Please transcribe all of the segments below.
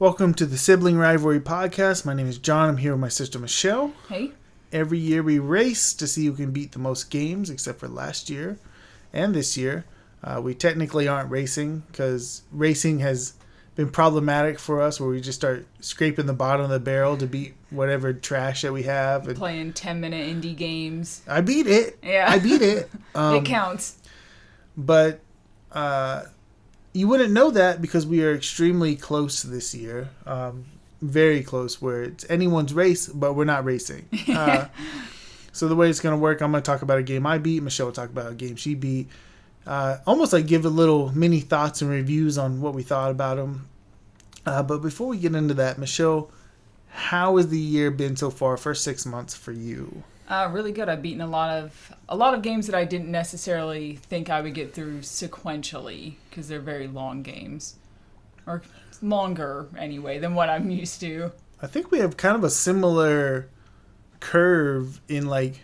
Welcome to the Sibling Rivalry podcast. My name is John. I'm here with my sister Michelle. Hey. Every year we race to see who can beat the most games, except for last year and this year. We technically aren't racing because racing has been problematic for us, where we just start scraping the bottom of the barrel to beat whatever trash that we have. And playing 10-minute indie games. I beat it. Yeah. I beat it. It counts. But you wouldn't know that because we are extremely close this year. Very close, where it's anyone's race, but we're not racing. So the way it's going to work, I'm going to talk about a game I beat. Michelle will talk about a game she beat. Almost like give a little mini thoughts and reviews on what we thought about them. But before we get into that, Michelle, how has the year been so far? First 6 months for you? Really good. I've beaten a lot of games that I didn't necessarily think I would get through sequentially because they're very long games, or longer anyway than what I'm used to. I think we have kind of a similar curve in like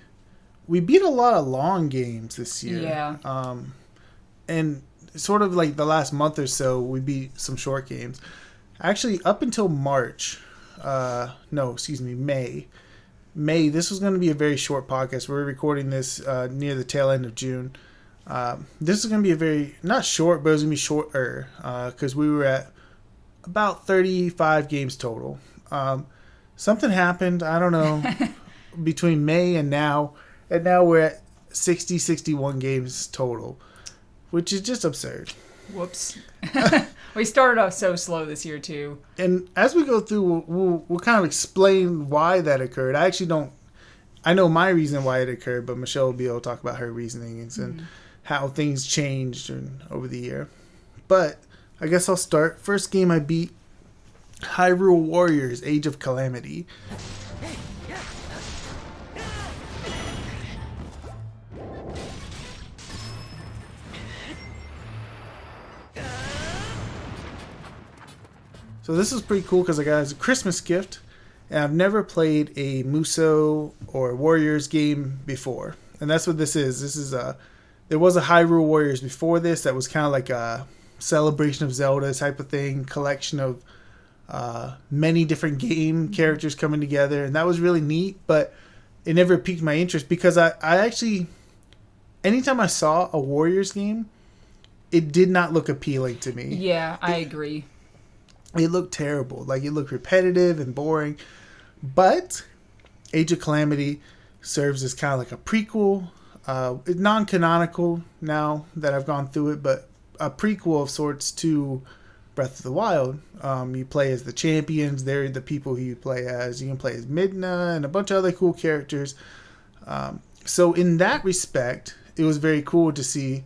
we beat a lot of long games this year. Yeah. And sort of like the last month or so, we beat some short games. Actually, up until May, this was going to be a very short podcast. We're recording this near the tail end of June. This is going to be a very, not short, but it was going to be shorter because we were at about 35 games total. Something happened, I don't know, between May and now we're at 61 games total, which is just absurd. Whoops. We started off so slow this year, too. And as we go through, we'll kind of explain why that occurred. I know my reason why it occurred, but Michelle will be able to talk about her reasonings and how things changed over the year. But I guess I'll start. First game I beat, Hyrule Warriors, Age of Calamity. So this is pretty cool because I got it as a Christmas gift, and I've never played a Muso or Warriors game before. And that's what this is. There was a Hyrule Warriors before this that was kind of like a Celebration of Zelda type of thing, collection of many different game characters coming together, and that was really neat, but it never piqued my interest because I actually, anytime I saw a Warriors game, it did not look appealing to me. Yeah, I agree. It looked terrible. Like, it looked repetitive and boring. But Age of Calamity serves as kind of like a prequel. It's non-canonical now that I've gone through it, but a prequel of sorts to Breath of the Wild. You play as the champions. They're the people who you play as. You can play as Midna and a bunch of other cool characters. So in that respect, it was very cool to see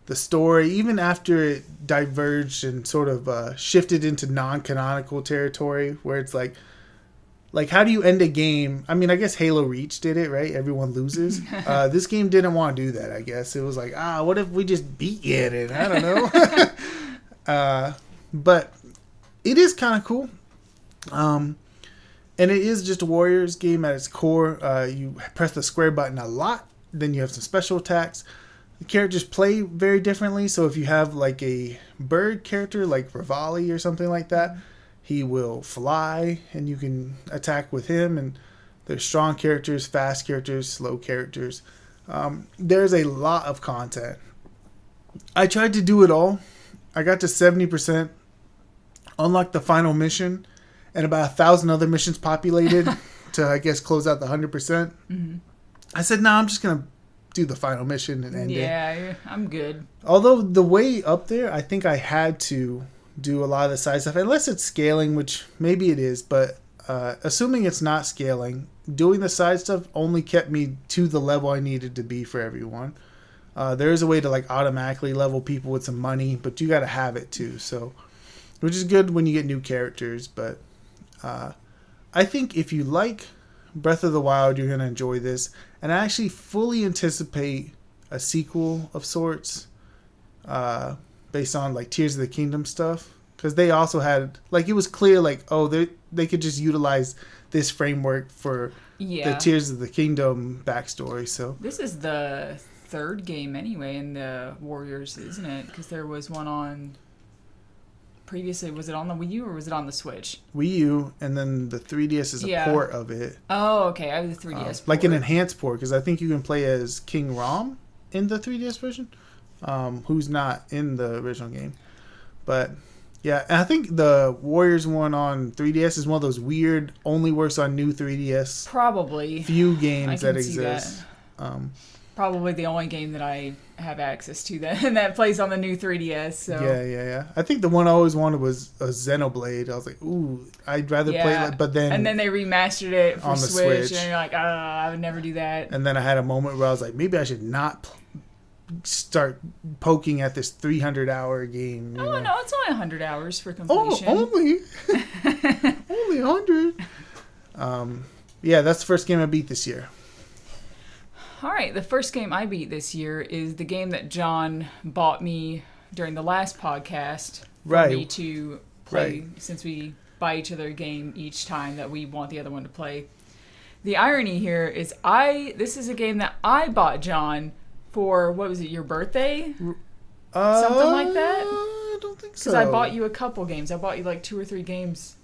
the story, even after it diverged and sort of shifted into non-canonical territory, where it's like how do you end a game? I mean, I guess Halo Reach did it, right? Everyone loses. This game didn't want to do that, I guess. It was like, what if we just beat you at it? I don't know. But it is kind of cool. And it is just a Warriors game at its core. You press the square button a lot, then you have some special attacks. The characters play very differently, so if you have like a bird character like Rivalry or something like that, he will fly and you can attack with him. And there's strong characters, fast characters, slow characters. There's a lot of content. I tried to do it all. I got to 70%, unlocked the final mission, and about 1,000 other missions populated to, I guess, close out the 100%. Mm-hmm. I said, I'm just going to do the final mission and end it. Yeah, I'm good. Although the way up there, I think I had to do a lot of the side stuff, unless it's scaling, which maybe it is, but assuming it's not scaling, doing the side stuff only kept me to the level I needed to be for everyone. There is a way to like automatically level people with some money, but you got to have it too, so which is good when you get new characters. But I think if you like Breath of the Wild, you're going to enjoy this. And I actually fully anticipate a sequel of sorts based on like Tears of the Kingdom stuff. Because they also had, like, it was clear, like, they could just utilize this framework for the Tears of the Kingdom backstory. So this is the third game anyway in the Warriors, isn't it? Because there was one on previously. Was it on the Wii U or was it on the Switch? Wii U, and then the 3DS is a port of it. Oh, okay. I have the 3DS port. Like an enhanced port, because I think you can play as King Rom in the 3DS version, who's not in the original game. But yeah, and I think the Warriors one on 3DS is one of those weird, only works on new 3DS. Probably. Few games that exist. Probably the only game that I have access to that plays on the new 3DS. So. Yeah. I think the one I always wanted was a Xenoblade. I was like, ooh, I'd rather play it. But then... And then they remastered it for Switch. And you're like, I would never do that. And then I had a moment where I was like, maybe I should not start poking at this 300-hour game. No, it's only 100 hours for completion. Oh, only? Only 100? Yeah, that's the first game I beat this year. All right, the first game I beat this year is the game that John bought me during the last podcast for me to play, since we buy each other a game each time that we want the other one to play. The irony here is this is a game that I bought John for, what was it, your birthday? Something like that? I don't think so. Because I bought you a couple games. I bought you like 2 or 3 games.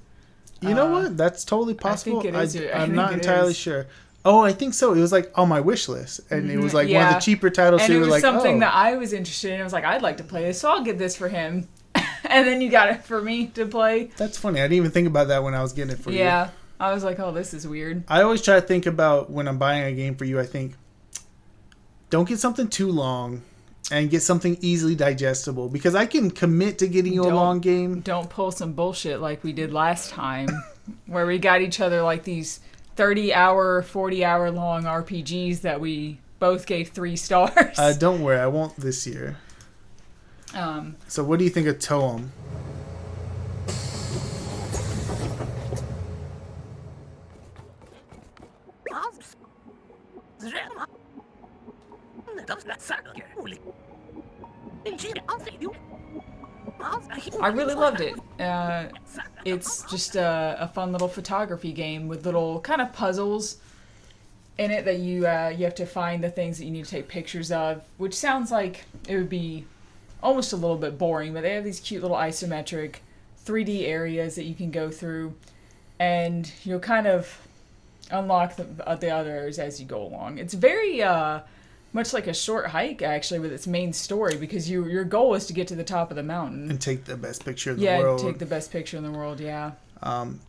You know what? That's totally possible. I think it is. I'm not entirely sure. Oh, I think so. It was like on my wish list, and it was like one of the cheaper titles. And so it was like, something that I was interested in. I was like, I'd like to play this, so I'll get this for him. And then you got it for me to play. That's funny. I didn't even think about that when I was getting it for you. Yeah, I was like, oh, this is weird. I always try to think about when I'm buying a game for you. I think, don't get something too long, and get something easily digestible, because I can commit to getting you a long game. Don't pull some bullshit like we did last time, where we got each other like these 30-hour, 40-hour long RPGs that we both gave 3 stars. Don't worry, I won't this year. So what do you think of Toem? I really loved it. It's just a fun little photography game with little kind of puzzles in it that you have to find the things that you need to take pictures of, which sounds like it would be almost a little bit boring, but they have these cute little isometric 3D areas that you can go through, and you'll kind of unlock the other areas as you go along. It's very much like a short hike, actually, with its main story, because your goal is to get to the top of the mountain. And take the best picture in the world. Yeah, take the best picture in the world, yeah.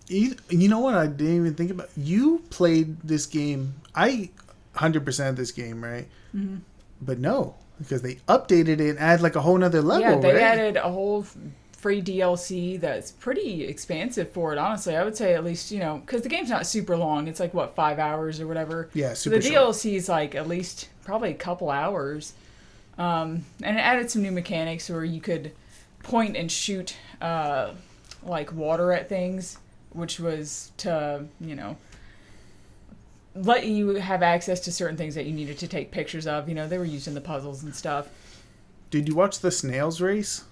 You know what I didn't even think about? You played this game. I 100% this game, right? Mm-hmm. But no, because they updated it and added like a whole nother level, Yeah, they added a whole free DLC that's pretty expansive for it, honestly. I would say at least, because the game's not super long. It's like, 5 hours or whatever. Yeah, super So the short. DLC is like at least probably a couple hours. And it added some new mechanics where you could point and shoot like water at things, which was to, let you have access to certain things that you needed to take pictures of. They were used in the puzzles and stuff. Did you watch the snails race?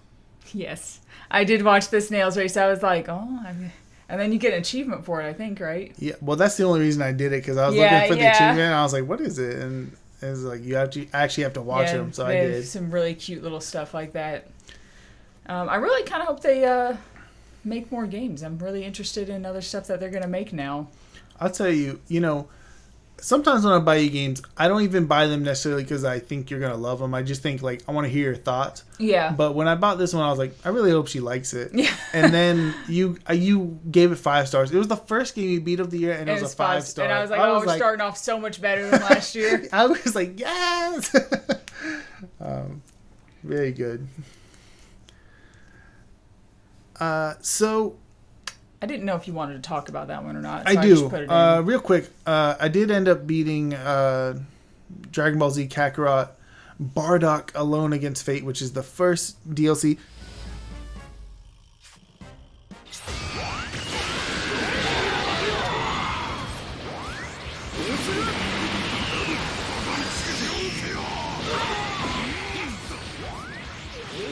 Yes. I did watch the snails race. I was like, and then you get an achievement for it, I think, right? Yeah, well, that's the only reason I did it, because I was looking for the achievement, and I was like, what is it? And it was like, you actually have to watch them, so I did. Some really cute little stuff like that. I really kind of hope they make more games. I'm really interested in other stuff that they're going to make now. I'll tell you, sometimes when I buy you games, I don't even buy them necessarily because I think you're going to love them. I just think, I want to hear your thoughts. Yeah. But when I bought this one, I was like, I really hope she likes it. Yeah. And then you gave it 5 stars. It was the first game you beat of the year, and it was a 5-star. And I was like, we're starting off so much better than last year. I was like, yes! Very good. So... I didn't know if you wanted to talk about that one or not. So I do. Just put it in. Real quick, I did end up beating Dragon Ball Z Kakarot Bardock Alone Against Fate, which is the first DLC.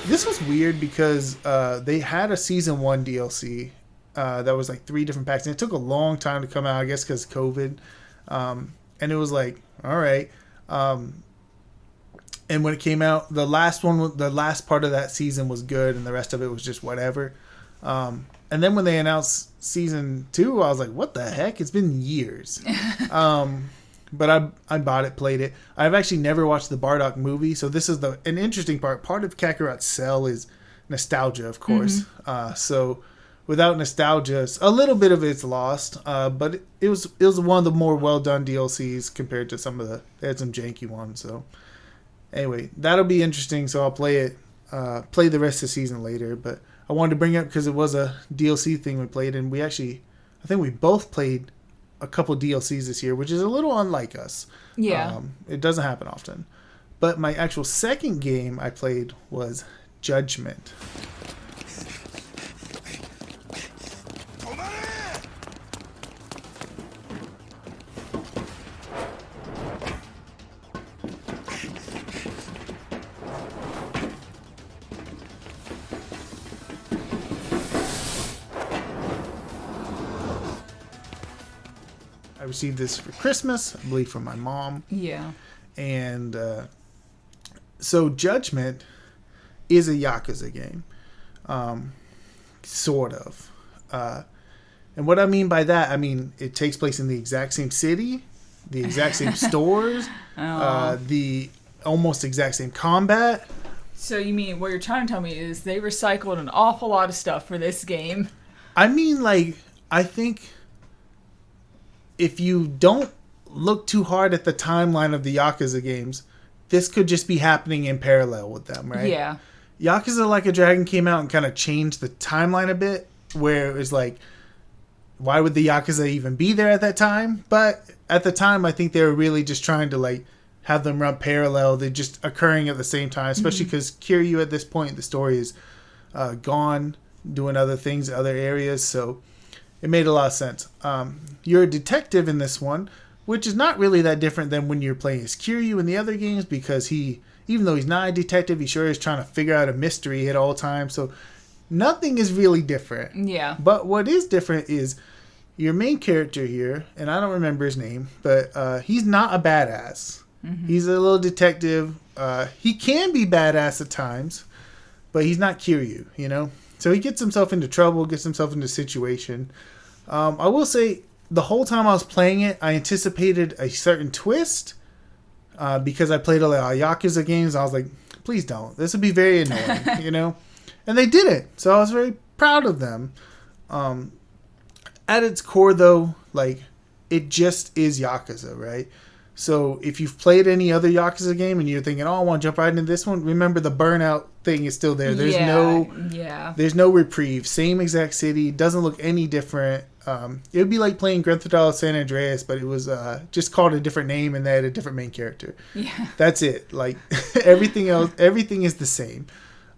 This was weird because they had a Season 1 DLC that was like 3 different packs, and it took a long time to come out, I guess because COVID. And it was like, all right. And when it came out, the last part of that season was good, and the rest of it was just whatever. And then when they announced season 2, I was like, what the heck? It's been years. But I bought it, played it. I've actually never watched the Bardock movie, so this is an interesting part. Part of Kakarot's sell is nostalgia, of course. So without nostalgia, a little bit of it's lost. But it was one of the more well done DLCs compared to they had some janky ones. So anyway, that'll be interesting. So I'll play it, play the rest of the season later. But I wanted to bring it up because it was a DLC thing we played, and I think we both played a couple DLCs this year, which is a little unlike us. Yeah. It doesn't happen often. But my actual second game I played was Judgment. I received this for Christmas, I believe from my mom. Yeah. And so Judgment is a Yakuza game. Sort of. And what I mean by that, I mean it takes place in the exact same city, the exact same stores, the almost exact same combat. So you mean what you're trying to tell me is they recycled an awful lot of stuff for this game? I mean, I think if you don't look too hard at the timeline of the Yakuza games, this could just be happening in parallel with them, right? Yeah. Yakuza Like a Dragon came out and kind of changed the timeline a bit, where it was like, why would the Yakuza even be there at that time? But at the time, I think they were really just trying to have them run parallel. They're just occurring at the same time, especially because Kiryu at this point, the story is gone, doing other things, other areas, so it made a lot of sense. You're a detective in this one, which is not really that different than when you're playing as Kiryu in the other games, because even though he's not a detective, he sure is trying to figure out a mystery at all times. So nothing is really different. Yeah. But what is different is your main character here, and I don't remember his name, but he's not a badass. Mm-hmm. He's a little detective. He can be badass at times, but he's not Kiryu, you know? So he gets himself into trouble, gets himself into a situation. I will say, the whole time I was playing it, I anticipated a certain twist because I played a lot of Yakuza games. I was like, please don't. This would be very annoying, you know? And they did it. So I was very proud of them. At its core, though, it just is Yakuza, right? So if you've played any other Yakuza game and you're thinking, oh, I want to jump right into this one, remember the burnout thing is still there. There's no reprieve. Same exact city. Doesn't look any different. It would be like playing Grand Theft Auto San Andreas, but it was just called a different name and they had a different main character. Yeah. That's it. Everything else, everything is the same.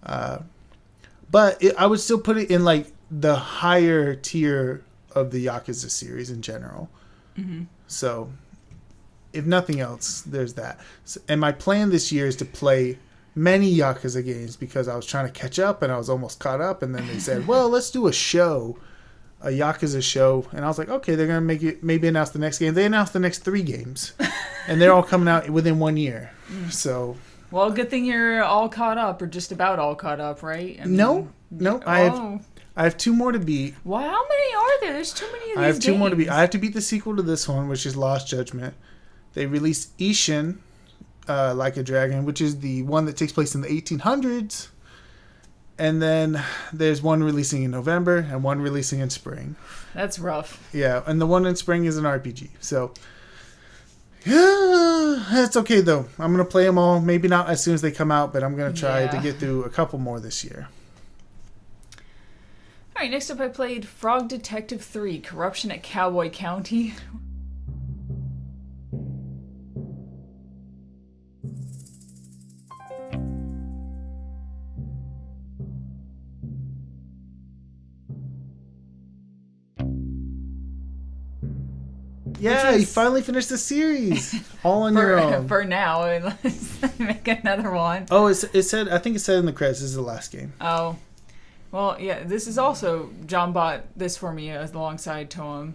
But I would still put it in the higher tier of the Yakuza series in general. Mm-hmm. So if nothing else, there's that. And my plan this year is to play many Yakuza games because I was trying to catch up and I was almost caught up. And then they said, well, let's do a Yakuza show. And I was like, okay, they're going to maybe announce the next game. They announced the next 3 games. And they're all coming out within 1 year. So... Well, good thing you're all caught up, or just about all caught up, right? No. I have 2 more to beat. Wow, how many are there? There's too many of these I have 2 games. more to beat. I have to beat the sequel to this one, which is Lost Judgment. They released Ishin, Like a Dragon, which is the one that takes place in the 1800s. And then there's one releasing in November and one releasing in spring. That's rough. Yeah, and the one in spring is an RPG. So... yeah, that's okay though. I'm going to play them all. Maybe not as soon as they come out, but I'm going to try to get through a couple more this year. Alright, next up I played Frog Detective 3, Corruption at Cowboy County. Yeah, you finally finished the series. All on your own. For now, let's make another one. Oh, I think it said in the credits, this is the last game. Oh. Well, yeah, this is also, John bought this for me alongside Toem.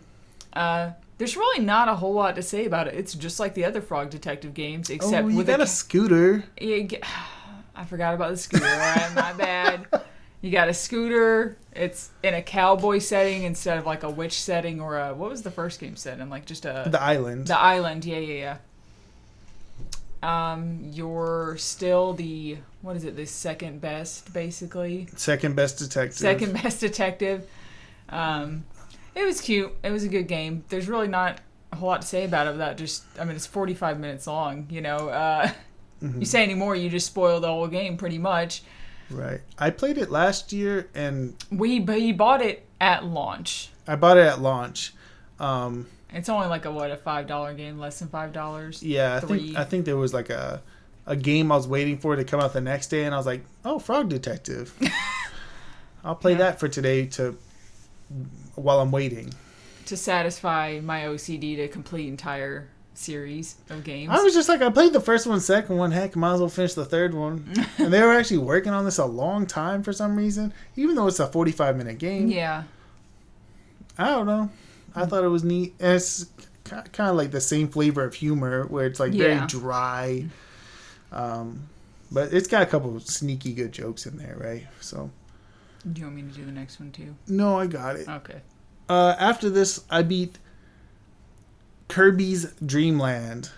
There's really not a whole lot to say about it. It's just like the other Frog Detective games, except you got a scooter. I forgot about the scooter. Right? My bad. You got a scooter. It's in a cowboy setting instead of like a witch setting or a, what was the first game set in? Like just a... The island. The island, yeah. You're still the, what is it, the second best, basically? Second best detective. Second best detective. It was cute. It was a good game. There's really not a whole lot to say about it without just, I mean, it's 45 minutes long, you know. You say any more, you just spoil the whole game pretty much. Right. I played it last year, and... He bought it at launch. I bought it at launch. It's only like a $5 game, less than $5. Yeah, I think there was like a game I was waiting for to come out the next day, and I was like, oh, Frog Detective. I'll play that for today while I'm waiting. To satisfy my OCD to complete entire series of games. I was just like, I played the first one, second one, heck, might as well finish the third one. And they were actually working on this a long time for some reason, even though it's a 45-minute game. Yeah. I don't know. I thought it was neat. And it's kind of like the same flavor of humor, where it's like very dry. But it's got a couple of sneaky good jokes in there, right? So. Do you want me to do the next one too? No, I got it. Okay. After this, I beat Kirby's Dream Land.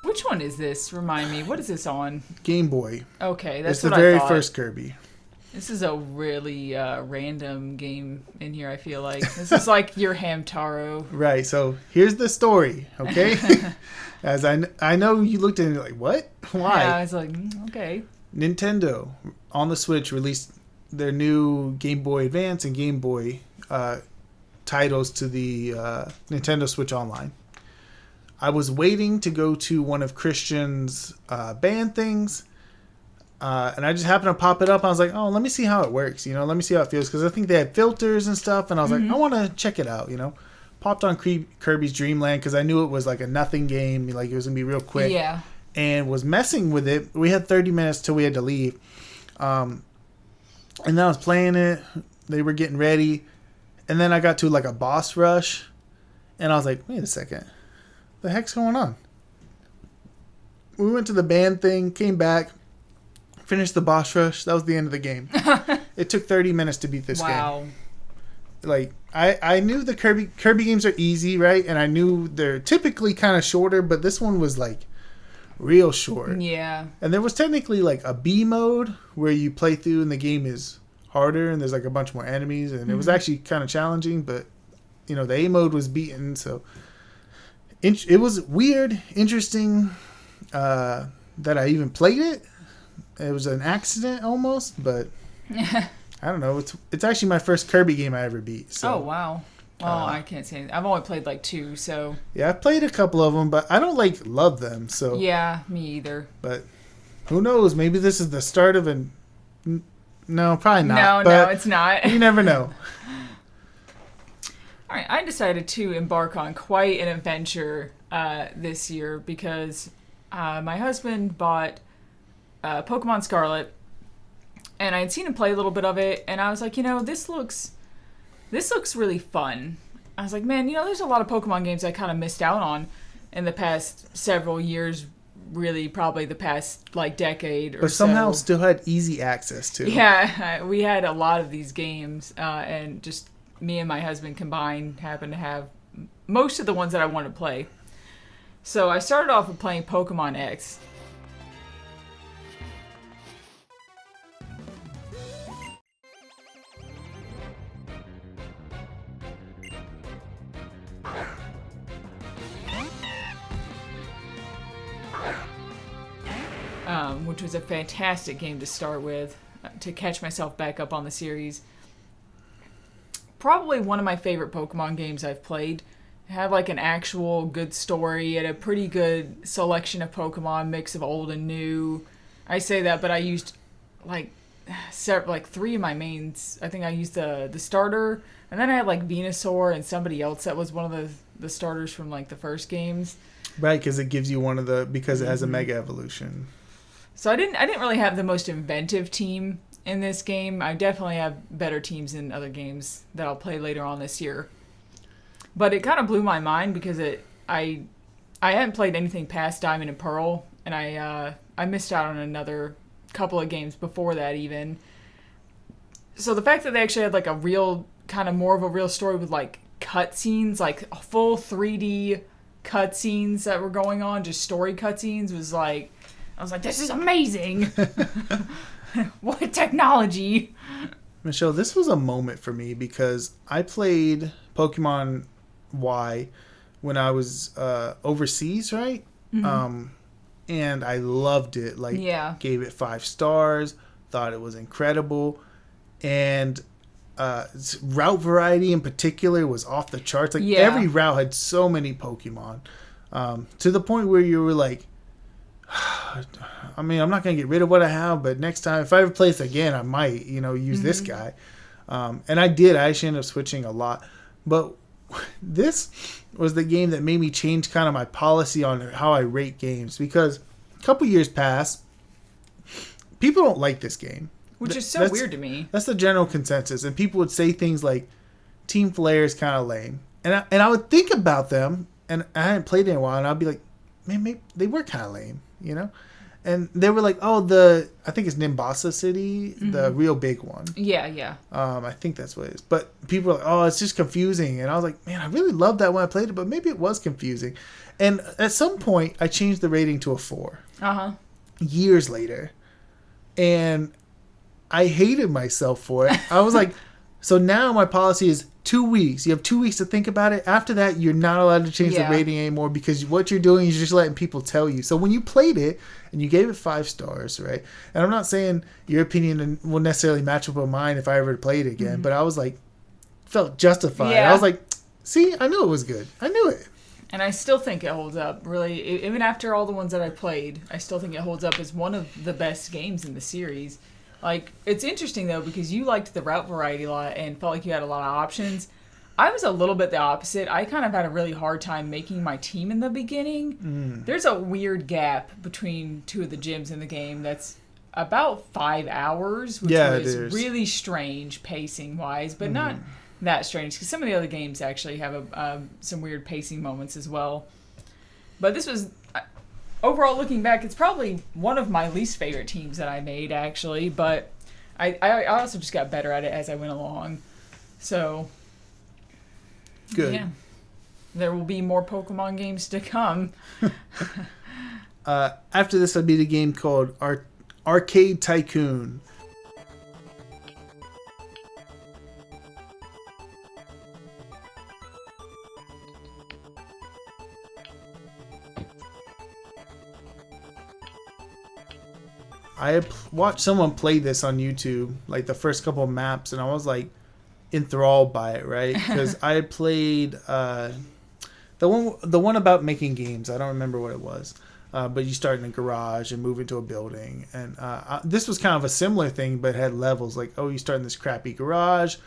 Which one is this? Remind me. What is this on? Game Boy. Okay, that's what I thought. It's the very first Kirby. This is a really random game in here, I feel like. This is like your Hamtaro. Right, so here's the story, okay? As I know you looked at it like, what? Why? Yeah, I was like, okay. Nintendo, on the Switch, released their new Game Boy Advance and Game Boy titles to the Nintendo Switch Online. I was waiting to go to one of Christian's band things, and I just happened to pop it up. I was like, oh, let me see how it works, you know, let me see how it feels, because I think they had filters and stuff, and I was like, I want to check it out, you know. Popped on Kirby's Dream Land because I knew it was like a nothing game, like it was going to be real quick. Yeah. And was messing with it. We had 30 minutes till we had to leave. And then I was playing it. They were getting ready. And then I got to like a boss rush. And I was like, wait a second. The heck's going on? We went to the band thing, came back, finished the boss rush. That was the end of the game. It took 30 minutes to beat this game. Wow. Like, I knew the Kirby games are easy, right? And I knew they're typically kind of shorter, but this one was like real short. Yeah. And there was technically like a B mode where you play through and the game is harder and there's like a bunch more enemies, and it was actually kind of challenging, but you know, the A mode was beaten, so it was weird, interesting that I even played it. It was an accident almost, but I don't know. It's actually my first Kirby game I ever beat. So. Oh, wow. Well, I can't say anything. I've only played like 2, so... Yeah, I've played a couple of them, but I don't like love them, so... Yeah, me either. But who knows? Maybe this is the start of an... No, probably not. No, it's not. You never know. All right, I decided to embark on quite an adventure this year because my husband bought Pokemon Scarlet, and I had seen him play a little bit of it, and I was like, you know, this looks really fun. I was like, man, you know, there's a lot of Pokemon games I kind of missed out on in the past several years, really probably the past, like, decade or so. But somehow still had easy access to. Yeah, we had a lot of these games, and just me and my husband combined happened to have most of the ones that I wanted to play. So I started off with playing Pokemon X. Which was a fantastic game to start with, to catch myself back up on the series. Probably one of my favorite Pokemon games I've played. It had like an actual good story, and a pretty good selection of Pokemon, mix of old and new. I say that, but I used like 3 of my mains. I think I used the starter, and then I had like Venusaur and somebody else that was one of the starters from like the first games. Right, because it gives you because it has a Mega Evolution. So I didn't really have the most inventive team in this game. I definitely have better teams in other games that I'll play later on this year. But it kind of blew my mind because I hadn't played anything past Diamond and Pearl, and I missed out on another couple of games before that even. So the fact that they actually had like a real, kind of more of a real story with like cutscenes, like full 3D cutscenes that were going on, just story cutscenes, was like, I was like, this is amazing. What technology. Michelle, this was a moment for me because I played Pokemon Y when I was overseas, right? Mm-hmm. And I loved it. Like, gave it 5 stars, thought it was incredible. And route variety in particular was off the charts. Like, every route had so many Pokemon. To the point where you were like, I mean, I'm not going to get rid of what I have, but next time, if I ever play this again, I might, use this guy. And I did. I actually ended up switching a lot. But this was the game that made me change kind of my policy on how I rate games. Because a couple years passed, people don't like this game. Which is so weird to me. That's the general consensus. And people would say things like, Team Flare is kind of lame. And I would think about them, and I hadn't played it in a while, and I'd be like, man, maybe they were kind of lame, And they were like, I think it's Nimbasa City, the real big one. Yeah. I think that's what it is. But people were like, it's just confusing. And I was like, man, I really loved that when I played it, but maybe it was confusing. And at some point, I changed the rating to a 4. Years later. And I hated myself for it. I was like, so now my policy is 2 weeks. You have 2 weeks to think about it. After that, you're not allowed to change the rating anymore because what you're doing is just letting people tell you. So when you played it and you gave it 5 stars, right? And I'm not saying your opinion will necessarily match up with mine if I ever play it again, but I was like, felt justified. Yeah. I was like, see, I knew it was good. I knew it. And I still think it holds up. Really, even after all the ones that I played, I still think it holds up as one of the best games in the series. Like, it's interesting, though, because you liked the route variety a lot and felt like you had a lot of options. I was a little bit the opposite. I kind of had a really hard time making my team in the beginning. There's a weird gap between 2 of the gyms in the game that's about 5 hours, which was really strange pacing-wise, but not that strange, because some of the other games actually have some weird pacing moments as well. But this was... Overall, looking back, it's probably one of my least favorite teams that I made, actually. But I also just got better at it as I went along. So, good. Yeah. There will be more Pokemon games to come. After this, I'd beat a game called Arcade Tycoon. I had watched someone play this on YouTube, like the first couple of maps, and I was like enthralled by it, right? Because I had played the one about making games. I don't remember what it was, but you start in a garage and move into a building, and this was kind of a similar thing, but it had levels. Like, you start in this crappy garage,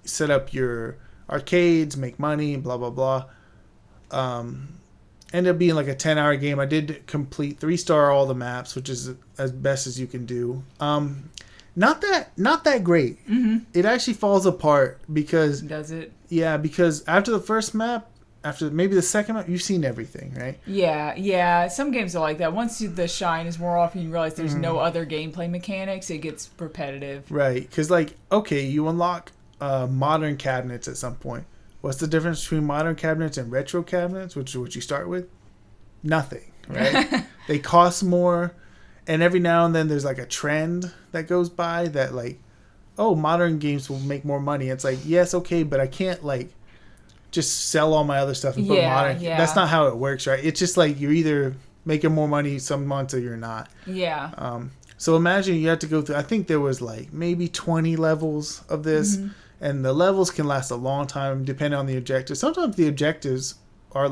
set up your arcades, make money, blah blah blah. Ended up being like a 10-hour game. I did complete 3-star all the maps, which is as best as you can do. Not that great. It actually falls apart because... Does it? Yeah, because after the first map, after maybe the second map, you've seen everything, right? Yeah. Some games are like that. Once the shine is more off and you realize there's no other gameplay mechanics, it gets repetitive. Right, because you unlock modern cabinets at some point. What's the difference between modern cabinets and retro cabinets, which is what you start with? Nothing, right? They cost more, and every now and then there's like a trend that goes by that modern games will make more money. It's like, yes, okay, but I can't just sell all my other stuff and put modern. Yeah. That's not how it works, right? It's just like you're either making more money some months or you're not. Yeah. So imagine you have to go through, I think there was maybe 20 levels of this. And the levels can last a long time depending on the objectives. Sometimes the objectives are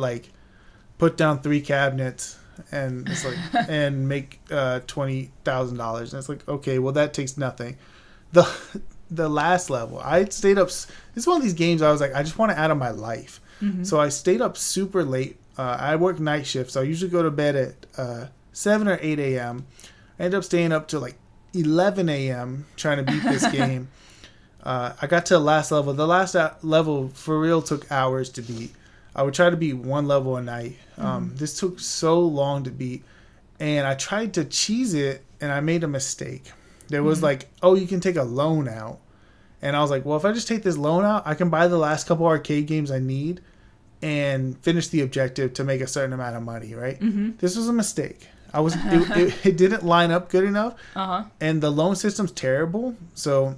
put down 3 cabinets and it's and make $20,000. And it's like, okay, well that takes nothing. The last level, I stayed up. It's one of these games I was like, I just want to add on my life. So I stayed up super late. I work night shift, so I usually go to bed at 7 or 8 a.m. I ended up staying up till 11 a.m. trying to beat this game. I got to the last level. The last level for real took hours to beat. I would try to beat one level a night. This took so long to beat. And I tried to cheese it, and I made a mistake. There was like, oh, you can take a loan out. And I was like, well, if I just take this loan out, I can buy the last couple arcade games I need and finish the objective to make a certain amount of money, right? This was a mistake. It didn't line up good enough. And the loan system's terrible. So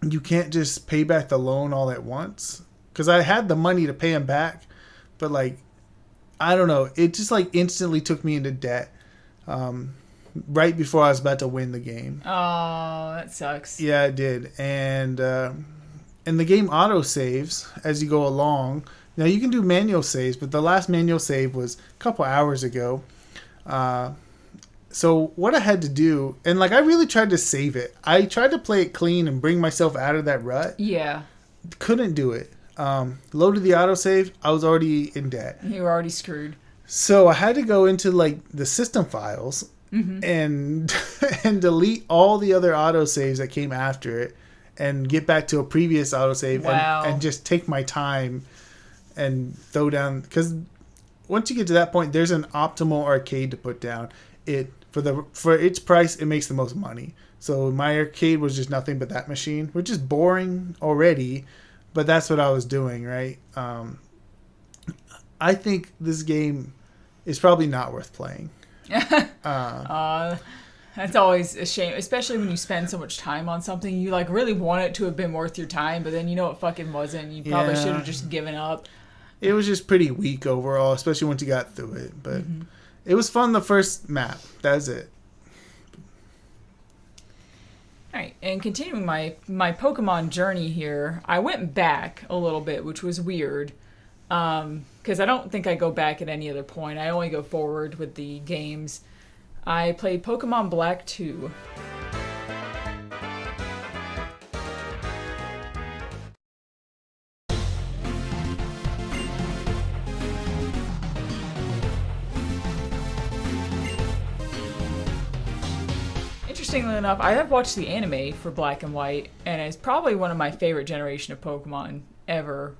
you can't just pay back the loan all at once. Because I had the money to pay him back. But, like, I don't know. It just, like, instantly took me into debt. Right before I was about to win the game. Oh, that sucks. Yeah, it did. And the game auto saves as you go along. Now you can do manual saves, but the last manual save was a couple hours ago. So what I had to do, and like I really tried to save it. I tried to play it clean and bring myself out of that rut. Yeah. Couldn't do it. Loaded the autosave. I was already in debt. You were already screwed. So I had to go into like the system files and delete all the other autosaves that came after it and get back to a previous autosave and just take my time and throw down, because once you get to that point, there's an optimal arcade to put down. It for its price, it makes the most money. So my arcade was just nothing but that machine, which is boring already, but that's what I was doing, right? I think this game is probably not worth playing. That's always a shame, especially when you spend so much time on something. You like really want it to have been worth your time, but then you know it fucking wasn't. You probably should have just given up. It was just pretty weak overall, especially once you got through it. But it was fun the first map. That was it. All right, and continuing my Pokemon journey here, I went back a little bit, which was weird. Because I don't think I go back at any other point. I only go forward with the games. I played Pokemon Black 2. Interestingly enough, I have watched the anime for Black and White, and it's probably one of my favorite generation of Pokemon ever.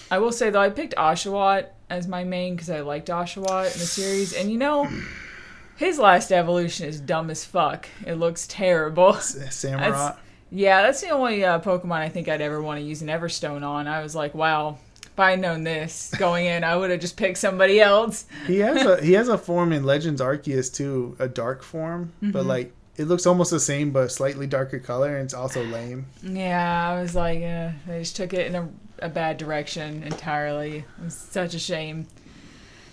I will say, though, I picked Oshawott as my main because I liked Oshawott in the series. And, you know, his last evolution is dumb as fuck. It looks terrible. Samurott? That's the only Pokemon I think I'd ever want to use an Everstone on. I was like, wow, if I had known this going in, I would have just picked somebody else. He has a form in Legends Arceus, too, a dark form. But, like, it looks almost the same, but a slightly darker color, and it's also lame. Yeah, I was like, they just took it in a bad direction entirely. It was such a shame.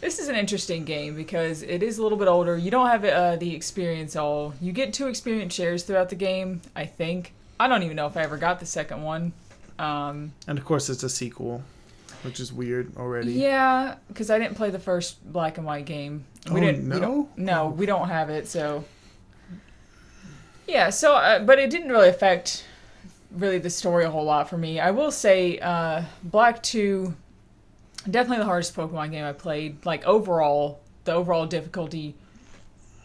This is an interesting game because it is a little bit older. You don't have the experience all. You get 2 experience shares throughout the game, I think. I don't even know if I ever got the second one. And of course it's a sequel, which is weird already. Yeah, because I didn't play the first Black and White game. We don't have it, so... Yeah, so, but it didn't really affect the story a whole lot for me. I will say, Black 2, definitely the hardest Pokemon game I played. Like, overall, the overall difficulty,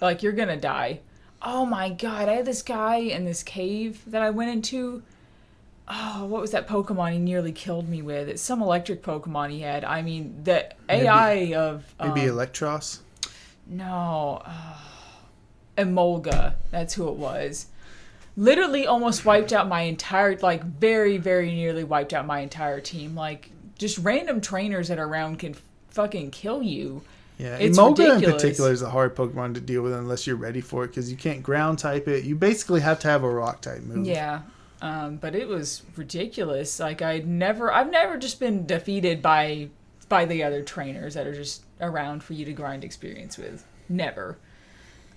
like, you're gonna die. Oh my god, I had this guy in this cave that I went into. Oh, what was that Pokemon he nearly killed me with? It's some electric Pokemon he had. I mean, the AI of... maybe Electros? No, Emolga, that's who it was. Literally almost wiped out my entire, like, very, very nearly wiped out my entire team. Like, just random trainers that are around can fucking kill you. Yeah, Emolga in particular is a hard Pokemon to deal with unless you're ready for it, because you can't ground type it. You basically have to have a rock type move. Yeah, but it was ridiculous. Like, I've never just been defeated by the other trainers that are just around for you to grind experience with. Never.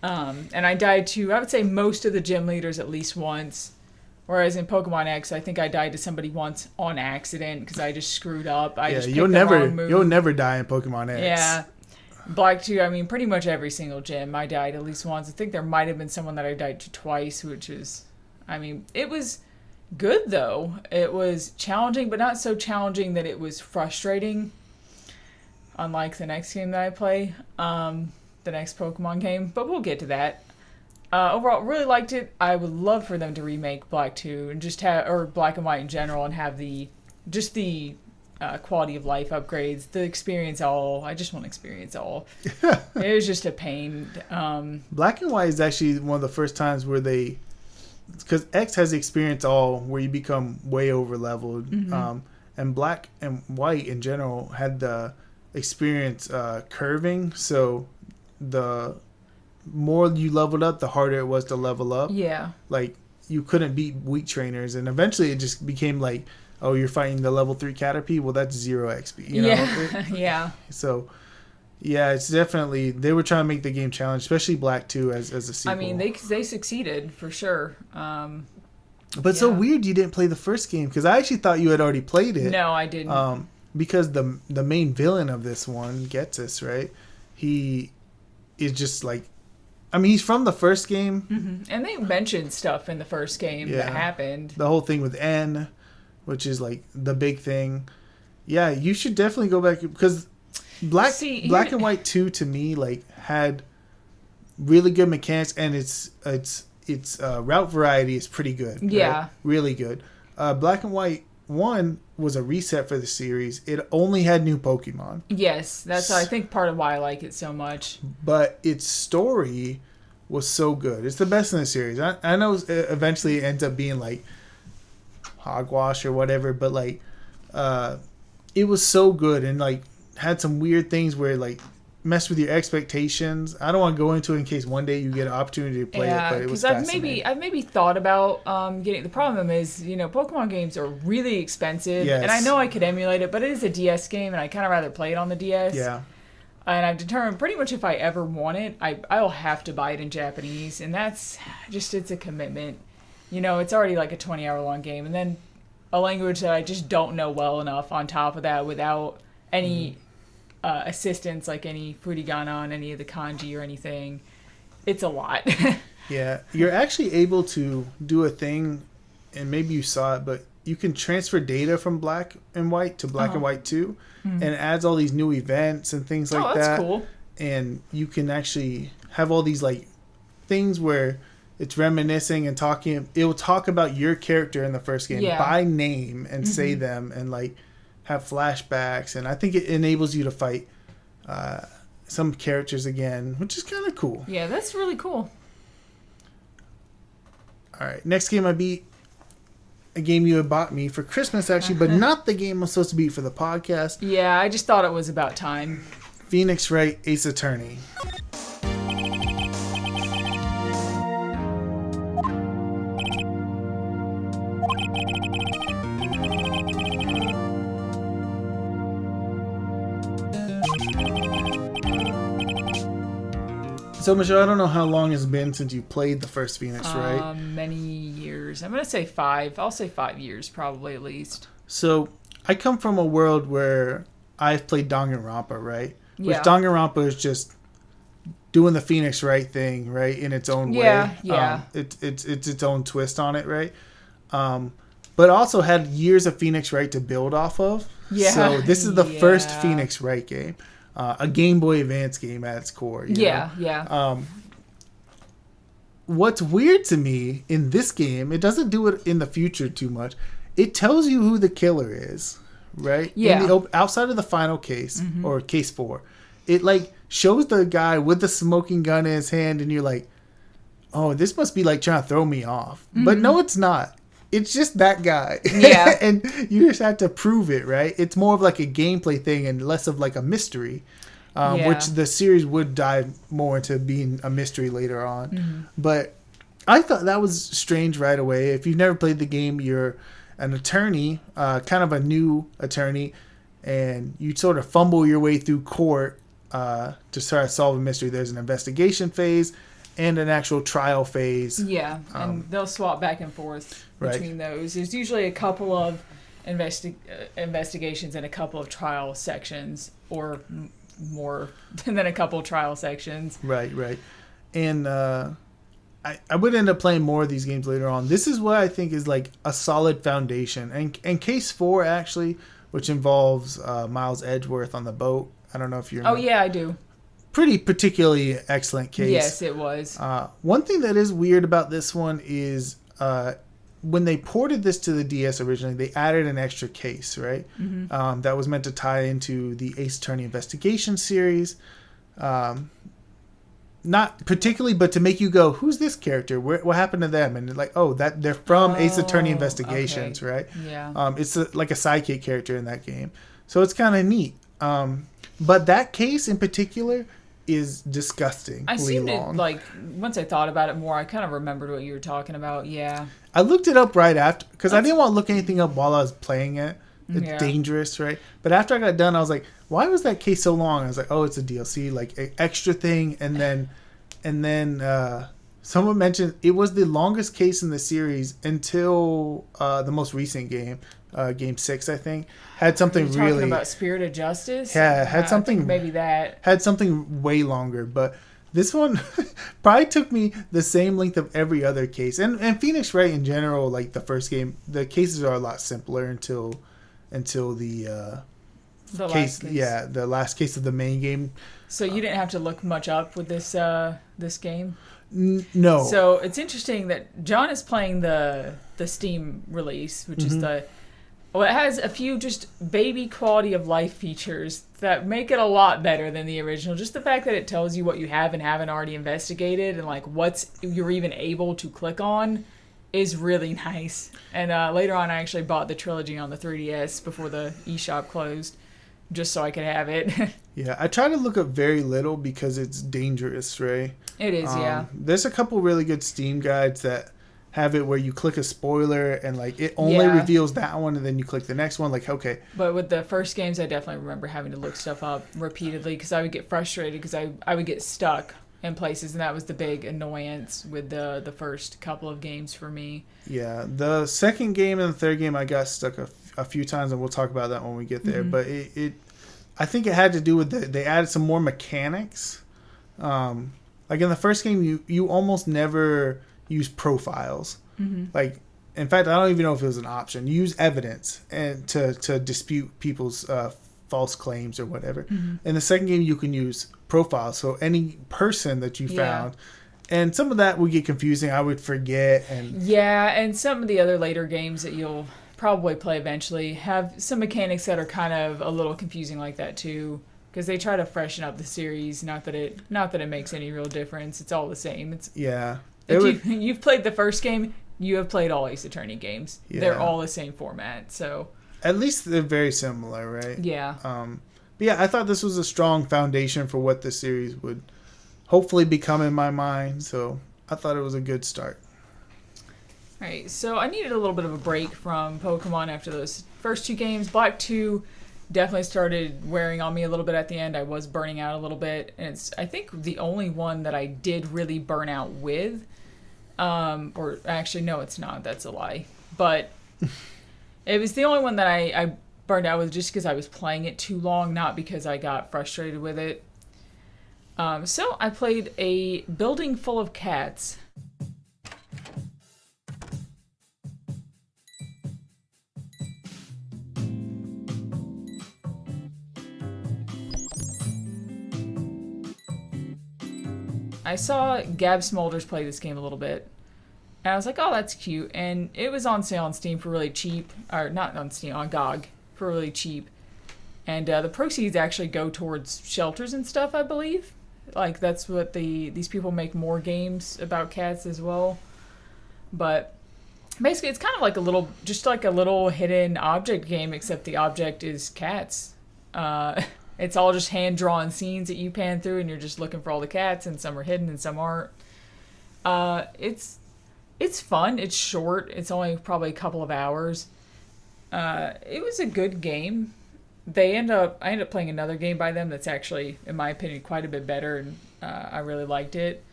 And I died to, I would say, most of the gym leaders at least once. Whereas in Pokemon X, I think I died to somebody once on accident because I just screwed up. You'll never die in Pokemon X. Yeah. Black 2, I mean, pretty much every single gym I died at least once. I think there might have been someone that I died to twice, which is, I mean, it was good though. It was challenging, but not so challenging that it was frustrating. Unlike the next game that I play. The next Pokemon game, but we'll get to that. overall, really liked it. I would love for them to remake Black 2 and just have, or Black and White in general, and have the quality of life upgrades, the experience all. I just want to experience all. It was just a pain. Black and White is actually one of the first times where because X has experience all where you become way over leveled, and Black and White in general had the experience curving, so the more you leveled up, the harder it was to level up. Yeah. Like, you couldn't beat weak trainers, and eventually it just became like, oh, you're fighting the level 3 Caterpie? Well, that's 0 XP. You know? Yeah. Yeah. So, yeah, it's definitely, they were trying to make the game challenge, especially Black 2 as a sequel. I mean, they succeeded, for sure. But so weird you didn't play the first game, because I actually thought you had already played it. No, I didn't. Because the main villain of this one, Getsus, right? He is just like, I mean, he's from the first game. And they mentioned stuff in the first game that happened. The whole thing with N, which is like the big thing. Yeah, you should definitely go back, because Black and White 2 to me like had really good mechanics, and its route variety is pretty good. Yeah. Right? Really good. Black and White 1 was a reset for the series. It only had new Pokemon. Yes, that's I think part of why I like it so much. But its story was so good. It's the best in the series. I know eventually it ends up being like hogwash or whatever, but like it was so good, and like had some weird things where like mess with your expectations. I don't want to go into it in case one day you get an opportunity to play it, but it was fascinating. I've maybe thought about getting. The problem is, Pokemon games are really expensive, and I know I could emulate it, but it is a DS game, and I kind of rather play it on the DS. Yeah. And I've determined pretty much if I ever want it, I'll have to buy it in Japanese, and that's just, it's a commitment. It's already like a 20-hour long game, and then a language that I just don't know well enough on top of that without any assistance, like any furigana on any of the kanji or anything. It's a lot. Yeah, you're actually able to do a thing, and maybe you saw it, but you can transfer data from Black and White to Black and White 2, and it adds all these new events and things like that. Oh, that's cool. And you can actually have all these like things where it's reminiscing and talking. It will talk about your character in the first game by name and say them, and like have flashbacks, and I think it enables you to fight some characters again, which is kind of cool. Yeah, that's really cool. All right, next game I beat, a game you had bought me for Christmas actually, but not the game I'm supposed to beat for the podcast. Yeah, I just thought it was about time. Phoenix Wright Ace Attorney. So, Michelle, I don't know how long it's been since you played the first Phoenix, right? Many years. I'm going to say 5. I'll say 5 years, probably, at least. So, I come from a world where I've played Danganronpa, right? Yeah. Which Danganronpa is just doing the Phoenix Wright thing, right, in its own way. Yeah. It's its own twist on it, right? But also had years of Phoenix Wright to build off of. Yeah. So, this is the first Phoenix Wright game. A Game Boy Advance game at its core. You know? What's weird to me in this game, it doesn't do it in the future too much. It tells you who the killer is, right? Yeah. Outside of the final case, or case 4, it like shows the guy with the smoking gun in his hand, and you're like, oh, this must be like trying to throw me off. But no, it's not. It's just that guy. Yeah. And you just have to prove it, right? It's more of like a gameplay thing and less of like a mystery, which the series would dive more into being a mystery later on. But I thought that was strange right away. If you've never played the game, you're an attorney, kind of a new attorney, and you sort of fumble your way through court to try to solve a mystery. There's an investigation phase and an actual trial phase. Yeah, and they'll swap back and forth between those. There's usually a couple of investigations and a couple of trial sections, or more than a couple of trial sections. Right. And I would end up playing more of these games later on. This is what I think is like a solid foundation. And Case 4, actually, which involves Miles Edgeworth on the boat. I don't know if you remember. Oh, yeah, I do. pretty particularly excellent case. Yes, it was. One thing that is weird about this one is when they ported this to the DS originally, they added an extra case, right? Mm-hmm. That was meant to tie into the Ace Attorney Investigation series. Not particularly, but to make you go, who's this character? What happened to them? And like, oh, that they're from Ace Attorney Investigations, okay. right? Yeah. It's like a sidekick character in that game. So it's kind of neat. But that case in particular is disgusting. I seemed to, like, once I thought about it more, I kind of remembered what you were talking about. Yeah. I looked it up right after, because I didn't want to look anything up while I was playing it. It's dangerous, right? But after I got done, I was like, why was that case so long? I was like, oh, it's a DLC, like an extra thing. And then someone mentioned it was the longest case in the series until the most recent game, Game 6, I think, had something You're really... talking about Spirit of Justice? Yeah, had something... I think maybe that. Had something way longer, but this one probably took me the same length of every other case. And Phoenix Wright in general, like the first game, the cases are a lot simpler until the case, the last case of the main game. So you didn't have to look much up with this this game? No. So it's interesting that John is playing the Steam release, which is it has a few just baby quality of life features that make it a lot better than the original. Just the fact that it tells you what you have and haven't already investigated, and like what's you're even able to click on, is really nice. And later on, I actually bought the trilogy on the 3DS before the eShop closed, just so I could have it. Yeah, I try to look up very little because it's dangerous, right? It is, yeah. There's a couple really good Steam guides that have it where you click a spoiler and like it only reveals that one, and then you click the next one. Like, okay. But with the first games, I definitely remember having to look stuff up repeatedly because I would get frustrated because I would get stuck in places, and that was the big annoyance with the first couple of games for me. Yeah, the second game and the third game I got stuck a few times, and we'll talk about that when we get there. But I think it had to do with they added some more mechanics. Like in the first game, you almost never use profiles. Like, in fact, I don't even know if it was an option. You use evidence and to dispute people's false claims or whatever. In the second game, you can use profiles. So any person that you found. And some of that would get confusing. I would forget. And some of the other later games that you'll probably play eventually have some mechanics that are kind of a little confusing like that too, because they try to freshen up the series. Not that it makes any real difference. It's all the same. If you've played the first game, you have played all Ace Attorney games. They're all the same format, so at least they're very similar, right? Yeah. But yeah, I thought this was a strong foundation for what the series would hopefully become in my mind. So I thought it was a good start. All right, so I needed a little bit of a break from Pokemon after those first two games. Black 2 definitely started wearing on me a little bit at the end. I was burning out a little bit, and it's, I think, the only one that I did really burn out with. Or actually, no, it's not. That's a lie. But it was the only one that I burned out with just because I was playing it too long, not because I got frustrated with it. So I played a building full of cats. I saw Gab Smulders play this game a little bit, and I was like, oh, that's cute. And it was on sale on Steam for really cheap, or not on Steam, on GOG for really cheap. And the proceeds actually go towards shelters and stuff, I believe. Like, that's what these people make more games about cats as well. But basically, it's kind of like a little hidden object game, except the object is cats. It's all just hand-drawn scenes that you pan through, and you're just looking for all the cats, and some are hidden and some aren't. It's fun. It's short. It's only probably a couple of hours. It was a good game. I ended up playing another game by them that's actually, in my opinion, quite a bit better, and I really liked it.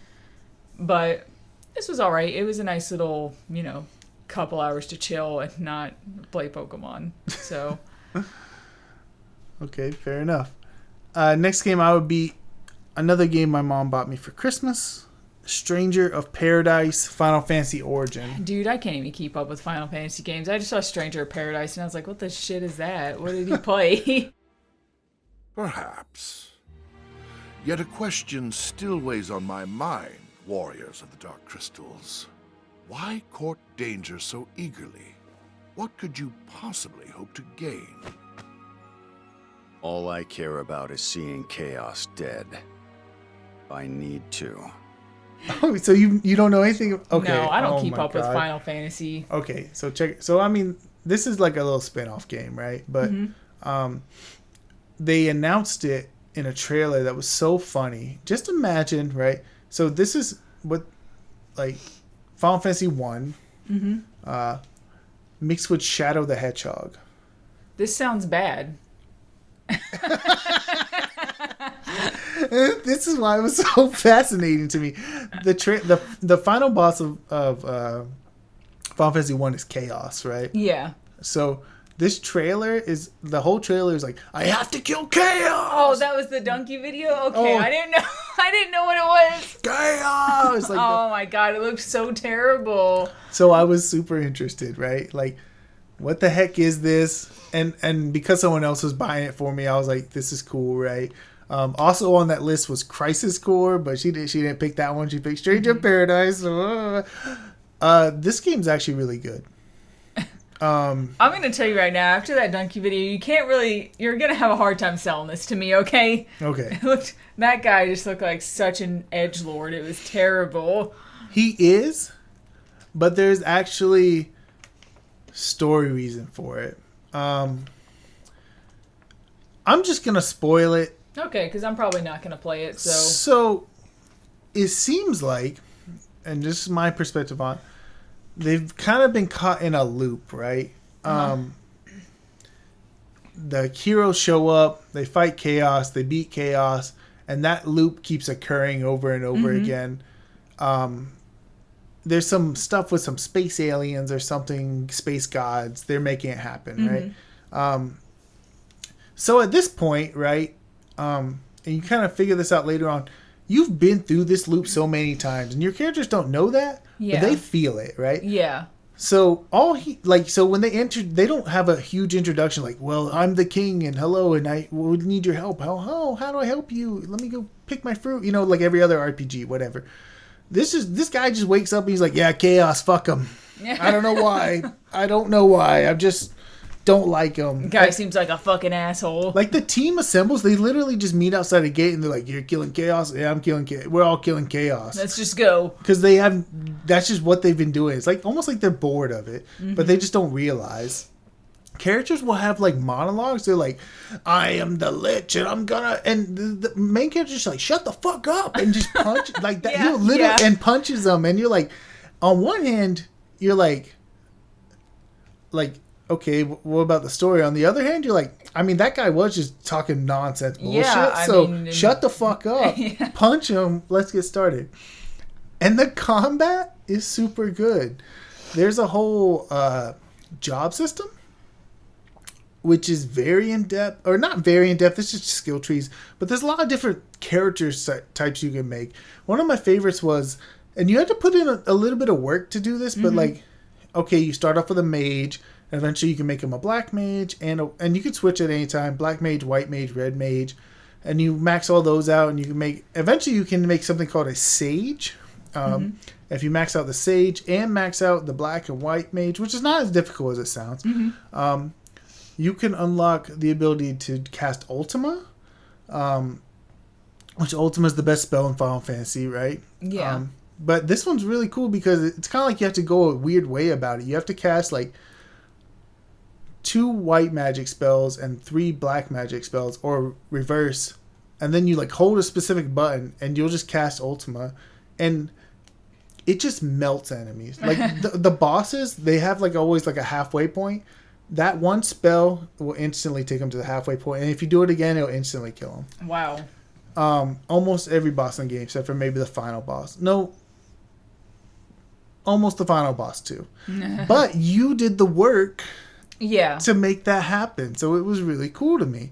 But this was all right. It was a nice little, couple hours to chill and not play Pokemon. So... Okay, fair enough. Next game I would be another game my mom bought me for Christmas. Stranger of Paradise Final Fantasy Origin. Dude, I can't even keep up with Final Fantasy games. I just saw Stranger of Paradise and I was like, what the shit is that? What did he play? Perhaps. Yet a question still weighs on my mind, warriors of the Dark Crystals. Why court danger so eagerly? What could you possibly hope to gain? All I care about is seeing Chaos dead. I need to. Oh, so you don't know anything? Okay. No, I don't Oh keep my up with God. Final Fantasy. Okay, so check. So I mean, this is like a little spin-off game, right? But they announced it in a trailer that was so funny. Just imagine, right? So this is what, like, Final Fantasy 1 mixed with Shadow the Hedgehog. This sounds bad. This is why it was so fascinating to me. The final boss of Final Fantasy 1 is Chaos, right? Yeah. So this trailer is, the whole trailer is like, I have to kill Chaos. Oh, that was the donkey video? Okay, Oh. I didn't know. I didn't know what it was. Chaos. Like Oh my god, it looked so terrible. so I was super interested, right? Like, what the heck is this? And because someone else was buying it for me, I was like, this is cool, right? Also on that list was Crisis Core, but she didn't pick that one. She picked Stranger of Paradise. This game's actually really good. I'm gonna tell you right now, after that donkey video, you're gonna have a hard time selling this to me, okay? Okay. That guy just looked like such an edgelord. It was terrible. He is, but there's actually story reason for it. I'm just gonna spoil it. Okay, because I'm probably not gonna play it, so... So it seems like, and this is my perspective on, they've kind of been caught in a loop, right? The heroes show up, they fight Chaos, they beat Chaos, and that loop keeps occurring over and over again. There's some stuff with some space aliens or something, space gods. They're making it happen, right? So at this point, right, and you kind of figure this out later on, you've been through this loop so many times, and your characters don't know that, Yeah. but they feel it, right? Yeah. So so when they enter, they don't have a huge introduction like, well, I'm the king and hello, and I would need your help. How do I help you? Let me go pick my fruit. You know, like every other RPG, whatever. This guy just wakes up and he's like, yeah, Chaos, fuck him. I don't know why. I just don't like him. Guy seems like a fucking asshole. Like the team assembles, they literally just meet outside a gate and they're like, you're killing Chaos? Yeah, I'm killing Chaos. We're all killing Chaos. Let's just go. Because that's just what they've been doing. It's like almost like they're bored of it, but they just don't realize. Characters will have like monologues. They're like, I am the Lich and I'm gonna, and the main character's just like, shut the fuck up and just punch like that. Yeah, He'll literally and punches them, and you're like, on one hand, you're like, okay, what about the story? On the other hand, you're like, I mean, that guy was just talking nonsense bullshit. Yeah, Shut the fuck up, punch him. Let's get started. And the combat is super good. There's a whole job system, which is very in-depth, or not very in-depth, it's just skill trees, but there's a lot of different character types you can make. One of my favorites was, and you had to put in a little bit of work to do this, but like, okay, you start off with a mage, and eventually you can make him a black mage, and you can switch at any time, black mage, white mage, red mage, and you max all those out, and eventually you can make something called a sage. If you max out the sage and max out the black and white mage, which is not as difficult as it sounds, you can unlock the ability to cast Ultima, which Ultima is the best spell in Final Fantasy, right? Yeah. But this one's really cool because it's kind of like you have to go a weird way about it. You have to cast like 2 white magic spells and 3 black magic spells, or reverse, and then you like hold a specific button and you'll just cast Ultima, and it just melts enemies. Like the bosses, they have like always like a halfway point. That one spell will instantly take them to the halfway point, and if you do it again, it'll instantly kill them. Wow. Almost every boss in the game, except for maybe the final boss. No, almost the final boss too. But you did the work, to make that happen, so it was really cool to me.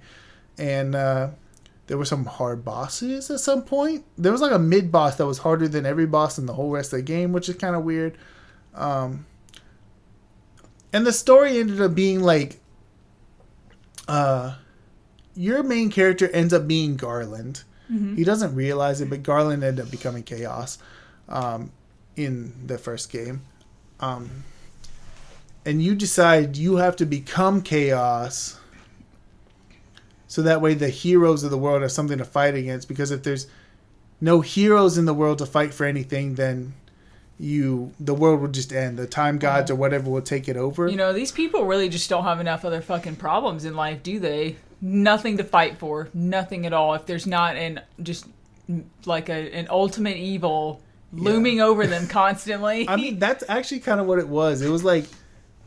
And there were some hard bosses at some point. There was like a mid boss that was harder than every boss in the whole rest of the game, which is kind of weird. And the story ended up being like, your main character ends up being Garland. He doesn't realize it, but Garland ended up becoming Chaos in the first game. And you decide you have to become Chaos so that way the heroes of the world have something to fight against. Because if there's no heroes in the world to fight for anything, then the world will just end. The time gods or whatever will take it over. You know, these people really just don't have enough other fucking problems in life, do they? Nothing to fight for. Nothing at all. If there's not an ultimate evil looming over them constantly. I mean, that's actually kind of what it was. It was like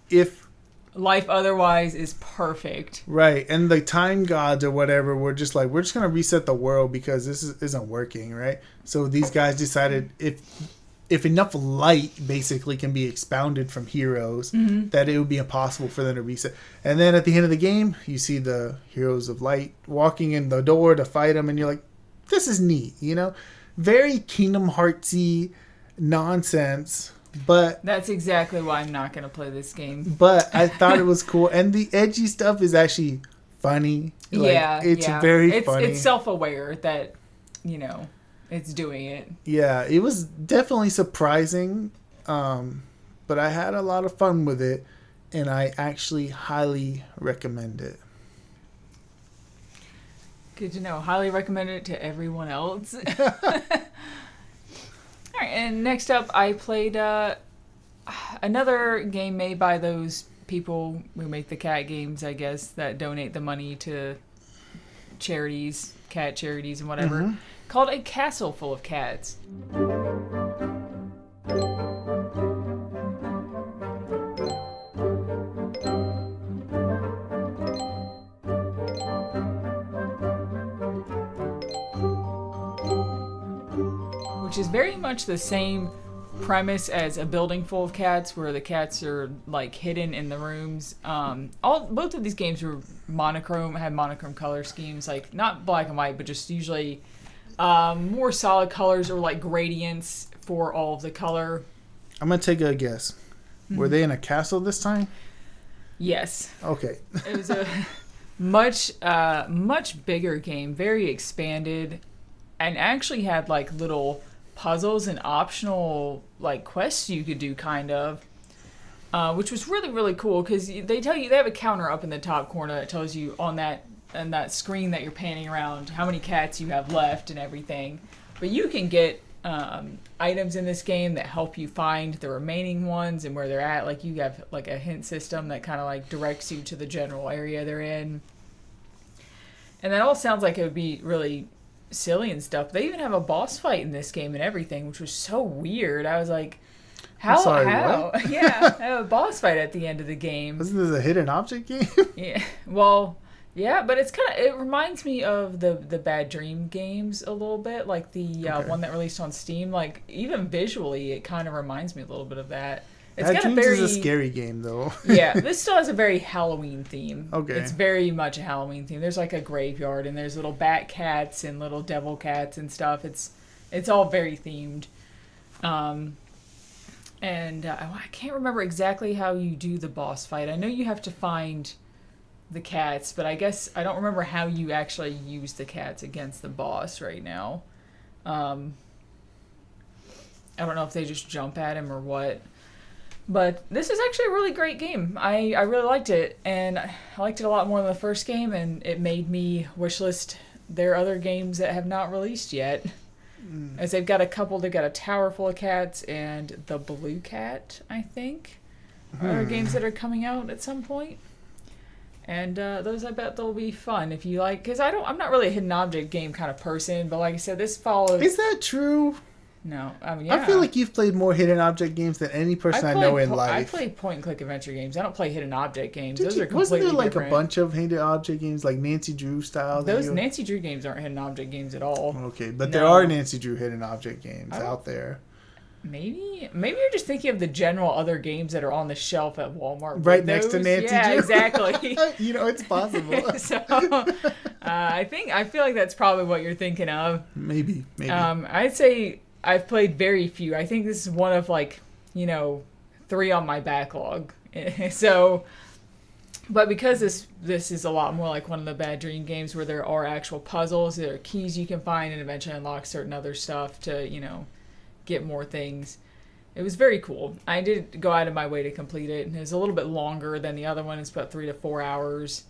if life otherwise is perfect. Right. And the time gods or whatever were just like, we're just going to reset the world because this isn't working, right? So these guys decided if enough light basically can be expounded from heroes, that it would be impossible for them to reset. And then at the end of the game, you see the heroes of light walking in the door to fight them, and you're like, this is neat, you know? Very Kingdom Heartsy nonsense, but... That's exactly why I'm not going to play this game. But I thought it was cool, and the edgy stuff is actually funny. It's very funny. It's self-aware that, you know... It's doing it. Yeah, it was definitely surprising, but I had a lot of fun with it, and I actually highly recommend it. Good to know. Highly recommend it to everyone else. All right, and next up, I played another game made by those people who make the cat games, I guess, that donate the money to charities, cat charities and whatever. Called A Castle Full of Cats. Which is very much the same premise as A Building Full of Cats, where the cats are like hidden in the rooms. Both of these games were had monochrome color schemes, like not black and white, but just usually more solid colors or like gradients for all of the color. I'm gonna take a guess. Were they in a castle this time? Yes. Okay. It was a much bigger game, very expanded, and actually had like little puzzles and optional like quests you could do, kind of, which was really, really cool because they have a counter up in the top corner that tells you on that screen that you're panning around how many cats you have left and everything. But you can get items in this game that help you find the remaining ones and where they're at. Like you have like a hint system that kind of like directs you to the general area they're in. And that all sounds like it would be really silly and stuff. They even have a boss fight in this game and everything, which was so weird. I was like, how? What? Yeah, I have a boss fight at the end of the game. Wasn't this a hidden object game? Yeah, well, yeah, but it reminds me of the Bad Dream games a little bit, like the one that released on Steam. Like even visually, it kind of reminds me a little bit of that. It's Bad Dreams is a scary game, though. Yeah, this still has a very Halloween theme. Okay. It's very much a Halloween theme. There's like a graveyard, and there's little bat cats and little devil cats and stuff. It's all very themed. And I can't remember exactly how you do the boss fight. I know you have to find the cats, but I guess I don't remember how you actually use the cats against the boss right now. I don't know if they just jump at him or what. But this is actually a really great game. I really liked it, and I liked it a lot more than the first game, and it made me wishlist their other games that have not released yet. As they've got a Tower Full of Cats and The Blue Cat, I think, are games that are coming out at some point. And those, I bet they'll be fun if you like, because I'm not really a hidden object game kind of person, but like I said, this follows... Is that true? No, I mean, yeah. I feel like you've played more hidden object games than any person I know in life. I play point-and-click adventure games. I don't play hidden object games. Those are completely wasn't there like different. a bunch of hidden object games, like Nancy Drew style? Those Nancy Drew games aren't hidden object games at all. Okay, but there are Nancy Drew hidden object games out there. Maybe you're just thinking of the general other games that are on the shelf at Walmart. Right next to Nancy Drew. Yeah, exactly. It's possible. So, I feel like that's probably what you're thinking of. Maybe. I'd say I've played very few. I think this is one of 3 on my backlog. So, But because this is a lot more like one of the Bad Dream games where there are actual puzzles, there are keys you can find and eventually unlock certain other stuff to, get more things. It was very cool. I did go out of my way to complete it. It was a little bit longer than the other one. It's about 3 to 4 hours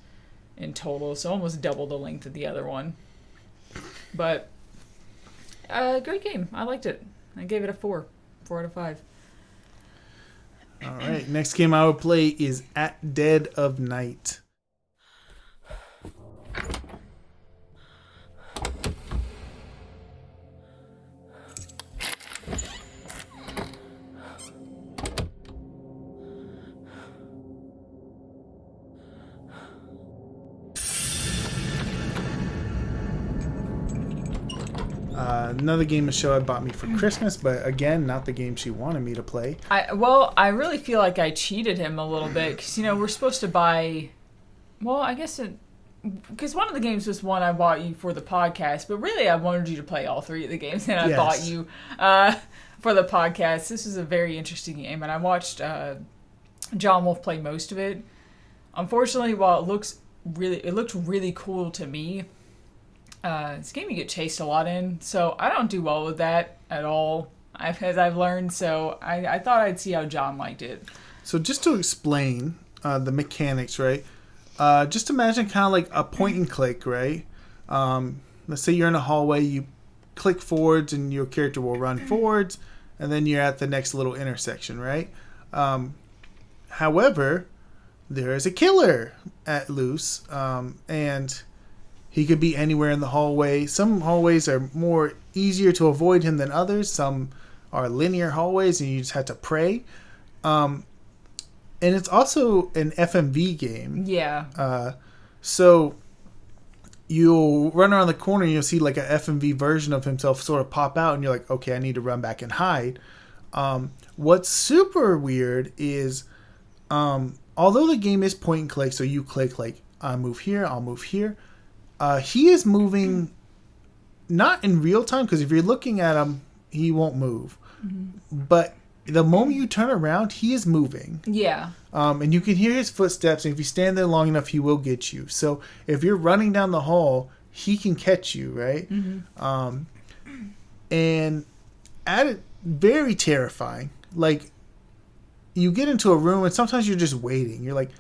in total, so almost double the length of the other one. But, great game. I liked it. I gave it a 4 out of 5. All right, next game I will play is At Dead of Night. Another game Michelle had bought me for Christmas, but again, not the game she wanted me to play. I really feel like I cheated him a little bit because we're supposed to buy. Well, I guess because one of the games was one I bought you for the podcast, but really I wanted you to play all 3 of the games that I bought you for the podcast. This is a very interesting game, and I watched John Wolf play most of it. Unfortunately, while it looked really cool to me. This game you get chased a lot in, so I don't do well with that at all, as I've learned, so I thought I'd see how John liked it. So just to explain the mechanics, right? Just imagine kind of like a point and click, right? Let's say you're in a hallway, you click forwards and your character will run forwards, and then you're at the next little intersection, right? However, there is a killer at loose, and he could be anywhere in the hallway. Some hallways are more easier to avoid him than others. Some are linear hallways and you just have to pray. And it's also an FMV game. Yeah. So you'll run around the corner and you'll see like a FMV version of himself sort of pop out and you're like, okay, I need to run back and hide. What's super weird is although the game is point and click, so you click like, I'll move here, I'll move here. He is moving not in real time, because if you're looking at him, he won't move. Mm-hmm. But the moment you turn around, he is moving. Yeah. And you can hear his footsteps, and if you stand there long enough, he will get you. So if you're running down the hall, he can catch you, right? Mm-hmm. And very terrifying. Like, you get into a room, and sometimes you're just waiting. You're like,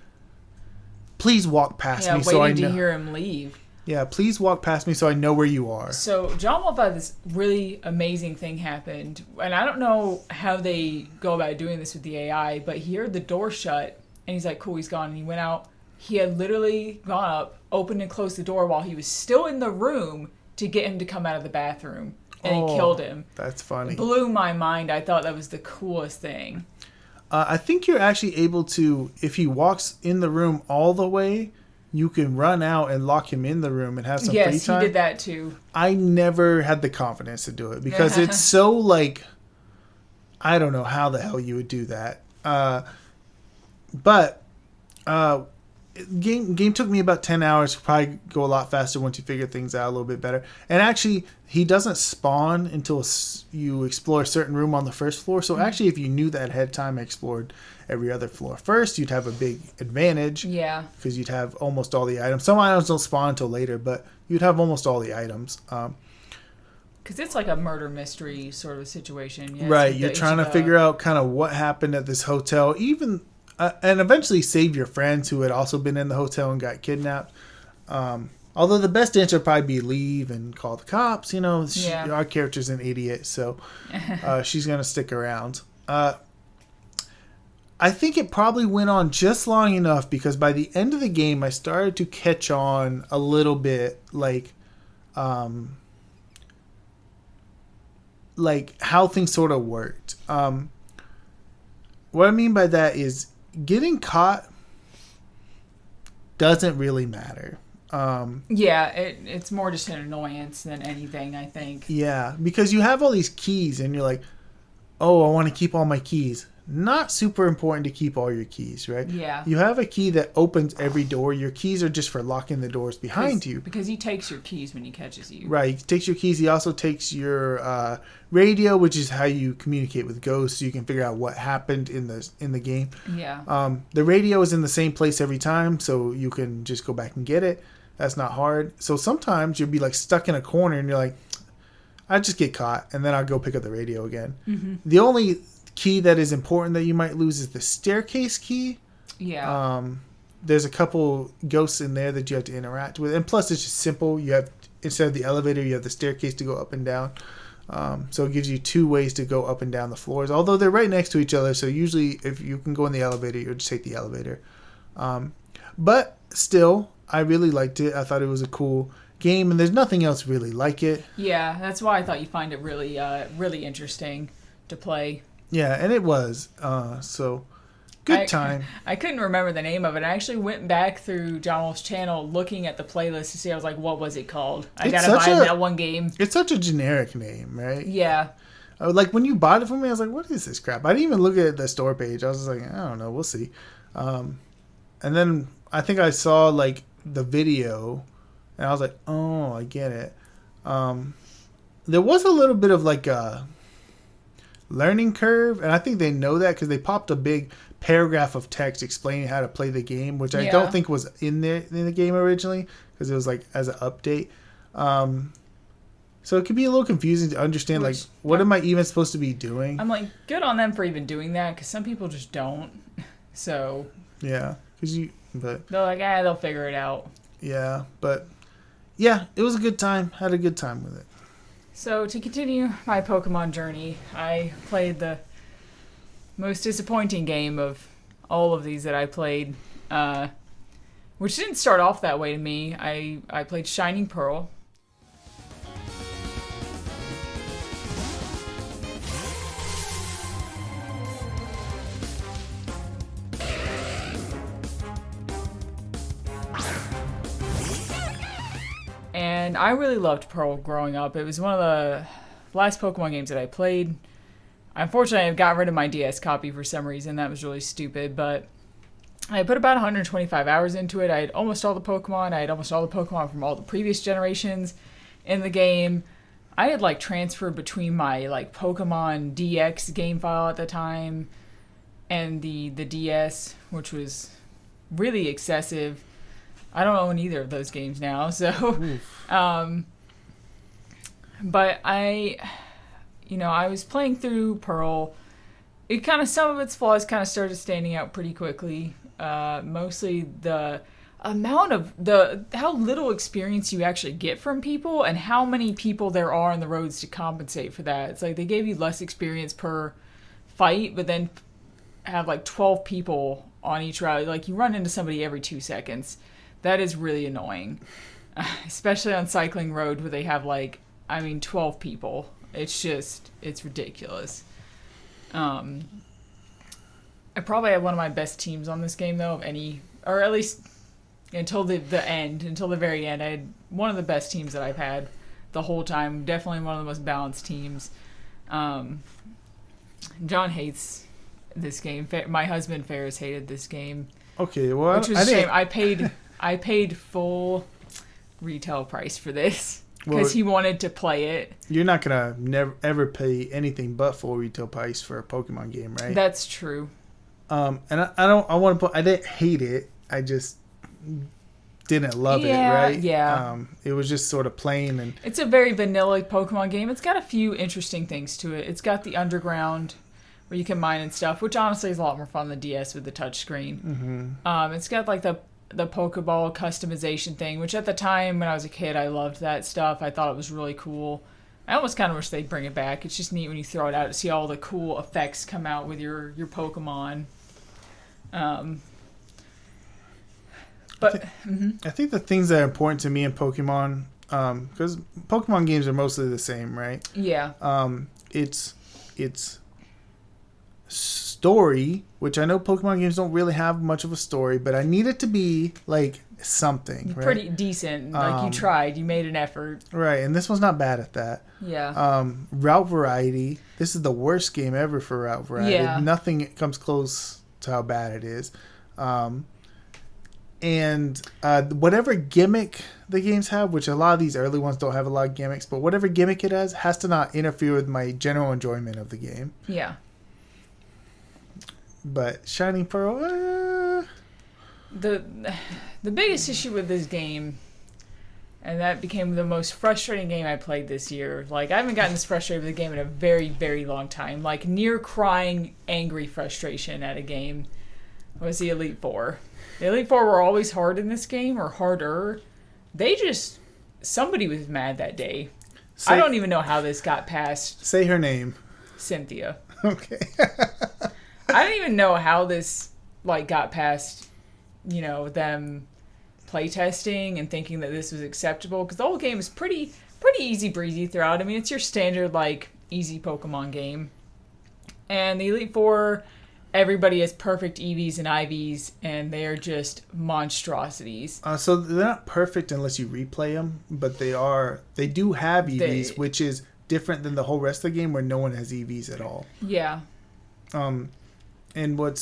please walk past me so I know. Waiting to hear him leave. Yeah, please walk past me so I know where you are. So John Wolf had this really amazing thing happened, and I don't know how they go about doing this with the AI, but he heard the door shut, and he's like, cool, he's gone, and he went out. He had literally gone up, opened and closed the door while he was still in the room to get him to come out of the bathroom, and he killed him. That's funny. It blew my mind. I thought that was the coolest thing. I think you're actually able to, if he walks in the room all the way, you can run out and lock him in the room and have some free time. Yes, he did that too. I never had the confidence to do it because it's so like, I don't know how the hell you would do that. But game took me about 10 hours. Probably go a lot faster once you figure things out a little bit better. And actually, he doesn't spawn until you explore a certain room on the first floor. So actually, if you knew that ahead of time, I explored every other floor first, you'd have a big advantage. Yeah. Because you'd have almost all the items. Some items don't spawn until later, but you'd have almost all the items. Because it's like a murder mystery sort of situation. Yeah, right. You're trying to figure out kind of what happened at this hotel. Even and eventually save your friends who had also been in the hotel and got kidnapped. Although the best answer would probably be leave and call the cops. Our character's an idiot, so she's going to stick around. I think it probably went on just long enough because by the end of the game, I started to catch on a little bit, like how things sort of worked. What I mean by that is getting caught doesn't really matter. It's more just an annoyance than anything, I think. Yeah, because you have all these keys and you're like, oh, I want to keep all my keys. not super important to keep all your keys, right? Yeah. You have a key that opens every door. Your keys are just for locking the doors behind you. Because he takes your keys when he catches you. Right. He takes your keys. He also takes your radio, which is how you communicate with ghosts, so you can figure out what happened in the game. Yeah. The radio is in the same place every time, so you can just go back and get it. That's not hard. So sometimes you'll be like stuck in a corner and you're like, I just get caught, and then I'll go pick up the radio again. Mm-hmm. The only key that is important that you might lose is the staircase key. Yeah. There's a couple ghosts in there that you have to interact with, and plus it's just simple. You have, instead of the elevator, you have the staircase to go up and down. So it gives you 2 ways to go up and down the floors, although they're right next to each other. So usually if you can go in the elevator, you'll just take the elevator. But still, I really liked it. I thought it was a cool game, and there's nothing else really like it. Yeah, that's why I thought you find it really, really interesting to play. Yeah, and it was. So good time. I couldn't remember the name of it. I actually went back through John Wolf's channel looking at the playlist to see. I was like, what was it called? I gotta buy that one game. It's such a generic name, right? Yeah. Like when you bought it for me, I was like, what is this crap? I didn't even look at the store page. I was just like, I don't know. We'll see. And then I think I saw like the video, and I was like, oh, I get it. There was a little bit of like a learning curve, and I think they know that because they popped a big paragraph of text explaining how to play the game, which I don't think was in the game originally, because it was like as an update. So it could be a little confusing to understand, like, what am I even supposed to be doing? I'm like, good on them for even doing that, because some people just don't. So yeah, but they're like, they'll figure it out. Yeah, but yeah, it was a good time. Had a good time with it. So to continue my Pokemon journey, I played the most disappointing game of all of these that I played, which didn't start off that way to me. I played Shining Pearl. And I really loved Pearl growing up. It was one of the last Pokemon games that I played. Unfortunately, I got rid of my DS copy for some reason. That was really stupid, but I put about 125 hours into it. I had almost all the Pokemon. I had almost all the Pokemon from all the previous generations in the game. I had like transferred between my like Pokemon DX game file at the time and the DS, which was really excessive. I don't own either of those games now, so but I was playing through Pearl. It kind of, some of its flaws kind of started standing out pretty quickly. Mostly the amount of how little experience you actually get from people and how many people there are on the roads to compensate for that. It's like they gave you less experience per fight, but then have like 12 people on each route. Like you run into somebody every 2 seconds. That is really annoying, especially on Cycling Road where they have 12 people. It's ridiculous. I probably have one of my best teams on this game though, of any, or at least until the very end. I had one of the best teams that I've had the whole time. Definitely one of the most balanced teams. John hates this game. My husband Ferris hated this game. Okay, well, which was a shame. I paid full retail price for this because he wanted to play it. You're not gonna ever pay anything but full retail price for a Pokemon game, right? That's true. And I didn't hate it. I just didn't love it, right? Yeah. It was just sort of plain, and it's a very vanilla Pokemon game. It's got a few interesting things to it. It's got the underground where you can mine and stuff, which honestly is a lot more fun than the DS with the touchscreen. Mm-hmm. It's got like the Pokeball customization thing, which at the time when I was a kid, I loved that stuff. I thought it was really cool. I almost kind of wish they'd bring it back. It's just neat when you throw it out to see all the cool effects come out with your Pokemon. I think the things that are important to me in Pokemon, because Pokemon games are mostly the same, right? Yeah. It's story, which I know Pokemon games don't really have much of a story, but I need it to be like something, right? Pretty decent. Like, you tried. You made an effort. Right, and this one's not bad at that. Yeah. Route variety. This is the worst game ever for route variety. Yeah. Nothing comes close to how bad it is. And whatever gimmick the games have, which a lot of these early ones don't have a lot of gimmicks, but whatever gimmick it has to not interfere with my general enjoyment of the game. Yeah. But Shining Pearl... The biggest issue with this game, and that became the most frustrating game I played this year. Like, I haven't gotten this frustrated with a game in a very, very long time. Like, near crying, angry frustration at a game was the Elite Four. The Elite Four were always hard in this game, or harder. Somebody was mad that day. I don't even know how this got past. Say her name. Cynthia. Okay. I don't even know how this, like, got past, them playtesting and thinking that this was acceptable, because the whole game is pretty easy breezy throughout. I mean, it's your standard, like, easy Pokemon game. And the Elite Four, everybody has perfect EVs and IVs, and they are just monstrosities. So they're not perfect unless you replay them, but they do have EVs, which is different than the whole rest of the game where no one has EVs at all. Yeah. And what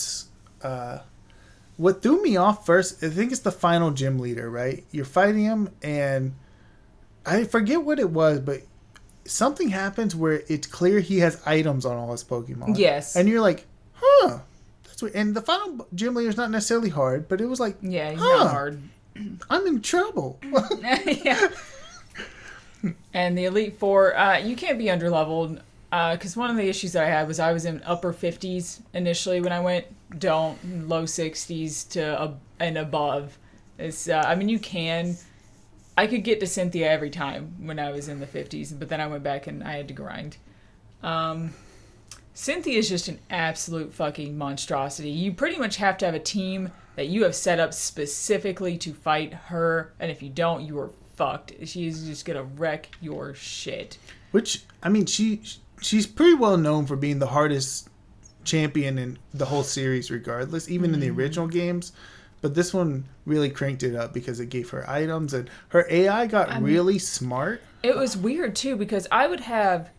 threw me off first, I think it's the final gym leader, right? You're fighting him, and I forget what it was, but something happens where it's clear he has items on all his Pokemon. Yes. And you're like, huh. That's weird. And the final gym leader is not necessarily hard, but it was like, yeah, he's not hard. I'm in trouble. Yeah. And the Elite Four, you can't be underleveled, because one of the issues that I had was I was in upper 50s initially when I went. Low 60s to and above. It's I mean, you can. I could get to Cynthia every time when I was in the 50s, but then I went back and I had to grind. Cynthia is just an absolute fucking monstrosity. You pretty much have to have a team that you have set up specifically to fight her, and if you don't, you are fucked. She is just gonna wreck your shit. Which, I mean, she's pretty well known for being the hardest champion in the whole series regardless, even in the original games, but this one really cranked it up because it gave her items, and her AI got really smart. It was weird too, because I would have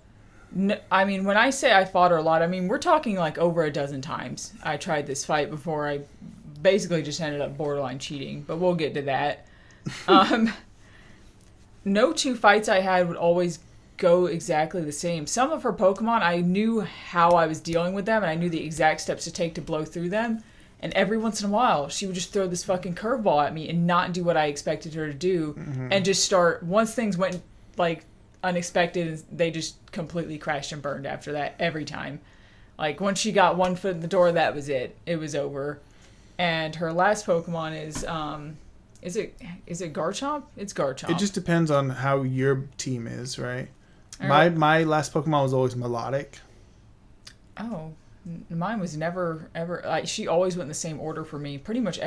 when I say I fought her a lot, I mean, we're talking like over a dozen times I tried this fight before I basically just ended up borderline cheating, but we'll get to that. No two fights I had would always go exactly the same. Some of her Pokemon, I knew how I was dealing with them, and I knew the exact steps to take to blow through them. And every once in a while, she would just throw this fucking curveball at me and not do what I expected her to do, and just start. Once things went like unexpected, they just completely crashed and burned after that every time. Like, once she got one foot in the door, that was it. It was over. And her last Pokemon is it Garchomp? It's Garchomp. It just depends on how your team is, right? My last Pokemon was always Melodic. Oh, mine was never ever. Like, she always went in the same order for me, pretty much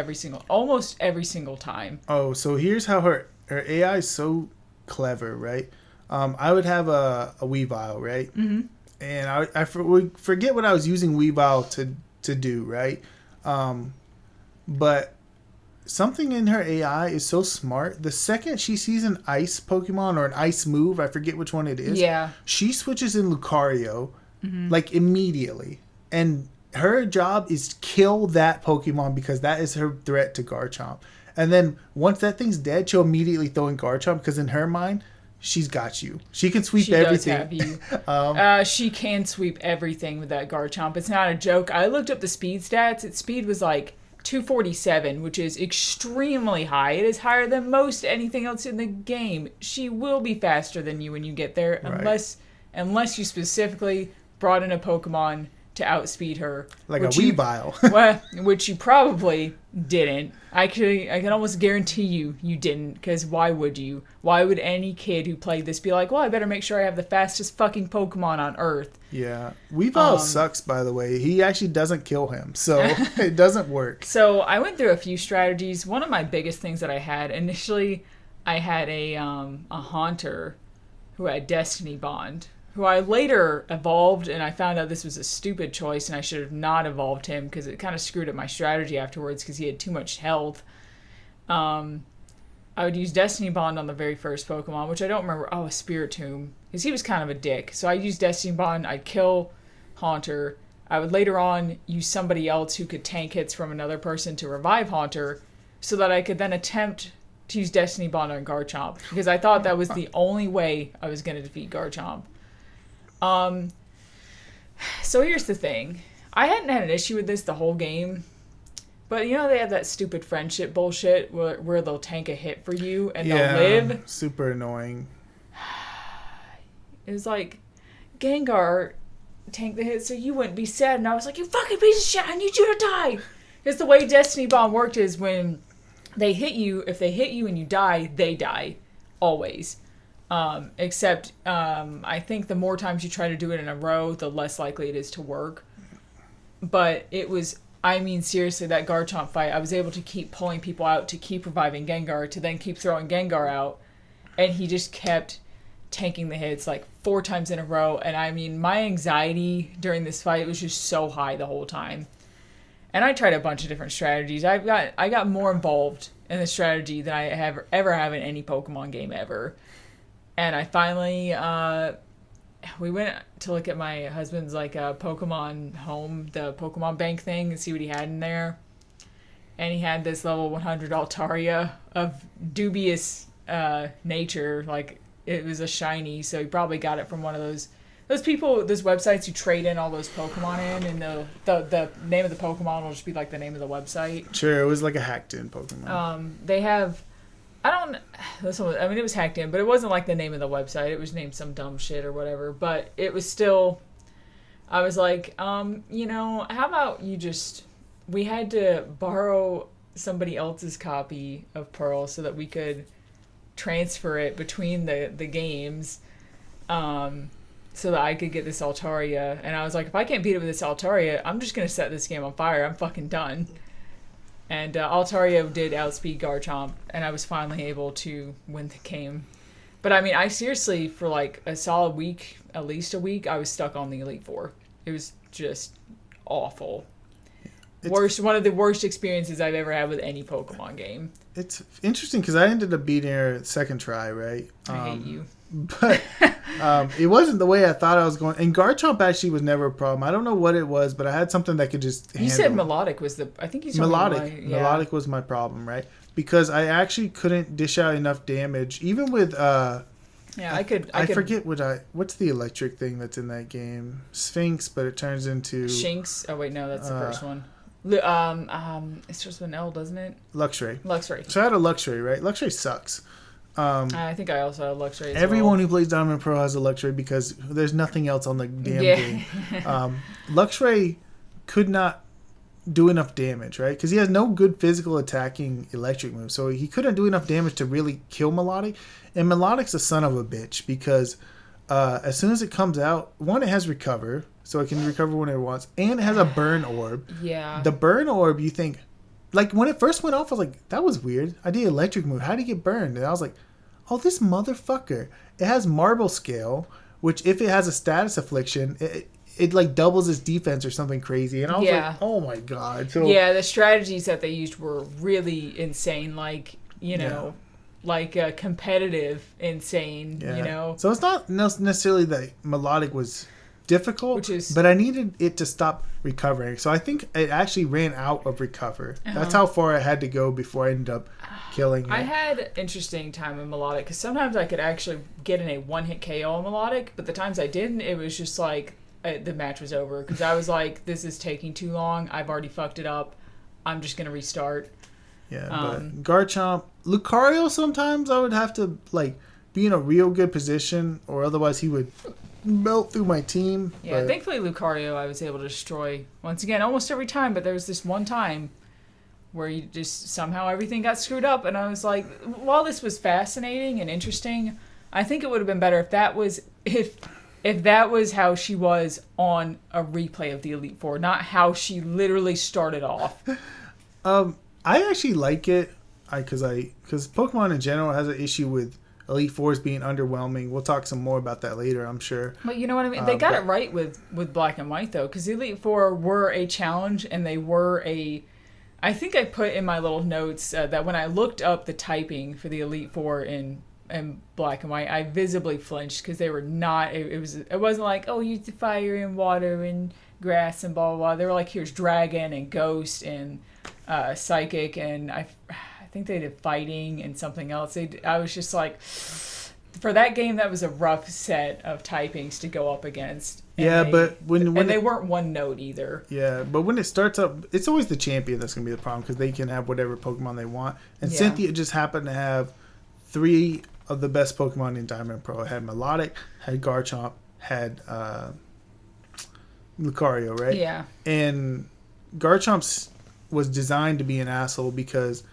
almost every single time. Oh, so here's how her AI is so clever, right? I would have a Weavile, right? Mm-hmm. And I would forget what I was using Weavile to do, right? But something in her AI is so smart. The second she sees an ice Pokemon or an ice move, I forget which one it is. Yeah. She switches in Lucario, like, immediately. And her job is kill that Pokemon because that is her threat to Garchomp. And then once that thing's dead, she'll immediately throw in Garchomp because in her mind, she's got you. She can sweep everything. Does have you. She can sweep everything with that Garchomp. It's not a joke. I looked up the speed stats. Its speed was like 247, which is extremely high. It is higher than most anything else in the game. She will be faster than you when you get there, unless you specifically brought in a Pokemon to outspeed her. Like a Weavile. Well, which you probably didn't. I can almost guarantee you didn't, because why would you? Why would any kid who played this be like, well, I better make sure I have the fastest fucking Pokemon on Earth? Yeah. Weavile sucks, by the way. He actually doesn't kill him, so it doesn't work. So I went through a few strategies. One of my biggest things that I had, initially, I had a Haunter who had Destiny Bond, who I later evolved, and I found out this was a stupid choice, and I should have not evolved him, because it kind of screwed up my strategy afterwards, because he had too much health. I would use Destiny Bond on the very first Pokemon, which I don't remember. Oh, a Spiritomb. Because he was kind of a dick. So I'd use Destiny Bond, I'd kill Haunter. I would later on use somebody else who could tank hits from another person to revive Haunter, so that I could then attempt to use Destiny Bond on Garchomp. Because I thought that was the only way I was going to defeat Garchomp. So here's the thing. I hadn't had an issue with this the whole game. But you know they have that stupid friendship bullshit where they'll tank a hit for you and they'll live? Super annoying. It was like, Gengar tanked the hit so you wouldn't be sad. And I was like, you fucking piece of shit, I need you to die. Because the way Destiny Bond worked is when they hit you, if they hit you and you die, they die. Always. Except, I think the more times you try to do it in a row, the less likely it is to work. But it was... I mean, seriously, that Garchomp fight, I was able to keep pulling people out to keep reviving Gengar, to then keep throwing Gengar out, and he just kept tanking the hits like 4 times in a row, and I mean, my anxiety during this fight was just so high the whole time. And I tried a bunch of different strategies. I got more involved in the strategy than I have ever have in any Pokemon game ever. And I finally... we went to look at my husband's Pokemon home, the Pokemon bank thing, and see what he had in there. And he had this level 100 Altaria of dubious nature. Like, it was a shiny, so he probably got it from one of those people, those websites you trade in all those Pokemon in, and the name of the Pokemon will just be like the name of the website. Sure, it was like a hacked in Pokemon. They have... it was hacked in, but it wasn't like the name of the website. It was named some dumb shit or whatever. But it was still, I was like, how about you just, we had to borrow somebody else's copy of Pearl so that we could transfer it between the games, so that I could get this Altaria. And I was like, if I can't beat it with this Altaria, I'm just going to set this game on fire. I'm fucking done. And Altaria did outspeed Garchomp, and I was finally able to win the game. But I mean, I seriously, for like a solid week, at least a week, I was stuck on the Elite Four. It was just awful. One of the worst experiences I've ever had with any Pokemon game. It's interesting because I ended up beating her second try, right? I hate you. But it wasn't the way I thought I was going. And Garchomp actually was never a problem. I don't know what it was, but I had something that could just handle. You said Melodic was I think you said Melodic. Melodic was my problem, right? Because I actually couldn't dish out enough damage, even with I forget what's the electric thing that's in that game? Sphinx, but it turns into Shinx. Oh wait, no, that's the first one. It starts with an L, doesn't it? Luxray. So I had a Luxray, right? Luxray sucks. I think I also had a Luxray as everyone well. who plays Diamond and Pearl has a Luxray because there's nothing else on the damn game. Luxray could not do enough damage, right? Because he has no good physical attacking electric moves. So he couldn't do enough damage to really kill Melodic. And Melodic's a son of a bitch because as soon as it comes out, one, it has Recover. So it can recover whenever it wants. And it has a Burn Orb. Yeah. The Burn Orb, you think... Like, when it first went off, I was like, that was weird. I did electric move. How did he get burned? And I was like, oh, this motherfucker. It has Marble Scale, which if it has a status affliction, it like doubles its defense or something crazy. And I was like, oh my God. So, yeah, the strategies that they used were really insane. Like, like competitive insane, So it's not necessarily that Melodic was difficult, but I needed it to stop recovering. So I think it actually ran out of recover. That's how far I had to go before I ended up killing it. I had interesting time in Melodic because sometimes I could actually get in a one-hit KO on Melodic, but the times I didn't, it was just like the match was over because I was like, this is taking too long. I've already fucked it up. I'm just going to restart. Yeah, but Garchomp, Lucario, sometimes I would have to like be in a real good position or otherwise he would melt through my team. Yeah, thankfully Lucario I was able to destroy once again almost every time, but there was this one time where you just somehow everything got screwed up and I was like, while this was fascinating and interesting, I think it would have been better if that was if that was how she was on a replay of the Elite Four, not how she literally started off. I actually like it because Pokemon in general has an issue with Elite Fours being underwhelming. We'll talk some more about that later, I'm sure. But you know what I mean? They got it right with Black and White, though, because the Elite Four were a challenge, and they were I think I put in my little notes that when I looked up the typing for the Elite Four in black and white, I visibly flinched because they were not. It wasn't like, oh, use the fire and water and grass and blah blah blah. They were like, here's dragon and ghost and psychic, and I think they did fighting and something else. I was just like, for that game, that was a rough set of typings to go up against. But when they weren't one note either. Yeah, but when it starts up, it's always the champion that's going to be the problem because they can have whatever Pokemon they want. And Cynthia just happened to have 3 of the best Pokemon in Diamond Pro. It had Melodic, had Garchomp, had Lucario, right? Yeah. And Garchomp was designed to be an asshole because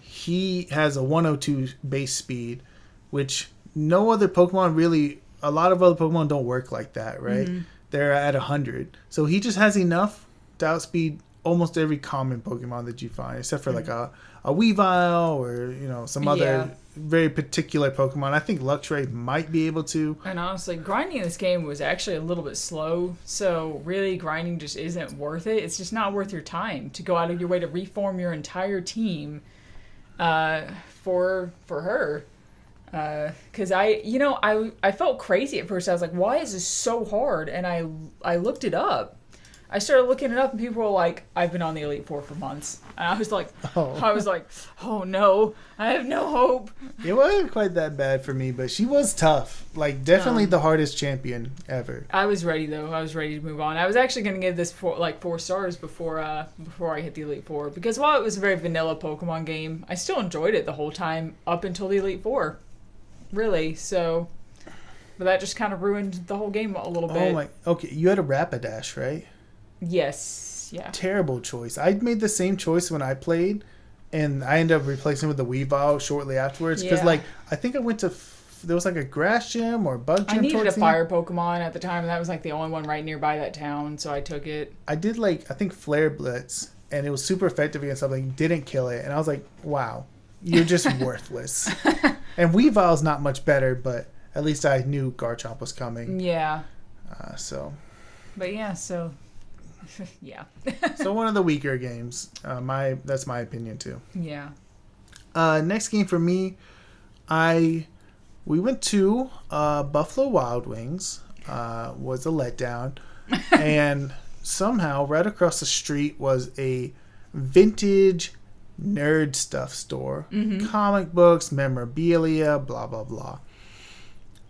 he has a 102 base speed, which no other Pokemon really, a lot of other Pokemon don't work like that, right? Mm-hmm. They're at 100. So he just has enough to outspeed almost every common Pokemon that you find, except for like a Weavile or, some other very particular Pokemon. I think Luxray might be able to. And honestly, grinding this game was actually a little bit slow. So really, grinding just isn't worth it. It's just not worth your time to go out of your way to reform your entire team for her. Because I felt crazy at first. I was like, why is this so hard? And I looked it up. I started looking it up, and people were like, I've been on the Elite Four for months. And I was like, oh no, I have no hope. It wasn't quite that bad for me, but she was tough. Like, definitely the hardest champion ever. I was ready, though. I was ready to move on. I was actually going to give this 4 stars before I hit the Elite Four. Because while it was a very vanilla Pokemon game, I still enjoyed it the whole time up until the Elite Four. Really, so... But that just kind of ruined the whole game a little bit. Oh my... Okay, you had a Rapidash, right? Yes, yeah. Terrible choice. I made the same choice when I played, and I ended up replacing with the Weavile shortly afterwards. Because, I think I went to... There was, a grass gym or bug gym. I needed a fire Pokemon at the time, and that was, the only one right nearby that town, so I took it. I did, I think Flare Blitz, and it was super effective against something. Didn't kill it, and I was like, wow, you're just worthless. And Weavile's not much better, but at least I knew Garchomp was coming. Yeah. But yeah, so... yeah. So one of the weaker games. That's my opinion too. Yeah. Next game for me, we went to Buffalo Wild Wings. Was a letdown, and somehow right across the street was a vintage nerd stuff store. Mm-hmm. Comic books, memorabilia, blah blah blah.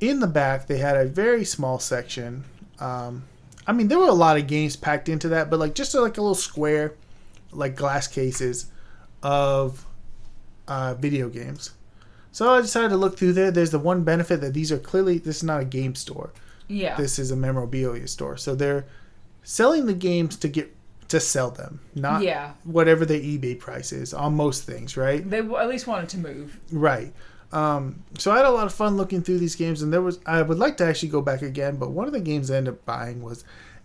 In the back, they had a very small section. There were a lot of games packed into that, but just a little square, glass cases of video games. So I decided to look through there. There's the one benefit that this is not a game store. Yeah. This is a memorabilia store. So they're selling the games to sell them, not whatever the eBay price is on most things, right? They at least wanted to move. Right. So I had a lot of fun looking through these games, and I would like to actually go back again, but one of the games I ended up buying was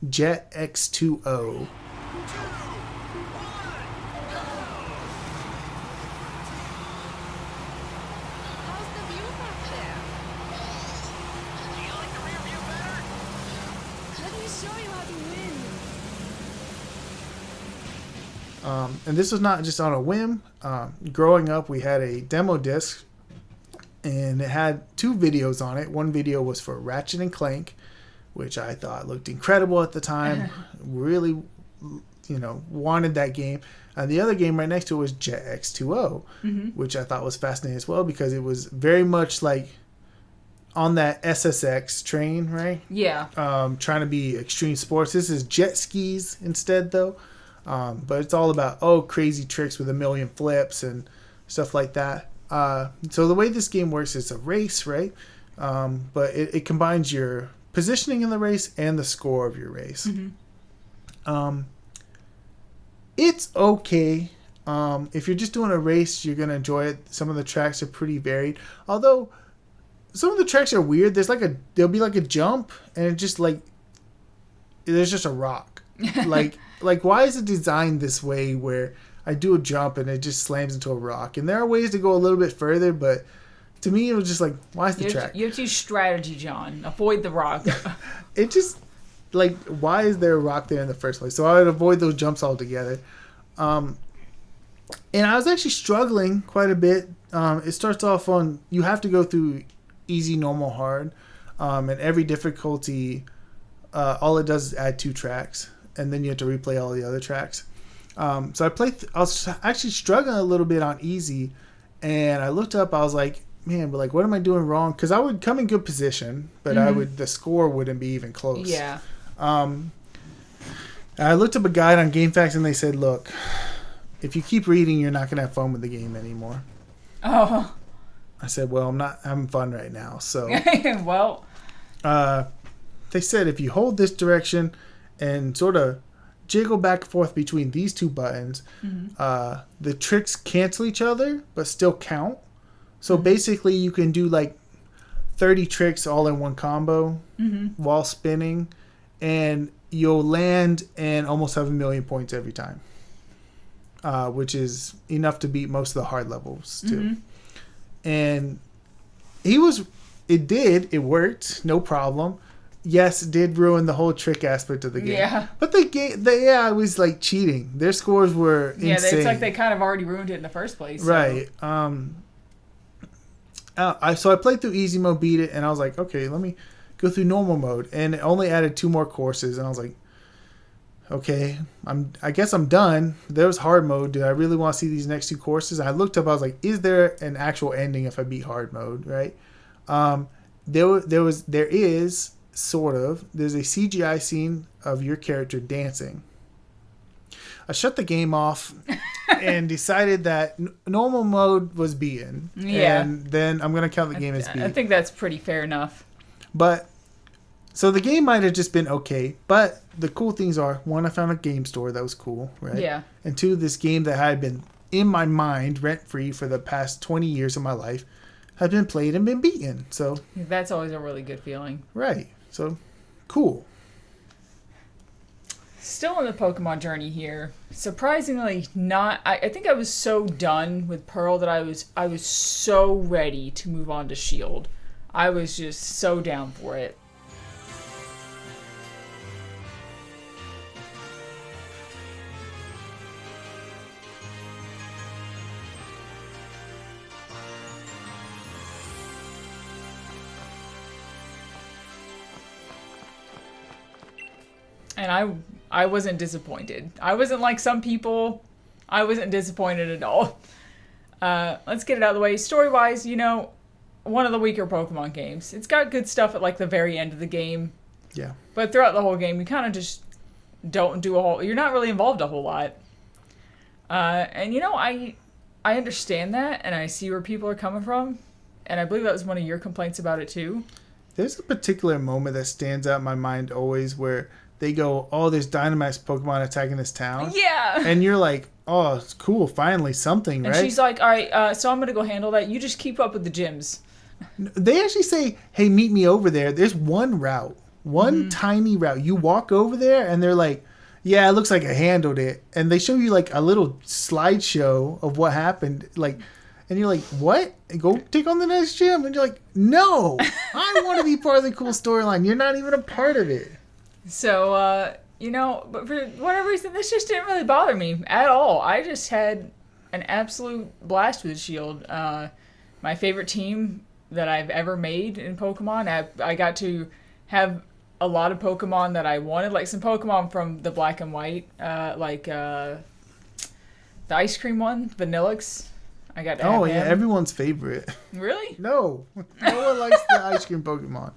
Jet X2O. How's the view back there? Do you like the rear view better? Let me show you how to win. And this was not just on a whim. Growing up, we had a demo disc, and it had 2 videos on it. One video was for Ratchet and Clank, which I thought looked incredible at the time. Really, wanted that game. And the other game right next to it was Jet X2O, mm-hmm. which I thought was fascinating as well because it was very much on that SSX train, right? Yeah. Trying to be extreme sports. This is jet skis instead, though. But it's all about, crazy tricks with a million flips and stuff like that. So the way this game works is a race, right? But it combines your positioning in the race and the score of your race. Mm-hmm. It's okay. If you're just doing a race, you're going to enjoy it. Some of the tracks are pretty varied. Although, some of the tracks are weird. There'll be a jump, and it just there's just a rock. Why is it designed this way where I do a jump and it just slams into a rock? And there are ways to go a little bit further, but to me it was just why is the track? You have to use strategy, John. Avoid the rock. It just why is there a rock there in the first place? So I would avoid those jumps altogether. And I was actually struggling quite a bit. It starts off on, you have to go through easy, normal, hard. And every difficulty, all it does is add 2 tracks. And then you have to replay all the other tracks. So I was actually struggling a little bit on easy. And I looked up, I was like, man, but like, what am I doing wrong? Because I would come in good position, but the score wouldn't be even close. Yeah. I looked up a guide on GameFAQs and they said, look, if you keep reading, you're not going to have fun with the game anymore. Oh. I said, well, I'm not having fun right now. So, well, they said if you hold this direction and sort of jiggle back and forth between these 2 buttons, the tricks cancel each other, but still count. So basically you can do like 30 tricks all in one combo while spinning, and you'll land and almost have 1,000,000 points every time. Which is enough to beat most of the hard levels too. And it worked, no problem. Yes, it did ruin the whole trick aspect of the game. Yeah. But the AI was like cheating. Their scores were insane. Yeah, it's like they kind of already ruined it in the first place. So. Right. So I played through easy mode, beat it, and I was like, okay, let me go through normal mode. And it only added 2 more courses, and I was like, okay, I guess I'm done. There was hard mode. Do I really want to see these next 2 courses? I looked up. I was like, is there an actual ending if I beat hard mode? Right. There is sort of. There's a CGI scene of your character dancing. I shut the game off and decided that normal mode was beaten. Yeah. And then I'm gonna count the game as beat. I think that's pretty fair enough. But so the game might have just been okay, but the cool things are, 1, I found a game store that was cool, right? Yeah. And 2, this game that had been in my mind rent-free for the past 20 years of my life had been played and been beaten. So That's always a really good feeling. right. So cool. Still on the Pokemon journey here. Surprisingly not. I think I was so done with Pearl that I was so ready to move on to Shield. I was just so down for it. And I wasn't disappointed. I wasn't like some people. I wasn't disappointed at all. Let's get it out of the way. Story-wise, one of the weaker Pokemon games. It's got good stuff at like the very end of the game. Yeah. But throughout the whole game, you kind of just don't do a whole... You're not really involved a whole lot. And I understand that, and I see where people are coming from. And I believe that was one of your complaints about it too. There's a particular moment that stands out in my mind always where they go, oh, there's Dynamax Pokemon attacking this town. Yeah. And you're like, oh, it's cool, finally something, and right? She's like, all right, so I'm going to go handle that. You just keep up with the gyms. They actually say, hey, meet me over there. There's one route, one tiny route. You walk over there and they're like, yeah, it looks like I handled it. And they show you like a little slideshow of what happened. Like, and you're like, what? Go take on the next gym. And you're like, no, I want to be part of the cool storyline. You're not even a part of it. So, but for whatever reason, this just didn't really bother me at all. I just had an absolute blast with Shield. My favorite team that I've ever made in Pokemon. I got to have a lot of Pokemon that I wanted, like some Pokemon from the Black and White, like the ice cream one, Vanillix. I got to have yeah, him. everyone's favorite. Really? No one likes the ice cream Pokemon.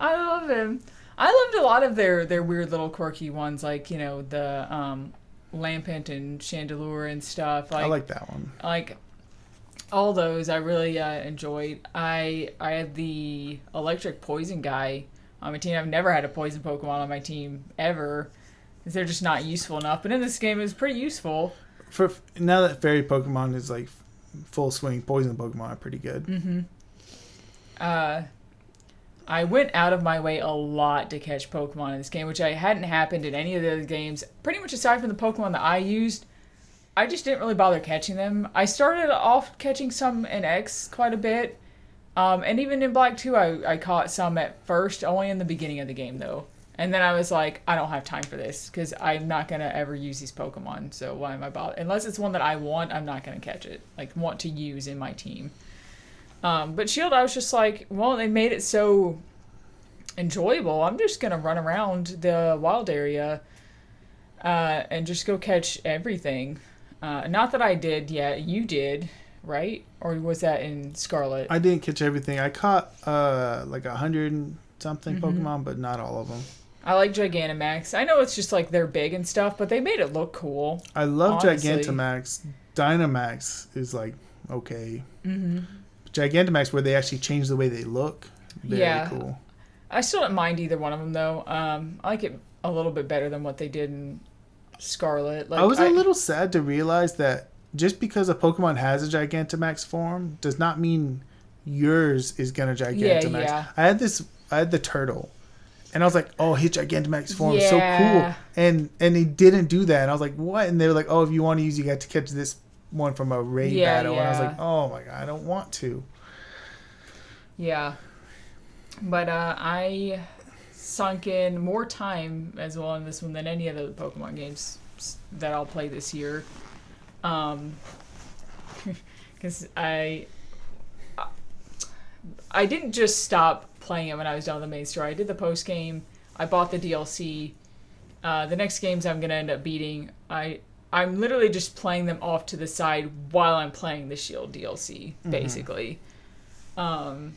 I love him. I loved a lot of their weird little quirky ones, like, the Lampent and Chandelure and stuff. I like that one. Like, all those I really enjoyed. I had the electric poison guy on my team. I've never had a poison Pokemon on my team, ever. Because they're just not useful enough. But in this game, it was pretty useful. For now that fairy Pokemon is like full swing, poison Pokemon are pretty good. Mm-hmm. I went out of my way a lot to catch Pokemon in this game, which hadn't happened in any of the other games. Pretty much aside from the Pokemon that I used, I just didn't really bother catching them. I started off catching some in X quite a bit. And even in Black 2, I caught some at first, only in the beginning of the game, though. And then I was like, I don't have time for this because I'm not going to ever use these Pokemon. So why am I bothered? Unless it's one that I want, I'm not going to catch it. Like, want to use in my team. But Shield, I was just like, well, they made it so enjoyable. I'm just going to run around the wild area and just go catch everything. Not that I did yet. You did, right? Or was that in Scarlet? I didn't catch everything. I caught like 100 and something Pokemon, but not all of them. I like Gigantamax. I know it's just like they're big and stuff, but they made it look cool. I love honestly. Gigantamax. Dynamax is like okay. Gigantamax, where they actually change the way they look, very cool. I still don't mind either one of them though. I like it a little bit better than what they did in Scarlet. Like, I was a little sad to realize that just because a Pokemon has a Gigantamax form does not mean yours is gonna Gigantamax. Yeah. I had the turtle. And I was like, oh, his Gigantamax form is so cool. And he didn't do that. And I was like, what? And they were like, oh, if you want to use, you got to catch this one from a raid battle. And I was like, oh my God, I don't want to. Yeah. But I sunk in more time as well in this one than any other Pokemon games that I'll play this year. Because I didn't just stop playing it when I was done with the main story. I did the post game. I bought the DLC. The next games I'm gonna end up beating. I'm literally just playing them off to the side while I'm playing the Shield DLC, basically. How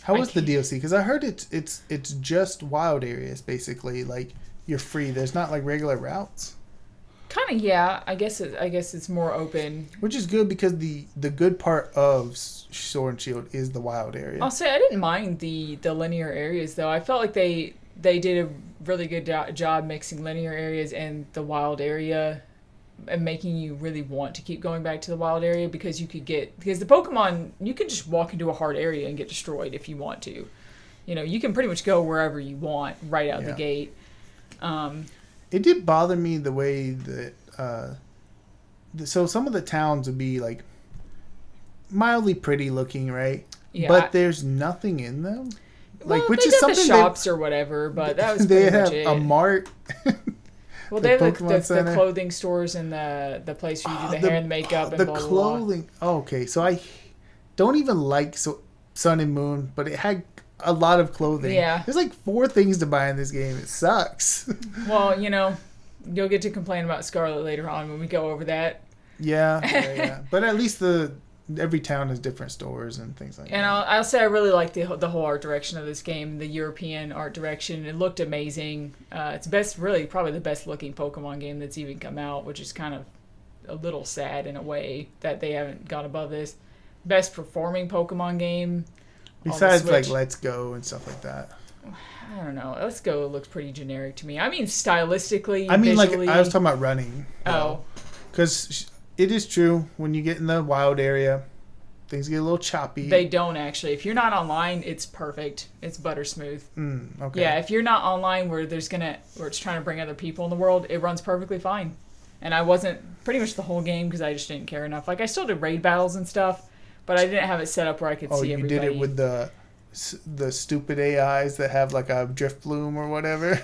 was the DLC? Because I heard it's just wild areas basically. Like you're free. There's not like regular routes. Kind of, yeah. I guess it's more open. Which is good because the good part of Sword and Shield is the wild area. I'll say I didn't mind the linear areas though. I felt like they did a really good job mixing linear areas and the wild area and making you really want to keep going back to the wild area because the Pokemon, you can just walk into a hard area and get destroyed if you want to. You know, you can pretty much go wherever you want right out the gate. It did bother me the way that so some of the towns would be like mildly pretty looking, right? Yeah, but there's nothing in them. Like, well, which they is got something the shops or whatever, but that was they pretty have much it. a mart. Well, they have the clothing stores and the place where you do the hair and makeup and the blah, blah, clothing. blah. Oh, okay, so I don't even like Sun and Moon, but it had a lot of clothing. Yeah, there's like 4 things to buy in this game. It sucks. Well, you know, you'll get to complain about Scarlet later on when we go over that. Yeah. But at least every town has different stores and things like that. And I'll say I really like the whole art direction of this game, the European art direction. It looked amazing. It's probably the best looking Pokemon game that's even come out, which is kind of a little sad in a way that they haven't gone above this. Best performing Pokemon game. Besides like Let's Go and stuff like that. I don't know. Let's Go looks pretty generic to me. I mean, stylistically, I mean, visually, like I was talking about running. Oh. Because it is true, when you get in the wild area, things get a little choppy. They don't actually. If you're not online, it's perfect. It's butter smooth. Okay. Yeah, if you're not online where it's trying to bring other people in the world, it runs perfectly fine. And I wasn't pretty much the whole game because I just didn't care enough. Like, I still did raid battles and stuff, but I didn't have it set up where I could see everybody. Oh, you did it with the stupid AIs that have like a drift bloom or whatever?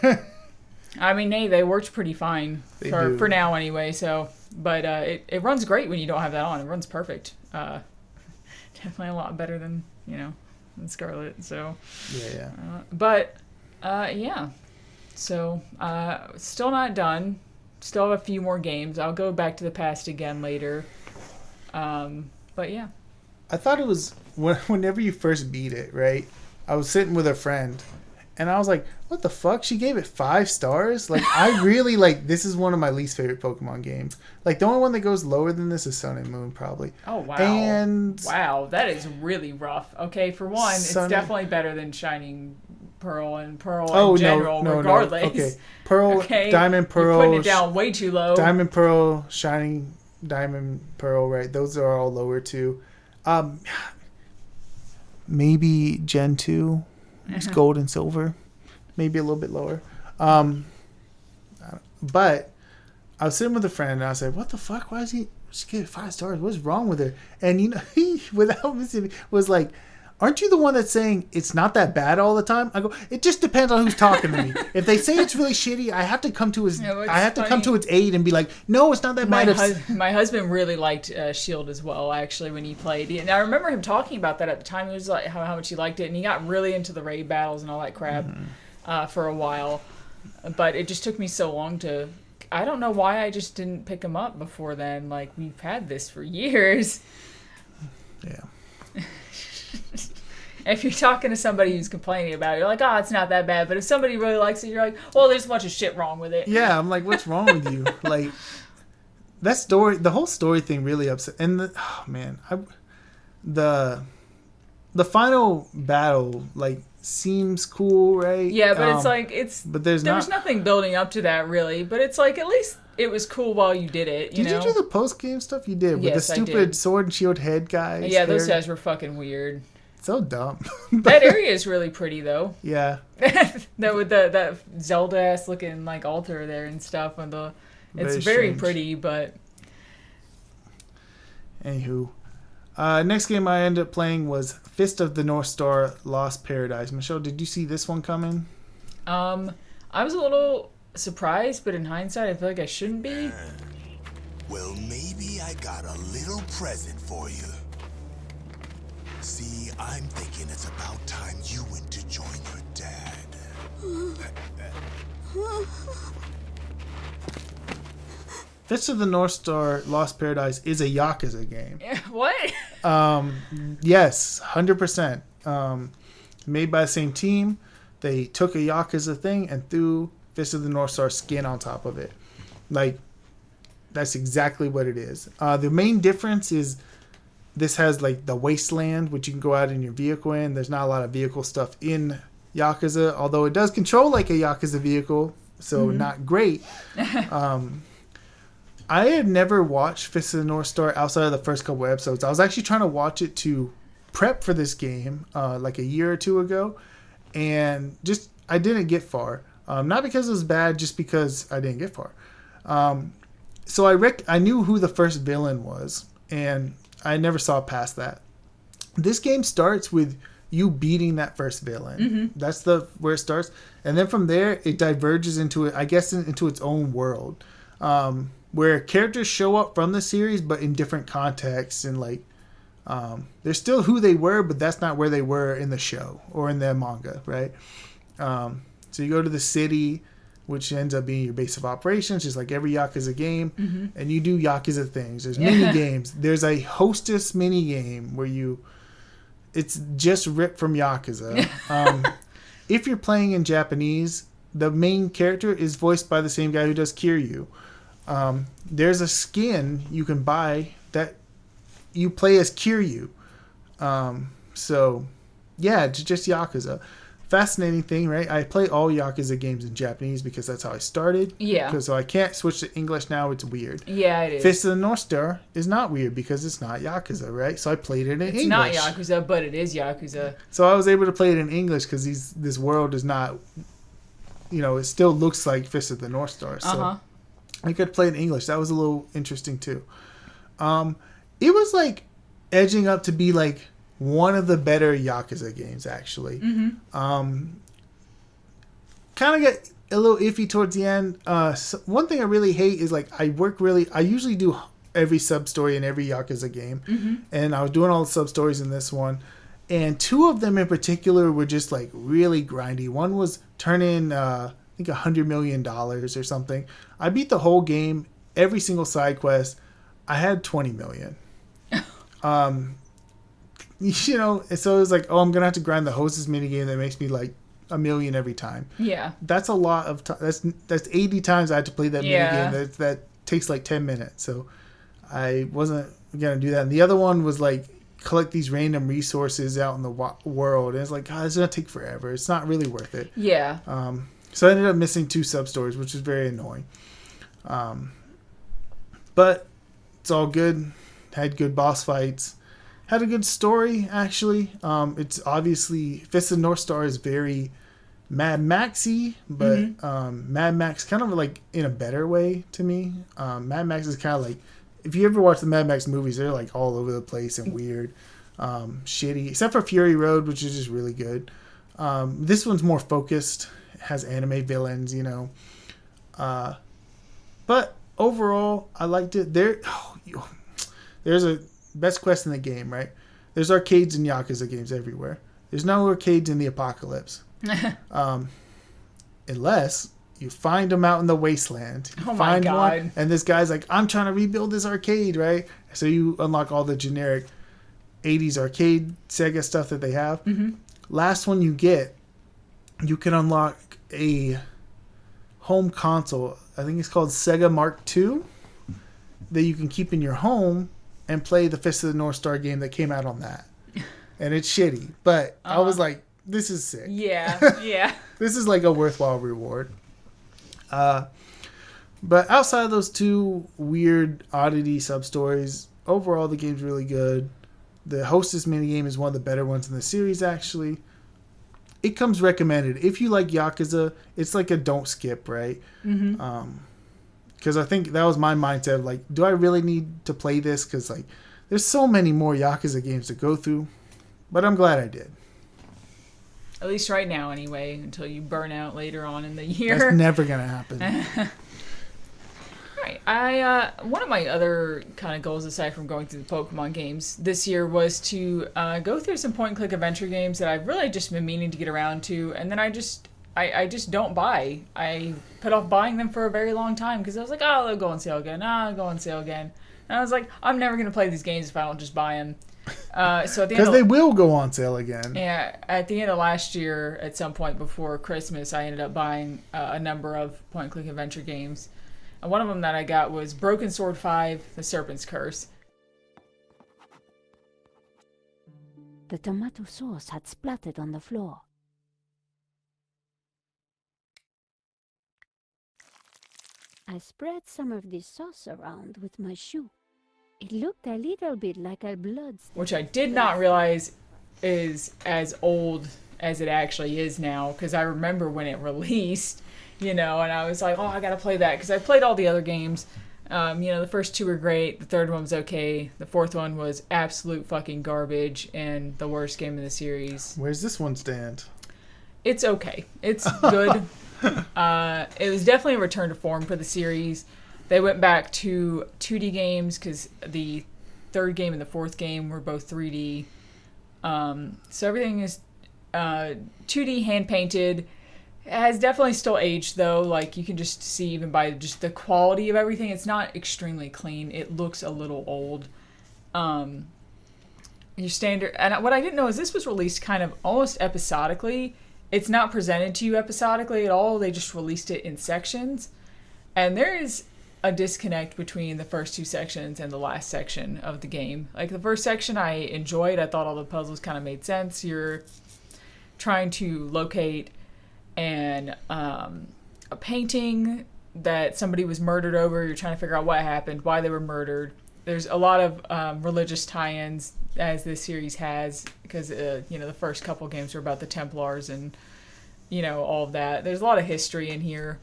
I mean, they worked pretty fine for now anyway. So, but it runs great when you don't have that on. It runs perfect. Definitely a lot better than than Scarlet. So yeah. Yeah. So still not done. Still have a few more games. I'll go back to the past again later. But yeah. I thought it was whenever you first beat it, right? I was sitting with a friend, and I was like, "What the fuck?" She gave it 5 stars. Like, I really this is one of my least favorite Pokemon games. Like, the only one that goes lower than this is Sun and Moon, probably. Oh wow! And wow, that is really rough. Okay, for one, it's definitely better than Shining Pearl and Pearl in general, regardless. No. Okay, Pearl, okay. Diamond, Pearl. You're putting it down way too low. Diamond, Pearl, Shining, Diamond, Pearl. Right, those are all lower too. Maybe Gen 2, it's Gold and Silver, maybe a little bit lower. But I was sitting with a friend and I said, "What the fuck? Why is she give it 5 stars? What's wrong with her?" And he, without missing, was like, aren't you the one that's saying it's not that bad all the time? I go, it just depends on who's talking to me. If they say it's really shitty, I have to come to its aid and be like, no, it's not that bad. My husband really liked Shield as well, actually, when he played. And I remember him talking about that at the time. He was like how much he liked it, and he got really into the raid battles and all that crap for a while. But it just took me so long to... I don't know why I just didn't pick him up before then. Like, we've had this for years. Yeah. If you're talking to somebody who's complaining about it, you're like, oh, it's not that bad. But if somebody really likes it, you're like, well, there's a bunch of shit wrong with it. Yeah, I'm like, what's wrong with you? Like, that story, the whole story thing really upset. And the final battle, like, seems cool, right? Yeah, but it's like, but there's nothing building up to that, really. But it's like, at least it was cool while you did it, you know? Did you do the post-game stuff? You did, with the stupid sword and shield head guys. Yeah, those guys were fucking weird. So dumb. That area is really pretty, though. Yeah. That with that Zelda-ass looking like altar there and stuff. It's very pretty, but... Anywho. Next game I ended up playing was Fist of the North Star Lost Paradise. Michelle, did you see this one coming? I was a little surprised, but in hindsight, I feel like I shouldn't be. Well, maybe I got a little present for you. See, I'm thinking it's about time you went to join your dad. Fist of the North Star Lost Paradise is a Yakuza game. What? Yes, 100%. Made by the same team. They took a Yakuza thing and threw Fist of the North Star skin on top of it. Like, that's exactly what it is. The main difference is this has, like, the wasteland, which you can go out in your vehicle in. There's not a lot of vehicle stuff in Yakuza, although it does control like a Yakuza vehicle, so not great. I had never watched Fist of the North Star outside of the first couple episodes. I was actually trying to watch it to prep for this game like a year or two ago, and just I didn't get far. Not because it was bad, just because I didn't get far. So I knew who the first villain was, and I never saw past that. This game starts with you beating that first villain. That's where it starts, and then from there it diverges into its own world. Where characters show up from the series, but in different contexts, and like, they're still who they were, but that's not where they were in the show or in the manga, right? So you go to the city, which ends up being your base of operations, just like every Yakuza game, and you do Yakuza things. There's mini games. There's a hostess mini game where it's just ripped from Yakuza. If you're playing in Japanese, the main character is voiced by the same guy who does Kiryu. There's a skin you can buy that you play as Kiryu. So, yeah, it's just Yakuza. Fascinating thing, right? I play all Yakuza games in Japanese because that's how I started. Yeah. So I can't switch to English now. It's weird. Yeah, it is. Fist of the North Star is not weird because it's not Yakuza, right? So I played it in English. It's not Yakuza, but it is Yakuza. So I was able to play it in English because this world is not, it still looks like Fist of the North Star. So I could play in English. That was a little interesting too. It was like edging up to be like one of the better Yakuza games, actually. Kind of got a little iffy towards the end. One thing I really hate is like I usually do every sub story in every Yakuza game, and I was doing all the sub stories in this one, and two of them in particular were just like really grindy. One was turn in I think $100 million or something. I beat the whole game, every single side quest. I had 20 million. So it was like, I'm gonna have to grind the hostess minigame that makes me like $1 million every time. Yeah, that's a lot of time. That's 80 times I had to play that minigame. That takes like 10 minutes. So I wasn't gonna do that. And the other one was like collect these random resources out in the world, and it's like, God, it's gonna take forever. It's not really worth it. Yeah. So I ended up missing 2 sub stories, which is very annoying. But it's all good. Had good boss fights. Had a good story, actually. It's obviously... Fist of the North Star is very Mad Max-y, but Mad Max kind of like in a better way to me. Mad Max is kind of like... If you ever watch the Mad Max movies, they're like all over the place and weird. shitty, except for Fury Road, which is just really good. This one's more focused, has anime villains, you know. But overall, I liked it. There's a best quest in the game, right? There's arcades and Yakuza games everywhere. There's no arcades in the Apocalypse. Unless you find them out in the wasteland. You my God. One, and this guy's like, I'm trying to rebuild this arcade, right? So you unlock all the generic 80s arcade Sega stuff that they have. Mm-hmm. Last one you get, you can unlock a home console. I think it's called Sega Mark II, that you can keep in your home and play the Fist of the North Star game that came out on that. And it's shitty, but I was like, this is sick. Yeah. This is like a worthwhile reward. But outside of those two weird oddity sub-stories, overall the game's really good. The Hostess minigame is one of the better ones in the series, actually. It comes recommended. If you like Yakuza, it's like a don't skip, right? Mm-hmm. Because I think that was my mindset of like, do I really need to play this? Because like, there's so many more Yakuza games to go through. But I'm glad I did. At least right now, anyway, until you burn out later on in the year. That's never going to happen. Right. One of my other kind of goals, aside from going through the Pokemon games this year, was to go through some point-and-click adventure games that I've really just been meaning to get around to, and then I just don't buy. I put off buying them for a very long time because I was like, oh, they'll go on sale again. They'll go on sale again. And I was like, I'm never going to play these games if I don't just buy them. So because they will go on sale again. Yeah, at the end of last year, at some point before Christmas, I ended up buying a number of point-and-click adventure games. And one of them that I got was Broken Sword 5: The Serpent's Curse. The tomato sauce had splattered on the floor. I spread some of this sauce around with my shoe. It looked a little bit like a blood stain. Which I did not realize is as old as it actually is now, because I remember when it released, you know, and I was like, oh, I gotta play that, because I played all the other games. The first two were great, the third one was okay, the fourth one was absolute fucking garbage, and the worst game in the series. Where's this one stand? It's okay. It's good. It was definitely a return to form for the series. They went back to 2D games because the third game and the fourth game were both 3D. So everything is 2D hand-painted. It has definitely still aged, though. Like, you can just see even by just the quality of everything. It's not extremely clean. It looks a little old. Your standard... And what I didn't know is this was released kind of almost episodically. It's not presented to you episodically at all. They just released it in sections. And there is a disconnect between the first two sections and the last section of the game. Like, the first section I enjoyed. I thought all the puzzles kind of made sense. You're trying to locate a painting that somebody was murdered over. You're trying to figure out what happened, why they were murdered. There's a lot of religious tie-ins, as this series has, because the first couple games were about the Templars and all of that. There's a lot of history in here.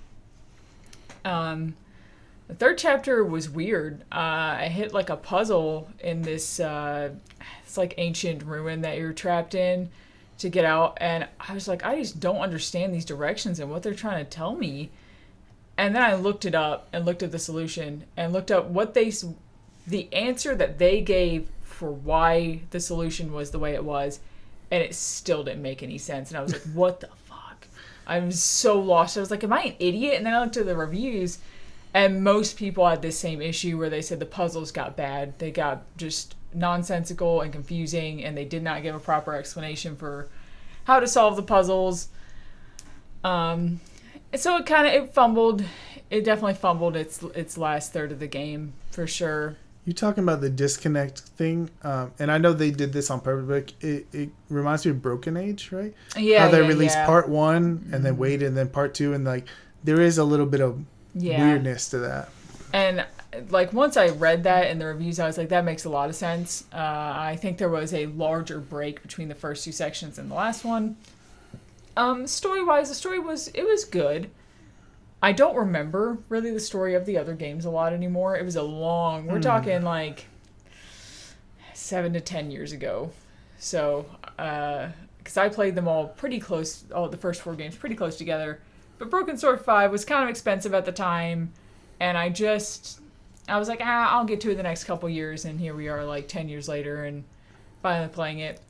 The third chapter was weird. I hit like a puzzle in this it's like ancient ruin that you're trapped in to get out, and I was like, I just don't understand these directions and what they're trying to tell me. And then I looked it up and looked at the solution and looked up the answer that they gave for why the solution was the way it was, and it still didn't make any sense. And I was like, what the fuck? I'm so lost. I was like, am I an idiot? And then I looked at the reviews, and most people had this same issue where they said the puzzles got bad. They got just nonsensical and confusing, and they did not give a proper explanation for how to solve the puzzles. So it fumbled. It definitely fumbled its last third of the game, for sure. You talking about the disconnect thing, and I know they did this on purpose, but it reminds me of Broken Age, right? Yeah, how they released part one and then waited, and then part two, and like there is a little bit of weirdness to that. And like once I read that in the reviews, I was like, that makes a lot of sense. I think there was a larger break between the first two sections and the last one. Story-wise, the story was good. I don't remember really the story of the other games a lot anymore. It was we're talking like 7 to 10 years ago. So, because I played them all pretty close, the first 4 games pretty close together. But Broken Sword 5 was kind of expensive at the time, and I was like, I'll get to it the next couple years, and here we are like 10 years later and finally playing it.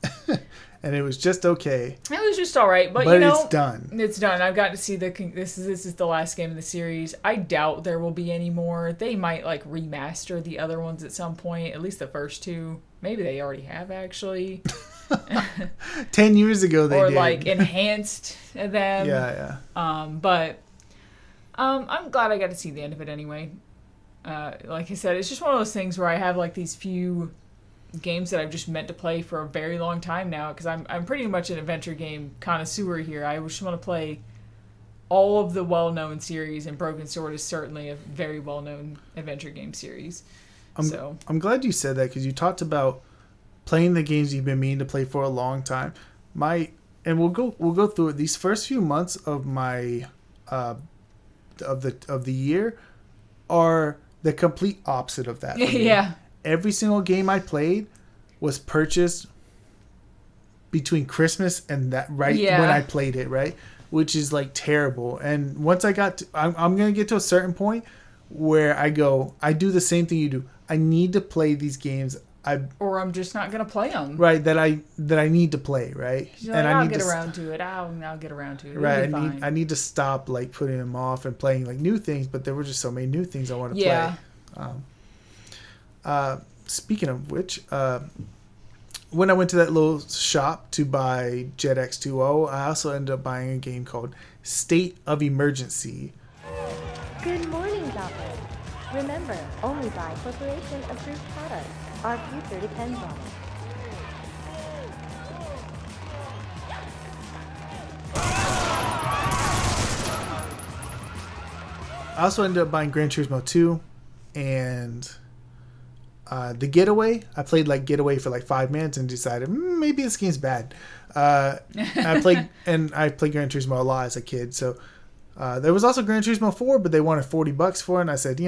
And it was just okay. It was just all right, but it's done. It's done. I've got to see this is the last game in the series. I doubt there will be any more. They might like remaster the other ones at some point, at least the first 2. Maybe they already have actually. 10 years ago they or did. like enhanced them. Yeah. But I'm glad I got to see the end of it anyway. Like I said, it's just one of those things where I have like these few games that I've just meant to play for a very long time now, because I'm pretty much an adventure game connoisseur here. I just want to play all of the well-known series, and Broken Sword is certainly a very well-known adventure game series. I'm glad you said that, because you talked about playing the games you've been meaning to play for a long time. And we'll go through it. These first few months of my of the year are the complete opposite of that. Yeah. Every single game I played was purchased between Christmas and that when I played it, right? Which is like terrible. And once I got to, I'm going to get to a certain point where I do the same thing you do. I need to play these games. Or I'm just not going to play them. Right. That I need to play. Right. Like, and I'll get around to it. I'll get around to it. Right. I need to stop like putting them off and playing like new things, but there were just so many new things I want to play. Speaking of which, when I went to that little shop to buy Jet X2O, I also ended up buying a game called State of Emergency. Good morning, Dopper. Remember, only buy corporation-approved products. Our future depends on it. I also ended up buying Gran Turismo 2 and The Getaway. I played like Getaway for like 5 minutes and decided maybe this game's bad. I played Gran Turismo a lot as a kid. So there was also Gran Turismo 4, but they wanted $40 for it. And I said,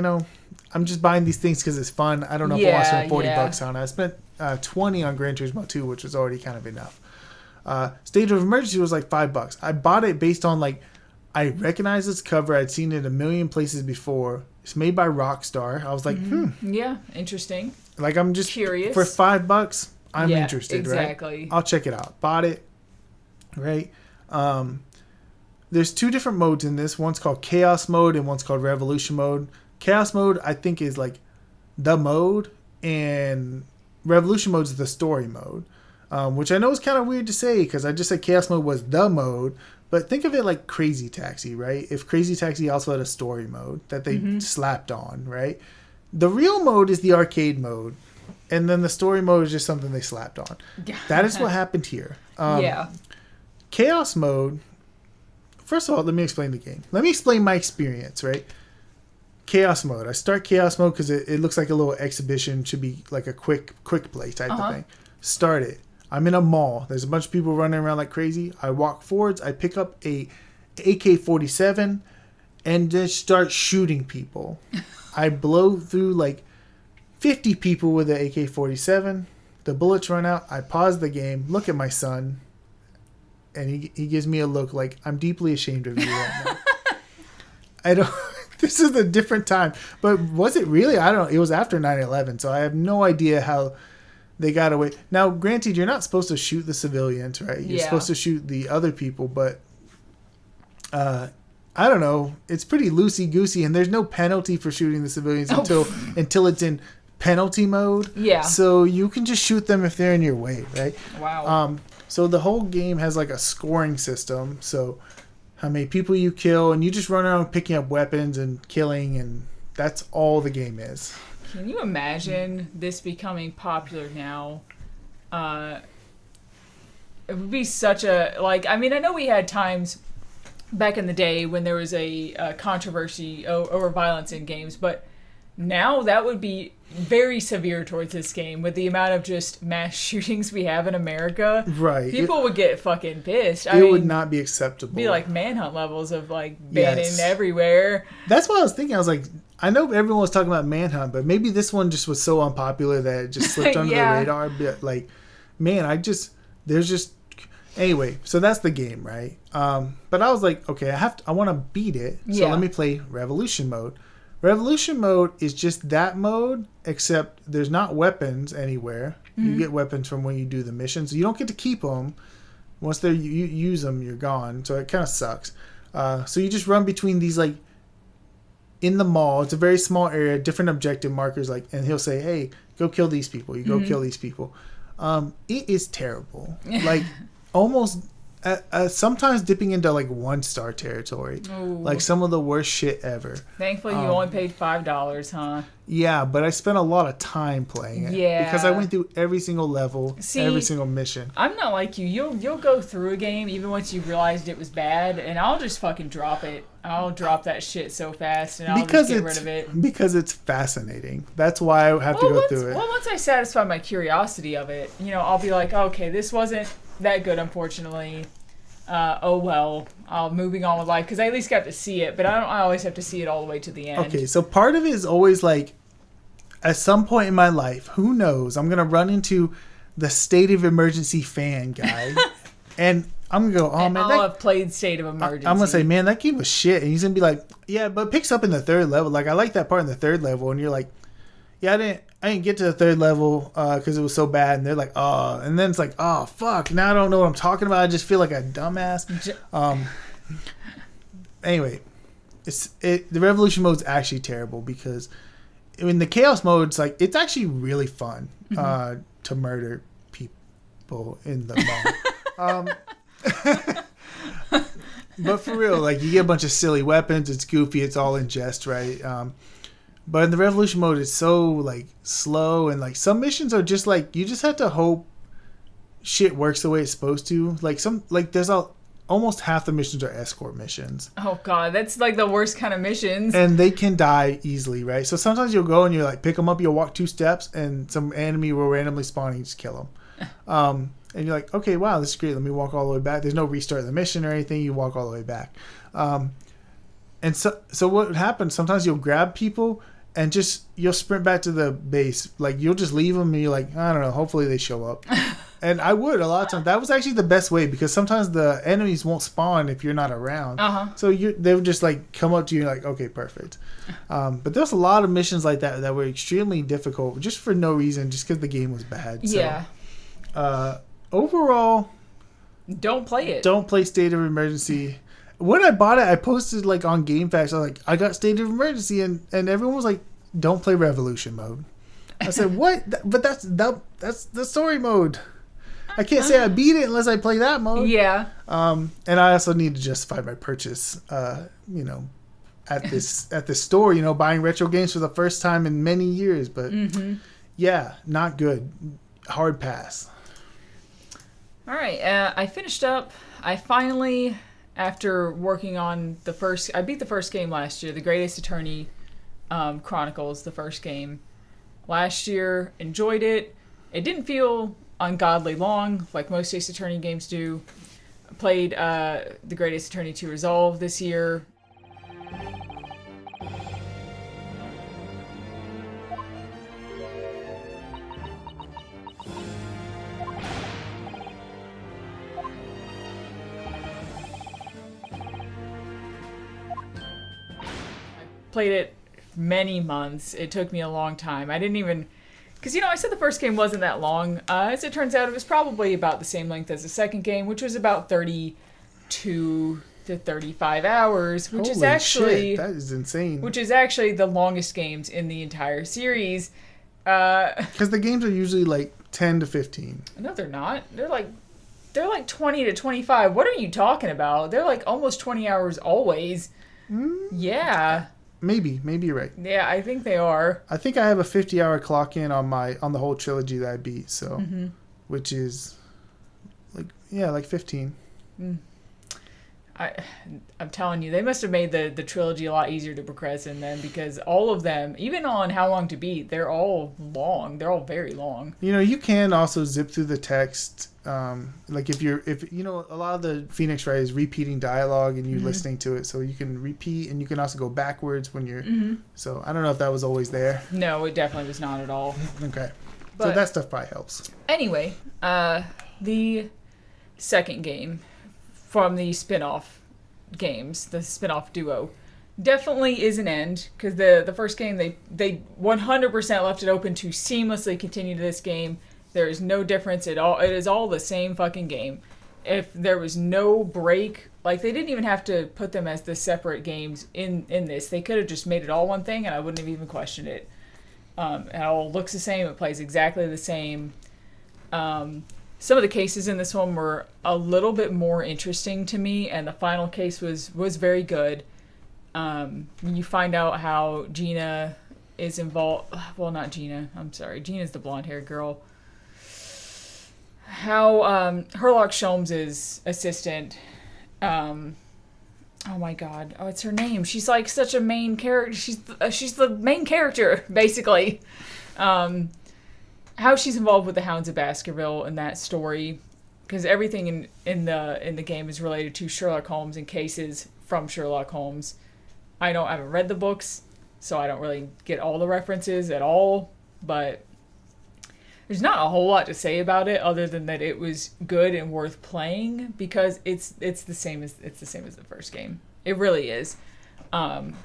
I'm just buying these things because it's fun. I don't know if I want to spend $40 on it. I spent $20 on Gran Turismo 2, which was already kind of enough. State of Emergency was like $5. I bought it based on like, I recognized its cover. I'd seen it a million places before. It's made by Rockstar. I was like, Yeah, interesting. Like, I'm just curious. For $5, I'm interested, exactly. Right? I'll check it out. Bought it, right? There's 2 different modes in this. One's called Chaos Mode and one's called Revolution Mode. Chaos Mode, I think, is like the mode, and Revolution Mode is the story mode, which I know is kind of weird to say because I just said Chaos Mode was the mode. But think of it like Crazy Taxi, right? If Crazy Taxi also had a story mode that they slapped on, right? The real mode is the arcade mode. And then the story mode is just something they slapped on. That is what happened here. Chaos Mode, first of all, let me explain the game. Let me explain my experience, right? Chaos Mode. I start Chaos Mode because it looks like a little exhibition. Should be like a quick play type of thing. Start it. I'm in a mall. There's a bunch of people running around like crazy. I walk forwards. I pick up a AK-47 and just start shooting people. I blow through like 50 people with an AK-47. The bullets run out. I pause the game, look at my son, and he gives me a look like, I'm deeply ashamed of you right now. I don't... This is a different time. But was it really? I don't know. It was after 9/11, so I have no idea how... They got away. Now, granted, you're not supposed to shoot the civilians, right? You're supposed to shoot the other people, but I don't know. It's pretty loosey-goosey, and there's no penalty for shooting the civilians until it's in penalty mode. Yeah. So you can just shoot them if they're in your way, right? Wow. So the whole game has like a scoring system. So how many people you kill, and you just run around picking up weapons and killing, and that's all the game is. Can you imagine this becoming popular now? It would be such a... I know we had times back in the day when there was a controversy over violence in games, but now that would be very severe towards this game with the amount of just mass shootings we have in America. Right. People would get fucking pissed. It would not be acceptable. Be like manhunt levels of banning everywhere. That's what I was thinking. I was like... I know everyone was talking about Manhunt, but maybe this one just was so unpopular that it just slipped under the radar. But man, anyway, so that's the game, right? But I was like, okay, I want to beat it, so let me play Revolution mode. Revolution mode is just that mode, except there's not weapons anywhere. You get weapons from when you do the missions. You don't get to keep them. Once you use them, you're gone. So it kind of sucks. So you just run between these, like, in the mall. It's a very small area, different objective markers, like, and he'll say, hey, go kill these people. You go kill these people. It is terrible. Like, almost sometimes dipping into like 1-star territory. Ooh. Like some of the worst shit ever. Thankfully you only paid $5, huh? Yeah, but I spent a lot of time playing it. Yeah, because I went through every single level. Every single mission. I'm not like you. You'll go through a game even once you realized it was bad, and I'll just fucking drop it. I'll drop that shit so fast, and I'll just get rid of it. Because it's fascinating. That's why I have to go through it. Well, once I satisfy my curiosity of it, I'll be like, okay, this wasn't that good, unfortunately. Oh well, moving on with life, because I at least got to see it, but I always have to see it all the way to the end. Okay, so part of it is always like, at some point in my life, who knows, I'm going to run into the State of Emergency fan guy, and I'm going to go, oh man. I'll have played State of Emergency. I'm going to say, man, that game was shit, and he's going to be like, yeah, but it picks up in the 3rd level. Like, I like that part in the 3rd level, and you're like, yeah, I didn't get to the 3rd level because it was so bad. And they're like, oh. And then it's like, oh, fuck. Now I don't know what I'm talking about. I just feel like a dumbass. Anyway, the Revolution mode is actually terrible because in the Chaos mode, it's actually really fun to murder people in the mall. But for real, like, you get a bunch of silly weapons. It's goofy. It's all in jest, right? But in the Revolution mode, it's so, like, slow. And, like, some missions are just, like, you just have to hope shit works the way it's supposed to. Like, there's almost half the missions are escort missions. Oh, God. That's, like, the worst kind of missions. And they can die easily, right? So sometimes you'll go and you'll, like, pick them up. You'll walk 2 steps, and some enemy will randomly spawn and you just kill them. And you're like, okay, wow, this is great. Let me walk all the way back. There's no restart of the mission or anything. You walk all the way back. And so what happens, sometimes you'll grab people and you'll sprint back to the base. Like, you'll just leave them and you're like, I don't know, hopefully they show up. And I would a lot of times. That was actually the best way because sometimes the enemies won't spawn if you're not around. So they would just, like, come up to you and like, okay, perfect. But there's a lot of missions like that were extremely difficult just for no reason, just because the game was bad. Yeah. So, overall, don't play it. Don't play State of Emergency. When I bought it, I posted, like, on GameFAQs, I was like, I got State of Emergency, and everyone was like, don't play Revolution mode. I said, what? But that's the story mode. I can't say I beat it unless I play that mode. Yeah. And I also need to justify my purchase, at this store, buying retro games for the first time in many years. But, yeah, not good. Hard pass. All right. I finished up. I finally... After working on I beat the first game last year, The Greatest Attorney Chronicles, the first game last year. Enjoyed it. It didn't feel ungodly long, like most Ace Attorney games do. Played The Greatest Attorney 2 Resolve this year. Played it many months. It took me a long time. I didn't even... Because, I said the first game wasn't that long. As it turns out, it was probably about the same length as the second game, which was about 32 to 35 hours, which is actually... Shit, that is insane. Which is actually the longest games in the entire series. Because the games are usually, like, 10 to 15. No, they're not. They're like 20 to 25. What are you talking about? They're like almost 20 hours always. Yeah. Maybe you're right. Yeah, I think they are. I think I have a 50-hour clock in on the whole trilogy that I beat, so which is like 15. I'm telling you, they must have made the trilogy a lot easier to progress in then, because all of them, even on How Long to Beat, they're all long. They're all very long. You can also zip through the text. Like if a lot of the Phoenix Wright is repeating dialogue and you listening to it, so you can repeat and you can also go backwards when you're. So I don't know if that was always there. No, it definitely was not at all. Okay. So that stuff probably helps. Anyway, the second game from the spin-off games, the spin-off duo, definitely is an end, because the first game, they 100% left it open to seamlessly continue to this game. There is no difference at all. It is all the same fucking game. If there was no break, like, they didn't even have to put them as the separate games in this. They could have just made it all one thing, and I wouldn't have even questioned it. It all looks the same. It plays exactly the same. Some of the cases in this one were a little bit more interesting to me, and the final case was very good. You find out how Gina is involved. Well, not Gina. I'm sorry. Gina's the blonde-haired girl. How Herlock Sholmes' assistant. Oh my god. Oh, it's her name. She's like such a main character. She's the main character, basically. How she's involved with the Hounds of Baskerville in that story, because everything in the game is related to Sherlock Holmes and cases from Sherlock Holmes. I haven't read the books, so I don't really get all the references at all, but there's not a whole lot to say about it other than that it was good and worth playing, because it's the same as the first game. It really is.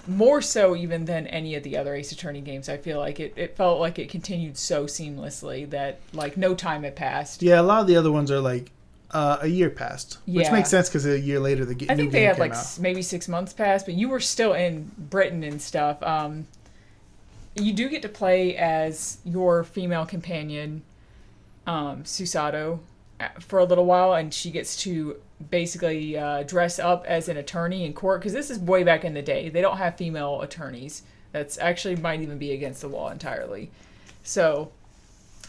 More so even than any of the other Ace Attorney games. I feel like it felt like it continued so seamlessly that like no time had passed. Yeah, a lot of the other ones are like a year passed, which makes sense because a year later the new game came out. I think they had like maybe 6 months passed, but you were still in Britain and stuff. You do get to play as your female companion, Susato, for a little while, and she gets to basically dress up as an attorney in court, because this is way back in the day. They don't have female attorneys. That's actually might even be against the law entirely. So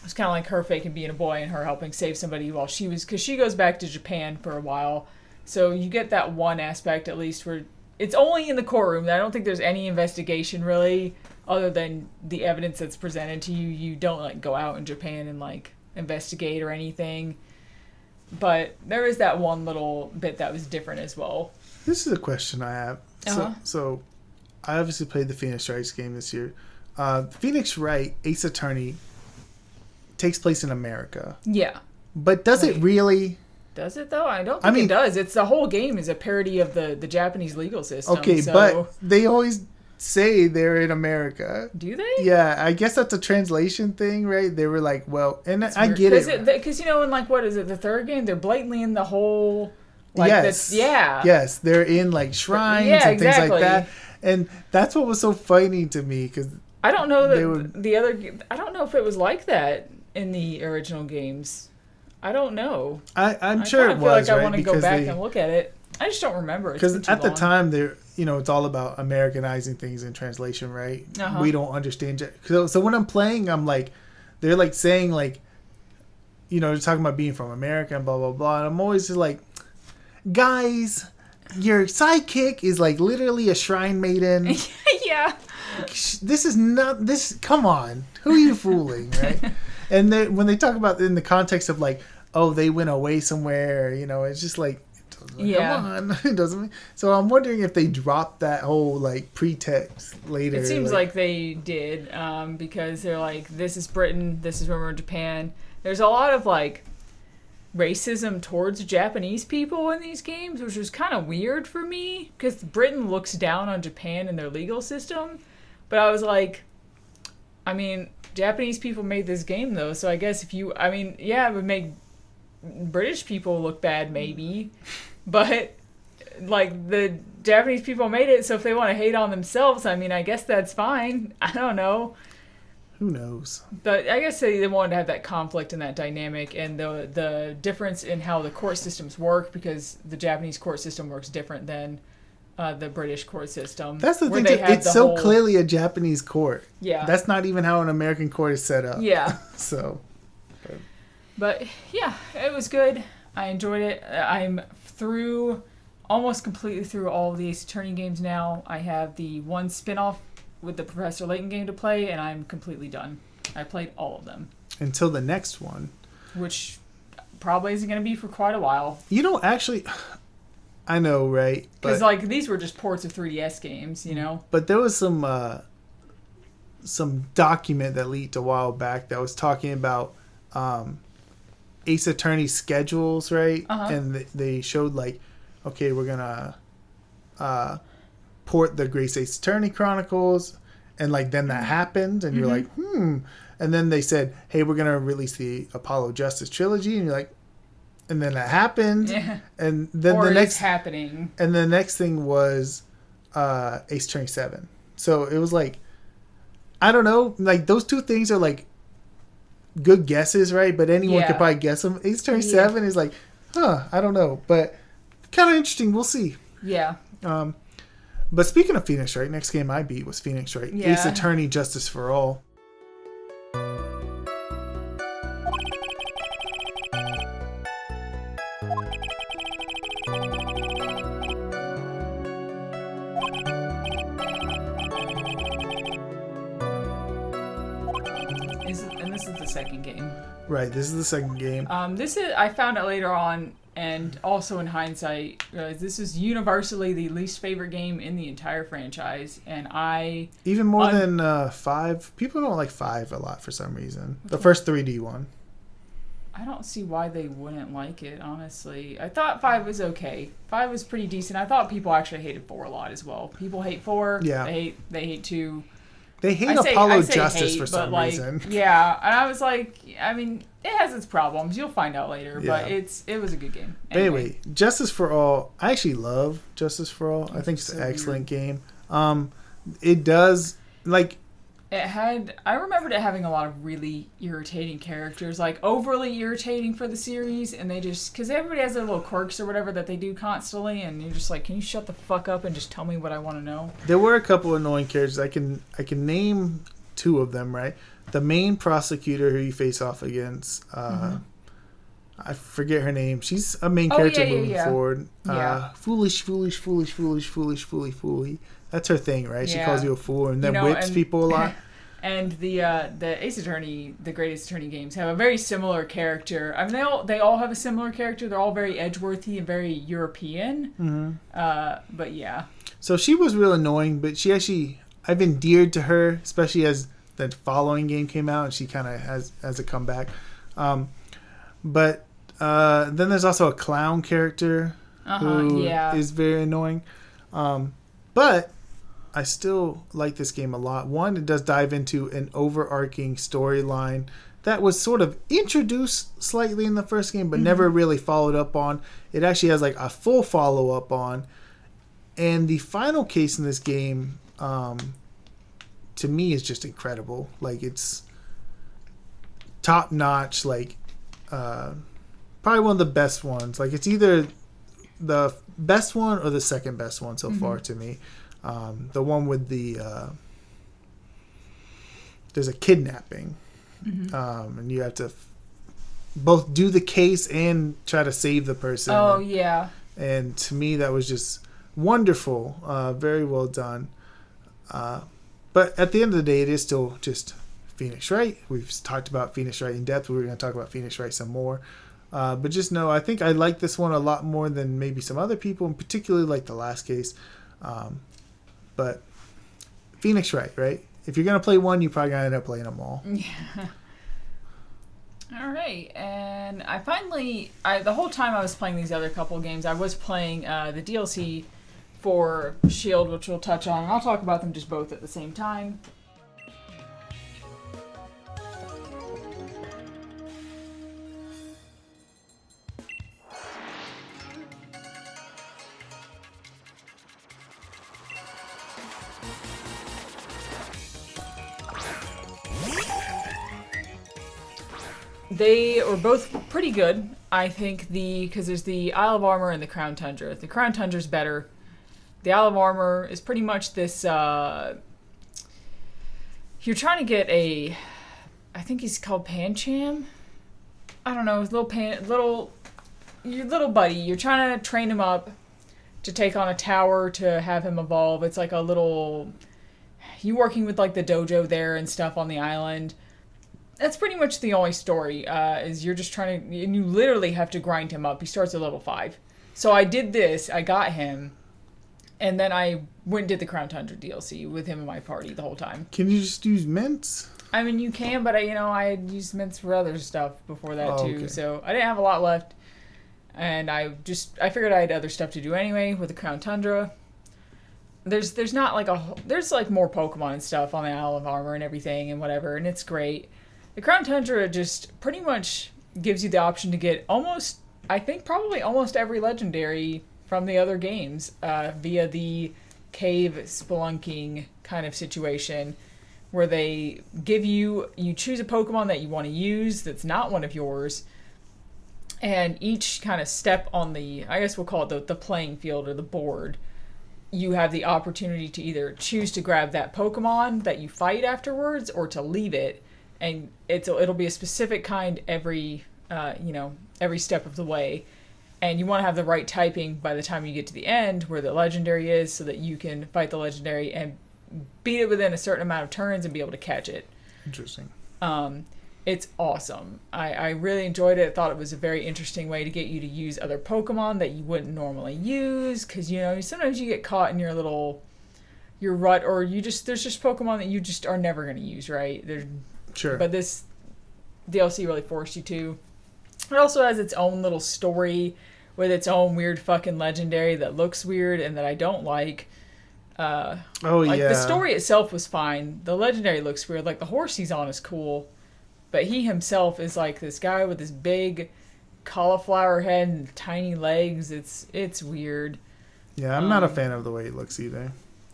it's kind of like her faking being a boy and her helping save somebody while because she goes back to Japan for a while. So you get that one aspect at least where it's only in the courtroom. I don't think there's any investigation really other than the evidence that's presented to you. You don't like go out in Japan and like investigate or anything. But there is that one little bit that was different as well. This is a question I have. So I obviously played the Phoenix Wright game this year. Phoenix Wright, Ace Attorney, takes place in America. Yeah. But does it really? Does it though? I don't think it does. It's the whole game is a parody of the Japanese legal system. Okay, so. But they always say they're in America. Do they? Yeah, I guess that's a translation thing, right? They were like, well, and I get it. Because, you know, in like, what is it, the third game? They're blatantly in the whole... Like yes. Yes, they're in like shrines and things like that. And that's what was so funny to me, because... I don't know that I don't know if it was like that in the original games. I don't know. I'm sure it was, I feel like I want to go back and look at it. I just don't remember. Because at the time, it's all about Americanizing things in translation, right? Uh-huh. We don't understand it. So when I'm playing, I'm like, they're like saying like, they're talking about being from America and blah, blah, blah. And I'm always just like, guys, your sidekick is like literally a shrine maiden. Yeah. This is not this. Come on, who are you fooling, right? And then when they talk about in the context of like, oh, they went away somewhere, it's just like, come on, it doesn't. So I'm wondering if they dropped that whole like pretext later. It seems like they did, because they're like, this is Britain, this is when we're in Japan. There's a lot of like racism towards Japanese people in these games, which was kind of weird for me, because Britain looks down on Japan and their legal system. But I was like, Japanese people made this game though, so I guess if you, it would make British people look bad maybe, but like the Japanese people made it, so if they want to hate on themselves, I guess that's fine. I don't know. Who knows? But I guess they wanted to have that conflict and that dynamic and the difference in how the court systems work, because the Japanese court system works different than the British court system. That's the thing. It's so clearly a Japanese court. Yeah. That's not even how an American court is set up. Yeah. So. But yeah, it was good. I enjoyed it. I'm almost completely through all of these Attorney games now. I have the one spin-off with the Professor Layton game to play, and I'm completely done. I played all of them. Until the next one. Which probably isn't going to be for quite a while. Actually, I know, right? Because like these were just ports of 3DS games, But there was some some document that leaked a while back that was talking about Ace Attorney schedules, right? And they showed like, okay, we're gonna port the Grace Ace Attorney Chronicles, and like then that happened, and you're like, and then they said, hey, we're gonna release the Apollo Justice trilogy, and you're like, and then that happened, and then or the next happening, and the next thing was Ace Attorney 7. So it was like, I don't know, like those two things are like good guesses, right? But anyone could probably guess them. Ace Attorney 7 is like, I don't know, but kind of interesting. We'll see. Yeah. But speaking of Phoenix Wright, next game I beat was Phoenix Wright. Yeah. Ace Attorney Justice for All. And this is the second game. Right, this is the second game. I found out later on, and also in hindsight, realized this is universally the least favorite game in the entire franchise, and I... Even more than 5? People don't like 5 a lot for some reason. The first 3D one. I don't see why they wouldn't like it, honestly. I thought 5 was okay. 5 was pretty decent. I thought people actually hated 4 a lot as well. People hate 4. Yeah. They hate 2. They hate Apollo Justice hate, for some reason. Yeah, and I was like, I mean, it has its problems. You'll find out later, but it was a good game. Anyway, Justice for All. I actually love Justice for All. I think it's an excellent game. It does, like... I remembered it having a lot of really irritating characters, like overly irritating for the series, and they just, because everybody has their little quirks or whatever that they do constantly, and you're just like, can you shut the fuck up and just tell me what I want to know? There were a couple annoying characters. I can name 2 of them, right? The main prosecutor who you face off against, I forget her name. She's a main character moving forward. Foolish. That's her thing, right? She calls you a fool and then whips people a lot. And the Ace Attorney, the Great Ace Attorney games have a very similar character. I mean, they all have a similar character. They're all very edgeworthy and very European. But yeah. So she was real annoying, but I've endeared to her, especially as the following game came out, and she kind of has a comeback. But then there's also a clown character who is very annoying. But I still like this game a lot. One, it does dive into an overarching storyline that was sort of introduced slightly in the first game, but never really followed up on. It actually has like a full follow-up on. And the final case in this game, to me, is just incredible. Like, it's top-notch, like, probably one of the best ones. Like, it's either the best one or the second best one so far to me. The one with there's a kidnapping, and you have to both do the case and try to save the person. Oh, yeah. And to me, that was just wonderful. Very well done. But at the end of the day, it is still just Phoenix Wright. We've talked about Phoenix Wright in depth. We're going to talk about Phoenix Wright some more. But just know, I think I like this one a lot more than maybe some other people, and particularly like the last case. But Phoenix Wright, right? If you're going to play one, you're probably going to end up playing them all. Yeah. All right. And the whole time I was playing these other couple games, I was playing the DLC for S.H.I.E.L.D., which we'll touch on. And I'll talk about them just both at the same time. They were both pretty good, I think, because there's the Isle of Armor and the Crown Tundra. The Crown Tundra's better. The Isle of Armor is pretty much this, you're trying to get I think he's called Pancham? I don't know, his your little buddy. You're trying to train him up to take on a tower to have him evolve. It's like you working with like the dojo there and stuff on the island. That's pretty much the only story, is you're just trying to, and you literally have to grind him up. He starts at level 5. So I did this, I got him, And then I went and did the Crown Tundra DLC with him in my party the whole time. Can you just use mints? I mean, you can, but I had used mints for other stuff before that too, okay. so I didn't have a lot left. And I figured I had other stuff to do anyway with the Crown Tundra. There's like more Pokemon and stuff on the Isle of Armor and everything and whatever, and it's great. The Crown Tundra just pretty much gives you the option to get probably almost every legendary from the other games via the cave spelunking kind of situation, where they give you choose a Pokemon that you want to use that's not one of yours, and each kind of step on the, I guess we'll call it the playing field or the board, you have the opportunity to either choose to grab that Pokemon that you fight afterwards or to leave it, and it'll be a specific kind every step of the way. And you want to have the right typing by the time you get to the end where the legendary is, so that you can fight the legendary and beat it within a certain amount of turns and be able to catch it. Interesting. It's awesome. I really enjoyed it. I thought it was a very interesting way to get you to use other Pokemon that you wouldn't normally use, because sometimes you get caught in your rut, or there's just Pokemon that you just are never going to use, right? Sure. But this DLC really forced you to. It also has its own little story with its own weird fucking legendary that looks weird and that I don't like. The story itself was fine. The legendary looks weird. Like, the horse he's on is cool, but he himself is like this guy with this big cauliflower head and tiny legs. It's weird. Yeah, I'm not a fan of the way it looks either.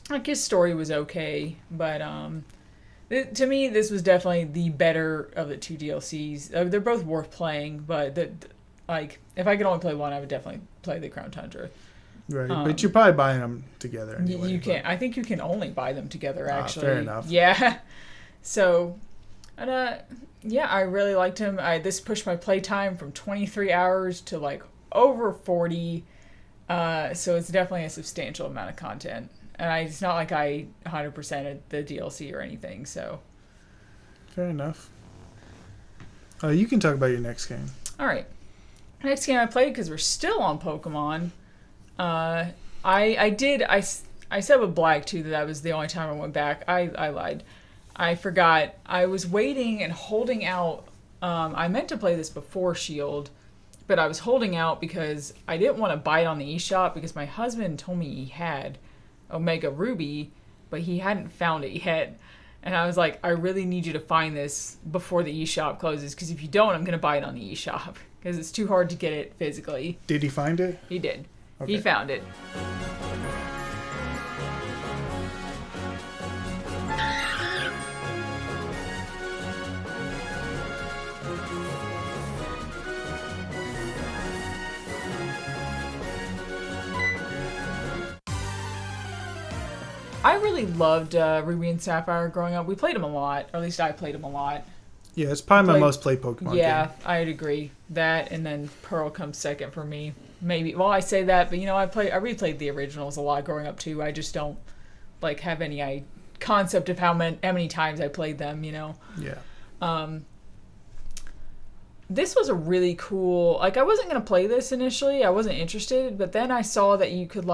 Like, his story was okay, but to me, this was definitely the better of the two DLCs. They're both worth playing, but if I could only play one, I would definitely play the Crown Tundra. Right, but you're probably buying them together anyway. You can. I think you can only buy them together, actually. Fair enough. Yeah. So, I really liked him. This pushed my playtime from 23 hours to like over 40. So it's definitely a substantial amount of content. And it's not like I 100%ed the DLC or anything, so. Fair enough. You can talk about your next game. All right. Next game I played, because we're still on Pokemon. I said with Black, too, that was the only time I went back. I lied. I forgot. I was waiting and holding out. I meant to play this before Shield, but I was holding out because I didn't want to buy it on the eShop, because my husband told me he had Omega Ruby, but he hadn't found it yet. And I was like, I really need you to find this before the eShop closes, because if you don't, I'm going to buy it on the eShop, because it's too hard to get it physically. Did he find it? He did. Okay. He found it. I really loved Ruby and Sapphire growing up. We played them a lot, or at least I played them a lot. Yeah, it's probably my most played Pokemon game. I'd agree. That, and then Pearl comes second for me. Maybe. Well, I say that, but I replayed the originals a lot growing up too. I just don't have any concept of how many times I played them. Yeah. This was a really cool. I wasn't gonna play this initially. I wasn't interested, but then I saw that you could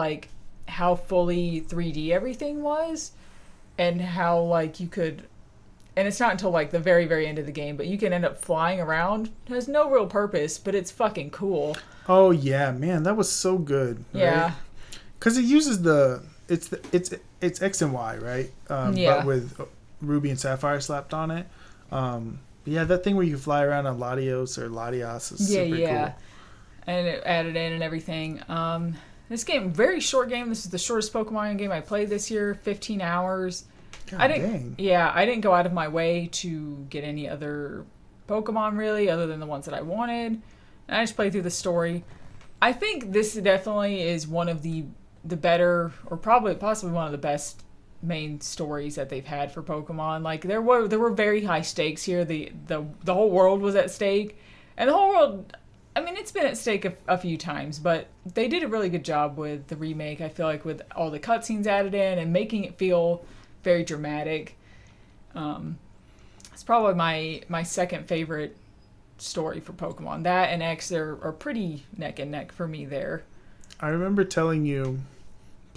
how fully 3D everything was, and how you could. And it's not until the very, very end of the game, but you can end up flying around. It has no real purpose, but it's fucking cool. Oh yeah, man, that was so good. Right? Yeah. Because it uses it's X and Y, right? But with Ruby and Sapphire slapped on it. Yeah, that thing where you fly around on Latios is super cool. And it added in and everything. This game, very short game. This is the shortest Pokemon game I played this year. 15 hours. Dang. Yeah, I didn't go out of my way to get any other Pokemon really, other than the ones that I wanted. And I just played through the story. I think this definitely is one of the better, or possibly one of the best main stories that they've had for Pokemon. There were very high stakes here. The whole world was at stake, and the whole world. I mean, it's been at stake a few times, but they did a really good job with the remake. I feel like with all the cutscenes added in and making it feel very dramatic. It's probably my second favorite story for Pokemon. That and X are pretty neck and neck for me there. I remember telling you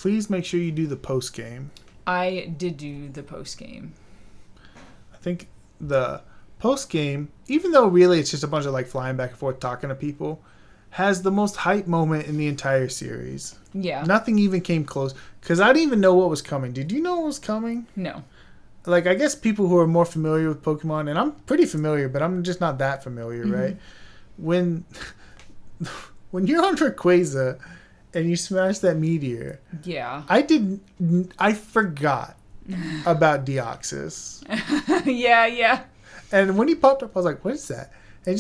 please make sure you do the post game. I did do the post game. I think the post game, even though really it's just a bunch of like flying back and forth talking to people, has the most hype moment in the entire series. Yeah. Nothing even came close because I didn't even know what was coming. Did you know what was coming? No. Like, I guess people who are more familiar with Pokemon, and I'm pretty familiar, but I'm just not that familiar, right? When you're on Rayquaza and you smash that meteor, Yeah. I forgot about Deoxys. Yeah. And when he popped up, I was like, what is that? And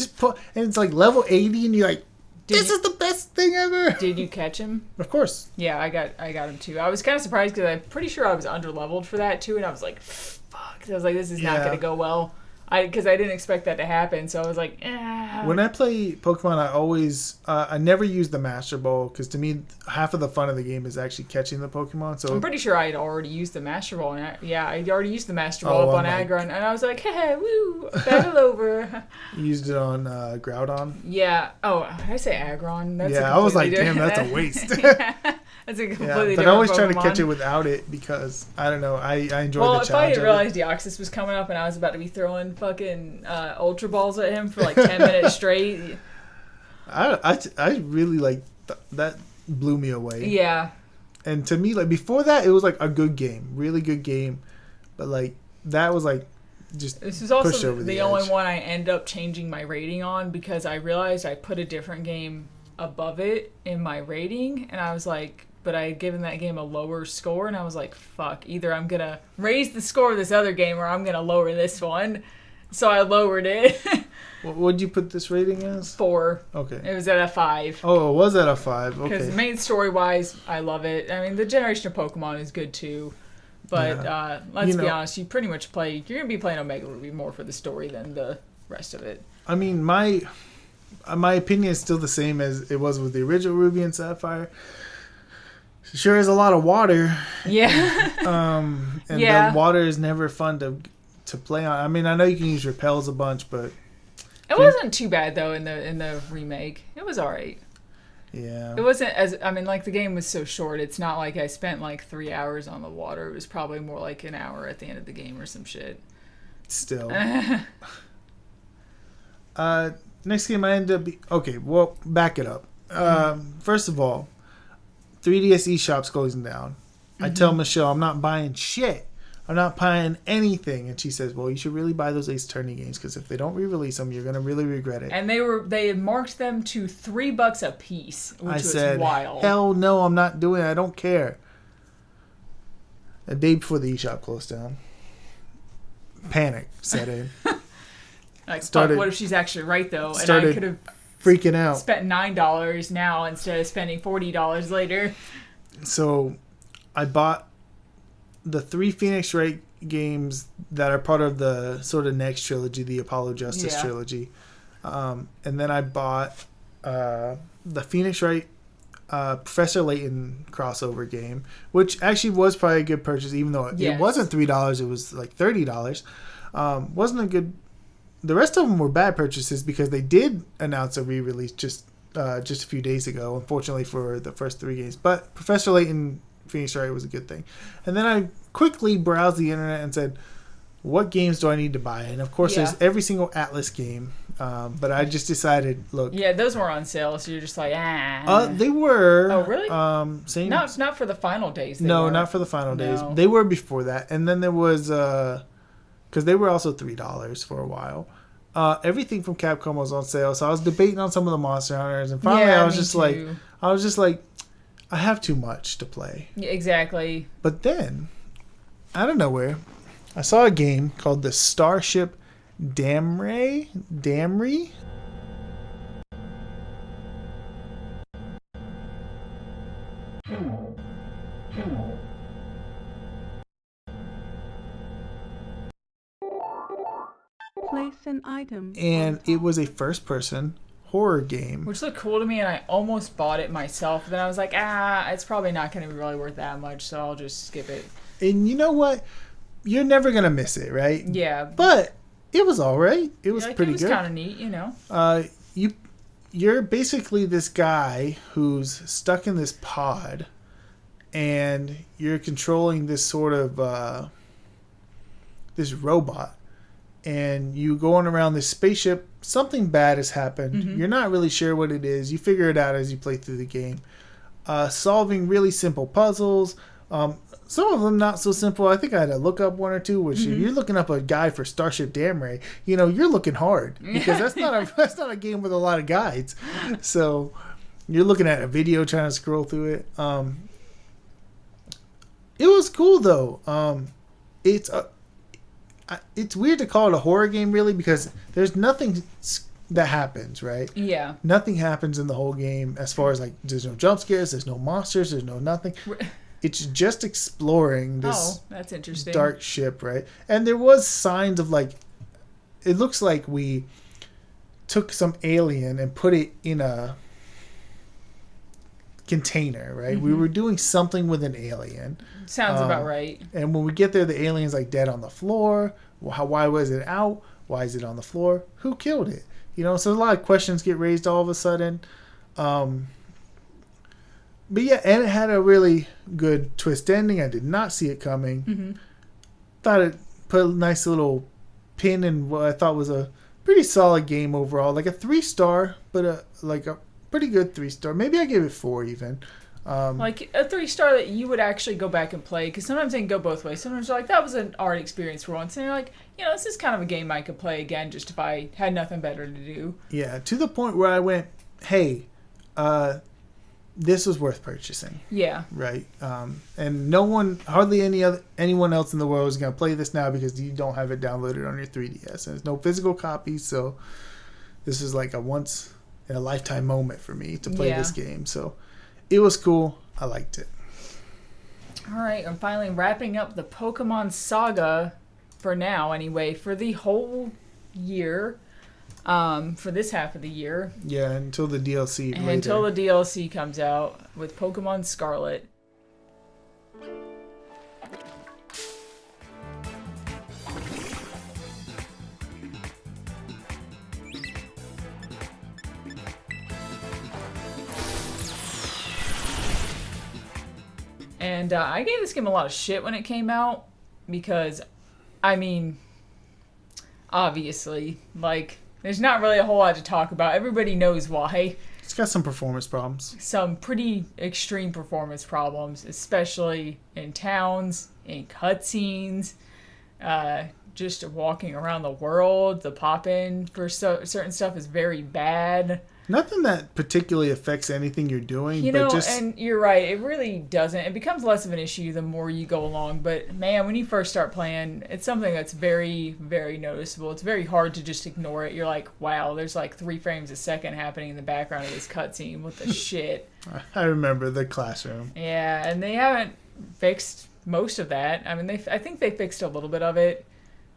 it's like level 80 and you're like, this is the best thing ever. Did you catch him? Of course. Yeah, I got him too. I was kind of surprised because I'm pretty sure I was under-leveled for that too, and I was like, fuck. I was like, this is not going to go well. Because I didn't expect that to happen, so I was like, eh. When I play Pokemon, I always, I never use the Master Ball, because to me, half of the fun of the game is actually catching the Pokemon. So I'm pretty sure I had already used the Master Ball. I already used the Master Ball up on Aggron, and I was like, hey, woo, battle over. You used it on Groudon? Yeah. Oh, did I say Aggron? That's I was like, damn, that's a waste. That's a completely different but I always Pokemon. try to catch it without it because, I don't know, I enjoy the challenge. Well, if I didn't realize Deoxys was coming up and I was about to be throwing fucking Ultra Balls at him for like 10 minutes straight. I really like that blew me away. Yeah. And to me, like before that, it was like a good game, really good game. But like that was like just this is also pushed over the only one I end up changing my rating on because I realized I put a different game above it in my rating, and I was like, but I had given that game a lower score, and I was like, fuck, either I'm gonna raise the score of this other game or I'm gonna lower this one. So I lowered it. What'd you put this rating as? 4. Okay. It was at a 5. Oh, it was at a 5. Okay. Because main story-wise, I love it. I mean, the generation of Pokemon is good too. But let's be honest, you're going to be playing Omega Ruby more for the story than the rest of it. I mean, my opinion is still the same as it was with the original Ruby and Sapphire. Sure is a lot of water. Yeah. And the water is never fun to play on. I mean, I know you can use repels a bunch, but it wasn't too bad though in the remake. It was all right. Yeah. It wasn't the game was so short. It's not like I spent like 3 hours on the water. It was probably more like an hour at the end of the game or some shit. Still. Next game I ended up okay, well, back it up. First of all, 3DS eShop's closing down. I tell Michelle I'm not buying shit. I'm not buying anything. And she says, well, you should really buy those Ace Attorney games because if they don't re-release them, you're going to really regret it. And they had marked them to $3 a piece, which was wild. Hell no, I'm not doing it. I don't care. A day before the eShop closed down, panic set in. Like, fuck, what if she's actually right, though? And I could have freaking out. Spent $9 now instead of spending $40 later. So I bought the 3 Phoenix Wright games that are part of the sort of next trilogy, the Apollo Justice trilogy. And then I bought the Phoenix Wright Professor Layton crossover game, which actually was probably a good purchase, even though it wasn't $3, it was like $30. Wasn't a good... The rest of them were bad purchases because they did announce a re-release just a few days ago, unfortunately for the first 3 games. But Professor Layton Phoenix Wright was a good thing. And then I quickly browsed the internet and said, what games do I need to buy? And of course, there's every single Atlas game. But I just decided, look. Yeah, those were on sale, so you're just like, ah. They were. Oh, really? Not for the final days. Not for the final days. They were before that. And then there was, because they were also $3 for a while. Everything from Capcom was on sale. So I was debating on some of the Monster Hunters. And finally, I was just like, I have too much to play. Yeah, exactly. But then, out of nowhere, I saw a game called the Starship Damre. Place an item. And it was a first-person horror game. Which looked cool to me, and I almost bought it myself. Then I was like, it's probably not going to be really worth that much, so I'll just skip it. And you know what? You're never going to miss it, right? Yeah. But it was all right. It was pretty good. It was kind of neat, you know? You're basically this guy who's stuck in this pod, and you're controlling this sort of this robot, and you going around this spaceship. Something bad has happened. You're not really sure what it is. You figure it out as you play through the game. Solving really simple puzzles. Some of them not so simple. I think I had to look up one or two. Which if you're looking up a guide for Starship Damray, you're looking hard because that's not a game with a lot of guides. So you're looking at a video trying to scroll through it. It was cool though. It's weird to call it a horror game really because there's nothing that happens, right? Yeah. Nothing happens in the whole game as far as like there's no jump scares, there's no monsters, there's no nothing. It's just exploring this that's interesting. dark ship, right? And there was signs of like, it looks like we took some alien and put it in a container, right? We were doing something with an alien. Sounds about right. And when we get there, the alien's like dead on the floor. Why was it out? Why is it on the floor? Who killed it? So a lot of questions get raised all of a sudden. But yeah, and it had a really good twist ending. I did not see it coming. Thought it put a nice little pin in what I thought was a pretty solid game overall. Like a 3-star, but a pretty good 3-star. Maybe I gave it 4 even. Like a 3-star that you would actually go back and play, because sometimes they can go both ways. Sometimes you're like, that was an art experience for once, and you're like, this is kind of a game I could play again just if I had nothing better to do. Yeah, to the point where I went, hey, this was worth purchasing. Yeah. Right. And hardly anyone else in the world is going to play this now because you don't have it downloaded on your 3DS. And there's no physical copies, so this is like a once in a lifetime moment for me to play this game. So it was cool. I liked it. All right. I'm finally wrapping up the Pokemon saga for now, anyway, for the whole year. For this half of the year. Yeah, until the DLC later. Until the DLC comes out with Pokemon Scarlet. And I gave this game a lot of shit when it came out because, obviously, there's not really a whole lot to talk about. Everybody knows why. It's got some performance problems. Some pretty extreme performance problems, especially in towns, in cutscenes, just walking around the world. The pop-in for certain stuff is very bad. Nothing that particularly affects anything you're doing. And you're right. It really doesn't. It becomes less of an issue the more you go along. But, man, when you first start playing, it's something that's very, very noticeable. It's very hard to just ignore it. You're like, wow, there's 3 frames a second happening in the background of this cutscene. What the shit? I remember the classroom. Yeah, and they haven't fixed most of that. I think they fixed a little bit of it.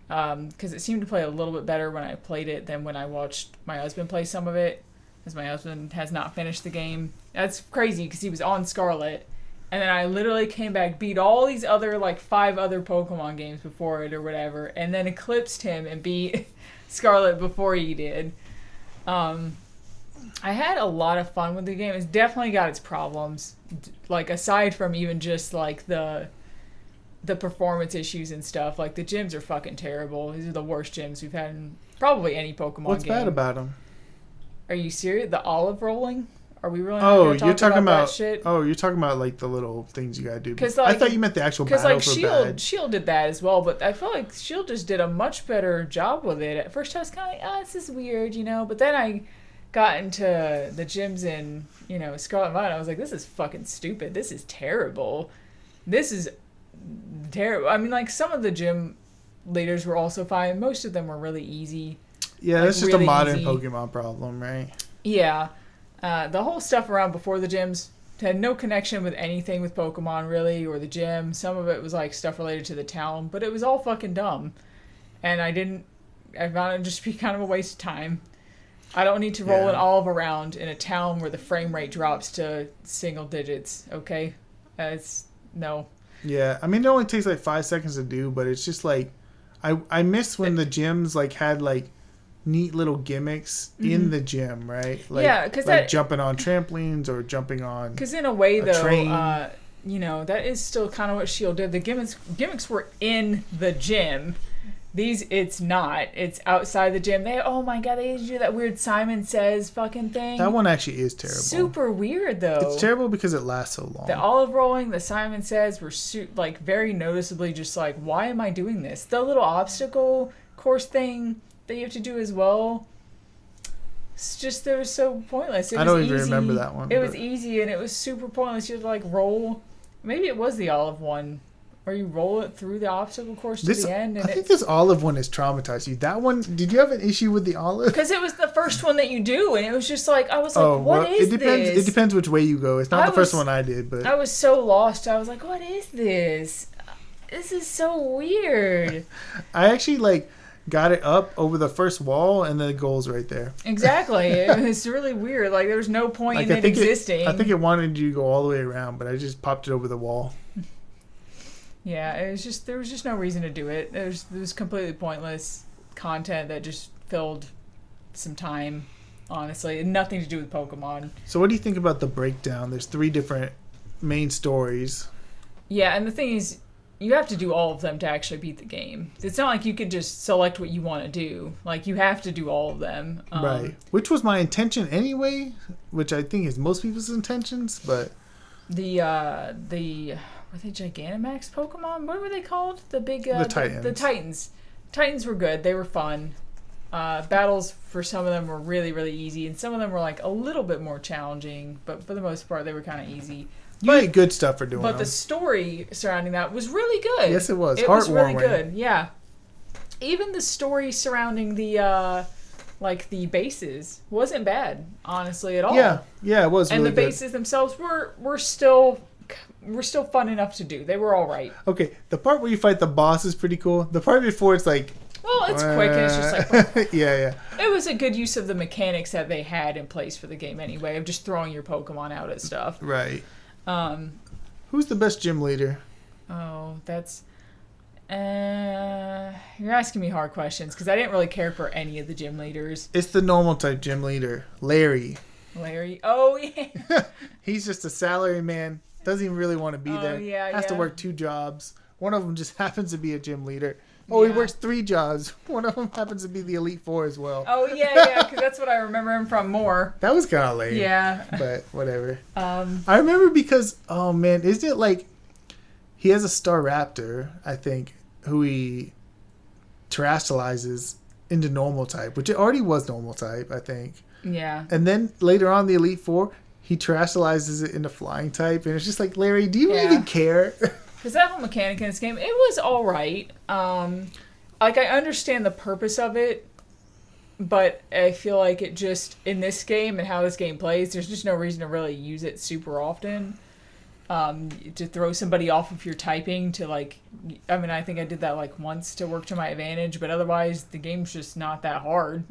Because it seemed to play a little bit better when I played it than when I watched my husband play some of it. Because my husband has not finished the game. That's crazy because he was on Scarlet. And then I literally came back, beat all these other, 5 other Pokemon games before it or whatever. And then eclipsed him and beat Scarlet before he did. I had a lot of fun with the game. It's definitely got its problems. Aside from even just, the performance issues and stuff. The gyms are fucking terrible. These are the worst gyms we've had in probably any Pokemon game. What's bad about them? Are you serious? The olive rolling? Are we really not you're talking about that shit? Oh, you're talking about the little things you gotta do. I thought you meant the actual battle for bad. Shield did that as well, but I feel like Shield just did a much better job with it. At first I was kind of like, this is weird, But then I got into the gyms in, Scarlet and Violet. I was like, this is fucking stupid. This is terrible. This is terrible. Some of the gym leaders were also fine. Most of them were really easy. Yeah, that's just really a modern easy Pokemon problem, right? Yeah. The whole stuff around before the gyms had no connection with anything with Pokemon, really, or the gym. Some of it was, stuff related to the town, but it was all fucking dumb. And I found it just to be kind of a waste of time. I don't need to roll an olive around in a town where the frame rate drops to single digits, okay? No. Yeah, it only takes, 5 seconds to do, but it's just, I miss when the gyms, had, neat little gimmicks in the gym, right? Yeah, because jumping on trampolines or jumping on because in a way, though, train. that is still kind of what Shield did. The gimmicks were in the gym. These, it's not. It's outside the gym. Oh my god, they used to do that weird Simon Says fucking thing. That one actually is terrible. Super weird, though. It's terrible because it lasts so long. The olive rolling, the Simon Says were very noticeably just like, why am I doing this? The little obstacle course thing that you have to do as well. It's just, it was so pointless. I don't even remember that one. It was easy and it was super pointless. You had to like roll. Maybe it was the olive one. Or you roll it through the obstacle course to the end. And I think this olive one has traumatized you. That one, did you have an issue with the olive? Because it was the first one that you do, and it was just like, I was like, what is this? It depends which way you go. It's not the first one I did, but... I was so lost. I was like, what is this? This is so weird. I actually, got it up over the first wall, and the goal's right there. Exactly. It's really weird. Like, there was no point in it existing. I think it wanted you to go all the way around, but I just popped it over the wall. Yeah, it was just, there was just no reason to do it. It was completely pointless content that just filled some time, honestly. And nothing to do with Pokemon. So what do you think about the breakdown? There's 3 different main stories. Yeah, and the thing is, you have to do all of them to actually beat the game. It's not like you could just select what you want to do. Like, you have to do all of them. Right. Which was my intention anyway, which I think is most people's intentions, but... Were they Gigantamax Pokemon? What were they called? The big... the Titans. The Titans. Titans were good. They were fun. Battles for some of them were really, really easy, and some of them were like a little bit more challenging, but for the most part, they were kind of easy. You get good stuff for doing But them. the story surrounding that was really good. Yes, it was. It was really good, yeah. Even the story surrounding the bases wasn't bad, honestly, at all. Yeah, it was and really the good. bases themselves were still fun enough to do. They were all right. Okay, the part where you fight the boss is pretty cool. The part before it's like... Well, it's quick and it's just like... yeah. It was a good use of the mechanics that they had in place for the game anyway, of just throwing your Pokemon out at stuff. Right. Who's the best gym leader? Oh, that's... you're asking me hard questions, because I didn't really care for any of the gym leaders. It's the normal type gym leader. Larry. Oh, yeah. He's just a salary man. Doesn't even really want to be there. Yeah, Has to work 2 jobs. One of them just happens to be a gym leader. Oh, he works 3 jobs. One of them happens to be the Elite Four as well. Oh, yeah, because that's what I remember him from more. That was kind of lame. Yeah. But whatever. I remember because, oh man, isn't it like he has a Staraptor, I think, who he terrestrializes into normal type, which it already was normal type, I think. Yeah. And then later on, the Elite Four, he terrestrializes it into flying type, and it's just like, Larry, do you even care? Because that whole mechanic in this game, it was all right. I understand the purpose of it, but I feel like it just, in this game and how this game plays, there's just no reason to really use it super often. To throw somebody off of your typing to I think I did that once to work to my advantage, but otherwise the game's just not that hard.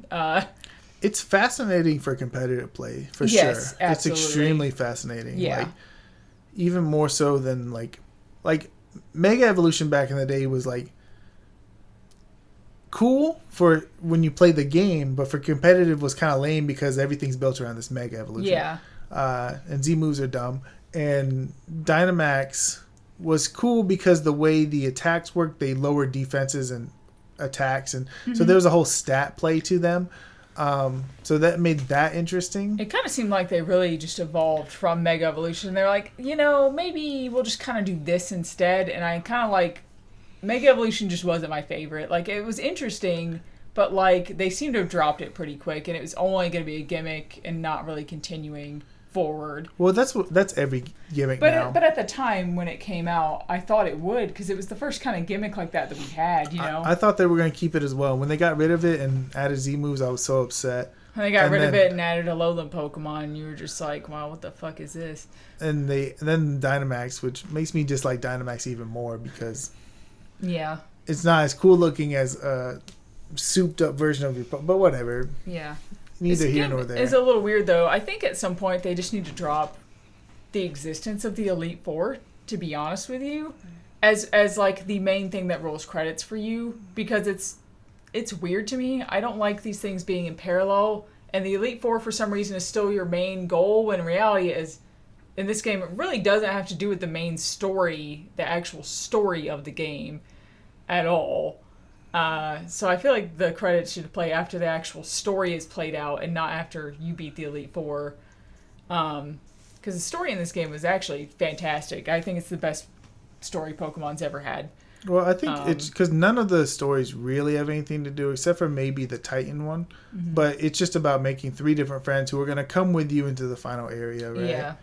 It's fascinating for competitive play, for yes, sure. Absolutely. It's extremely fascinating. Yeah. Even more so than Mega Evolution back in the day was cool for when you play the game, but for competitive was kind of lame because everything's built around this Mega Evolution. Yeah. And Z moves are dumb. And Dynamax was cool because the way the attacks worked, they lowered defenses and attacks, and so there was a whole stat play to them. So that made that interesting. It kind of seemed like they really just evolved from Mega Evolution. They're like, maybe we'll just kind of do this instead. And I kind of Mega Evolution just wasn't my favorite. It was interesting, but they seemed to have dropped it pretty quick, and it was only going to be a gimmick and not really continuing forward. Well, that's every gimmick now. But at the time when it came out, I thought it would, because it was the first kind of gimmick like that we had, I thought they were going to keep it as well. When they got rid of it and added Z moves, I was so upset. When they got rid of it and added a Alolan Pokemon, and you were just like, wow, what the fuck is this? And then Dynamax, which makes me dislike Dynamax even more because it's not as cool looking as a souped up version of your but whatever. Yeah. Neither here nor there. It's a little weird, though. I think at some point they just need to drop the existence of the Elite Four, to be honest with you, as the main thing that rolls credits for you, because it's weird to me. I don't like these things being in parallel, and the Elite Four for some reason is still your main goal, when in reality is in this game, it really doesn't have to do with the main story, the actual story of the game at all. So I feel like the credits should play after the actual story is played out and not after you beat the Elite Four. Because the story in this game was actually fantastic. I think it's the best story Pokemon's ever had. Well, I think it's because none of the stories really have anything to do, except for maybe the Titan one. Mm-hmm. But it's just about making 3 different friends who are going to come with you into the final area, right? Yeah.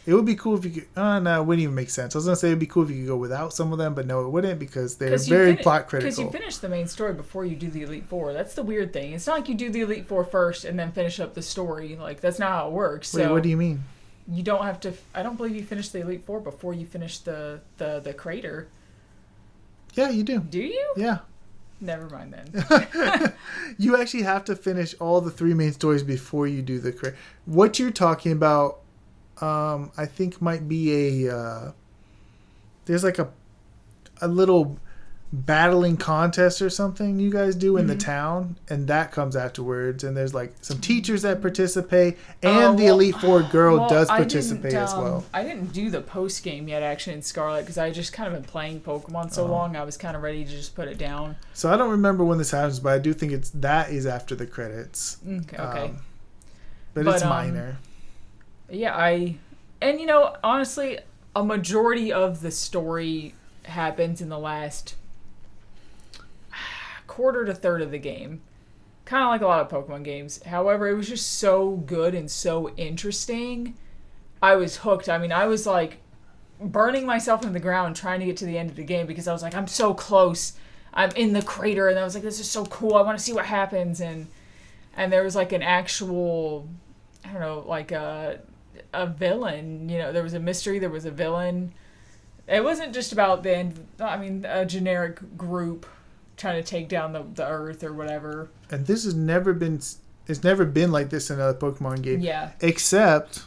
It would be cool if you could... no, it wouldn't even make sense. I was going to say it would be cool if you could go without some of them, but no, it wouldn't because they're very plot critical. Because you finish the main story before you do the Elite Four. That's the weird thing. It's not like you do the Elite Four first and then finish up the story. Like, that's not how it works. Wait, what do you mean? You don't have to... I don't believe you finish the Elite Four before you finish the crater. Yeah, you do. Do you? Yeah. Never mind then. You actually have to finish all the 3 main stories before you do the crater. What you're talking about... I think might be there's like a little battling contest or something you guys do in the town, and that comes afterwards, and there's like some teachers that participate, and the Elite Four girl does participate as well. I didn't do the post game yet actually in Scarlet because I just kind of been playing Pokemon so long I was kind of ready to just put it down. So I don't remember when this happens, but I do think that is after the credits. Okay. But it's minor. Yeah, and honestly, a majority of the story happens in the last quarter to third of the game. Kind of like a lot of Pokemon games. However, it was just so good and so interesting. I was hooked. I mean, I was like burning myself in the ground trying to get to the end of the game because I was like, I'm so close. I'm in the crater, and I was like, this is so cool. I want to see what happens. And there was like an actual, I don't know, like a villain. There was a mystery. There was a villain. It wasn't just about a generic group trying to take down the Earth or whatever. And this has never been. It's never been like this in a Pokemon game. Yeah. Except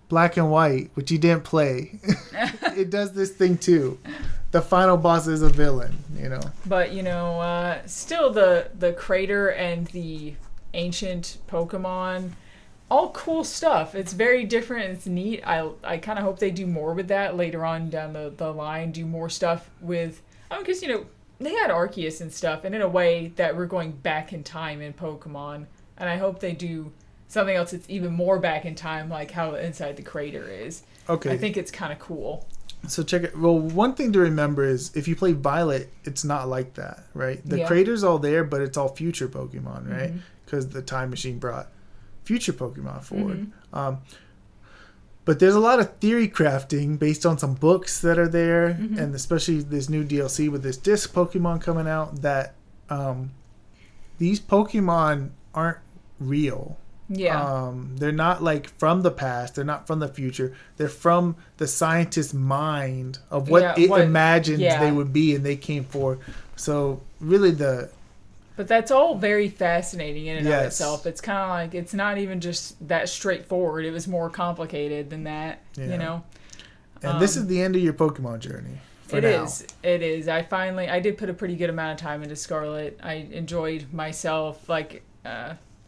Black and White, which you didn't play. It does this thing too. The final boss is a villain. But still the crater and the ancient Pokemon. All cool stuff. It's very different. It's neat. I kind of hope they do more with that later on down the line. Do more stuff with... because, they had Arceus and stuff, and in a way that we're going back in time in Pokemon. And I hope they do something else that's even more back in time, like how inside the crater is. Okay. I think it's kind of cool. So check it. Well, one thing to remember is if you play Violet, it's not like that, right? The crater's all there, but it's all future Pokemon, right? Because the time machine brought future Pokemon forward. But there's a lot of theory crafting based on some books that are there, and especially this new DLC with this disc Pokemon coming out, that these Pokemon aren't real. Yeah. They're not like from the past. They're not from the future. They're from the scientist's mind of what it imagines they would be, and they came forward. So really But that's all very fascinating in and of itself. It's kind of like, it's not even just that straightforward. It was more complicated than that, And this is the end of your Pokemon journey. It is. I did put a pretty good amount of time into Scarlet. I enjoyed myself. I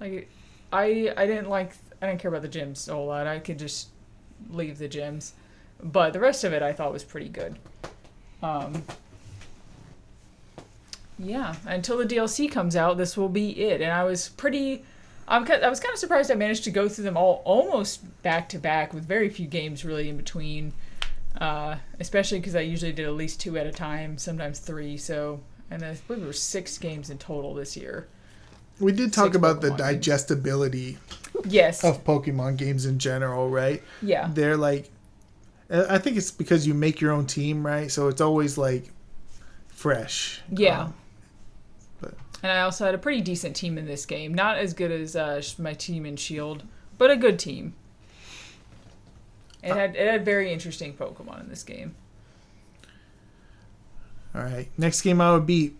didn't care about the gyms a whole lot. I could just leave the gyms. But the rest of it I thought was pretty good. Yeah, until the DLC comes out, this will be it. And I was kind of surprised I managed to go through them all almost back to back with very few games really in between. Especially because I usually did at least 2 at a time, sometimes 3. And I believe there were 6 games in total this year. We did talk about the digestibility of Pokemon games in general, right? Yeah. They're like, I think it's because you make your own team, right? So it's always like fresh. Yeah. And I also had a pretty decent team in this game. Not as good as my team in Shield, but a good team. It had very interesting Pokemon in this game. All right. Next game I would beat.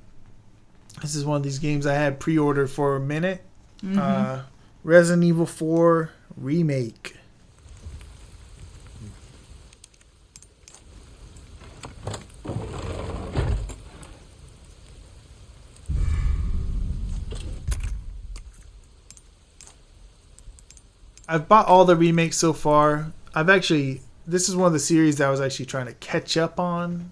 This is one of these games I had pre-ordered for a minute. Resident Evil 4 Remake. I've bought all the remakes so far. this is one of the series that I was actually trying to catch up on,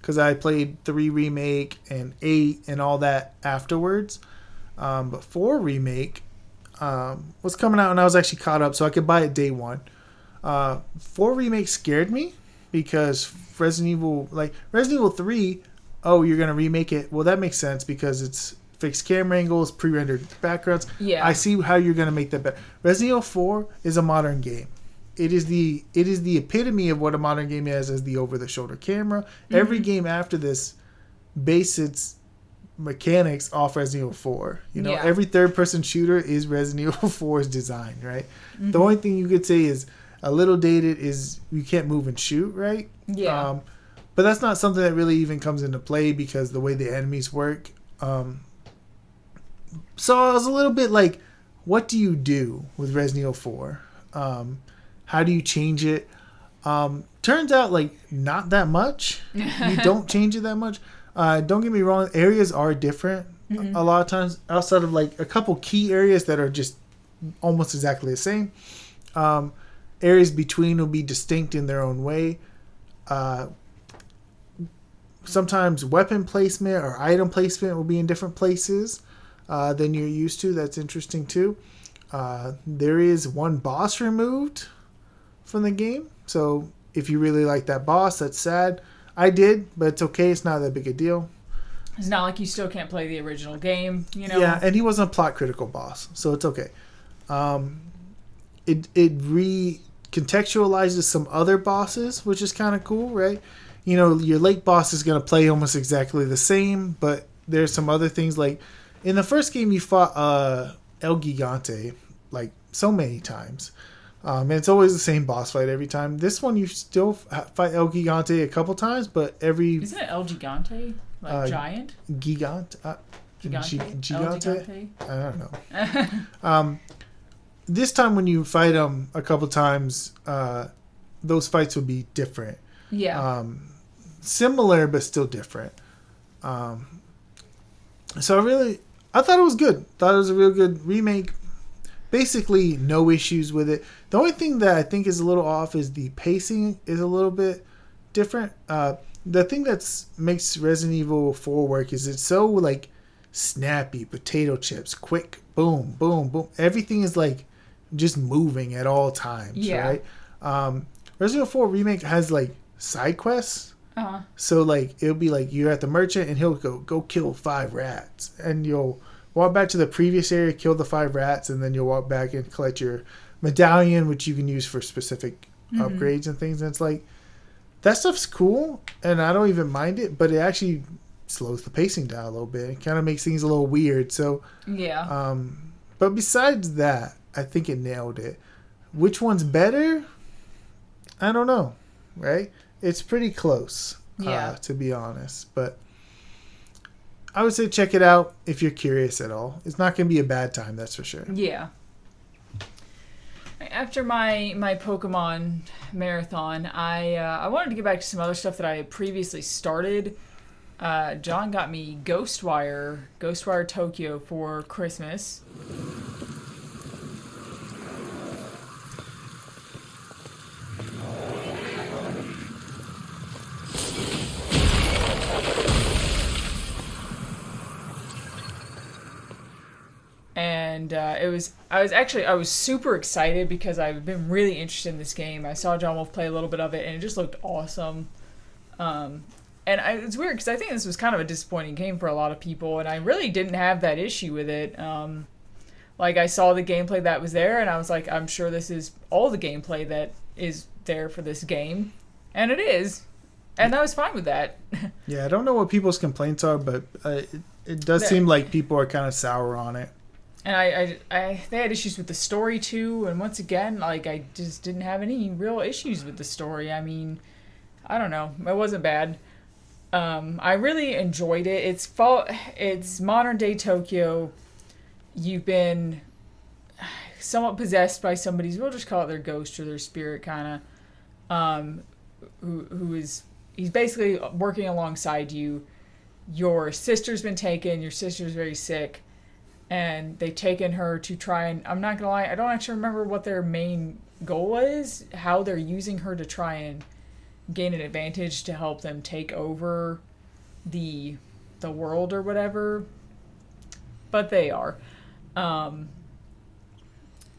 because I played 3 Remake and 8 and all that afterwards. But 4 Remake was coming out and I was actually caught up, so I could buy it day one. 4 Remake scared me because Resident Evil 3, oh, you're going to remake it. Well, that makes sense because it's fixed camera angles, pre-rendered backgrounds. Yeah. I see how you're going to make that better. Resident Evil 4 is a modern game. It is the epitome of what a modern game is, as the over-the-shoulder camera. Mm-hmm. Every game after this base its mechanics off Resident Evil 4. Every third-person shooter is Resident Evil 4's design, right? Mm-hmm. The only thing you could say is a little dated is you can't move and shoot, right? Yeah. But that's not something that really even comes into play because the way the enemies work. So I was a little bit like, what do you do with Resident Evil 4? How do you change it? Turns out, not that much. You don't change it that much. Don't get me wrong. Areas are different a lot of times. Outside of, a couple key areas that are just almost exactly the same. Areas between will be distinct in their own way. Sometimes weapon placement or item placement will be in different places than you're used to. That's interesting, too. There is one boss removed from the game, so if you really like that boss, that's sad. I did, but it's okay. It's not that big a deal. It's not like you still can't play the original game, Yeah, and he wasn't a plot critical boss, so it's okay. It recontextualizes some other bosses, which is kind of cool, right? Your late boss is going to play almost exactly the same, but there's some other things. Like in the first game, you fought El Gigante so many times. And it's always the same boss fight every time. This one, you still fight El Gigante a couple times, but Isn't it El Gigante? Giant? Gigante? Gigante? I don't know. This time when you fight him a couple times, those fights will be different. Yeah. Similar, but still different. So I thought it was good. Thought it was a real good remake. Basically, no issues with it. The only thing that I think is a little off is the pacing is a little bit different. The thing that makes Resident Evil 4 work is it's so snappy, potato chips, quick, boom, boom, boom. Everything is just moving at all times, right? Resident Evil 4 Remake has side quests. Uh-huh. So it'll be you're at the merchant and he'll go kill 5 rats, and you'll walk back to the previous area, kill the 5 rats, and then you'll walk back and collect your medallion, which you can use for specific upgrades and things. And it's that stuff's cool, and I don't even mind it, but it actually slows the pacing down a little bit. It kind of makes things a little weird. So yeah. But besides that, I think it nailed it. Which one's better? I don't know, right? It's pretty close, to be honest. But I would say check it out if you're curious at all. It's not going to be a bad time, that's for sure. Yeah. After my Pokemon marathon, I wanted to get back to some other stuff that I had previously started. John got me Ghostwire Tokyo for Christmas. And I was super excited because I've been really interested in this game. I saw John Wolf play a little bit of it, and it just looked awesome. It's weird because I think this was kind of a disappointing game for a lot of people, and I really didn't have that issue with it. I saw the gameplay that was there, and I was like, I'm sure this is all the gameplay that is there for this game, and it is, and I was fine with that. Yeah, I don't know what people's complaints are, but it does seem like people are kind of sour on it. And they had issues with the story too, and once again, I just didn't have any real issues with the story. I mean, I don't know, it wasn't bad. I really enjoyed it. It's modern day Tokyo. You've been somewhat possessed by somebody's, we'll just call it their ghost or their spirit, kind of, he's basically working alongside you. Your sister's been taken. Your sister's very sick. And they've taken her to try and, I'm not going to lie, I don't actually remember what their main goal is, how they're using her to try and gain an advantage to help them take over the world or whatever. But they are.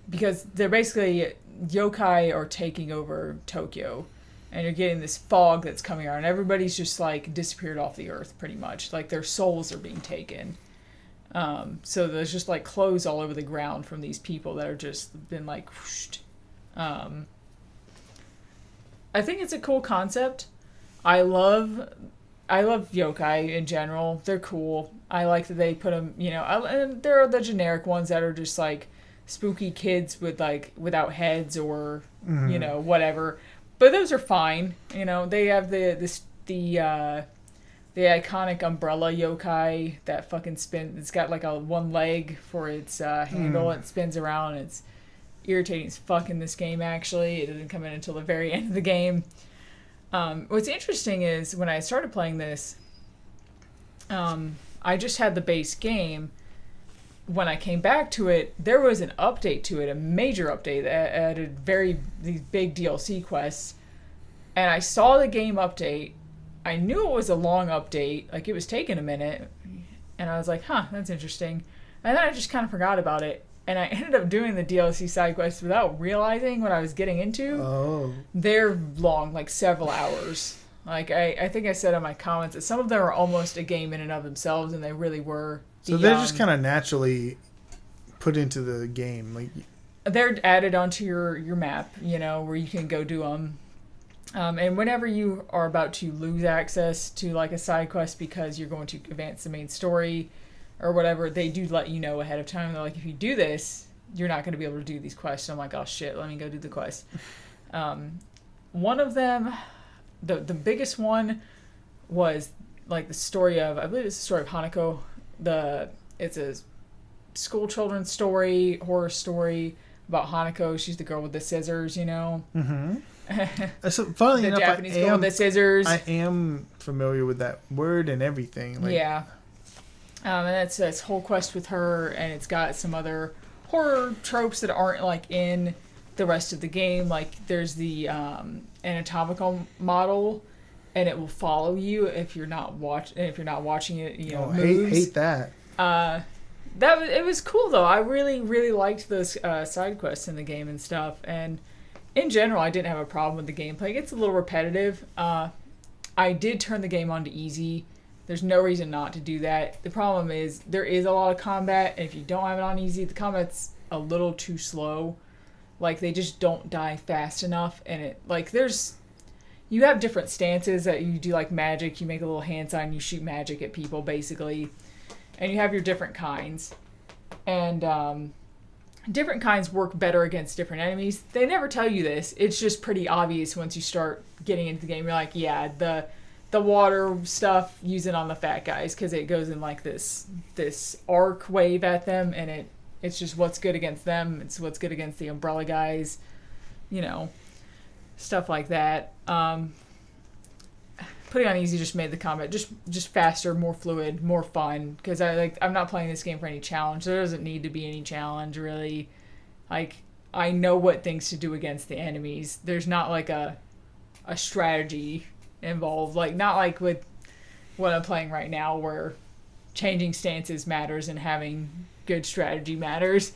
Because they're basically, yokai are taking over Tokyo. And you're getting this fog that's coming out. And everybody's just, like, disappeared off the earth, pretty much. Like, their souls are being taken. So there's just, like, clothes all over the ground from these people that are just been, like, whooshed. I think it's a cool concept. I love yokai in general. They're cool. I like that they put them, you know, and there are the generic ones that are just, like, spooky kids with, like, without heads or, you know, whatever. But those are fine. You know, they have the iconic umbrella yokai that fucking spins. It's got like a one leg for its handle. It spins around. It's irritating as fuck in this game, actually. It doesn't come in until the very end of the game. What's interesting is when I started playing this, I just had the base game. When I came back to it, there was an update to it, a major update that added these big DLC quests. And I saw the game update. I knew it was a long update, like it was taking a minute. And I was like, huh, that's interesting. And then I just kind of forgot about it. And I ended up doing the DLC side quests without realizing what I was getting into. Oh. They're long, like several hours. Like I think I said in my comments that some of them are almost a game in and of themselves, and they really were. So they're just kind of naturally put into the game, like they're added onto your map, you know, where you can go do them. And whenever you are about to lose access to like a side quest because you're going to advance the main story or whatever, they do let you know ahead of time. They're like, if you do this, you're not going to be able to do these quests. And I'm like, oh shit, let me go do the quest. One of them, the biggest one, was like the story of, I believe it's the story of Hanako. It's a school children's story, horror story about Hanako. She's the girl with the scissors, you know. Mm-hmm. So funny the enough, Japanese girl with the scissors. I am familiar with that word and everything. Like, yeah. And that's this whole quest with her, and it's got some other horror tropes that aren't like in the rest of the game. Like there's the anatomical model, and it will follow you if you're not watching it. You know, hate that. It was cool though. I really liked those side quests in the game and stuff. And in general, I didn't have a problem with the gameplay. It gets a little repetitive. I did turn the game on to easy. There's no reason not to do that. The problem is there is a lot of combat, and if you don't have it on easy, the combat's a little too slow. Like they just don't die fast enough, and you have different stances that you do, like magic. You make a little hand sign, you shoot magic at people, basically. And you have your different kinds. And different kinds work better against different enemies. They never tell you this. It's just pretty obvious once you start getting into the game. You're like, yeah, the water stuff, use it on the fat guys, because it goes in like this arc wave at them, and it's just what's good against them. It's what's good against the umbrella guys. You know, stuff like that. Putting on easy just made the combat just faster, more fluid, more fun. Because I'm not playing this game for any challenge. There doesn't need to be any challenge really. Like I know what things to do against the enemies. There's not like a strategy involved. Like not like with what I'm playing right now, where changing stances matters and having good strategy matters.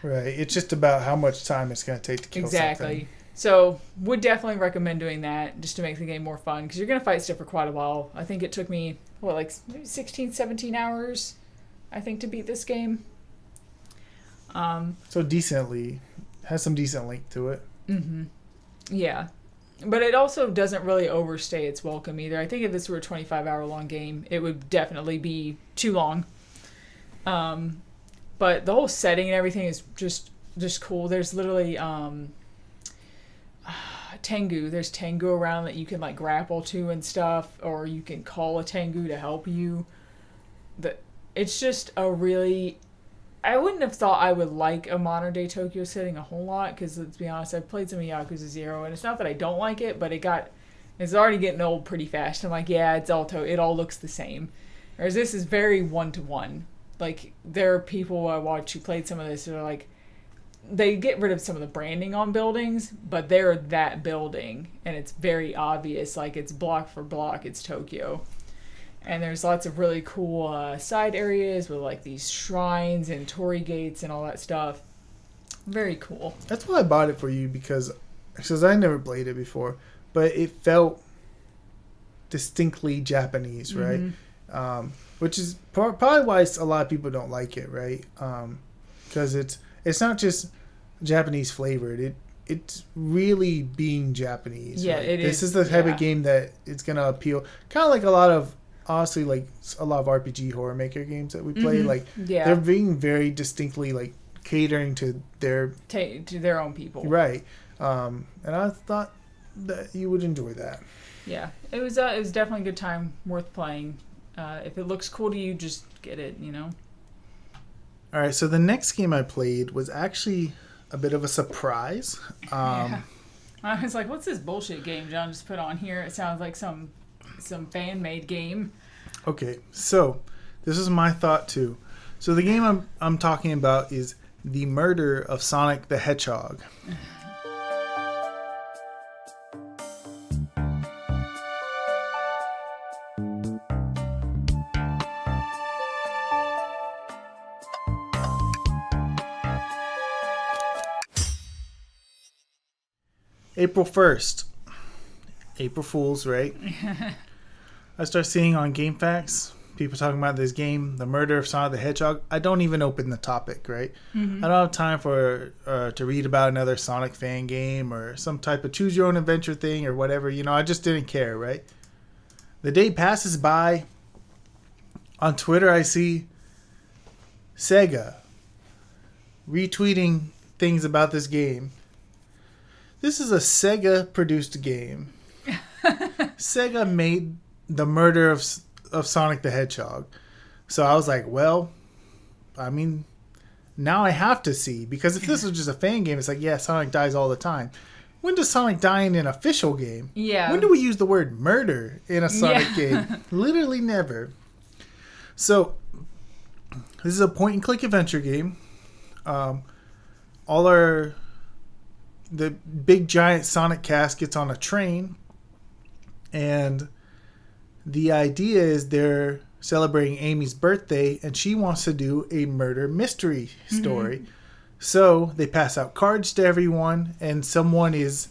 Right. It's just about how much time it's going to take to kill something. So, would definitely recommend doing that just to make the game more fun, because you're going to fight stuff for quite a while. I think it took me, maybe 16, 17 hours, I think, to beat this game. So has some decent length to it. Mm-hmm. Yeah. But it also doesn't really overstay its welcome either. I think if this were a 25-hour-long game, it would definitely be too long. But the whole setting and everything is just cool. There's literally... Tengu. There's Tengu around that you can like grapple to and stuff, or you can call a Tengu to help you. It's just a really... I wouldn't have thought I would like a modern day Tokyo setting a whole lot, because let's be honest, I've played some of Yakuza 0, and it's not that I don't like it, but it's already getting old pretty fast. I'm like, yeah, it all looks the same. Whereas this is very one-to-one. Like, there are people I watch who played some of this who are like, they get rid of some of the branding on buildings, but they're that building, and it's very obvious. Like, it's block for block, it's Tokyo. And there's lots of really cool side areas with like these shrines and torii gates and all that stuff. Very cool. That's why I bought it for you, because I never played it before, but it felt distinctly Japanese, right? Which is probably why a lot of people don't like it, right? Because it's not just Japanese flavored. It's really being Japanese. Yeah, right? it is. This is the type of game that it's gonna appeal. Kind of like a lot of RPG horror maker games that we play. Like, they're being very distinctly like catering to their own people, right? And I thought that you would enjoy that. Yeah, it was definitely a good time, worth playing. If it looks cool to you, just get it, you know? All right, so the next game I played was actually a bit of a surprise. I was like, what's this bullshit game John just put on here? It sounds like some fan-made game. Okay, so this is my thought too. So the game I'm talking about is The Murder of Sonic the Hedgehog. April 1st. April Fools, right? I start seeing on GameFAQs people talking about this game, The Murder of Sonic the Hedgehog. I don't even open the topic, right? I don't have time to read about another Sonic fan game or some type of choose your own adventure thing or whatever. You know, I just didn't care, right? The day passes by. On Twitter, I see Sega retweeting things about this game. This is a Sega-produced game. Sega made The Murder of Sonic the Hedgehog. So I was like, well, I mean, now I have to see. Because if this was just a fan game, it's like, yeah, Sonic dies all the time. When does Sonic die in an official game? Yeah. When do we use the word murder in a Sonic game? Literally never. So, this is a point-and-click adventure game. The big giant Sonic cast gets on a train, and the idea is they're celebrating Amy's birthday, and she wants to do a murder mystery story. So they pass out cards to everyone, and someone is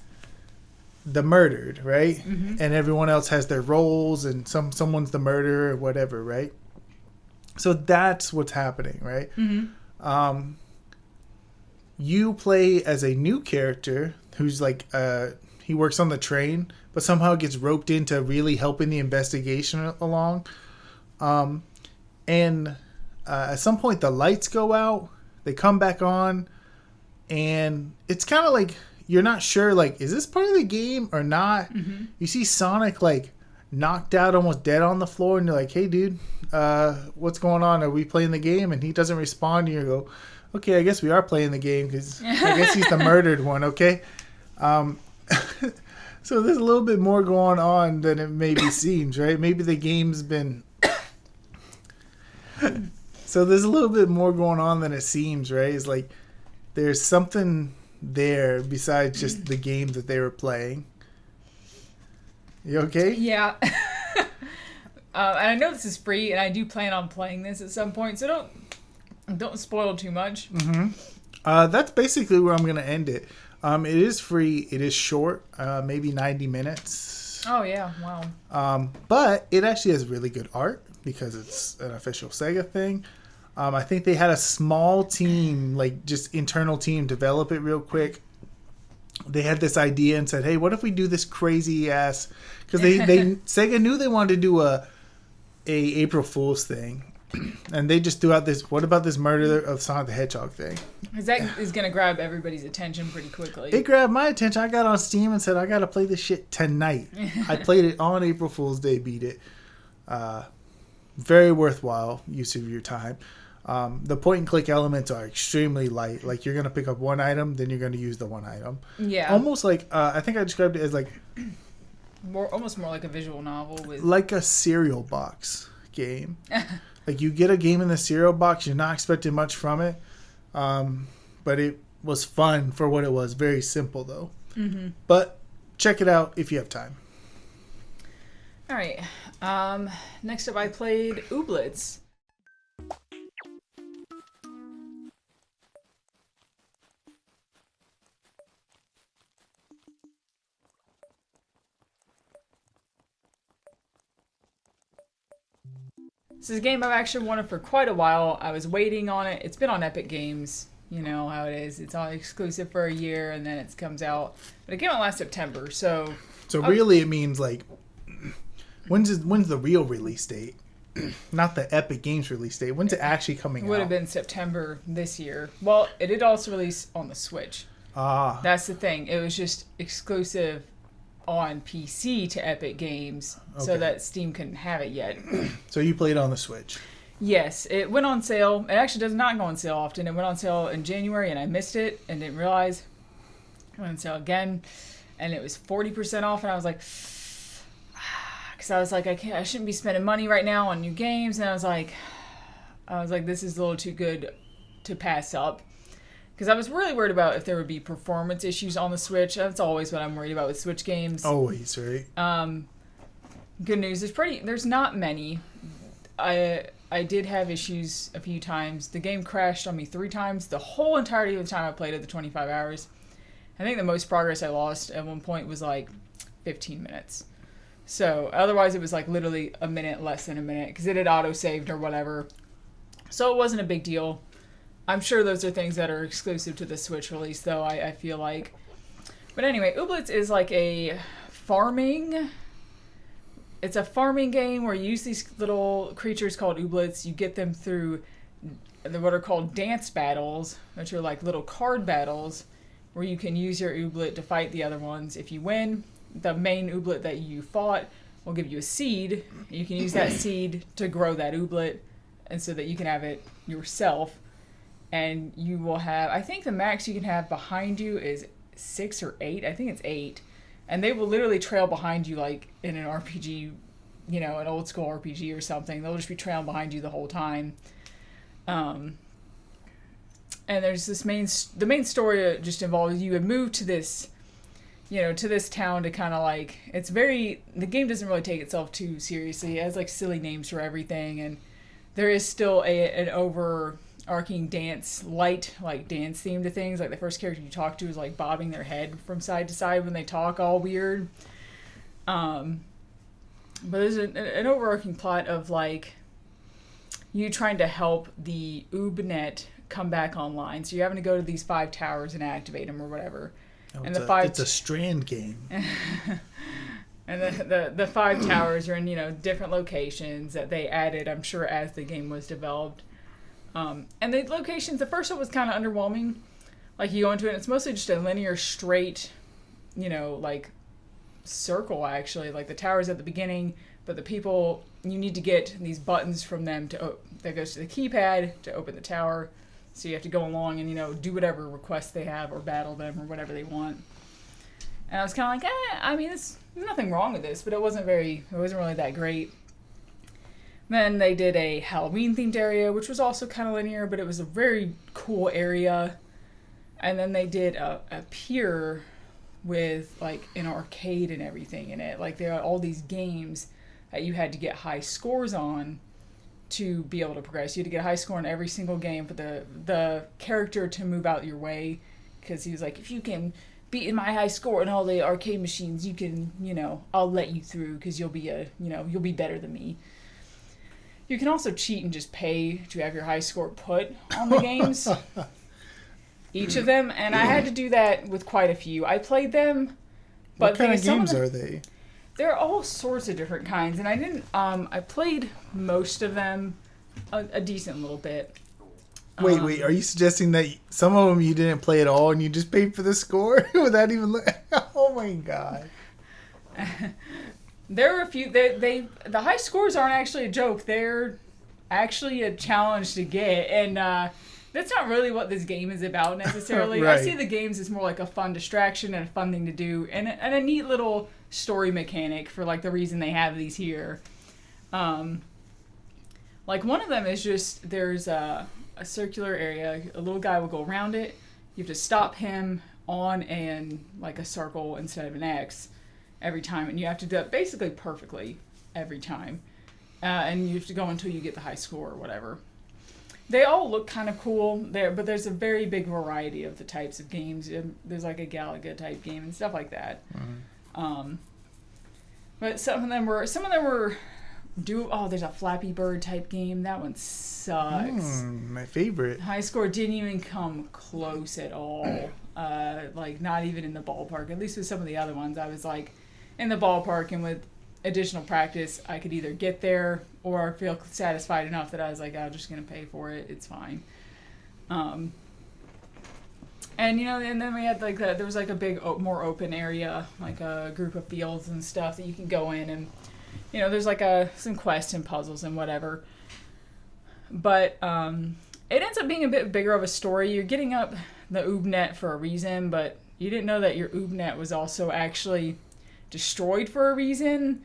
the murdered, right? And everyone else has their roles, and someone's the murderer or whatever, right? So that's what's happening, right? You play as a new character who's like, he works on the train, but somehow gets roped into really helping the investigation along. And at some point the lights go out, they come back on, and it's kind of like, you're not sure, like, is this part of the game or not? You see Sonic like knocked out, almost dead on the floor, and you're like, hey dude, what's going on? Are we playing the game? And he doesn't respond, and you go, okay, I guess we are playing the game, because I guess he's the murdered one, okay? So there's a little bit more going on than it maybe seems, right? Maybe the game's been... So there's a little bit more going on than it seems, right? It's like there's something there besides just the game that they were playing. You okay? Yeah. And I know this is free, and I do plan on playing this at some point, so don't spoil too much. That's basically where I'm going to end it. It is free. It is short, maybe 90 minutes. Oh, yeah. Wow. But it actually has really good art because it's an official Sega thing. I think they had a small team, like just internal team, develop it real quick. They had this idea and said, hey, what if we do this crazy ass... Because Sega knew they wanted to do a April Fool's thing. And they just threw out this, what about this murder of Sonic the Hedgehog thing? Because that is going to grab everybody's attention pretty quickly. It grabbed my attention. I got on Steam and said, I got to play this shit tonight. I played it on April Fool's Day, beat it. Very worthwhile use of your time. The point and click elements are extremely light. Like, you're going to pick up one item, then you're going to use the one item. Yeah. Almost like, I think I described it as like... almost more like a visual novel. Like a cereal box game. Like, you get a game in the cereal box, you're not expecting much from it. But was fun for what it was. Very simple though. Mm-hmm. But check it out if you have time. All right. Next up, I played Ooblets. This is a game I've actually wanted for quite a while. I was waiting on it. It's been on Epic Games. You know how it is. It's only exclusive for a year and then it comes out. But it came out last September, so... So really it means like... When's the real release date? Not the Epic Games release date. When's it actually coming out? It would have been September this year. Well, it did also release on the Switch. Ah. That's the thing. It was just exclusive on PC to Epic Games, so that Steam couldn't have it yet. So you played on the Switch? Yes, it went on sale. It actually does not go on sale often. It went on sale in January, and I missed it and didn't realize. It went on sale again, and it was 40% off, and I was like, because I was like, I shouldn't be spending money right now on new games, and I was like, this is a little too good to pass up. Because I was really worried about if there would be performance issues on the Switch. That's always what I'm worried about with Switch games. Always, right? Good news, there's not many. I did have issues a few times. The game crashed on me 3 times. The whole entirety of the time I played it, the 25 hours. I think the most progress I lost at one point was like 15 minutes. So otherwise it was like literally a minute, less than a minute, because it had auto-saved or whatever. So it wasn't a big deal. I'm sure those are things that are exclusive to the Switch release, though, I feel like. But anyway, Ooblets is like a farming... It's a farming game where you use these little creatures called Ooblets. You get them through what are called dance battles, which are like little card battles, where you can use your Ooblet to fight the other ones. If you win, the main Ooblet that you fought will give you a seed. You can use that seed to grow that Ooblet, and so that you can have it yourself. And you will have, I think the max you can have behind you is 6 or 8. I think it's 8. And they will literally trail behind you like in an RPG, you know, an old school RPG or something. They'll just be trailing behind you the whole time. And there's this the main story just involves you would move to this, you know, to this town to kind of like, the game doesn't really take itself too seriously. It has like silly names for everything. And there is still an overarching dance theme to things. Like the first character you talk to is like bobbing their head from side to side when they talk, all weird. But there's an overarching plot of like you trying to help the Oobnet come back online. So you're having to go to these 5 towers and activate them or whatever. Oh, and it's a strand game. And the 5 towers are in, you know, different locations that they added, I'm sure, as the game was developed. And the locations, the first one was kind of underwhelming. Like, you go into it, and it's mostly just a linear, straight, you know, like, circle, actually. Like, the tower's at the beginning, but the people, you need to get these buttons from them that goes to the keypad to open the tower. So you have to go along and, you know, do whatever requests they have or battle them or whatever they want. And I was kind of like, I mean, there's nothing wrong with this, but it wasn't really that great. Then they did a Halloween-themed area, which was also kind of linear, but it was a very cool area. And then they did a pier with, like, an arcade and everything in it. Like, there are all these games that you had to get high scores on to be able to progress. You had to get a high score in every single game for the character to move out your way. Because he was like, if you can beat my high score in all the arcade machines, you can, you know, I'll let you through because you'll be better than me. You can also cheat and just pay to have your high score put on the games. Each of them. And I had to do that with quite a few. I played them. But what kind of games are they? They're all sorts of different kinds. And I didn't, I played most of them a decent little bit. Wait, are you suggesting that some of them you didn't play at all and you just paid for the score without even oh my god. There are a few, the high scores aren't actually a joke. They're actually a challenge to get. And that's not really what this game is about necessarily. Right. I see the games as more like a fun distraction and a fun thing to do. And a neat little story mechanic for like the reason they have these here. Like one of them is just, there's a circular area. A little guy will go around it. you have to stop him on like a circle instead of an X every time, and you have to do it basically perfectly every time. And you have to go until you get the high score or whatever. They all look kind of cool there, but there's a very big variety of the types of games. There's like a Galaga type game and stuff like that. But some of them were there's a Flappy Bird type game. That one sucks. My favorite. High score didn't even come close at all. Like not even in the ballpark. At least with some of the other ones, I was like in the ballpark, and with additional practice, I could either get there or feel satisfied enough that I was like, I'm just gonna pay for it. It's fine. And and then we had like that. There was like a big, more open area, like a group of fields and stuff that you can go in, and there's like some quests and puzzles and whatever. But it ends up being a bit bigger of a story. You're getting up the Oobnet for a reason, but you didn't know that your Oobnet was also actually destroyed for a reason.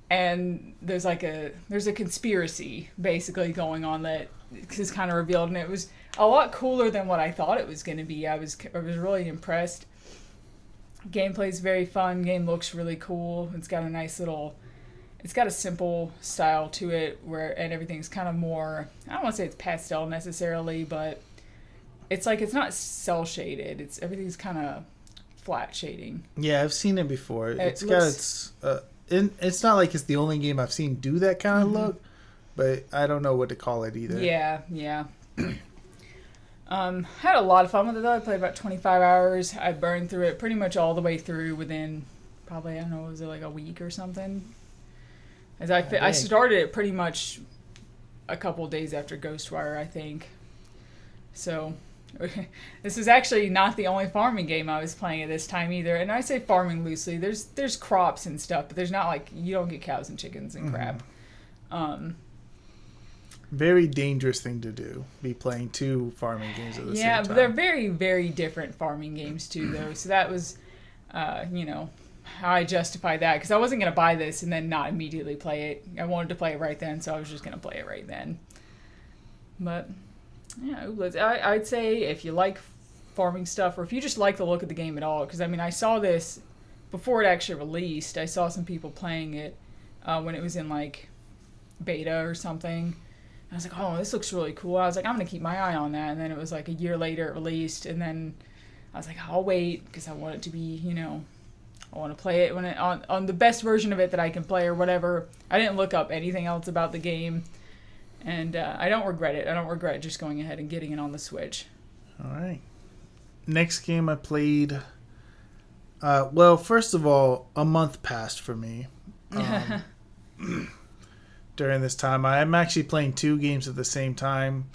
And there's a conspiracy basically going on that is kind of revealed, and it was a lot cooler than what I thought it was going to be. I was really impressed. Gameplay's very fun. Game looks really cool. It's got a simple style to it and everything's kind of more, I don't want to say it's pastel necessarily, but it's not cell shaded. Everything's kind of flat shading. Yeah, I've seen it before. It's not like it's the only game I've seen do that kind of look, but I don't know what to call it either. Yeah. Had a lot of fun with it though. I played about 25 hours. I burned through it pretty much all the way through within probably, I don't know, was it like a week or something? I started it pretty much a couple of days after Ghostwire, I think. So this is actually not the only farming game I was playing at this time either. And I say farming loosely. There's crops and stuff, but there's not like, you don't get cows and chickens and crap. Very dangerous thing to do, be playing two farming games at the same time. Yeah, but they're very, very different farming games too, though. So that was, how I justified that, because I wasn't going to buy this and then not immediately play it. I wanted to play it right then, so I was just going to play it right then. But yeah, I'd say if you like farming stuff, or if you just like the look of the game at all, because I saw this before it actually released. I saw some people playing it when it was in like beta or something. I was like, oh, this looks really cool. I was like, I'm going to keep my eye on that. And then it was like a year later it released, and then I was like, I'll wait, because I want it to be, I want to play it on the best version of it that I can play or whatever. I didn't look up anything else about the game. And I don't regret it. I don't regret just going ahead and getting it on the Switch. All right. Next game I played. Well, first of all, a month passed for me. During this time, I'm actually playing two games at the same time.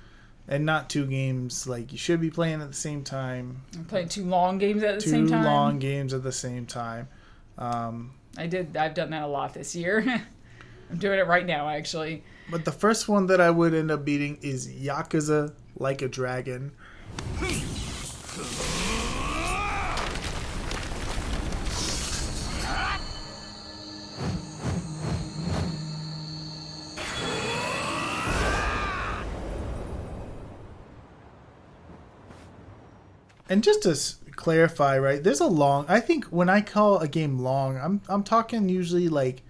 And not two games like you should be playing at the same time. I'm playing two long games at the same time? Two long games at the same time. I've done that a lot this year. I'm doing it right now, actually. But the first one that I would end up beating is Yakuza Like a Dragon. And just to clarify, right, there's a long, I think when I call a game long, I'm talking usually like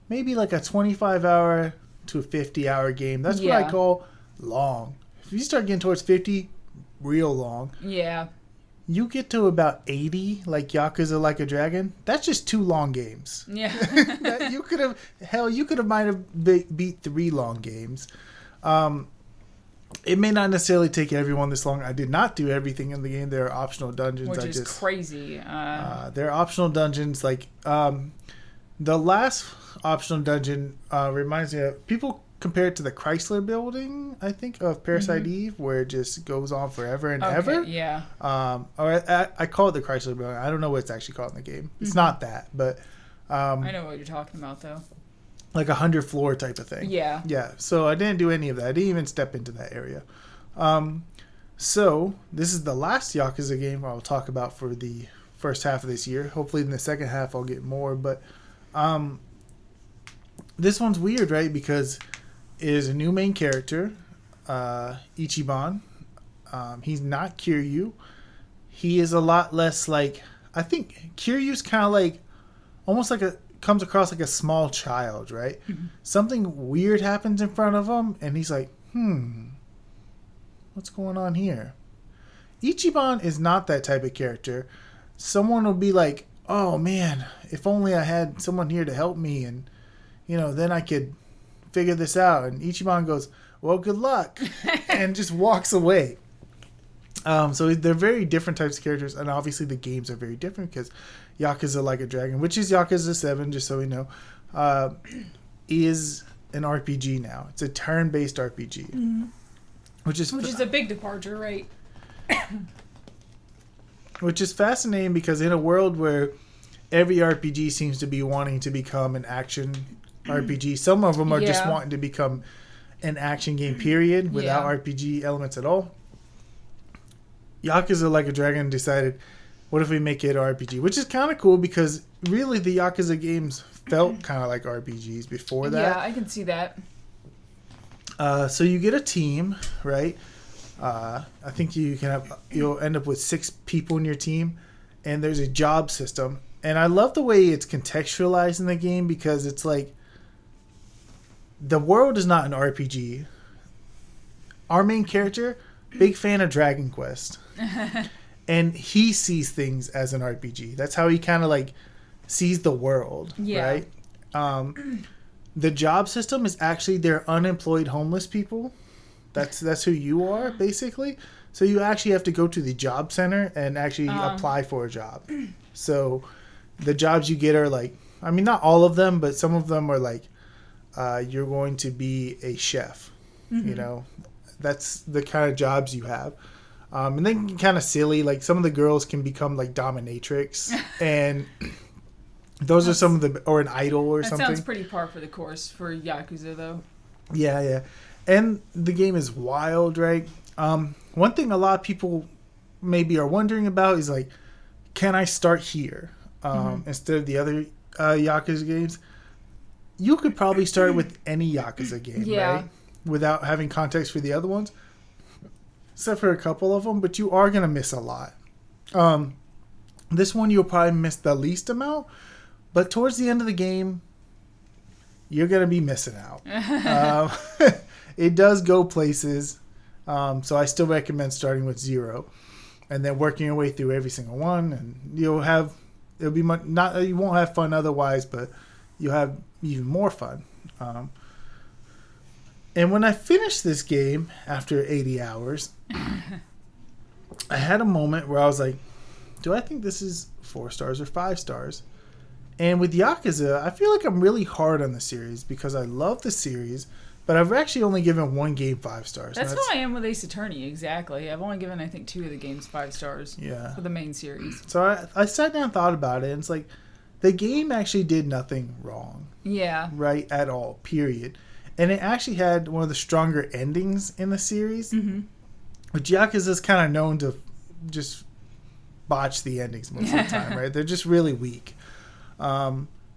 maybe like a 25-hour to a 50-hour game. That's what I call long. If you start getting towards 50, real long. Yeah. You get to about 80, like Yakuza Like a Dragon, that's just two long games. Yeah. You could have might have beat three long games. It may not necessarily take everyone this long. I did not do everything in the game. There are optional dungeons. Which is crazy. There are optional dungeons. Like the last optional dungeon reminds me of, people compare it to the Chrysler Building, I think, of Parasite Eve, where it just goes on forever and ever. Yeah. Or I call it the Chrysler Building. I don't know what it's actually called in the game. It's not that, but I know what you're talking about, though. Like 100 floor type of thing. Yeah. Yeah. So I didn't do any of that. I didn't even step into that area. So this is the last Yakuza game I'll talk about for the first half of this year. Hopefully in the second half I'll get more. But this one's weird, right? Because it is a new main character, Ichiban. He's not Kiryu. he is a lot less like, I think Kiryu's kind of like, almost like comes across like a small child, right? Mm-hmm. Something weird happens in front of him, and he's like, what's going on here? Ichiban is not that type of character. Someone will be like, oh man, if only I had someone here to help me, and then I could figure this out. And Ichiban goes, well, good luck, and just walks away. So they're very different types of characters, and obviously the games are very different because Yakuza Like a Dragon, which is Yakuza 7, just so we know, is an RPG now. It's a turn-based RPG. Mm-hmm. Which is a big departure, right? Which is fascinating because in a world where every RPG seems to be wanting to become an action RPG, some of them are just wanting to become an action game, period, without RPG elements at all. Yakuza Like a Dragon decided, what if we make it RPG? Which is kind of cool because really the Yakuza games felt kind of like RPGs before that. Yeah, I can see that. So you get a team, right? I think you'll end up with 6 people in your team, and there's a job system. And I love the way it's contextualized in the game because it's like the world is not an RPG. Our main character, big fan of Dragon Quest. And he sees things as an RPG. That's how he kind of like sees the world, right? The job system is actually they're unemployed homeless people. That's who you are, basically. So you actually have to go to the job center and actually apply for a job. So the jobs you get are like, I mean, not all of them, but some of them are like, you're going to be a chef. Mm-hmm. That's the kind of jobs you have. And they can get kind of silly. Like some of the girls can become like dominatrix, and those are some of the, or an idol or something. That sounds pretty par for the course for Yakuza, though. Yeah. And the game is wild, right? One thing a lot of people maybe are wondering about is like, can I start here instead of the other Yakuza games? You could probably start with any Yakuza game, right? Without having context for the other ones. Except for a couple of them, but you are going to miss a lot. This one you'll probably miss the least amount, but towards the end of the game, you're going to be missing out. It does go places, so I still recommend starting with 0 and then working your way through every single one, and you won't have fun otherwise, but you'll have even more fun. And when I finished this game after 80 hours, I had a moment where I was like, do I think this is 4 stars or 5 stars? And with Yakuza, I feel like I'm really hard on the series because I love the series, but I've actually only given one game 5 stars. That's how I am with Ace Attorney, exactly. I've only given, I think, 2 of the games 5 stars for the main series. So I sat down and thought about it, and it's like, the game actually did nothing wrong. Yeah. Right, at all, period. And it actually had one of the stronger endings in the series. Mm-hmm. Which Yakuza's kind of known to just botch the endings most of the time, right? They're just really weak.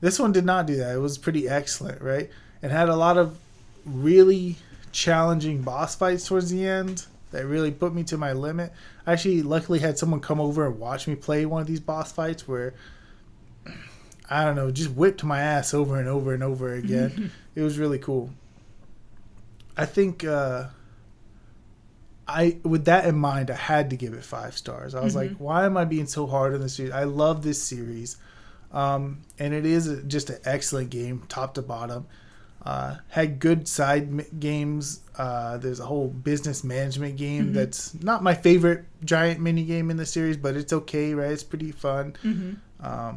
This one did not do that. It was pretty excellent, right? It had a lot of really challenging boss fights towards the end that really put me to my limit. I actually luckily had someone come over and watch me play one of these boss fights where, I don't know, just whipped my ass over and over and over again. It was really cool. I think with that in mind, I had to give it 5 stars. I was like, why am I being so hard on this series? I love this series. And it is just an excellent game, top to bottom. Had good side games. There's a whole business management game that's not my favorite giant mini game in the series, but it's okay, right? It's pretty fun. A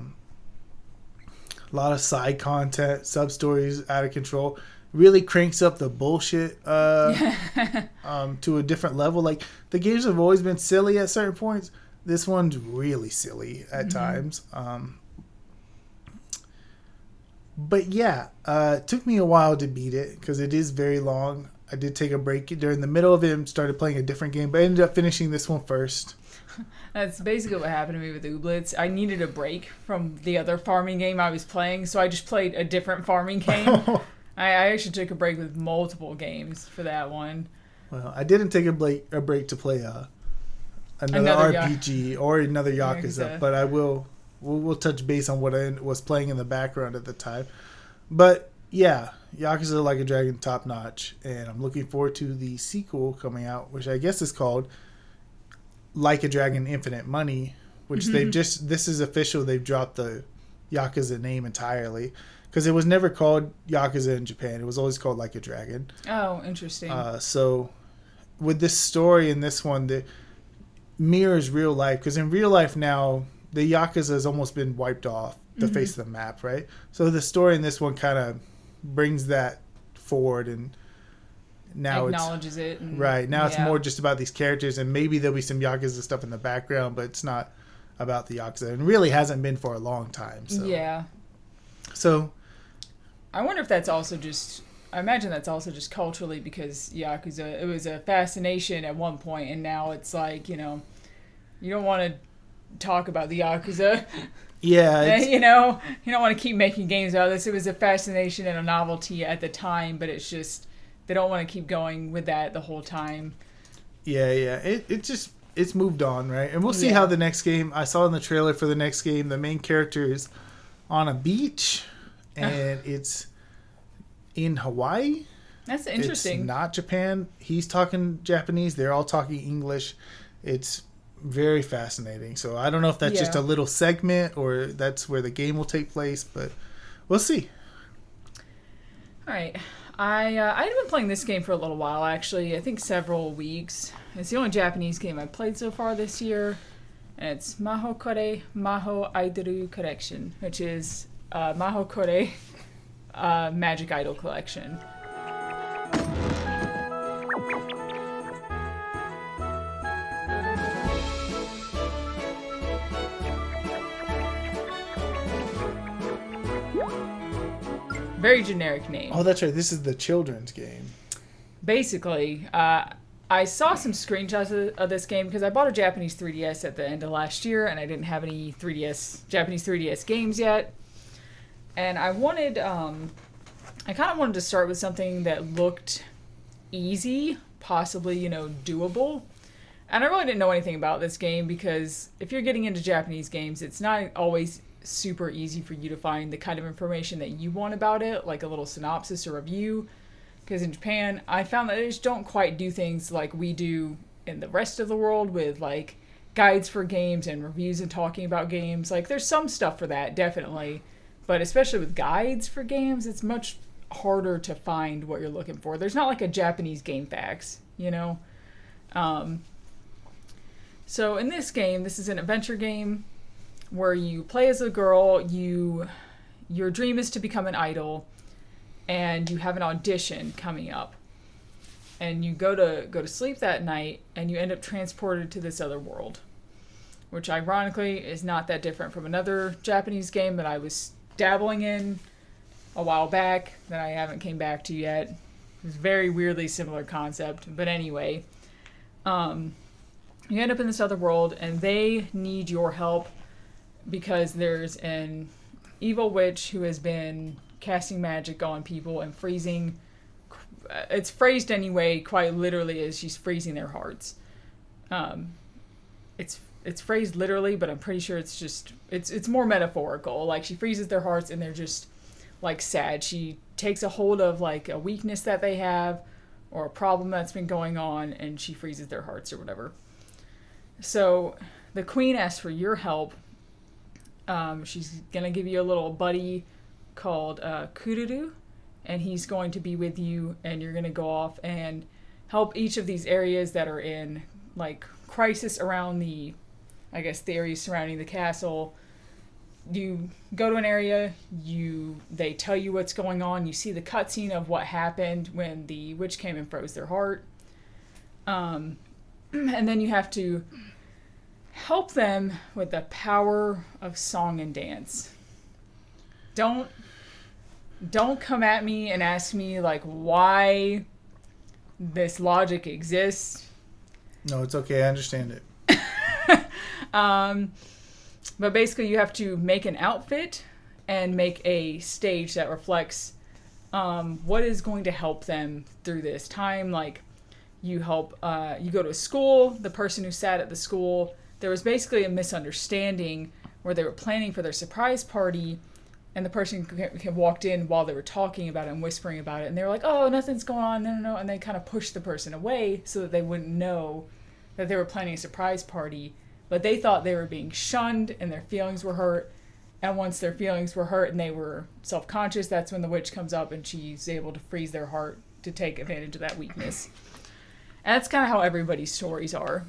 lot of side content, sub stories out of control. Really cranks up the bullshit to a different level. Like, the games have always been silly at certain points. This one's really silly at times. But yeah, it took me a while to beat it because it is very long. I did take a break during the middle of it and started playing a different game, but I ended up finishing this one first. That's basically what happened to me with Ooblets. I needed a break from the other farming game I was playing, so I just played a different farming game. I actually took a break with multiple games for that one. Well, I didn't take a break to play another Ya- RPG or another Yakuza. Yakuza. But we'll touch base on what I was playing in the background at the time. But yeah, Yakuza Like a Dragon, top notch, and I'm looking forward to the sequel coming out, which I guess is called Like a Dragon Infinite Money, which this is official. They've dropped the Yakuza name entirely because it was never called Yakuza in Japan. It was always called Like a Dragon. Oh, interesting. So with this story in this one, that mirrors real life, because in real life now the Yakuza has almost been wiped off the face of the map, right? So the story in this one kind of brings that forward, and now Acknowledges it. And, right now it's yeah. more just about these characters, and maybe there'll be some Yakuza stuff in the background, but it's not about the Yakuza, and really hasn't been for a long time. So. Yeah. So I wonder if that's also just... I imagine that's also just culturally because Yakuza, it was a fascination at one point, and now it's like, you know, you don't want to talk about the Yakuza. yeah, You know, you don't want to keep making games out of this. It was a fascination and a novelty at the time, but it's just, they don't want to keep going with that the whole time. yeah. It's moved on, right? And we'll see how the next game. I saw in the trailer for the next game, the main character is on a beach, and it's in Hawaii. That's interesting. It's not Japan. He's talking Japanese. They're all talking English. It's very fascinating. So I don't know if that's just a little segment or that's where the game will take place, but we'll see. All right. I've been playing this game for a little while, actually. I think several weeks. It's the only Japanese game I've played so far this year. And it's Maho Kore Maho Idol Collection, which is Maho Kore Magic Idol Collection. Very generic name. Oh, that's right. This is the children's game. Basically, I saw some screenshots of this game because I bought a Japanese 3DS at the end of last year, and I didn't have any Japanese 3DS games yet. And I wanted, I kind of wanted to start with something that looked easy, possibly, you know, doable. And I really didn't know anything about this game because if you're getting into Japanese games, it's not always super easy for you to find the kind of information that you want about it, like a little synopsis or review. Because in Japan, I found that they just don't quite do things like we do in the rest of the world with like guides for games and reviews and talking about games. Like there's some stuff for that, definitely. But especially with guides for games, it's much harder to find what you're looking for. There's not like a Japanese game facts, you know? So in this game, this is an adventure game where you play as a girl, your dream is to become an idol, and you have an audition coming up. And you go to sleep that night, and you end up transported to this other world, which ironically is not that different from another Japanese game that I was dabbling in a while back that I haven't came back to yet. It's a very weirdly similar concept, but anyway, you end up in this other world, and they need your help because there's an evil witch who has been casting magic on people and freezing. It's phrased anyway, quite literally, as she's freezing their hearts. It's phrased literally, but I'm pretty sure it's just it's more metaphorical. Like she freezes their hearts and they're just like sad. She takes a hold of like a weakness that they have or a problem that's been going on, and she freezes their hearts or whatever. So the queen asks for your help. She's gonna give you a little buddy called Kururu, and he's going to be with you, and you're gonna go off and help each of these areas that are in like crisis around the areas surrounding the castle. You go to an area, they tell you what's going on, you see the cutscene of what happened when the witch came and froze their heart. And then you have to help them with the power of song and dance. Don't come at me and ask me like why this logic exists. No, it's okay. I understand it. But basically you have to make an outfit and make a stage that reflects what is going to help them through this time. Like you help, you go to a school. The person who sat at the school, there was basically a misunderstanding where they were planning for their surprise party, and the person walked in while they were talking about it and whispering about it, and they were like, oh, nothing's going on, no, and they kind of pushed the person away so that they wouldn't know that they were planning a surprise party, but they thought they were being shunned and their feelings were hurt, and once their feelings were hurt and they were self-conscious, that's when the witch comes up and she's able to freeze their heart to take advantage of that weakness. And that's kind of how everybody's stories are.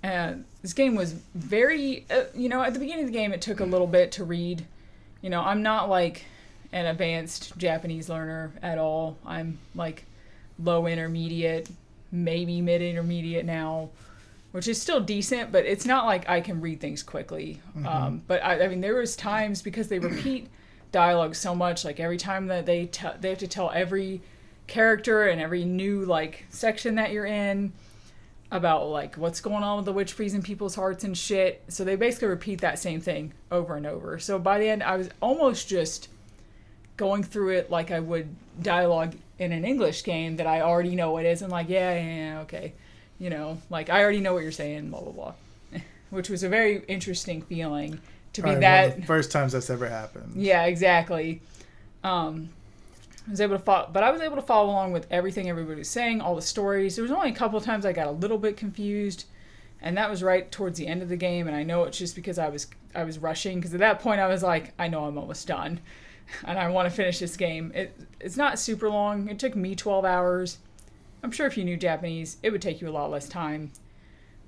And this game was very, at the beginning of the game, it took a little bit to read. I'm not like an advanced Japanese learner at all. I'm like low intermediate, maybe mid intermediate now, which is still decent, but it's not like I can read things quickly. Mm-hmm. But I mean, there was times because they repeat dialogue so much, like every time that they have to tell every character and every new like section that you're in about like what's going on with the witch freezing people's hearts and shit. So they basically repeat that same thing over and over. So by the end, I was almost just going through it like I would dialogue in an English game that I already know what it is. I'm like, yeah, okay. Like I already know what you're saying, blah, blah, blah. Which was a very interesting feeling to be that. One of the first times that's ever happened. Yeah, exactly. I was able to follow along with everything everybody was saying, all the stories. There was only a couple of times I got a little bit confused, and that was right towards the end of the game. And I know it's just because I was rushing, because at that point I was like, I know I'm almost done, and I want to finish this game. It's not super long. It took me 12 hours. I'm sure if you knew Japanese, it would take you a lot less time.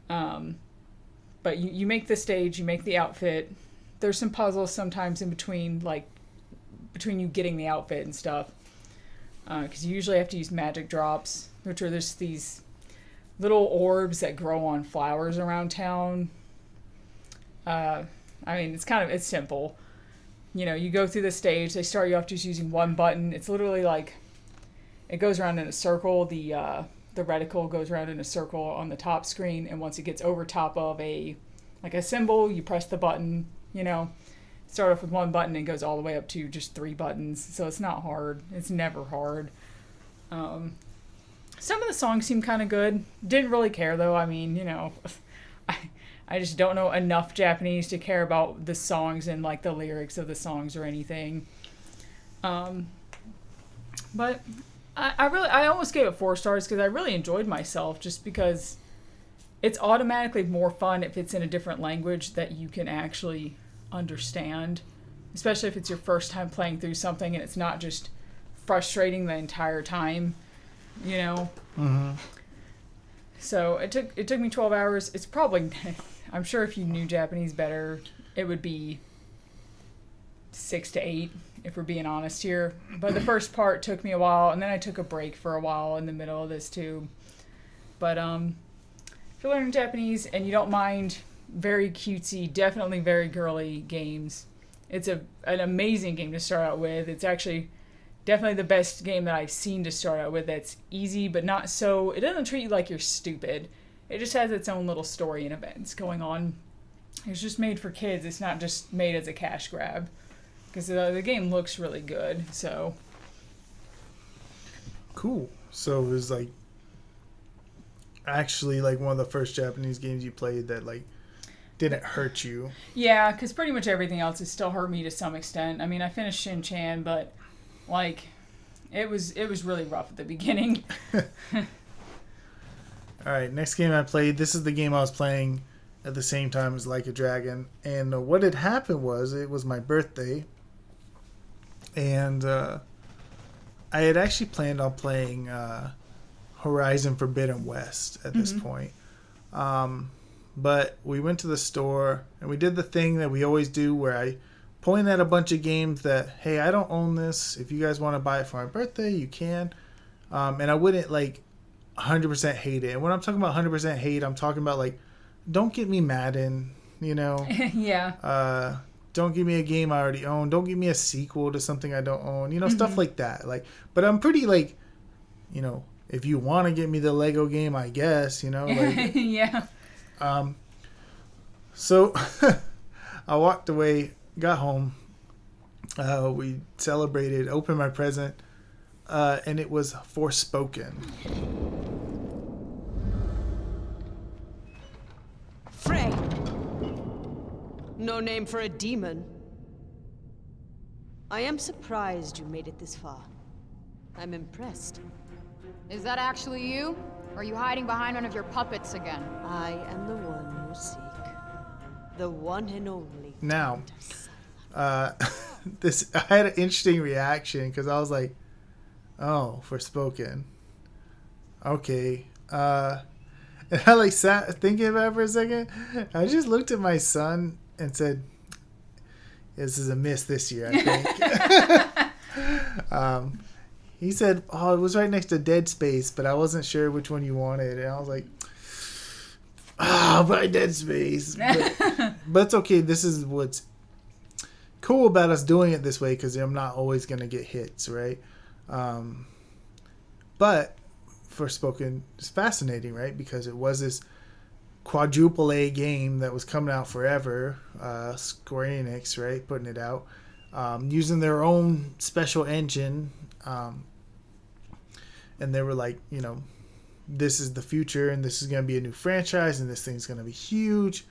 But you make the stage, you make the outfit. There's some puzzles sometimes in between, like between you getting the outfit and stuff. Because you usually have to use magic drops, which are just these little orbs that grow on flowers around town. I mean, it's simple. You go through the stage, they start you off just using one button. It's literally like, it goes around in a circle. The reticle goes around in a circle on the top screen, and once it gets over top of a symbol, you press the button, start off with one button and goes all the way up to just 3 buttons. So it's not hard. It's never hard. Some of the songs seem kind of good. Didn't really care though. I mean, I just don't know enough Japanese to care about the songs and like the lyrics of the songs or anything. But I almost gave it 4 stars because I really enjoyed myself, just because it's automatically more fun if it's in a different language that you can actually understand, especially if it's your first time playing through something and it's not just frustrating the entire time, Mm-hmm. So it took me 12 hours. It's probably, I'm sure if you knew Japanese better, it would be 6 to 8, if we're being honest here. But the first part took me a while, and then I took a break for a while in the middle of this too. But if you're learning Japanese and you don't mind very cutesy, definitely very girly games, it's an amazing game to start out with. It's actually definitely the best game that I've seen to start out with that's easy, but not so, it doesn't treat you like you're stupid. It just has its own little story and events going on. It's just made for kids. It's not just made as a cash grab. Because the game looks really good, so. Cool. So it was like actually like one of the first Japanese games you played that like didn't hurt you. Yeah, because pretty much everything else has still hurt me to some extent. I mean, I finished Shin-Chan, but like it was really rough at the beginning. All right, next game I played. This is the game I was playing at the same time as Like a Dragon, and what had happened was it was my birthday, and I had actually planned on playing Horizon Forbidden West at this point. But we went to the store and we did the thing that we always do where I point at a bunch of games that, hey, I don't own this. If you guys want to buy it for my birthday, you can. And I wouldn't like 100% hate it. And when I'm talking about 100% hate, I'm talking about like, don't get me Madden, Yeah. Don't give me a game I already own. Don't give me a sequel to something I don't own. Stuff like that. Like, but I'm pretty like, if you want to get me the Lego game, I guess, like, yeah. So I walked away, got home. We celebrated, opened my present. and it was Forspoken. Frey! No name for a demon. I am surprised you made it this far. I'm impressed. Is that actually you? Or are you hiding behind one of your puppets again? I am the one you seek. The one and only. Now, I had an interesting reaction because I was like, "Oh, Forspoken, okay." And I like sat thinking about it for a second. I just looked at my son and said, "This is a miss this year, I think." He said, "Oh, it was right next to Dead Space, but I wasn't sure which one you wanted." And I was like, by Dead Space. But it's okay. This is what's cool about us doing it this way, because I'm not always going to get hits, right? But Forspoken is fascinating, right? Because it was this quadruple A game that was coming out forever. Square Enix, right? Putting it out. Using their own special engine. And they were like, this is the future, and this is going to be a new franchise, and this thing's going to be huge.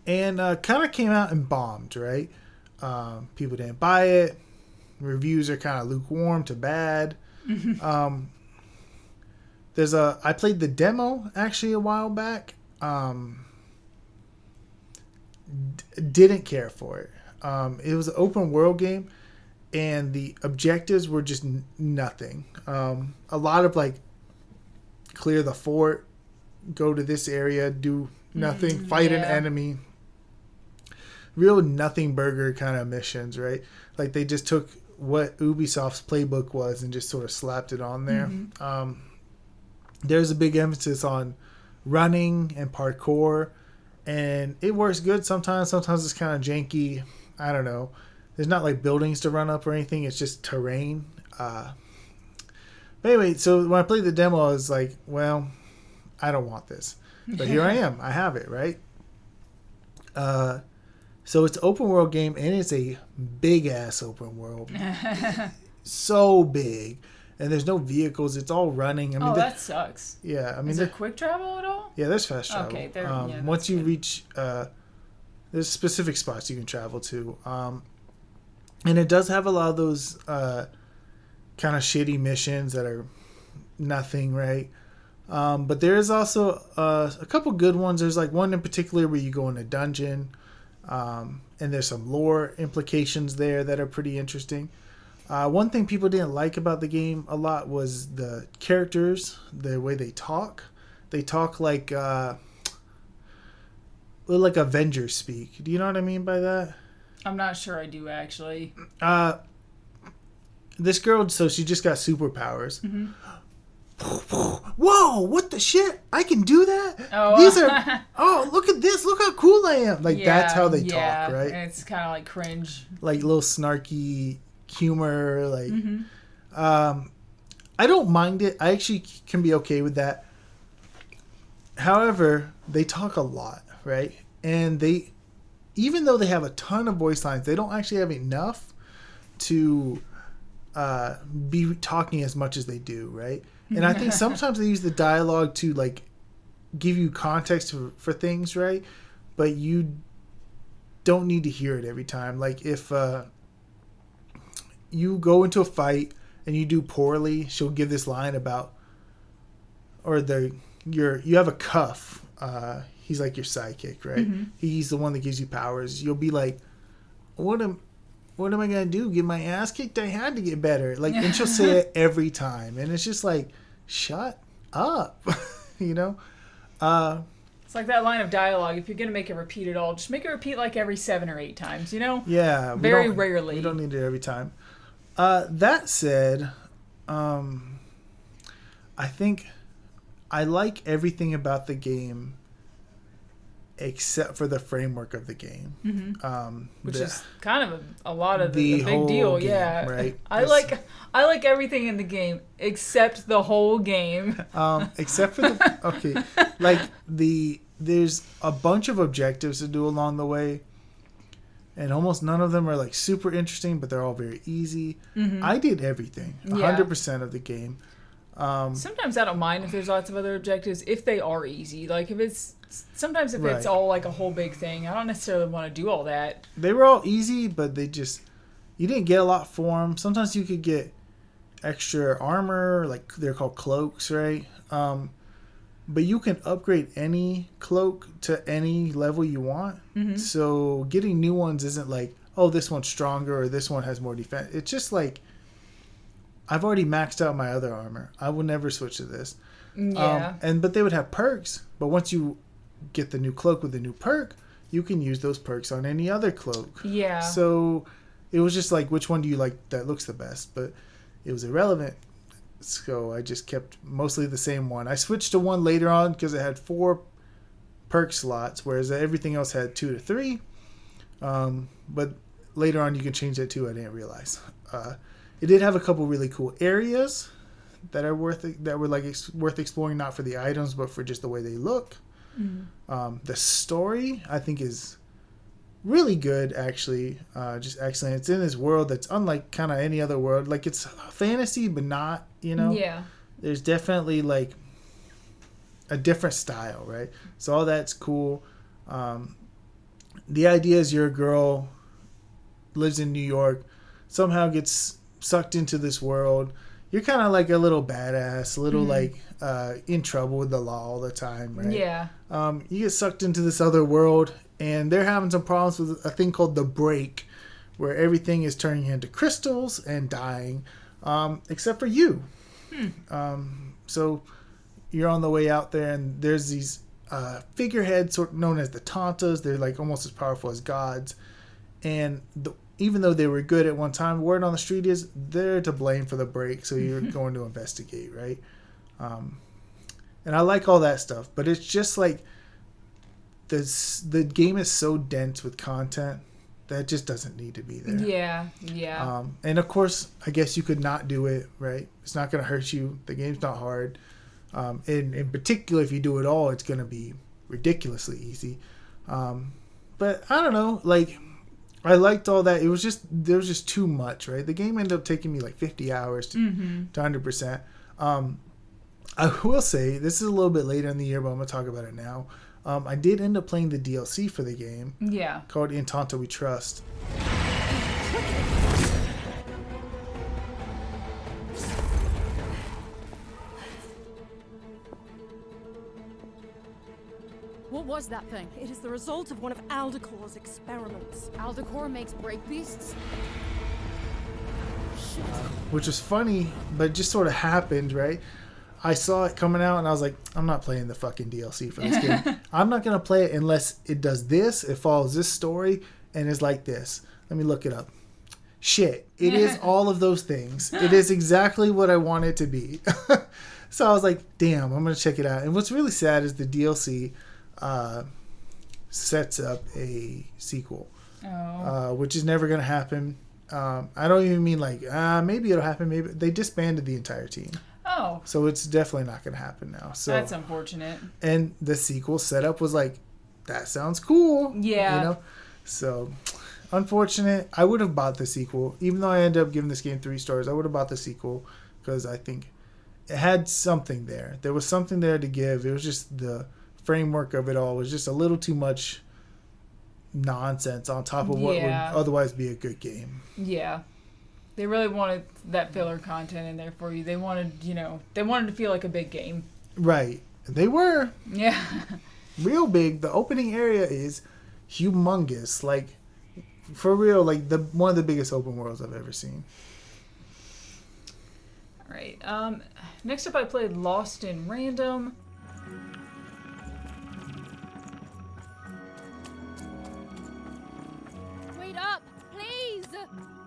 And kind of came out and bombed, right? People didn't buy it. Reviews are kind of lukewarm to bad. I played the demo actually a while back. Didn't care for it. It was an open world game, and the objectives were just nothing. A lot of like, clear the fort, go to this area, do nothing, fight an enemy. Real nothing burger kind of missions, right? Like they just took what Ubisoft's playbook was and just sort of slapped it on there. There's a big emphasis on running and parkour, and it works good sometimes. Sometimes it's kind of janky. I don't know. There's not like buildings to run up or anything. It's just terrain. But anyway, so when I played the demo, I was like, well, I don't want this. But here I am. I have it, right? So it's an open world game, and it's a big ass open world. So big. And there's no vehicles. It's all running. I mean, that sucks. Yeah. I mean, is there quick travel at all? Yeah, there's fast travel. Okay. Once you reach, there's specific spots you can travel to. And it does have a lot of those kind of shitty missions that are nothing, right? But there is also a couple good ones. There's like one in particular where you go in a dungeon, and there's some lore implications there that are pretty interesting. One thing people didn't like about the game a lot was the characters, the way they talk. They talk like Avengers speak. Do you know what I mean by that? I'm not sure I do, actually. This girl, so she just got superpowers. Whoa, what the shit? I can do that? These are, look at this. Look how cool I am. Like, that's how they talk, right? And it's kind of like cringe. Like, little snarky humor. Like, I don't mind it. I actually can be okay with that. However, they talk a lot, right? And even though they have a ton of voice lines, they don't actually have enough to be talking as much as they do, right? And I think sometimes they use the dialogue to like give you context for things, right? But you don't need to hear it every time. Like if you go into a fight and you do poorly, she'll give this line about, or you have a cuff. He's like your sidekick, right? He's the one that gives you powers. You'll be like, what am I gonna do? Get my ass kicked? I had to get better. Like, and she'll say it every time, and it's just like, shut up, you know. It's like that line of dialogue. If you're gonna make it repeat at all, just make it repeat like every 7 or 8 times. You know? Yeah. Very rarely. We don't need it every time. That said, I think I like everything about the game except for the framework of the game, which is kind of a lot of the big deal. Game, yeah, right. I like everything in the game except the whole game. Except for there's a bunch of objectives to do along the way. and almost none of them are like super interesting, but they're all very easy. I did everything, 100% of the game. Sometimes I don't mind if there's lots of other objectives if they are easy. Like if it's all like a whole big thing, I don't necessarily want to do all that. They were all easy, but you didn't get a lot for them. Sometimes you could get extra armor, like they're called cloaks, right? But you can upgrade any cloak to any level you want. So getting new ones isn't like, oh, this one's stronger or this one has more defense. It's just like, I've already maxed out my other armor. I will never switch to this. Yeah. But they would have perks. But once you get the new cloak with the new perk, you can use those perks on any other cloak. Yeah. So it was just like, which one do you like that looks the best? But it was irrelevant. So I just kept mostly the same one. I switched to one later on because it had 4 perk slots, whereas everything else had 2 to 3. But later on you can change that too. I didn't realize. It did have a couple really cool areas that were worth exploring, not for the items, but for just the way they look. The story, I think, is really good, actually. Just excellent. It's in this world that's unlike kind of any other world. Like, it's fantasy, but not, Yeah. There's definitely, like, a different style, right? So all that's cool. The idea is you're a girl, lives in New York, somehow gets sucked into this world. You're kind of like a little badass, a little like in trouble with the law all the time, right? Yeah. You get sucked into this other world, and they're having some problems with a thing called the break, where everything is turning into crystals and dying, except for you. So you're on the way out there, and there's these figureheads known as the Tantas. They're like almost as powerful as gods, and even though they were good at one time, word on the street is they're to blame for the break, so you're going to investigate, right? And I like all that stuff, but it's just like the game is so dense with content that just doesn't need to be there. Yeah. And of course, I guess you could not do it, right? It's not going to hurt you. The game's not hard. In particular, if you do it all, it's going to be ridiculously easy. But I don't know, like, I liked all that. There was just too much, right? The game ended up taking me like 50 hours to 100%. I will say, this is a little bit later in the year, but I'm going to talk about it now. I did end up playing the DLC for the game. Yeah. Called In Tanta We Trust. What was that thing? It is the result of one of Aldecor's experiments. Aldecor makes break beasts? Shit. Which was funny, but it just sort of happened, right? I saw it coming out, and I was like, I'm not playing the fucking DLC for this game. I'm not going to play it unless it does this, it follows this story, and is like this. Let me look it up. Shit. It is all of those things. It is exactly what I want it to be. So I was like, damn, I'm going to check it out. And what's really sad is the DLC sets up a sequel, which is never going to happen. I don't even mean like, maybe it'll happen. Maybe they disbanded the entire team. Oh. So it's definitely not going to happen now. So that's unfortunate. And the sequel setup was like, that sounds cool. Yeah. So unfortunate. I would have bought the sequel. Even though I ended up giving this game 3 stars, I would have bought the sequel because I think it had something there. There was something there to give. It was just the framework of it all was just a little too much nonsense on top of what would otherwise be a good game. Yeah. They really wanted that filler content in there for you. They wanted, to feel like a big game. Right. They were. Yeah. Real big. The opening area is humongous. Like, for real, like one of the biggest open worlds I've ever seen. All right. Next up, I played Lost in Random. Wait up! Please!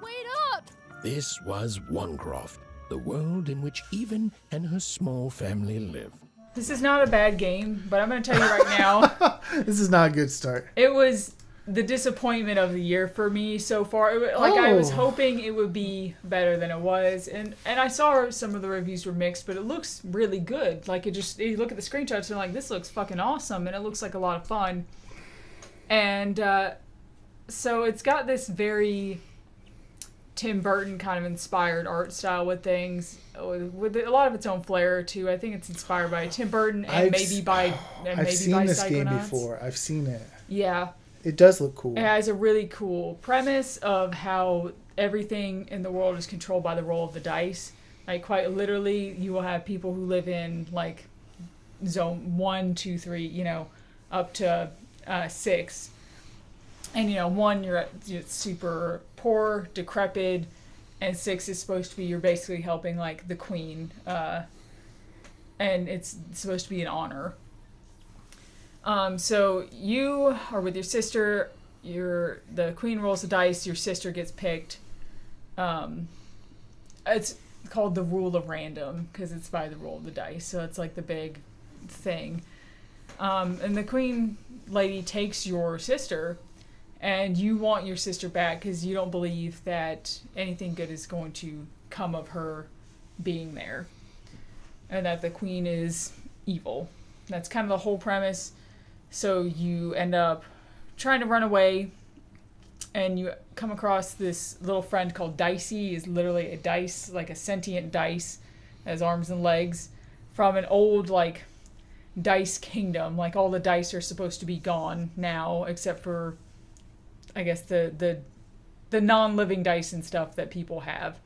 Wait up! This was Onecroft, the world in which Even and her small family live. This is not a bad game, but I'm going to tell you right now. This is not a good start. It was the disappointment of the year for me so far. I was hoping it would be better than it was. And I saw some of the reviews were mixed, but it looks really good. Like, you look at the screenshots and like, this looks fucking awesome. And it looks like a lot of fun. And So it's got this very Tim Burton kind of inspired art style with things, with a lot of its own flair too. I think it's inspired by Tim Burton and I've seen this game before. I've seen it. Yeah. It does look cool. It has a really cool premise of how everything in the world is controlled by the roll of the dice. Like, quite literally, you will have people who live in, like, zone 1, 2, 3, up to 6. And, 1, you're super poor, decrepit, and 6 is supposed to be, you're basically helping, like, the queen. And it's supposed to be an honor. So you are with your sister, the queen rolls the dice, your sister gets picked. It's called the rule of random because it's by the roll of the dice, so it's like the big thing. And the queen lady takes your sister, and you want your sister back because you don't believe that anything good is going to come of her being there, and that the queen is evil. That's kind of the whole premise. So you end up trying to run away, and you come across this little friend called Dicey. Is literally a dice, like a sentient dice, has arms and legs, from an old, like, dice kingdom. Like, all the dice are supposed to be gone now, except for, I guess, the non-living dice and stuff that people have.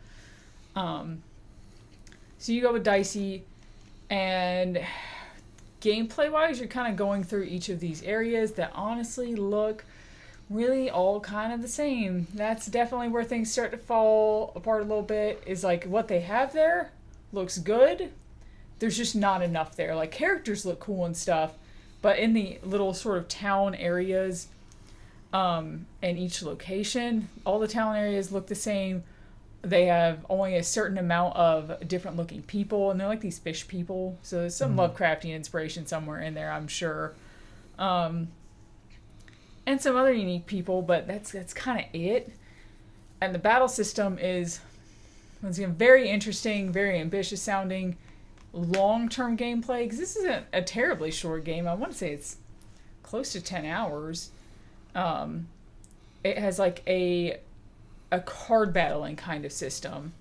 So you go with Dicey, and gameplay-wise, you're kind of going through each of these areas that honestly look really all kind of the same. That's definitely where things start to fall apart a little bit, is like what they have there looks good. There's just not enough there. Like, characters look cool and stuff, but in the little sort of town areas, in each location, all the town areas look the same. They have only a certain amount of different looking people, and they're like these fish people. So there's some Lovecraftian inspiration somewhere in there, I'm sure. And some other unique people, but that's kind of it. And the battle system is, once again, very interesting, very ambitious sounding, long-term gameplay. Because this isn't a terribly short game. I want to say it's close to 10 hours. It has like a card battling kind of system.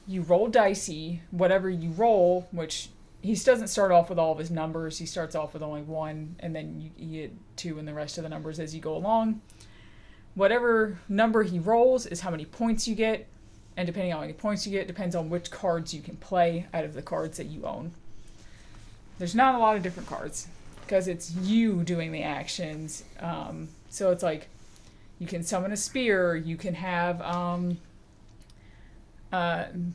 You roll dicey, whatever you roll, which he doesn't start off with all of his numbers. He starts off with only 1, and then you get 2 and the rest of the numbers as you go along. Whatever number he rolls is how many points you get, and depending on how many points you get, depends on which cards you can play out of the cards that you own. There's not a lot of different cards, because it's you doing the actions. So it's like, you can summon a spear, you can have,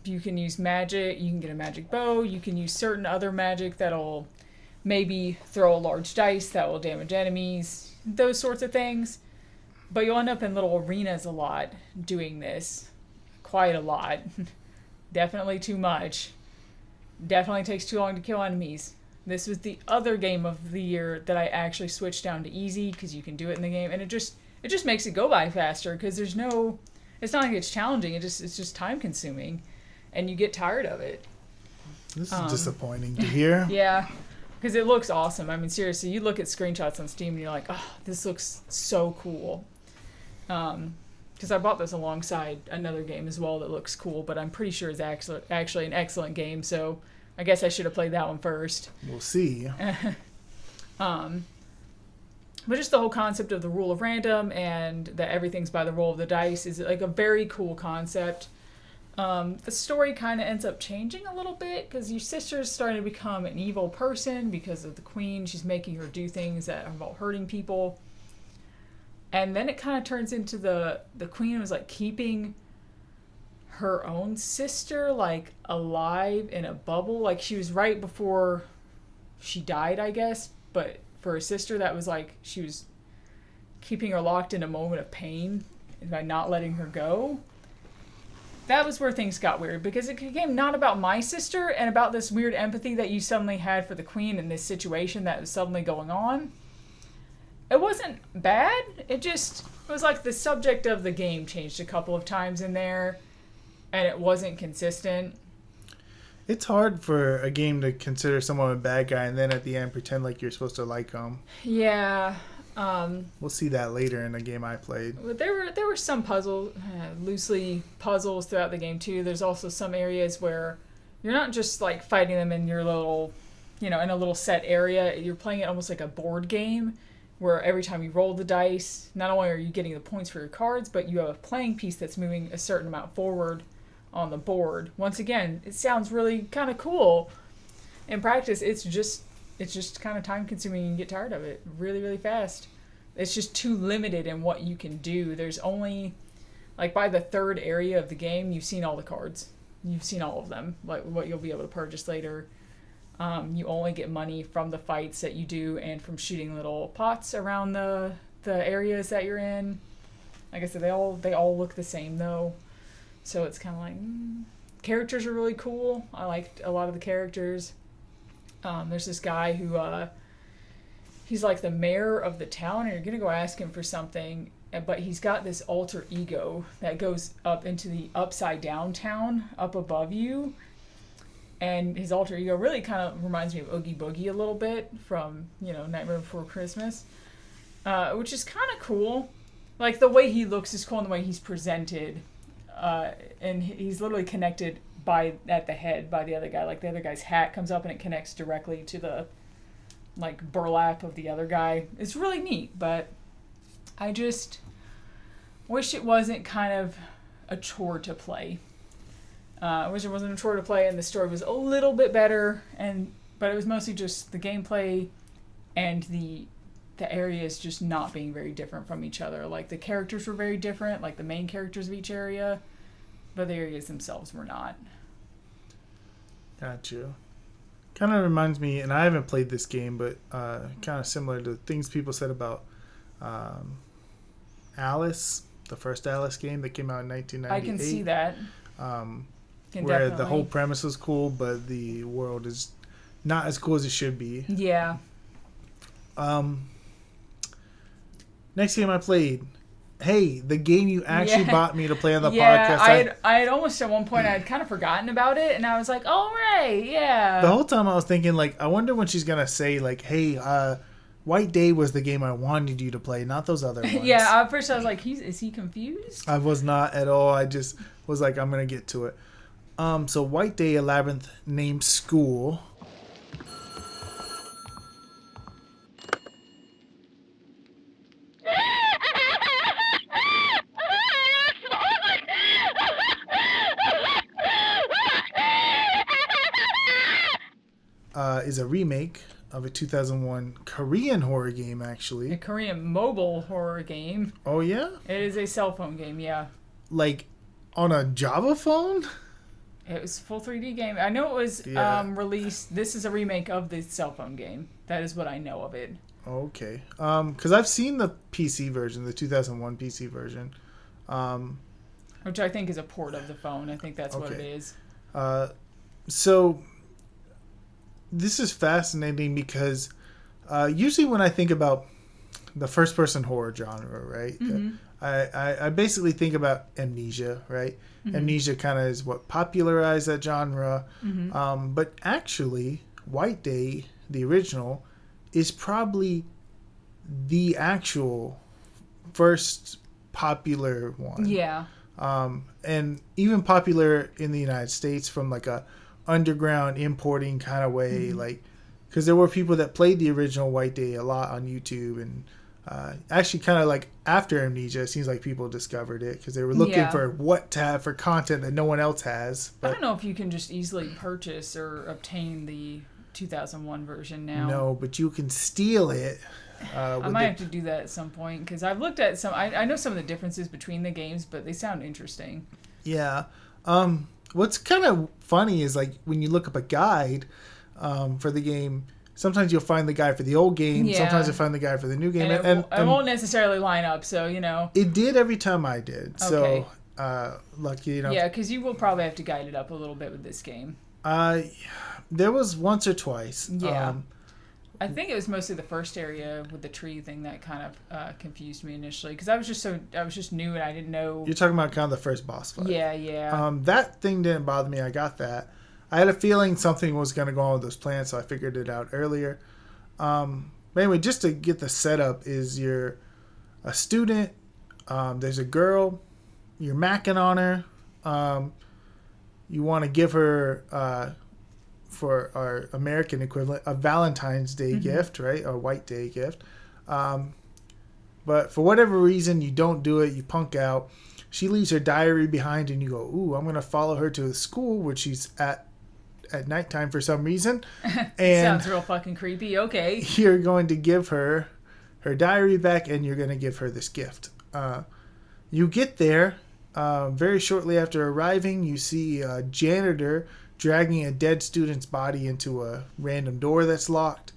you can use magic, you can get a magic bow, you can use certain other magic that'll maybe throw a large dice that will damage enemies, those sorts of things. But you'll end up in little arenas a lot doing this. Quite a lot. Definitely too much. Definitely takes too long to kill enemies. This was the other game of the year that I actually switched down to easy, because you can do it in the game, and it just makes it go by faster, because it's not like it's challenging, it's just time consuming, and you get tired of it. This is disappointing to hear. Yeah, because it looks awesome. I mean, seriously, you look at screenshots on Steam and you're like, oh, this looks so cool. Because I bought this alongside another game as well that looks cool, but I'm pretty sure it's actually an excellent game, so I guess I should have played that one first. We'll see. But just the whole concept of the rule of random and that everything's by the roll of the dice is like a very cool concept. The story kind of ends up changing a little bit because your sister's starting to become an evil person because of the queen. She's making her do things that are about hurting people. And then it kind of turns into the queen was like keeping her own sister like alive in a bubble. Like, she was right before she died, I guess, but for her sister, that was like she was keeping her locked in a moment of pain by not letting her go. That was where things got weird, because it became not about my sister and about this weird empathy that you suddenly had for the queen in this situation that was suddenly going on. It wasn't bad. It was like the subject of the game changed a couple of times in there, and it wasn't consistent. It's hard for a game to consider someone a bad guy and then at the end pretend like you're supposed to like them. Yeah. We'll see that later in the game I played. But there were some loosely puzzles throughout the game too. There's also some areas where you're not just like fighting them in your little, in a little set area. You're playing it almost like a board game, where every time you roll the dice, not only are you getting the points for your cards, but you have a playing piece that's moving a certain amount forward on the board. Once again, it sounds really kind of cool. In practice, it's just kind of time consuming and you get tired of it really, really fast. It's just too limited in what you can do. There's only, like, by the third area of the game, you've seen all the cards. You've seen all of them, like what you'll be able to purchase later. You only get money from the fights that you do and from shooting little pots around the areas that you're in. Like I said, they all look the same though. So it's kind of like, characters are really cool. I liked a lot of the characters. There's this guy who, he's like the mayor of the town, and you're going to go ask him for something, but he's got this alter ego that goes up into the upside down town up above you. And his alter ego really kind of reminds me of Oogie Boogie a little bit from, Nightmare Before Christmas, which is kind of cool. Like, the way he looks is cool and the way he's presented. And he's literally connected at the head by the other guy. Like, the other guy's hat comes up and it connects directly to the, like, burlap of the other guy. It's really neat, but I just wish it wasn't kind of a chore to play. I wish it wasn't a chore to play and the story was a little bit better, but it was mostly just the gameplay and the areas just not being very different from each other. Like, the characters were very different, like the main characters of each area, but the areas themselves were not. Got you. Kind of reminds me, and I haven't played this game, but kind of similar to things people said about Alice, the first Alice game that came out in 1998. I can see that. Where definitely. the whole premise was cool, but the world is not as cool as it should be. Yeah. Next game I played. Hey, the game you actually bought me to play on the podcast. Yeah, I had almost at one point I had kind of forgotten about it, and I was like, "Oh right, yeah." The whole time I was thinking, like, I wonder when she's gonna say, like, "Hey, White Day was the game I wanted you to play, not those other ones." Yeah, at first I was like, "Is he confused?" I was not at all. I just was like, I'm gonna get to it. So White Day, a labyrinth named School. Is a remake of a 2001 Korean horror game, actually. A Korean mobile horror game. Oh, yeah? It is a cell phone game, yeah. Like, on a Java phone? It was a full 3D game. I know it was released. This is a remake of the cell phone game. That is what I know of it. Okay. Because I've seen the PC version, the 2001 PC version. Which I think is a port of the phone. I think that's what it is. So this is fascinating because usually when I think about the first-person horror genre, right, I basically think about Amnesia, right? Amnesia kind of is what popularized that genre. But actually, White Day, the original, is probably the actual first popular one. Yeah. And even popular in the United States from like a underground importing kind of way, like, because there were people that played the original White Day a lot on YouTube, and actually kind of like after Amnesia, it seems like people discovered it because they were looking for what to have for content that no one else has. But I don't know if you can just easily purchase or obtain the 2001 version now. No, but you can steal it. I might have to do that at some point because I've looked at some. I know some of the differences between the games, but they sound interesting. Yeah. What's kind of funny is like when you look up a guide for the game, sometimes you'll find the guide for the old game. Sometimes you'll find the guide for the new game. And it won't necessarily line up, so, you know. It did every time I did. Okay. So, lucky enough. Yeah, because you will probably have to guide it up a little bit with this game. There was once or twice. Yeah. I think it was mostly the first area with the tree thing that kind of confused me initially because I was just new and I didn't know. You're talking about kind of the first boss fight. Yeah. That thing didn't bother me. I got that. I had a feeling something was going to go on with those plans, so I figured it out earlier. But But anyway, just to get the setup, is you're a student. There's a girl. You're macking on her. You want to give her, for our American equivalent, a Valentine's Day gift, right? A White Day gift. But for whatever reason, you don't do it. You punk out. She leaves her diary behind, and you go, ooh, I'm going to follow her to the school, where she's at nighttime for some reason. And sounds real fucking creepy. Okay. You're going to give her diary back, and you're going to give her this gift. You get there. Very shortly after arriving, you see a janitor dragging a dead student's body into a random door that's locked.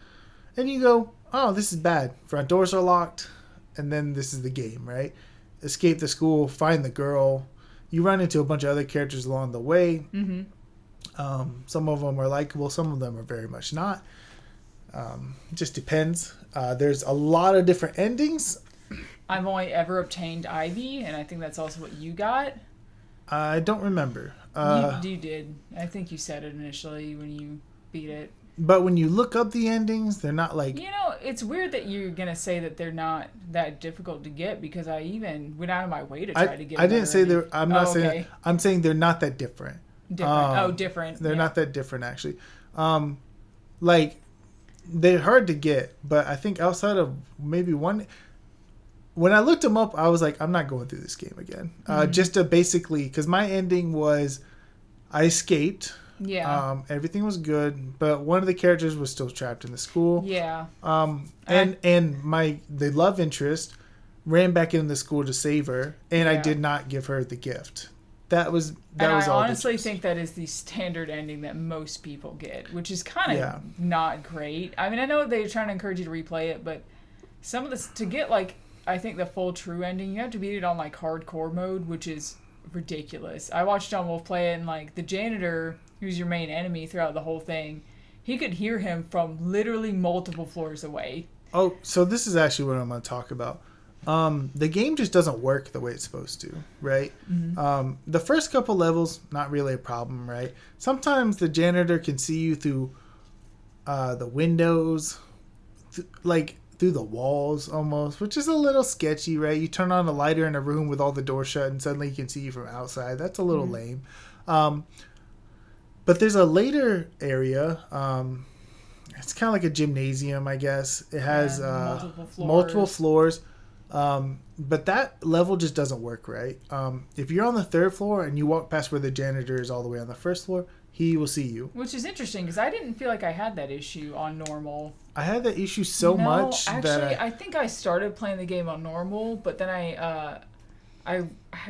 And you go, oh, this is bad. Front doors are locked. And then this is the game, right? Escape the school, find the girl. You run into a bunch of other characters along the way. Mm-hmm. Some of them are likable. Some of them are very much not. It just depends. There's a lot of different endings. I've only ever obtained Ivy, and I think that's also what you got. I don't remember. You did. I think you said it initially when you beat it. But when you look up the endings, they're not like... You know, it's weird that you're going to say that they're not that difficult to get, because I even went out of my way to try to get them. I didn't say they're... I'm not saying... Okay. I'm saying they're not that different. Different. They're not that different, actually. Like, they're hard to get, but I think outside of maybe one... When I looked them up, I was like, I'm not going through this game again. Just to basically... Because my ending was... I escaped... Yeah. Everything was good, but one of the characters was still trapped in the school. Yeah. And the love interest ran back into the school to save her, and I did not give her the gift. That was I all. Honestly think that is the standard ending that most people get, which is kind of not great. I mean, I know they're trying to encourage you to replay it, but some of this to get like I think the full true ending, you have to beat it on like hardcore mode, which is ridiculous. I watched John Wolf play it, and like the janitor, who's your main enemy throughout the whole thing, he could hear him from literally multiple floors away. Oh, so this is actually what I'm going to talk about. The game just doesn't work the way it's supposed to, right? Mm-hmm. The first couple levels, not really a problem, right? Sometimes the janitor can see you through the windows, through the walls almost, which is a little sketchy, right? You turn on a lighter in a room with all the doors shut, and suddenly you can see you from outside. That's a little lame. But there's a later area. It's kind of like a gymnasium, I guess. It has multiple floors. But that level just doesn't work right. If you're on the third floor and you walk past where the janitor is all the way on the first floor, he will see you. Which is interesting, because I didn't feel like I had that issue on normal. I had that issue so much that I think I started playing the game on normal, but then I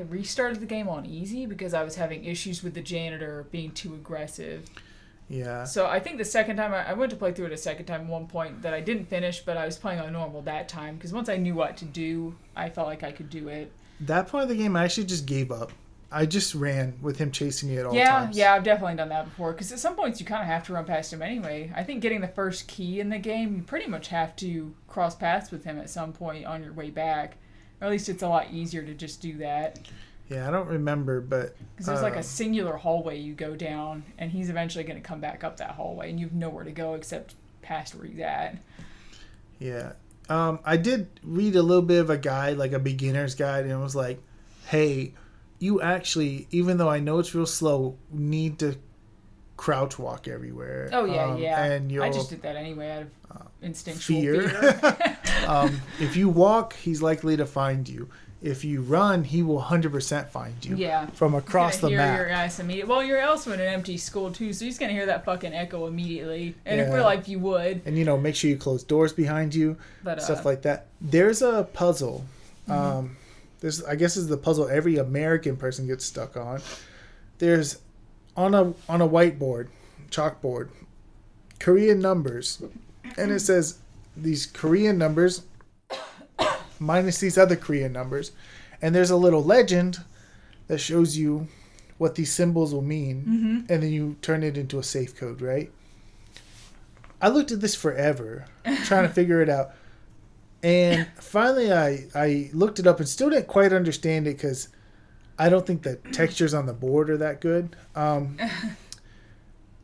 restarted the game on easy because I was having issues with the janitor being too aggressive. Yeah. So I think the second time, I went to play through it a second time at one point that I didn't finish, but I was playing on normal that time because once I knew what to do, I felt like I could do it. That point of the game, I actually just gave up. I just ran with him chasing me at all times. Yeah, I've definitely done that before because at some points you kind of have to run past him anyway. I think getting the first key in the game, you pretty much have to cross paths with him at some point on your way back. Or at least it's a lot easier to just do that. Yeah, I don't remember, but... Because there's like a singular hallway you go down, and he's eventually going to come back up that hallway, and you have nowhere to go except past where he's at. Yeah. I did read a little bit of a guide, like a beginner's guide, and it was like, hey, you actually, even though I know it's real slow, need to crouch walk everywhere. Oh, yeah, yeah. And I just did that anyway out of instinctual fear. If you walk, he's likely to find you. If you run, he will 100% find you. Yeah. From across the map. Your ass immediately. Well, you're also in an empty school too, so he's gonna hear that fucking echo immediately. And in real life, you would. And make sure you close doors behind you, stuff like that. There's a puzzle. This, I guess, is the puzzle every American person gets stuck on. There's on a whiteboard, chalkboard, Korean numbers, and it says these Korean numbers minus these other Korean numbers, and there's a little legend that shows you what these symbols will mean, and then you turn it into a safe code, right? I looked at this forever, trying to figure it out, and finally I looked it up and still didn't quite understand it because I don't think the textures on the board are that good.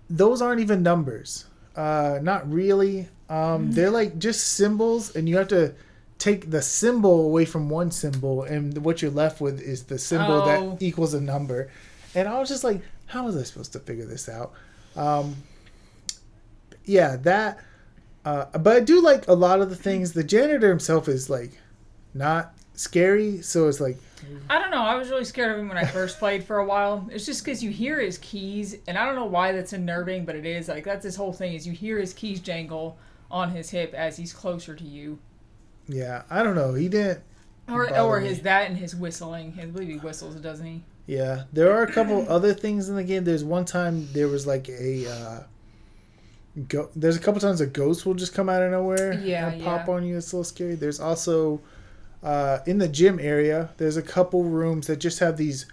Those aren't even numbers. Not really. They're like just symbols, and you have to take the symbol away from one symbol, and what you're left with is the symbol that equals a number. And I was just like, how was I supposed to figure this out? Yeah, that. But I do like a lot of the things. The janitor himself is like not scary, so it's like, I don't know. I was really scared of him when I first played for a while. It's just because you hear his keys, and I don't know why that's unnerving, but it is. Like, that's his whole thing, is you hear his keys jangle on his hip as he's closer to you. Yeah, I don't know. He didn't. Or his that and his whistling. I believe he whistles, doesn't he? Yeah, there are a couple other things in the game. There's one time there was like there's a couple times a ghost will just come out of nowhere and pop on you. It's a little scary. There's also in the gym area, there's a couple rooms that just have these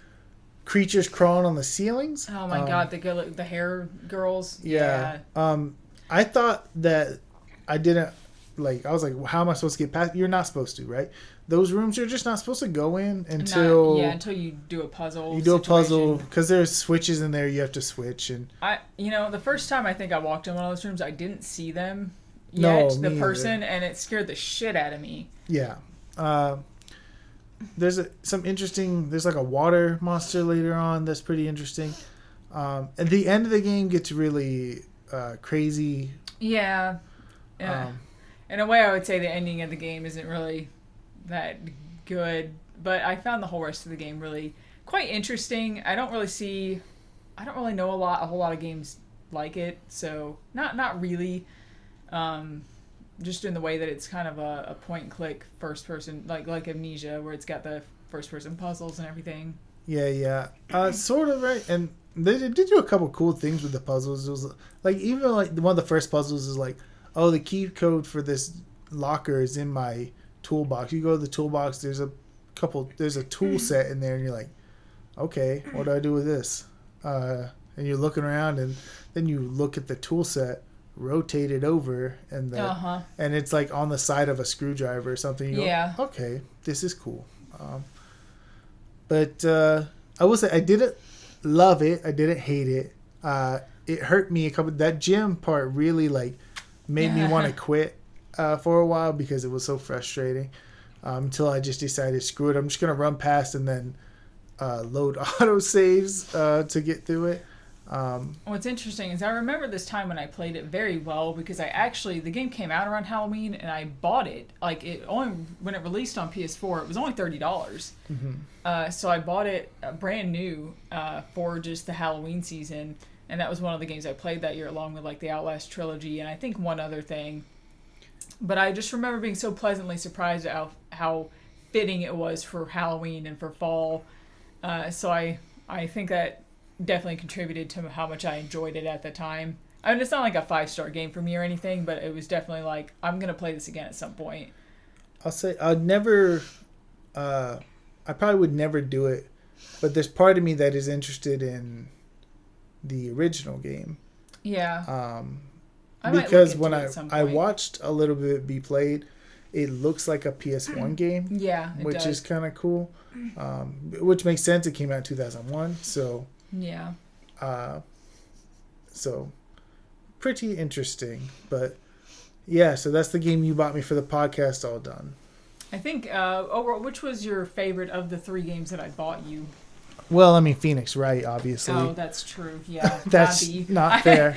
creatures crawling on the ceilings. Oh my god, the hair girls. Yeah. I thought that I didn't I was like, well, how am I supposed to get past? You're not supposed to, right? Those rooms you're just not supposed to go in until you do a puzzle. You do a puzzle because there's switches in there. You have to switch, and the first time I think I walked in one of those rooms, I didn't see them yet, the person, and it scared the shit out of me. Yeah. There's there's like a water monster later on that's pretty interesting. At the end of the game gets really crazy. Yeah. In a way, I would say the ending of the game isn't really that good, but I found the whole rest of the game really quite interesting. I don't really know a whole lot of games like it, so not really. Just in the way that it's kind of a point and click first person, like Amnesia, where it's got the first person puzzles and everything. Yeah. Sort of, right? And they did do a couple cool things with the puzzles. It was like, even like one of the first puzzles is like, oh, the key code for this locker is in my toolbox. You go to the toolbox, there's a tool set in there, and you're like, okay, what do I do with this? And you're looking around, and then you look at the tool set, rotate it over, and and it's like on the side of a screwdriver or something. You go, okay, this is cool. But I will say I didn't love it. I didn't hate it. It hurt me that gym part really made me want to quit for a while because it was so frustrating. Until I just decided, screw it, I'm just gonna run past and then load auto saves to get through it. What's interesting is I remember this time when I played it very well, because the game came out around Halloween and I bought it. When it released on PS4, it was only $30. Mm-hmm. So I bought it brand new for just the Halloween season, and that was one of the games I played that year, along with the Outlast trilogy and I think one other thing. But I just remember being so pleasantly surprised at how fitting it was for Halloween and for fall. So I think that definitely contributed to how much I enjoyed it at the time. I mean, it's not like a 5-star game for me or anything, but it was definitely I'm going to play this again at some point. I'll say I probably would never do it, but there's part of me that is interested in the original game. Yeah. Because when I watched a little bit be played, it looks like a PS1 game. Yeah, which is kind of cool. Which makes sense. It came out in 2001, so yeah. So pretty interesting, but yeah. So that's the game you bought me for the podcast. All done. I think. Overall, which was your favorite of the 3 games that I bought you? Well, I mean, Phoenix Wright, obviously. Oh, that's true. Yeah, that's not fair.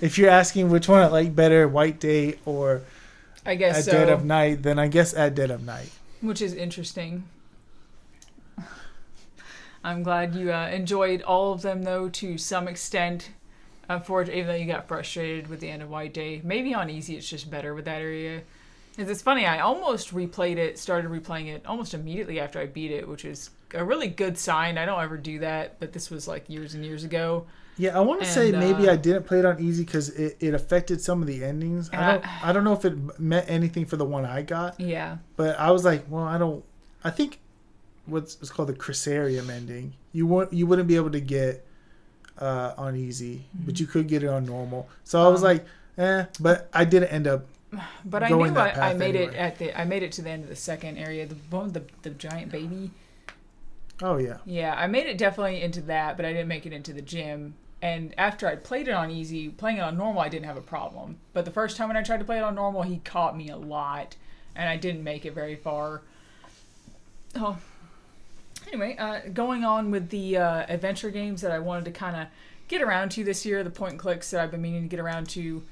If you're asking which one I like better, White Day or At Dead of Night, then I guess At Dead of Night. Which is interesting. I'm glad you enjoyed all of them, though, to some extent. Even though you got frustrated with the end of White Day. Maybe on easy it's just better with that area. Because it's funny, I almost started replaying it almost immediately after I beat it, which is a really good sign. I don't ever do that, but this was years and years ago. Yeah, I want to say maybe I didn't play it on easy because it affected some of the endings. I don't know if it meant anything for the one I got. Yeah. But I was like, well, I think what's called the Crisarium ending, you wouldn't be able to get on easy, but you could get it on normal. So I was like, but I didn't end up. But I knew I made it I made it to the end of the second area, the one with the giant baby. Oh yeah. Yeah, I made it definitely into that, but I didn't make it into the gym. And after I played it on easy, playing it on normal, I didn't have a problem. But the first time when I tried to play it on normal, he caught me a lot, and I didn't make it very far. Oh, anyway, going on with the adventure games that I wanted to kind of get around to this year, the point and clicks that I've been meaning to get around to.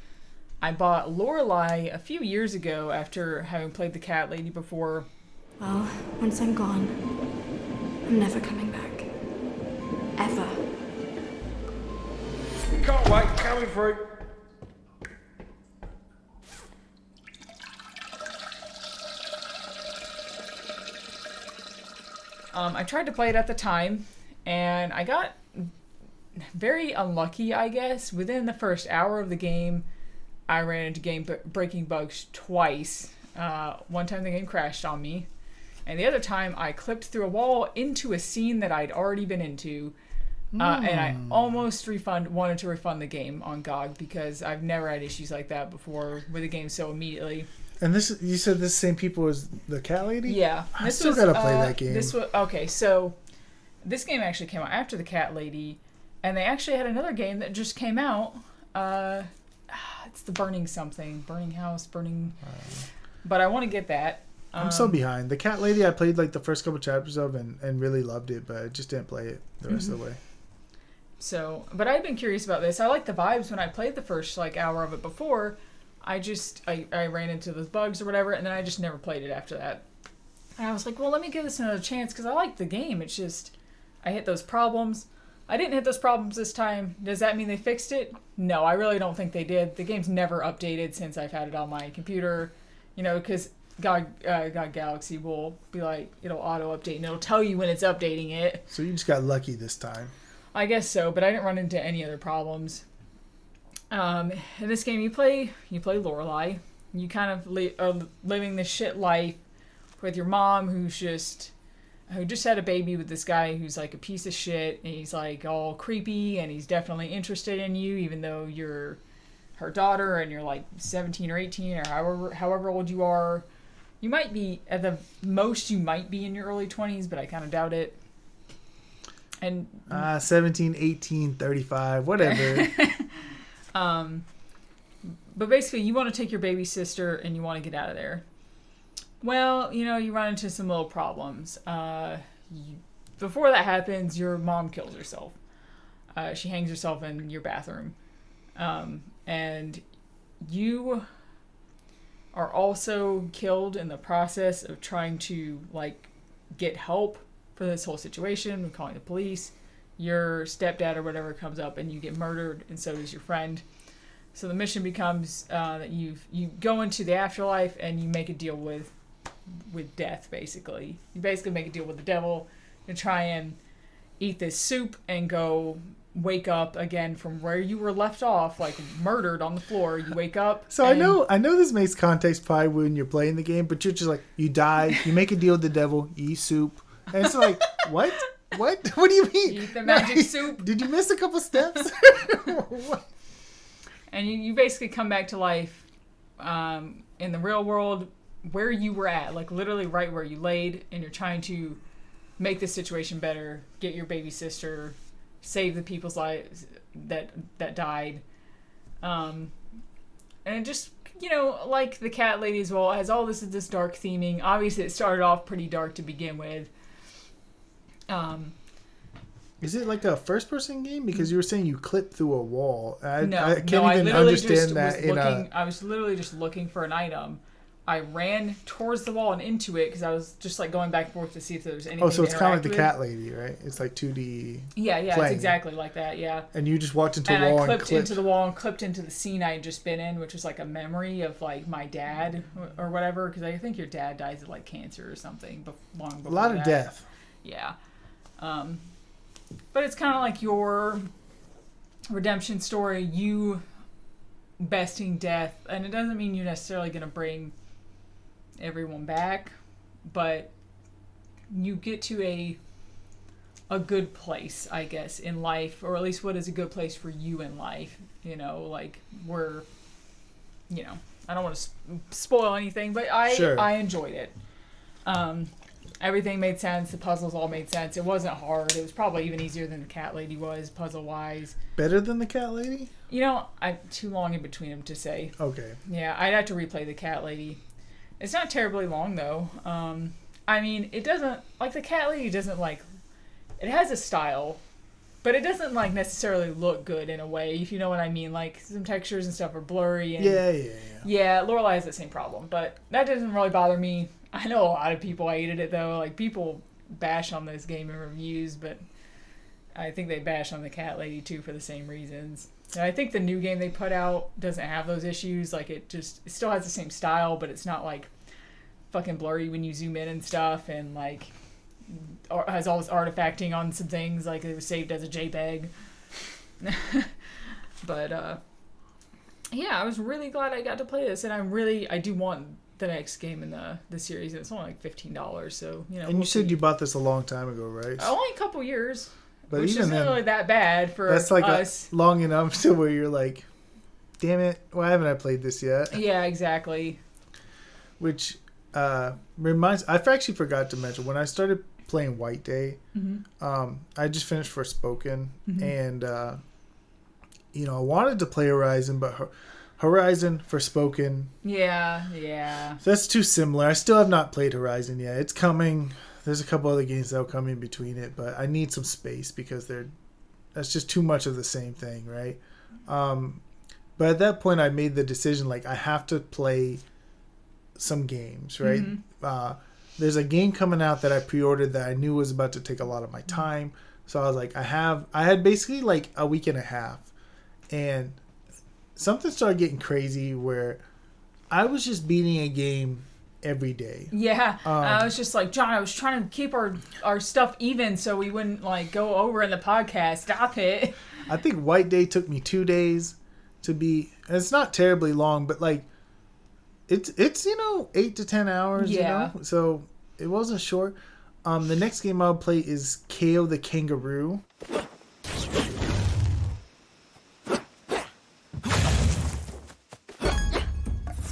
I bought Lorelei a few years ago after having played the Cat Lady before. Well, once I'm gone, I'm never coming back. Ever. Can't wait, coming through. I tried to play it at the time, and I got very unlucky, I guess. Within the first hour of the game, I ran into game-breaking bugs twice. One time the game crashed on me, and the other time I clipped through a wall into a scene that I'd already been into, and I almost wanted to refund the game on GOG because I've never had issues like that before with a game so immediately. And this, you said this same people as the Cat Lady? Yeah. I still gotta play that game. Okay, so this game actually came out after the Cat Lady, and they actually had another game that just came out. It's the Burning House. But I want to get that. I'm so behind. The Cat Lady, I played like the first couple chapters of and really loved it, but I just didn't play it the rest of the way. So, but I've been curious about this. I liked the vibes when I played the first like hour of it before. I ran into those bugs or whatever, and then I just never played it after that. And I was like, well, let me give this another chance because I like the game. It's just, I hit those problems. I didn't hit those problems this time. Does that mean they fixed it? No, I really don't think they did. The game's never updated since I've had it on my computer, because God Galaxy will be like, it'll auto-update, and it'll tell you when it's updating it. So you just got lucky this time. I guess so, but I didn't run into any other problems. In this game, you play Lorelei. You kind of are living this shit life with your mom, who just had a baby with this guy who's like a piece of shit, and he's like all creepy, and he's definitely interested in you, even though you're her daughter and you're like 17 or 18 or however old you are. You might be at the most, you might be in your early 20s, but I kind of doubt it. And 17, 18, 35, whatever. But basically, you want to take your baby sister and you want to get out of there. Well, you run into some little problems. Before that happens, your mom kills herself. She hangs herself in your bathroom. And you are also killed in the process of trying to, get help for this whole situation, calling the police. Your stepdad or whatever comes up and you get murdered, and so does your friend. So the mission becomes that you go into the afterlife and you make a deal with death, basically. You basically make a deal with the devil to try and eat this soup and go wake up again from where you were left off, like murdered on the floor. You wake up. So I know this makes context probably when you're playing the game, but you're just like, you die, you make a deal with the devil, you eat soup. And it's like, what? What do you mean? Eat the magic soup. Did you miss a couple steps? What? And you basically come back to life in the real world where you were at, like literally right where you laid, and you're trying to make the situation better, get your baby sister, save the people's lives that died. And it just, like the Cat Lady as well, has all this dark theming. Obviously, it started off pretty dark to begin with. Is it like a first-person game? Because you were saying you clipped through a wall. I can't even literally understand that. I was literally just looking for an item. I ran towards the wall and into it because I was just going back and forth to see if there was anything. Oh, so it's kind of like the with. Cat Lady, right? It's like 2D. Yeah, playing. It's exactly like that. Yeah. And you just walked into a wall and clipped. I clipped into the wall and clipped into the scene I had just been in, which was like a memory of my dad or whatever. Because I think your dad dies of cancer or something long before. A lot of death. Yeah. But it's kind of like your redemption story, you besting death, and it doesn't mean you're necessarily going to bring everyone back, but you get to a good place, I guess, in life, or at least what is a good place for you in life, where, I don't want to spoil anything, but I enjoyed it. Everything made sense. The puzzles all made sense. It wasn't hard. It was probably even easier than the cat lady was, puzzle-wise. Better than the cat lady? You know, I'm too long in between them to say. Okay. Yeah, I'd have to replay the cat lady. It's not terribly long, though. I mean, it doesn't... Like, the cat lady doesn't, like... It has a style, but it doesn't, like, necessarily look good in a way, if you know what I mean. Like, some textures and stuff are blurry. And, yeah. Yeah, Lorelei has the same problem, but that doesn't really bother me. I know a lot of people hated it, though. Like, people bash on this game in reviews, but I think they bash on the cat lady, too, for the same reasons. And I think the new game they put out doesn't have those issues. Like, it still has the same style, but it's not, like, fucking blurry when you zoom in and stuff, and, like, has all this artifacting on some things, like it was saved as a JPEG. But, yeah, I was really glad I got to play this, and I do want the next game in the series, and it's only like $15, so, you know. And you said you bought this a long time ago, right? Only a couple years. But which even isn't then, really that bad for that's like us. Long enough to where you're like, damn it, why haven't I played this yet? Yeah, exactly. Which reminds, I actually forgot to mention, when I started playing White Day, I just finished Forspoken, and you know, I wanted to play Horizon, but Horizon, Forspoken, yeah, that's too similar. I still have not played Horizon yet. It's coming. There's a couple other games that'll come in between it, but I need some space because that's just too much of the same thing, right? But at that point, I made the decision, like, I have to play some games, right? There's a game coming out that I pre-ordered that I knew was about to take a lot of my time. So I was like, I had basically like a week and a half, and something started getting crazy where I was just beating a game every day. Yeah. I was just like, John, I was trying to keep our stuff even so we wouldn't like go over in the podcast. Stop it. I think White Day took me 2 days to beat. And it's not terribly long, but like it's 8 to 10 hours, you know? So it wasn't short. The next game I'll play is KO the Kangaroo.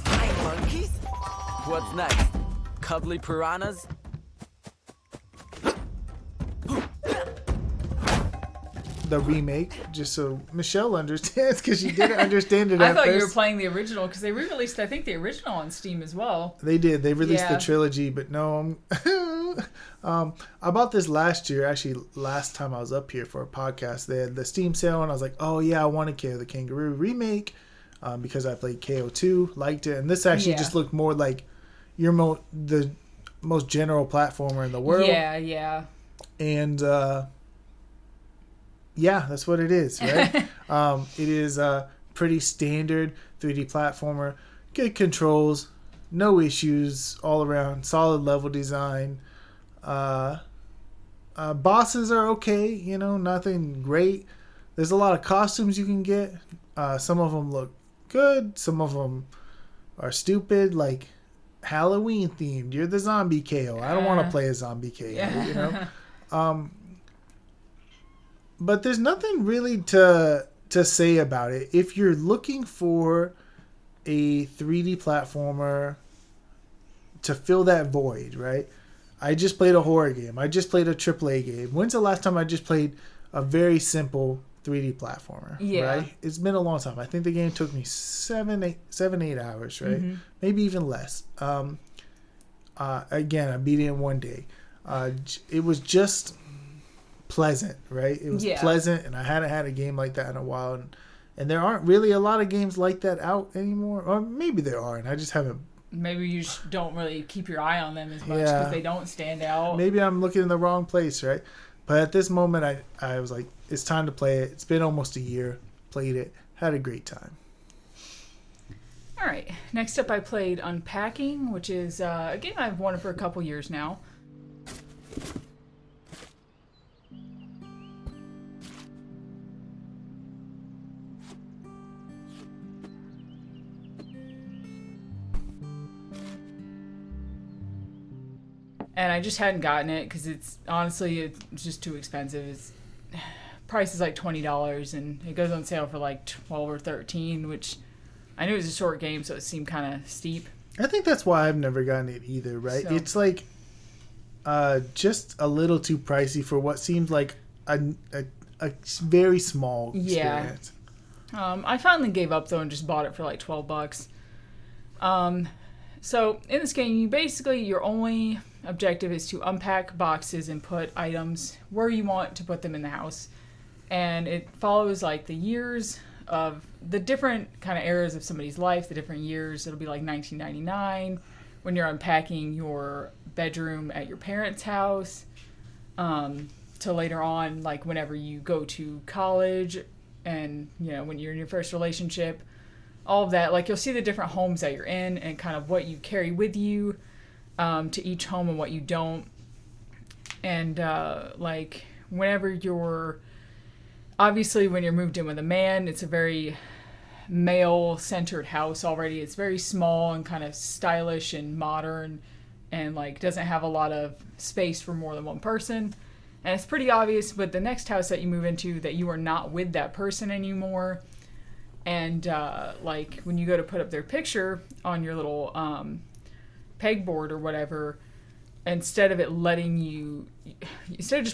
Hi, monkeys. What's next? Cuddly piranhas? The remake, just so Michelle understands, because she didn't understand it at I thought first. you were playing the original, because they re-released, I think, the original on Steam as well. They did. They released the trilogy, but no. I bought this last year, actually last time I was up here for a podcast. They had the Steam sale, and I was like, oh yeah, I want to KO the Kangaroo remake, because I played KO2, liked it, and this actually just looked more like the most general platformer in the world. Yeah. And yeah, that's what it is, right? It is a pretty standard 3D platformer, good controls, no issues all around, solid level design. Bosses are okay, nothing great. There's a lot of costumes you can get. Some of them look good, some of them are stupid, like Halloween themed. You're the zombie KO. I don't want to play a zombie KO, But there's nothing really to say about it. If you're looking for a 3D platformer to fill that void, right? I just played a horror game. I just played a AAA game. When's the last time I just played a very simple 3D platformer? Right? It's been a long time. I think the game took me 7-8 hours, right? Maybe even less. Again, I beat it in 1 day. It was just pleasant, right? It was pleasant, and I hadn't had a game like that in a while, and there aren't really a lot of games like that out anymore, or maybe there are, and I just haven't. Maybe you just don't really keep your eye on them as much because they don't stand out. Maybe I'm looking in the wrong place, right? But at this moment, I was like, it's time to play it. It's been almost a year. Played it. Had a great time. All right. Next up, I played Unpacking, which is a game I've wanted for a couple years now. And I just hadn't gotten it because it's just too expensive. Price is like $20, and it goes on sale for like $12 or $13, which I knew it was a short game, so it seemed kind of steep. I think that's why I've never gotten it either, right? So, it's like just a little too pricey for what seems like a very small experience. I finally gave up though and just bought it for like $12. So in this game, your only objective is to unpack boxes and put items where you want to put them in the house. And it follows like the years of the different kind of eras of somebody's life, the different years. It'll be like 1999 when you're unpacking your bedroom at your parents' house, to later on, like whenever you go to college and, when you're in your first relationship, all of that. Like you'll see the different homes that you're in and kind of what you carry with you to each home and what you don't. And like whenever you're... Obviously, when you're moved in with a man, it's a very male-centered house already. It's very small and kind of stylish and modern and, like, doesn't have a lot of space for more than one person. And it's pretty obvious, but the next house that you move into, that you are not with that person anymore. And, like, when you go to put up their picture on your little pegboard or whatever... Instead of just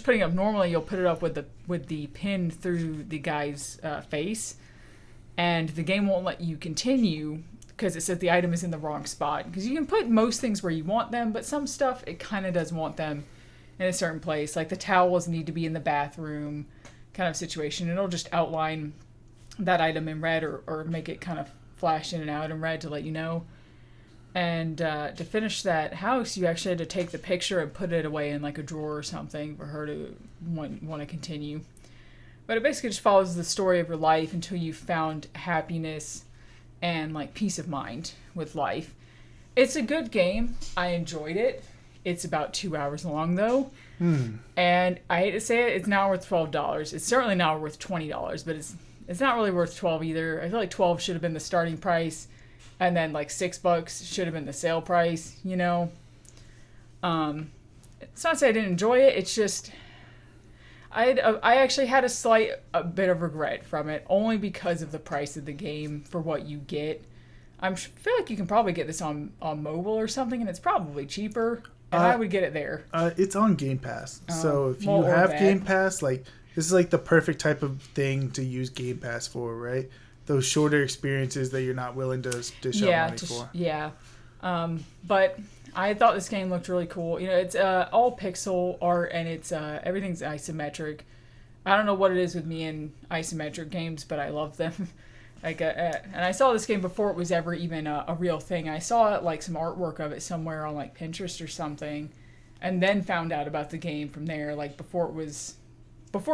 putting it up normally, you'll put it up with the pin through the guy's face, and the game won't let you continue because it says the item is in the wrong spot. Because you can put most things where you want them, but some stuff it kind of does want them in a certain place. Like the towels need to be in the bathroom, kind of situation. It'll just outline that item in red or make it kind of flash in and out in red to let you know. And to finish that house, you actually had to take the picture and put it away in like a drawer or something for her to want to continue. But it basically just follows the story of your life until you've found happiness and like peace of mind with life. It's a good game. I enjoyed it. It's about 2 hours long though. And I hate to say it, it's not worth $12. It's certainly not worth $20, but it's not really worth $12 either. I feel like $12 should have been the starting price. And then like $6 should have been the sale price, It's not to say I didn't enjoy it. It's just I actually had a bit of regret from it, only because of the price of the game for what you get. I feel like you can probably get this on mobile or something, and it's probably cheaper. And I would get it there. It's on Game Pass, so if you have Game Pass, like this is like the perfect type of thing to use Game Pass for, right? Those shorter experiences that you're not willing to dish out money for. Yeah. But I thought this game looked really cool. It's all pixel art and it's everything's isometric. I don't know what it is with me and isometric games, but I love them. And I saw this game before it was ever even a real thing. I saw like some artwork of it somewhere on like Pinterest or something, and then found out about the game from there. Like before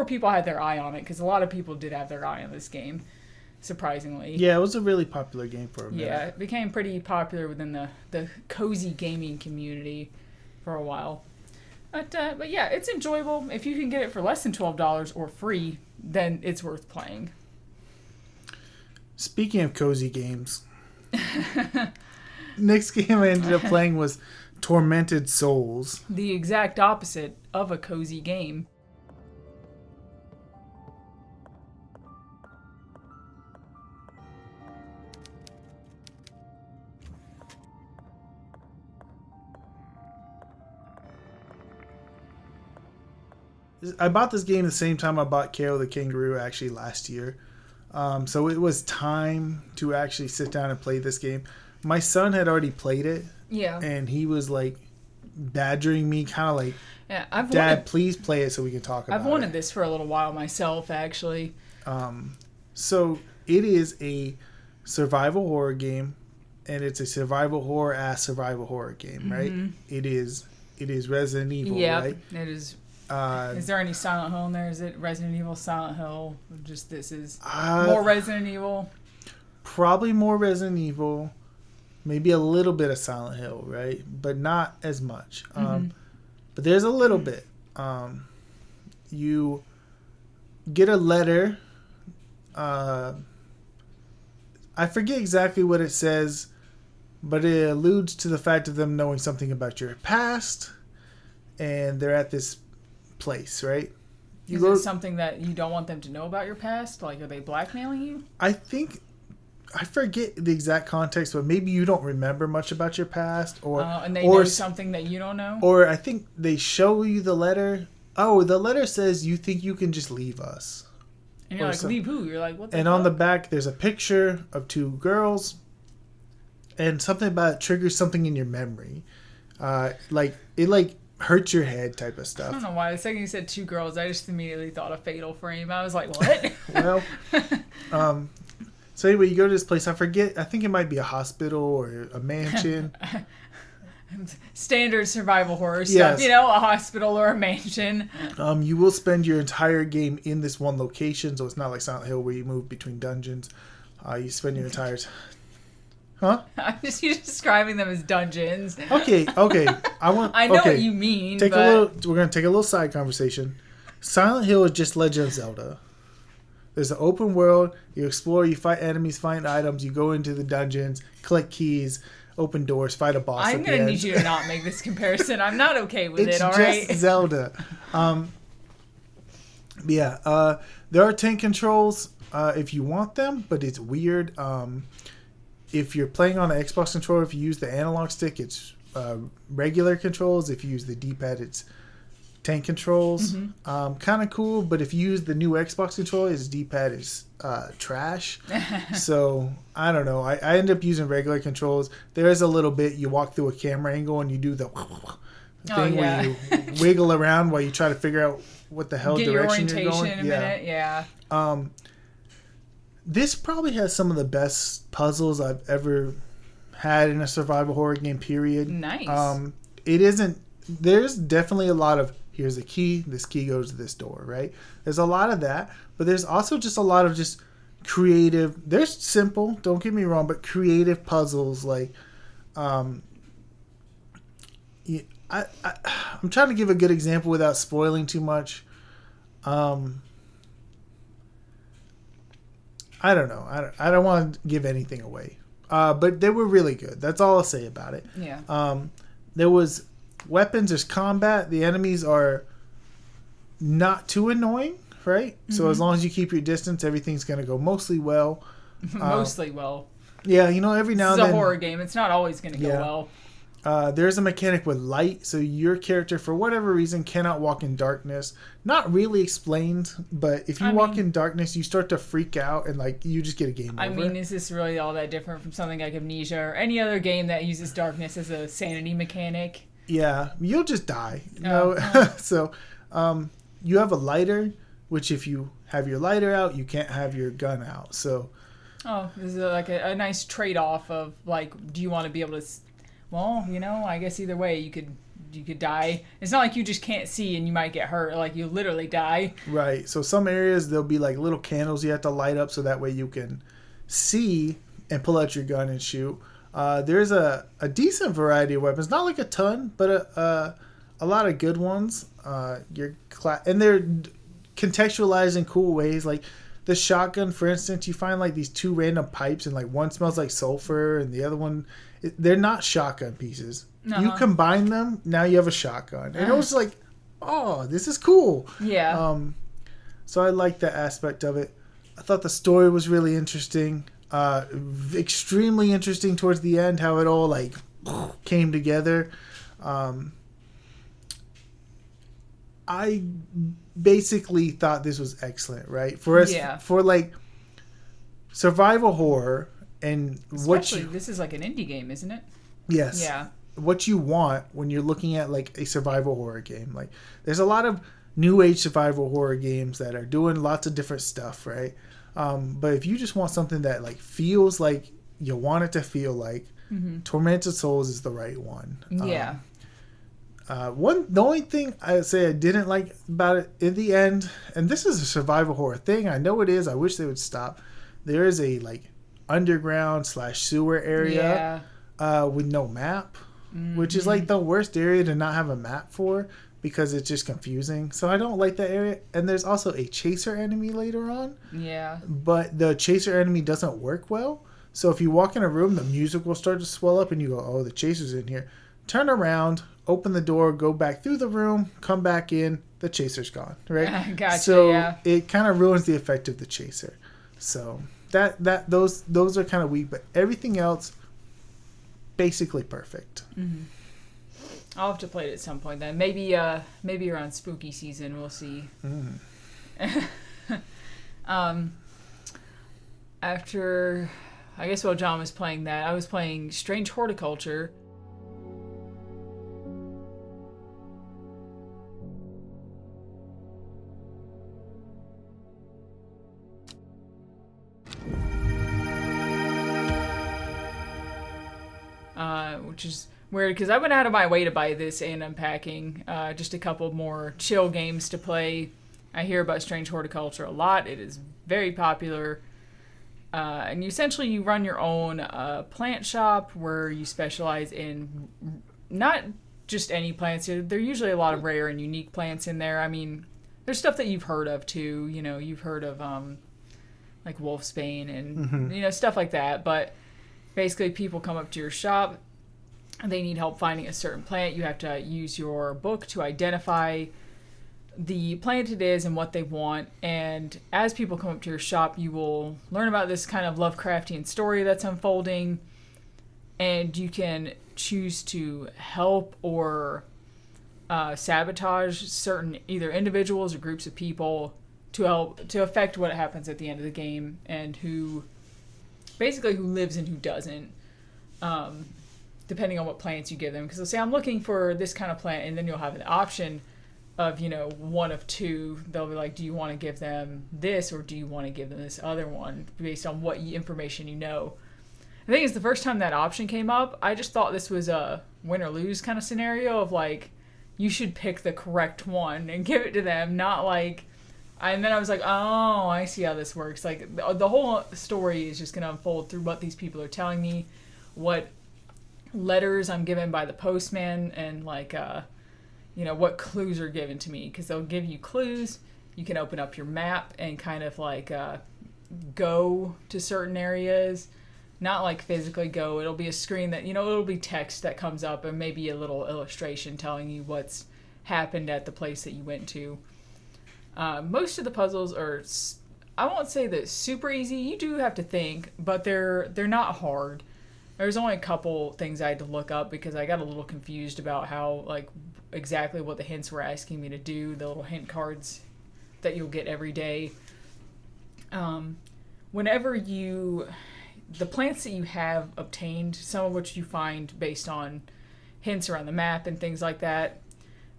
people had their eye on it, because a lot of people did have their eye on this game. Surprisingly. Yeah, it was a really popular game for a minute. Yeah, it became pretty popular within the cozy gaming community for a while. But yeah, it's enjoyable. If you can get it for less than $12 or free, then it's worth playing. Speaking of cozy games, next game I ended up playing was Tormented Souls. The exact opposite of a cozy game. I bought this game the same time I bought Kale the Kangaroo, actually last year. So it was time to actually sit down and play this game. My son had already played it. Yeah. And he was like badgering me, kind of like, yeah, Dad, please play it so we can talk about it. I've wanted this for a little while myself, actually. So it is a survival horror game, and it's a survival horror game, right? It is Resident Evil, right? It is. Is there any Silent Hill in there? Is it Resident Evil, Silent Hill? Just this is more Resident Evil? Probably more Resident Evil. Maybe a little bit of Silent Hill, right? But not as much. But there's a little bit. You get a letter. I forget exactly what it says, but it alludes to the fact of them knowing something about your past. And they're at this place, right? Is it something that you don't want them to know about your past? Like, are they blackmailing you? I think I forget the exact context, but maybe you don't remember much about your past, or and they know something that you don't know. Or I think they show you the letter. Oh, the letter says you think you can just leave us. And you're like, leave who? You're like, what the And fuck? on the back, there's a picture of 2 girls, and something about it triggers something in your memory. It hurts your head type of stuff. I don't know why. The second you said 2 girls, I just immediately thought of Fatal Frame. I was like, what? Well, so anyway, you go to this place. I forget. I think it might be a hospital or a mansion. Standard survival horror stuff, Yes. a hospital or a mansion. You will spend your entire game in this one location, so it's not like Silent Hill where you move between dungeons. You spend your entire Huh? You're describing them as dungeons. Okay. I know what you mean. We're gonna take a little side conversation. Silent Hill is just Legend of Zelda. There's an open world. You explore. You fight enemies. Find items. You go into the dungeons. Collect keys. Open doors. Fight a boss. I'm gonna need you to not make this comparison. I'm not okay with it. All right. It's just Zelda. There are tank controls if you want them, but it's weird. If you're playing on an Xbox controller, if you use the analog stick, it's regular controls. If you use the D-pad, it's tank controls. Kind of cool, but if you use the new Xbox controller, its D-pad is trash. So I don't know. I end up using regular controls. There is a little bit you walk through a camera angle and you do the thing where you wiggle around while you try to figure out what the hell direction you're going. Get your orientation in a minute. Yeah. This probably has some of the best puzzles I've ever had in a survival horror game, period. Nice. It isn't... There's definitely a lot of, here's a key, this key goes to this door, right? There's a lot of that, but there's also just a lot of just creative... There's simple, don't get me wrong, but creative puzzles, like... I'm trying to give a good example without spoiling too much. I don't know. I don't want to give anything away. But they were really good. That's all I'll say about it. Yeah. There was weapons. There's combat. The enemies are not too annoying, right? So as long as you keep your distance, everything's going to go mostly well. Mostly well. Yeah, every now and then. It's a horror game. It's not always going to go well. There's a mechanic with light, so your character, for whatever reason, cannot walk in darkness. Not really explained, but if you walk in darkness, you start to freak out, and you just get a game over. I mean, is this really all that different from something like Amnesia or any other game that uses darkness as a sanity mechanic? Yeah, you'll just die. So, you have a lighter, which if you have your lighter out, you can't have your gun out. So, this is like a nice trade-off of do you want to be able to? Well, I guess either way you could die. It's not like you just can't see and you might get hurt. Like you literally die. Right. So some areas there'll be little candles you have to light up so that way you can see and pull out your gun and shoot. There's a decent variety of weapons, not like a ton, but a lot of good ones. And they're contextualized in cool ways. Like the shotgun, for instance, you find these 2 random pipes, and one smells like sulfur, and the other one, they're not shotgun pieces. You combine them, now you have a shotgun, and it was this is cool. Yeah. So I like that aspect of it. I thought the story was really interesting, extremely interesting towards the end, how it all came together. I basically thought this was excellent, right? For us, for survival horror, and especially this is an indie game, isn't it? Yes. Yeah. What you want when you're looking at a survival horror game, there's a lot of new age survival horror games that are doing lots of different stuff, right? But if you just want something that feels like you want it to feel like, Tormented Souls is the right one. Yeah. The only thing I say I didn't like about it in the end, and this is a survival horror thing, I know it is, I wish they would stop. There is a underground / sewer area with no map, which is the worst area to not have a map for, because it's just confusing. So I don't like that area. And there's also a chaser enemy later on. Yeah. But the chaser enemy doesn't work well. So if you walk in a room, the music will start to swell up and you go, oh, the chaser's in here. Turn around, open the door, go back through the room, come back in, the chaser's gone, right? Gotcha, so it kind of ruins the effect of the chaser. So those are kind of weak, but everything else basically perfect. Mm-hmm. I'll have to play it at some point then. Maybe around spooky season, we'll see. After, I guess while John was playing that, I was playing Strange Horticulture. Which is weird because I went out of my way to buy this and Unpacking, just a couple more chill games to play. I hear about Strange Horticulture a lot. It is very popular. And you run your own plant shop where you specialize in not just any plants. There are usually a lot of rare and unique plants in there. I mean, there's stuff that you've heard of too. You know, you've heard of like wolfsbane and stuff like that. But basically, people come up to your shop. They need help finding a certain plant. You have to use your book to identify the plant it is and what they want. And as people come up to your shop, you will learn about this kind of Lovecraftian story that's unfolding. And you can choose to help or sabotage certain either individuals or groups of people to affect what happens at the end of the game and who lives and who doesn't. Depending on what plants you give them. Because they'll say, I'm looking for this kind of plant, and then you'll have an option of, one of two. They'll be like, do you want to give them this, or do you want to give them this other one, based on what information you know. The thing is, the first time that option came up, I just thought this was a win or lose kind of scenario of, like, you should pick the correct one and give it to them, not like... And then I was like, oh, I see how this works. Like, the whole story is just going to unfold through what these people are telling me, what letters I'm given by the postman, and like what clues are given to me, because they'll give you clues. You can open up your map and kind of like go to certain areas, not like physically go. It'll be a screen that it'll be text that comes up and maybe a little illustration telling you what's happened at the place that you went to. Most of the puzzles are, I won't say that super easy. You do have to think, but they're not hard. There's only a couple things I had to look up because I got a little confused about how, like, exactly what the hints were asking me to do, the little hint cards that you'll get every day. Whenever the plants that you have obtained, some of which you find based on hints around the map and things like that,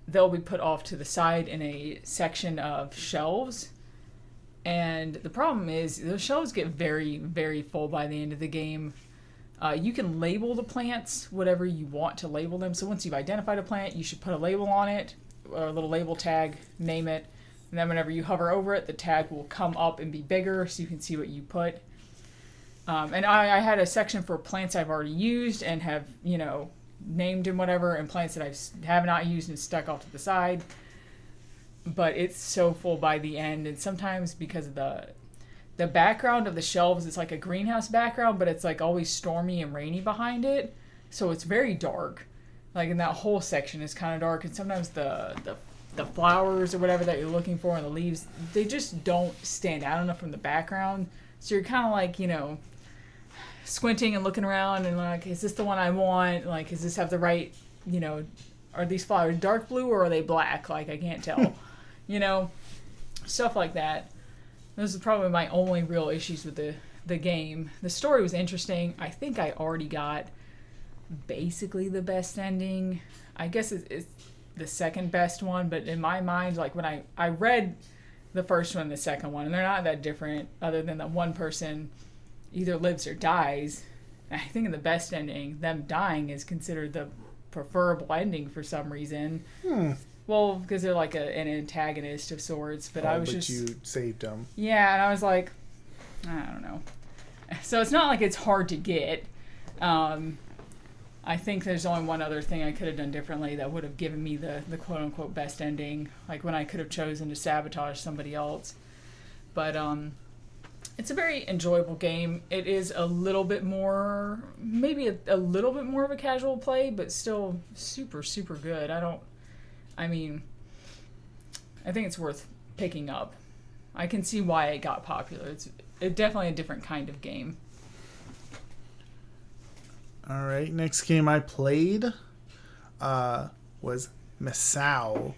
they'll be put off to the side in a section of shelves. And the problem is, those shelves get very, very full by the end of the game. You can label the plants whatever you want to label them. So once you've identified a plant, you should put a label on it, or a little label tag, name it, and then whenever you hover over it, the tag will come up and be bigger so you can see what you put. And I had a section for plants I've already used and have, named and whatever, and plants that I have not used and stuck off to the side. But it's so full by the end, and sometimes because of the background of the shelves, it's like a greenhouse background, but it's like always stormy and rainy behind it, so it's very dark. Like, in that whole section is kind of dark, and sometimes the flowers or whatever that you're looking for and the leaves, they just don't stand out enough from the background, so you're kind of like, squinting and looking around and like, is this the one I want? Like, does this have the right, are these flowers dark blue or are they black? Like, I can't tell. Stuff like that. Those are probably my only real issues with the game. The story was interesting. I think I already got basically the best ending. I guess it's the second best one, but in my mind, like, when I read the first one and the second one, and they're not that different other than that one person either lives or dies. I think in the best ending, them dying is considered the preferable ending for some reason. Well, because they're like an antagonist of sorts, but you saved them. Yeah, and I was like, I don't know. So it's not like it's hard to get. I think there's only one other thing I could have done differently that would have given me the quote-unquote best ending, like when I could have chosen to sabotage somebody else. But it's a very enjoyable game. It is a little bit more, maybe a little bit more of a casual play, but still super, super good. I think it's worth picking up. I can see why it got popular. definitely a different kind of game. All right, next game I played was Masao.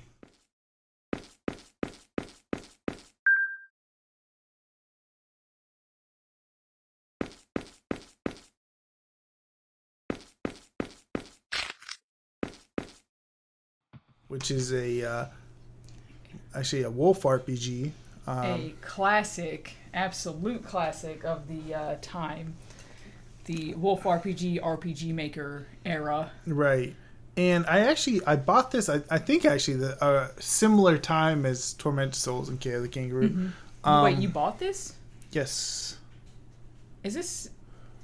Which is actually a wolf RPG. A classic, absolute classic of the time. The Wolf RPG Maker era. Right. And I bought this, I think actually, the similar time as Tormented Souls and K of the Kangaroo. Mm-hmm. Wait, you bought this? Yes. Is this...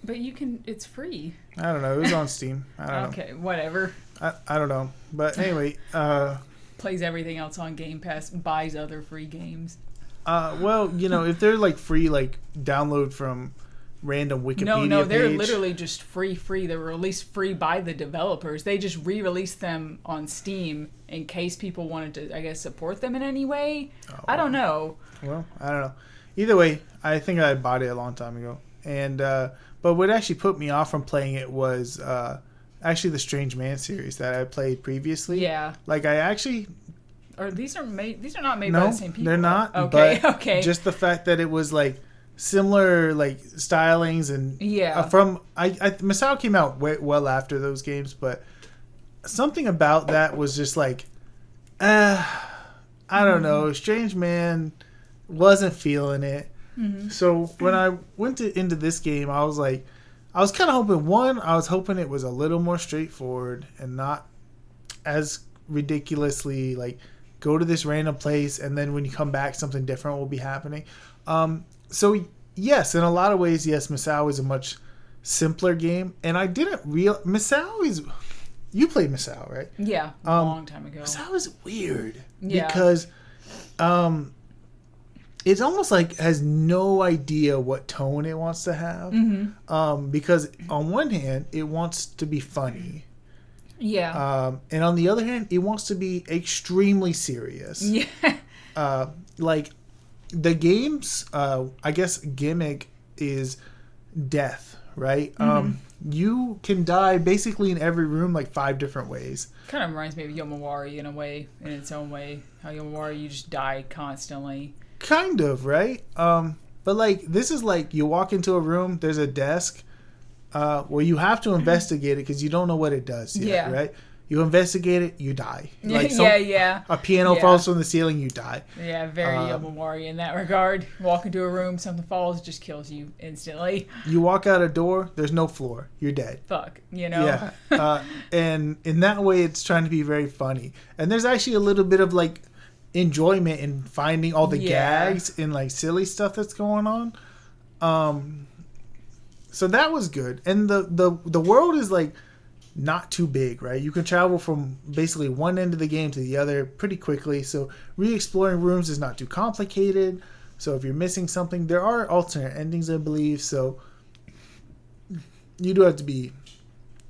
But you can... It's free. I don't know. It was on Steam. I don't know. Okay, whatever. I don't know. But anyway... plays everything else on Game Pass, buys other free games. Well, if they're like free, like download from random Wikipedia No, they're page. literally just free. They were released free by the developers. They just re-released them on Steam in case people wanted to, I guess, support them in any way. I don't know. Well, I don't know. Either way, I think I bought it a long time ago. And but what actually put me off from playing it was actually the Strange Man series that I played previously. Yeah. Like I actually... These are not made by the same people. They're not. Okay, but okay. Just the fact that it was like similar like stylings and from Masao came out well after those games, but something about that was just like I don't know. Strange Man wasn't feeling it. Mm-hmm. So when I went into this game, I was kind of hoping I was hoping it was a little more straightforward and not as ridiculously like go to this random place and then when you come back something different will be happening. So yes, in a lot of ways, yes, Masao is a much simpler game, and I didn't Masao is... You played Masao, right? Yeah, a long time ago. Masao is weird because it's almost like has no idea what tone it wants to have. Mm-hmm. Because on one hand, it wants to be funny. Yeah. And on the other hand, it wants to be extremely serious. Yeah. Like the game's, I guess, gimmick is death, right? Mm-hmm. You can die basically in every room like 5 different ways. Kind of reminds me of Yomawari in a way, in its own way. How Yomawari, you just die constantly. Kind of, right? But like this is like you walk into a room, there's a desk. Well, you have to investigate it because you don't know what it does yet, right? You investigate it, you die. Like a piano falls from the ceiling, you die. Yeah, very Yomawari in that regard. Walk into a room, something falls, just kills you instantly. You walk out a door, there's no floor, you're dead. Fuck, Yeah, and in that way, it's trying to be very funny. And there's actually a little bit of like enjoyment in finding all the gags and like silly stuff that's going on. So that was good. And the world is like not too big, right? You can travel from basically one end of the game to the other pretty quickly. So re-exploring rooms is not too complicated. So if you're missing something, there are alternate endings, I believe. So you do have to be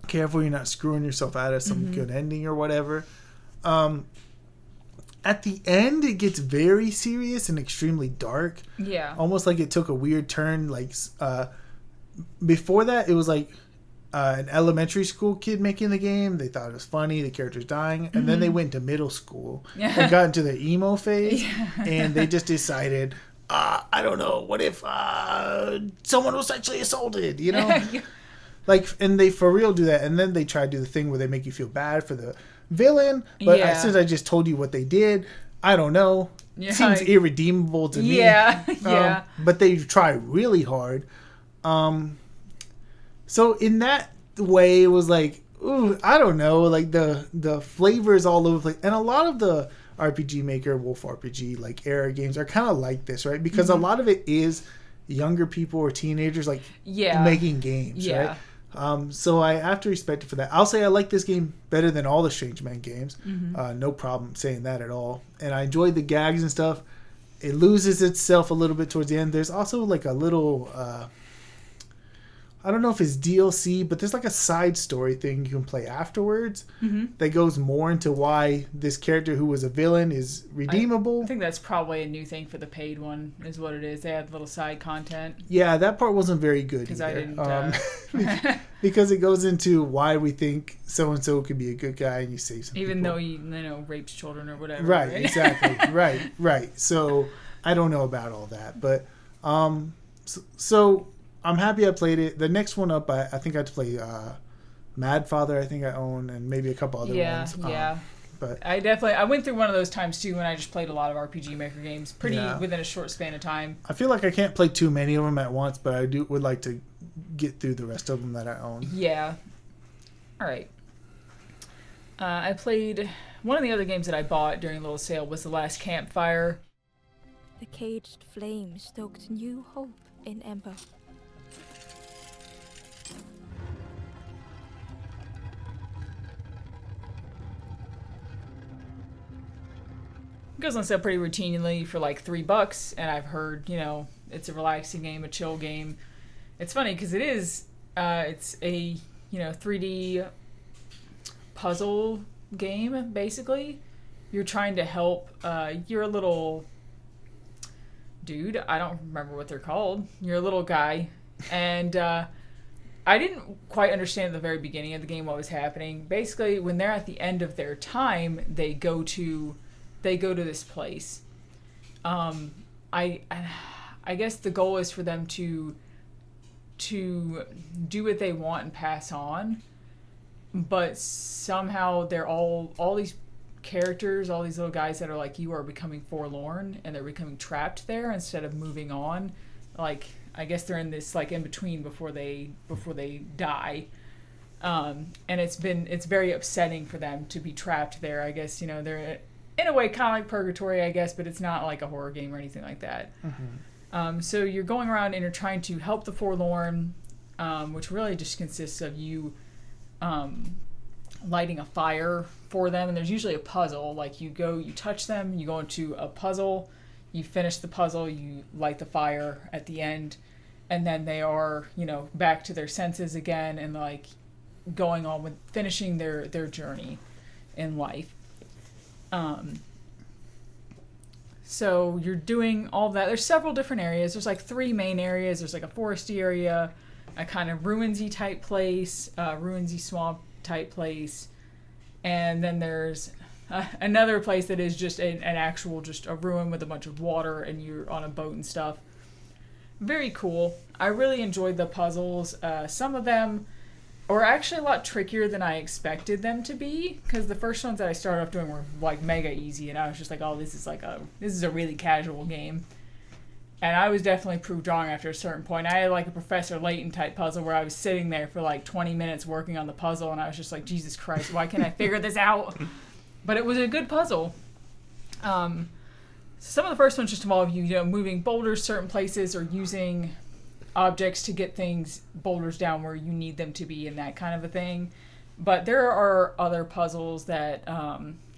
careful you're not screwing yourself out of some good ending or whatever. At the end, it gets very serious and extremely dark. Yeah. Almost like it took a weird turn. Like before that, it was like an elementary school kid making the game. They thought it was funny. The character's dying. And then they went to middle school and got into their emo phase. And they just decided, I don't know, what if someone was sexually assaulted, you know? Like, and they for real do that. And then they try to do the thing where they make you feel bad for the villain. But since I just told you what they did, I don't know. It seems irredeemable to me. Yeah. But they try really hard. So in that way, it was like, ooh, I don't know, like the flavors all over the place. And a lot of the RPG Maker, Wolf RPG, like era games are kind of like this, right? Because a lot of it is younger people or teenagers like making games, right? So I have to respect it for that. I'll say I like this game better than all the Strange Man games. No problem saying that at all. And I enjoyed the gags and stuff. It loses itself a little bit towards the end. There's also like a little... I don't know if it's DLC, but there's like a side story thing you can play afterwards that goes more into why this character who was a villain is redeemable. I think that's probably a new thing for the paid one, is what it is. They have little side content. Yeah, that part wasn't very good Because either. I didn't... because it goes into why we think so-and-so could be a good guy and you save some Even people. though he, rapes children or whatever. Right, exactly. Right. So I don't know about all that. But, so I'm happy I played it. The next one up, I think I had to play Mad Father, I think I own, and maybe a couple other ones. Yeah. But I went through one of those times too when I just played a lot of RPG Maker games within a short span of time. I feel like I can't play too many of them at once, but I would like to get through the rest of them that I own. Yeah. All right. I played one of the other games that I bought during a little sale was The Last Campfire. The caged flame stoked new hope in Ember. It goes on sale pretty routinely for like $3, and I've heard, it's a relaxing game, a chill game. It's funny because it is, it's a, 3D puzzle game, basically. You're trying to help, you're a little dude, I don't remember what they're called. You're a little guy, and I didn't quite understand at the very beginning of the game what was happening. Basically, when they're at the end of their time, they go to this place. I guess the goal is for them to do what they want and pass on, but somehow they're all these characters, all these little guys that are like you are becoming forlorn and they're becoming trapped there instead of moving on. Like, I guess they're in this like in between before they die. And it's very upsetting for them to be trapped there. I guess, they're in a way kind of like purgatory, I guess, but it's not like a horror game or anything like that. So you're going around and you're trying to help the forlorn, which really just consists of you lighting a fire for them. And there's usually a puzzle. Like you touch them, you go into a puzzle, you finish the puzzle, you light the fire at the end, and then they are, back to their senses again and like going on with finishing their journey in life. So you're doing all that. There's several different areas. There's like 3 main areas. There's like a foresty area, a kind of ruinsy type place, ruinsy swamp type place, and then there's another place that is just an actual just a ruin with a bunch of water and you're on a boat and stuff. Very cool. I really enjoyed the puzzles. Some of them were actually a lot trickier than I expected them to be, because the first ones that I started off doing were like mega easy, and I was just like, oh, this is a really casual game. And I was definitely proved wrong after a certain point. I had like a Professor Layton type puzzle where I was sitting there for like 20 minutes working on the puzzle, and I was just like, Jesus Christ, why can't I figure this out? But it was a good puzzle. Some of the first ones just involve you moving boulders certain places or using objects to get boulders down where you need them to be and that kind of a thing. But there are other puzzles that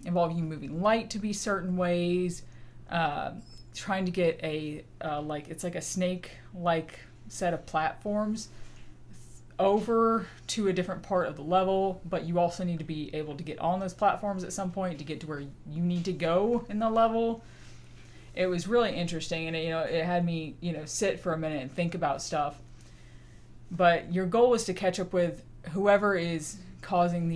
involve you moving light to be certain ways, trying to get it's like a snake-like set of platforms over to a different part of the level, but you also need to be able to get on those platforms at some point to get to where you need to go in the level. It was really interesting, and it had me sit for a minute and think about stuff. But your goal is to catch up with whoever is causing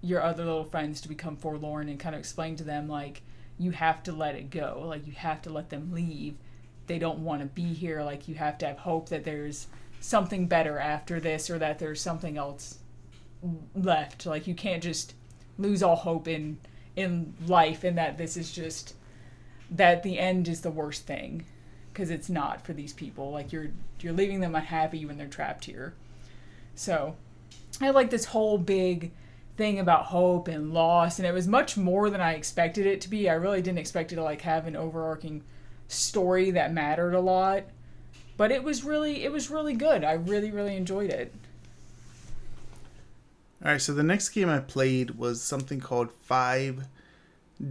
your other little friends to become forlorn, and kind of explain to them like you have to let it go, like you have to let them leave. They don't want to be here. Like you have to have hope that there's something better after this, or that there's something else left. Like you can't just lose all hope in life, and that this is just that the end is the worst thing, because it's not for these people. Like you're leaving them unhappy when they're trapped here. So I had like this whole big thing about hope and loss, and it was much more than I expected it to be. I really didn't expect it to like have an overarching story that mattered a lot, but it was really good. I really enjoyed it. All right, so the next game I played was something called 5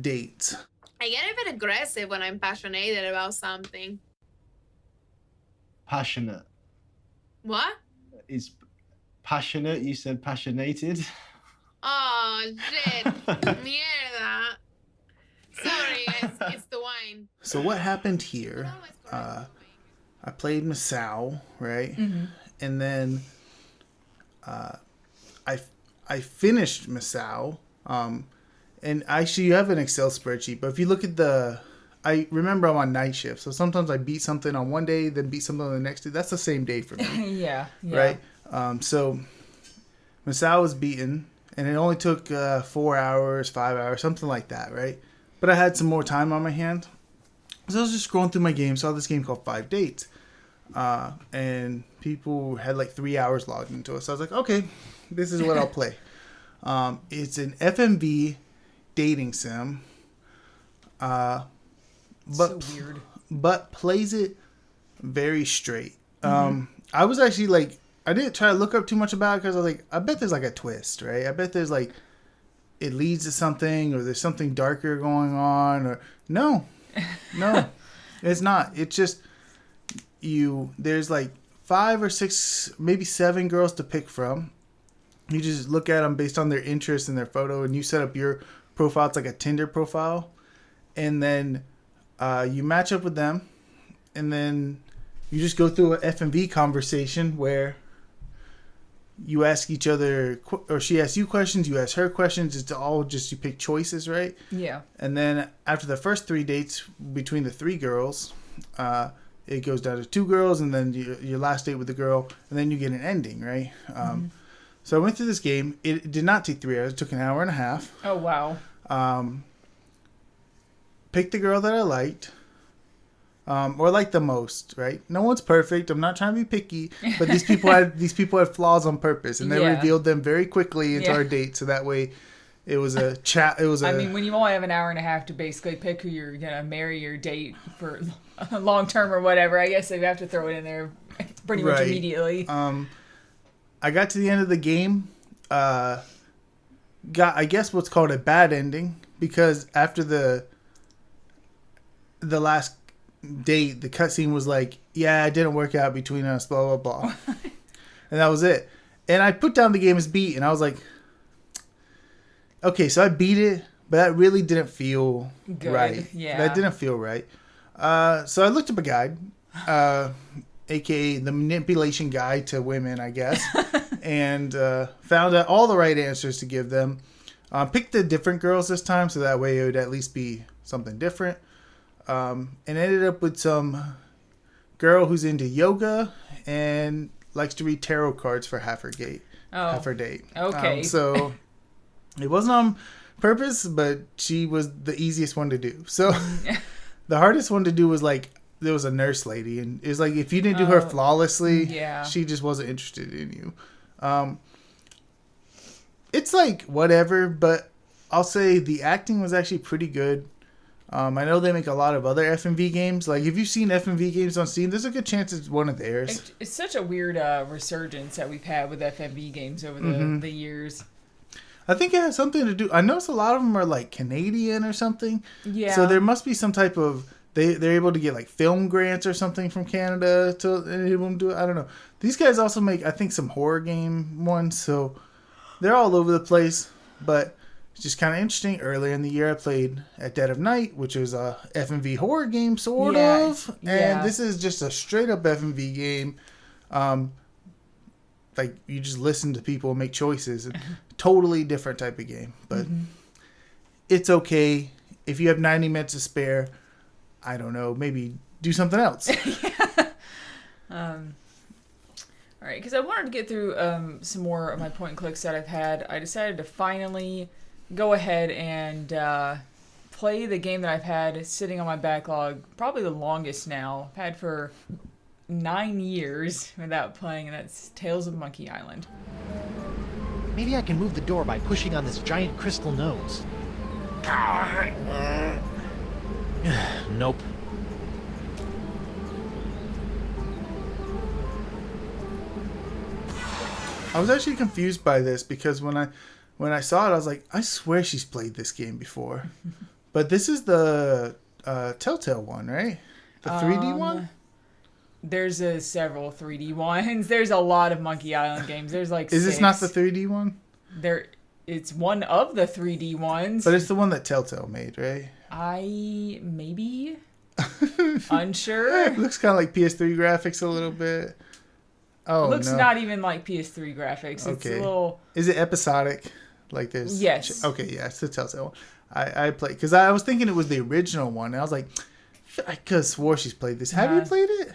Dates. I get a bit aggressive when I'm passionate about something. Passionate. What? It's passionate. You said passionated. Oh, shit. Mierda. Sorry, it's the wine. So what happened here? I played Masao, right? Mm-hmm. And then I finished Masao. And actually, you have an Excel spreadsheet. But if you look at I remember I'm on night shift. So sometimes I beat something on one day, then beat something on the next day. That's the same day for me. Yeah. Right? So Masao was beaten. And it only took 4 hours, 5 hours, something like that, right? But I had some more time on my hand. So I was just scrolling through my game, saw this game called 5 Dates. And people had like 3 hours logged into it. So I was like, okay, this is what I'll play. It's an FMV dating sim. But, so weird. But plays it very straight. I was actually like, I didn't try to look up too much about it because I was like, I bet there's like a twist, right? I bet there's like, it leads to something or there's something darker going on or no, it's not. It's just there's like 5 or 6, maybe 7 girls to pick from. You just look at them based on their interest and their photo and you set up your profile. It's like a Tinder profile. And then you match up with them and then you just go through an FMV conversation where you ask each other, or she asks you questions, you ask her questions. It's all just you pick choices, right? Yeah. And then after the first 3 dates between the 3 girls, it goes down to 2 girls, and then your last date with the girl, and then you get an ending, right? So I went through this game. It did not take 3 hours. It took an hour and a half. Oh, wow. Picked the girl that I liked. Or like the most, right? No one's perfect. I'm not trying to be picky, but these people had flaws on purpose, and they revealed them very quickly into our date. So that way, it was a chat. It was I mean, when you only have an hour and a half to basically pick who you're gonna marry your date for long term or whatever, I guess they have to throw it in there pretty much immediately. I got to the end of the game. Got I guess what's called a bad ending because after the last date, the cutscene was like, yeah, it didn't work out between us, blah, blah, blah. And that was it. And I put down the game as beat, and I was like, okay, so I beat it, but that really didn't feel right. Yeah. That didn't feel right. So I looked up a guide, aka the manipulation guide to women, I guess, and found out all the right answers to give them. Picked the different girls this time, so that way it would at least be something different. And ended up with some girl who's into yoga and likes to read tarot cards for half her date. Okay. So it wasn't on purpose, but she was the easiest one to do. So the hardest one to do was like, there was a nurse lady, and it was like, if you didn't do her flawlessly, she just wasn't interested in you. It's like whatever, but I'll say the acting was actually pretty good. I know they make a lot of other FMV games. Like, if you've seen FMV games on Steam, there's a good chance it's one of theirs. It's such a weird resurgence that we've had with FMV games over the years. I think it has something to do... I noticed a lot of them are, like, Canadian or something. Yeah. So there must be some type of... They're able to get, like, film grants or something from Canada to enable them to do it. I don't know. These guys also make, I think, some horror game ones. So they're all over the place. But... it's just kind of interesting. Earlier in the year, I played at Dead of Night, which is a FMV horror game, sort of. And this is just a straight-up FMV game. Like, you just listen to people and make choices. Totally different type of game. But it's okay. If you have 90 minutes to spare, I don't know, maybe do something else. All right, because I wanted to get through some more of my point and clicks that I've had. I decided to finally... go ahead and play the game that I've had sitting on my backlog, probably the longest now. I've had for 9 years without playing, and that's Tales of Monkey Island. Maybe I can move the door by pushing on this giant crystal nose. Nope. I was actually confused by this because when I saw it, I was like, I swear she's played this game before. But this is the Telltale one, right? The 3D one? There's several 3D ones. There's a lot of Monkey Island games. There's like Is 6. this not the 3D one? It's one of the 3D ones. But it's the one that Telltale made, right? Maybe unsure. It looks kind of like PS3 graphics a little bit. Oh, it looks no. not even like PS3 graphics. It's a little. Is it episodic? Like this? Yes. Okay, yeah, it's the Telltale one. I played because I was thinking it was the original one. And I was like, I could have swore she's played this. Have you played it?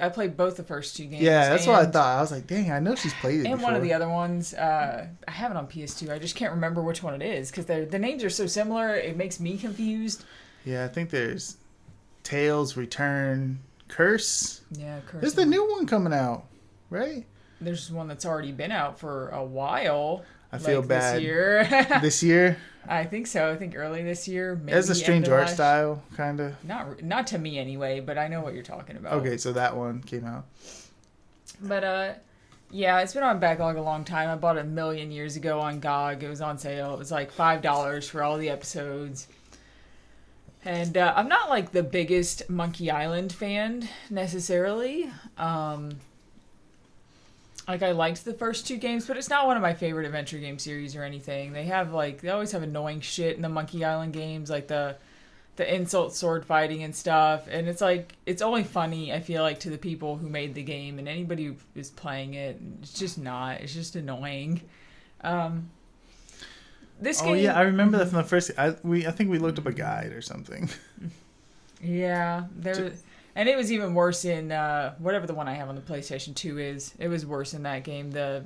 I played both the first 2 games. Yeah, that's what I thought. I was like, dang, I know she's played it And before. one of the other ones, I have it on PS2. I just can't remember which one it is because the names are so similar. It makes me confused. Yeah, I think there's Tales, Return, Curse. Yeah, Curse. There's the new one coming out, right? There's one that's already been out for a while. I feel bad. This year. This year? I think so. I think early this year. Maybe It has a strange art style, kind of. Not to me anyway, but I know what you're talking about. Okay, so that one came out. But yeah, it's been on backlog a long time. I bought it a million years ago on GOG. It was on sale. It was like $5 for all the episodes. And I'm not like the biggest Monkey Island fan necessarily. Like I liked the first 2 games, but it's not one of my favorite adventure game series or anything. They always have annoying shit in the Monkey Island games, like the insult sword fighting and stuff. And it's like, it's only funny, I feel like, to the people who made the game, and anybody who is playing it, it's just not. It's just annoying. This game. Oh yeah, I remember that from the first. I think we looked up a guide or something. Yeah, and it was even worse in whatever the one I have on the PlayStation 2 is. It was worse in that game. The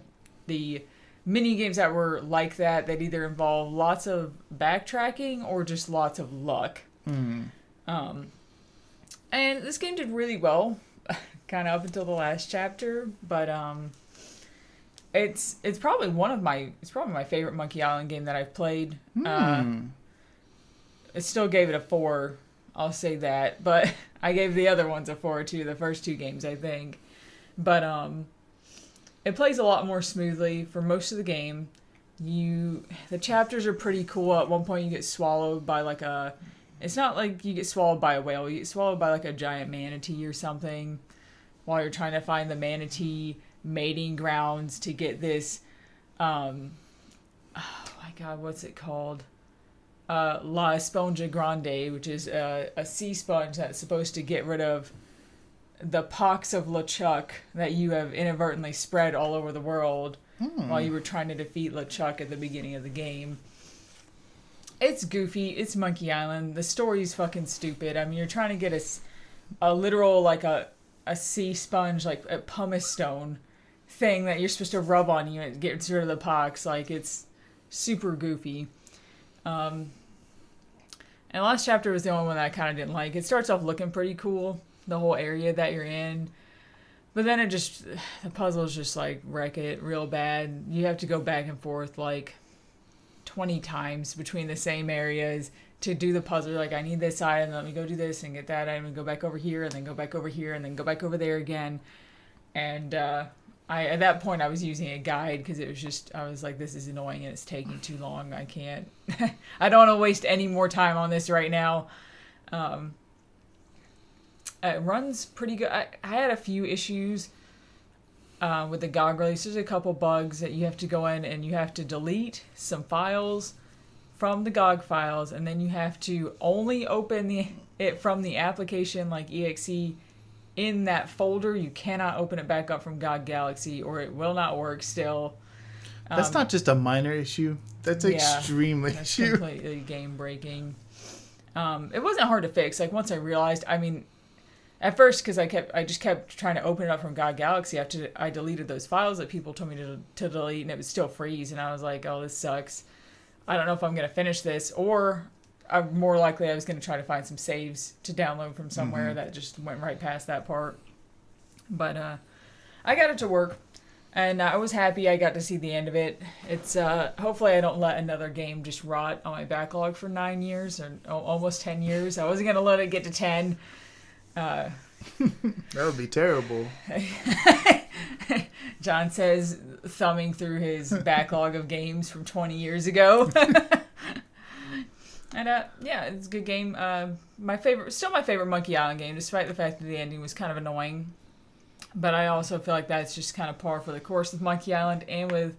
mini games that were like that either involve lots of backtracking or just lots of luck. Mm. And this game did really well, kind of up until the last chapter. But it's probably my favorite Monkey Island game that I've played. Mm. I still gave it a 4. I'll say that, but I gave the other ones a 4 too, the first 2 games, I think. But it plays a lot more smoothly for most of the game. The chapters are pretty cool. At one point you get swallowed by it's not like you get swallowed by a whale, you get swallowed by like a giant manatee or something while you're trying to find the manatee mating grounds to get this, oh my god, what's it called? La Esponja Grande, which is a sea sponge that's supposed to get rid of the pox of LeChuck that you have inadvertently spread all over the world while you were trying to defeat LeChuck at the beginning of the game. It's goofy. It's Monkey Island. The story's fucking stupid. I mean, you're trying to get a literal, like a sea sponge, like a pumice stone thing that you're supposed to rub on you and it gets rid of the pox. Like, it's super goofy. And the last chapter was the only one that I kind of didn't like. It starts off looking pretty cool, the whole area that you're in. But then the puzzles just like wreck it real bad. You have to go back and forth like 20 times between the same areas to do the puzzle. Like, I need this item, let me go do this and get that item and go back over here and then go back over here and then go back over there again. And at that point I was using a guide because I was like, this is annoying and it's taking too long. I can't, I don't want to waste any more time on this right now. It runs pretty good. I had a few issues with the GOG release. There's a couple bugs that you have to go in and you have to delete some files from the GOG files, and then you have to only open it from the application like exe in that folder. You cannot open it back up from GOG Galaxy or it will not work still. That's not just a minor issue. That's extremely issue. Completely game breaking. It wasn't hard to fix. Like, once I realized, I mean, at first, because I just kept trying to open it up from GOG Galaxy after I deleted those files that people told me to delete, and it would still freeze, and I was like, oh, this sucks. I don't know if I'm going to finish this, or more likely I was going to try to find some saves to download from somewhere that just went right past that part. But I got it to work, and I was happy I got to see the end of it. It's hopefully I don't let another game just rot on my backlog for 9 years, or almost 10 years. I wasn't going to let it get to 10. That would be terrible. John says, thumbing through his backlog of games from 20 years ago. And yeah, it's a good game. Still my favorite Monkey Island game, despite the fact that the ending was kind of annoying. But I also feel like that's just kind of par for the course with Monkey Island and with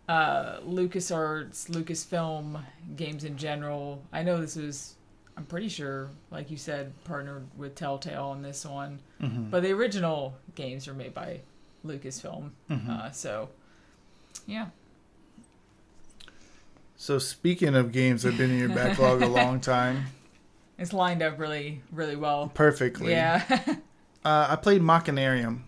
LucasArts, Lucasfilm games in general. I know this was, I'm pretty sure, like you said, partnered with Telltale on this one. Mm-hmm. But the original games are made by Lucasfilm. Mm-hmm. So, yeah. So speaking of games that have been in your backlog a long time. It's lined up really, really well. Perfectly. Yeah. I played Machinarium.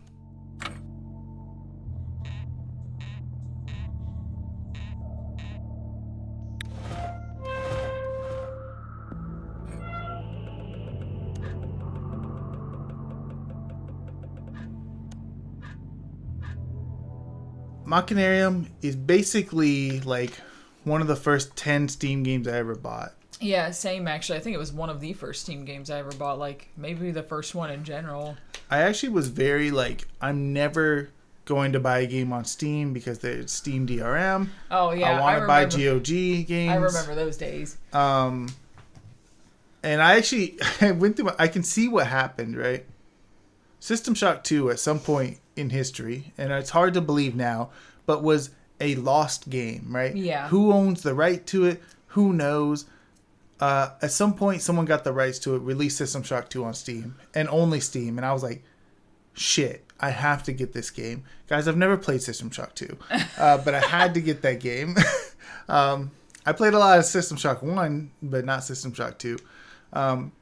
Machinarium is basically like one of the first 10 Steam games I ever bought. Yeah, same actually. I think it was one of the first Steam games I ever bought. Like, maybe the first one in general. I actually was very like, I'm never going to buy a game on Steam because there's Steam DRM. Oh, yeah. I want to buy GOG games. I remember those days. And I actually went through, I can see what happened, right? System Shock 2 at some point in history, and it's hard to believe now, but was a lost game, right? Yeah. Who owns the right to it? Who knows? At some point, someone got the rights to it, released System Shock 2 on Steam, and only Steam. And I was like, shit, I have to get this game. Guys, I've never played System Shock 2, but I had to get that game. I played a lot of System Shock 1, but not System Shock 2. And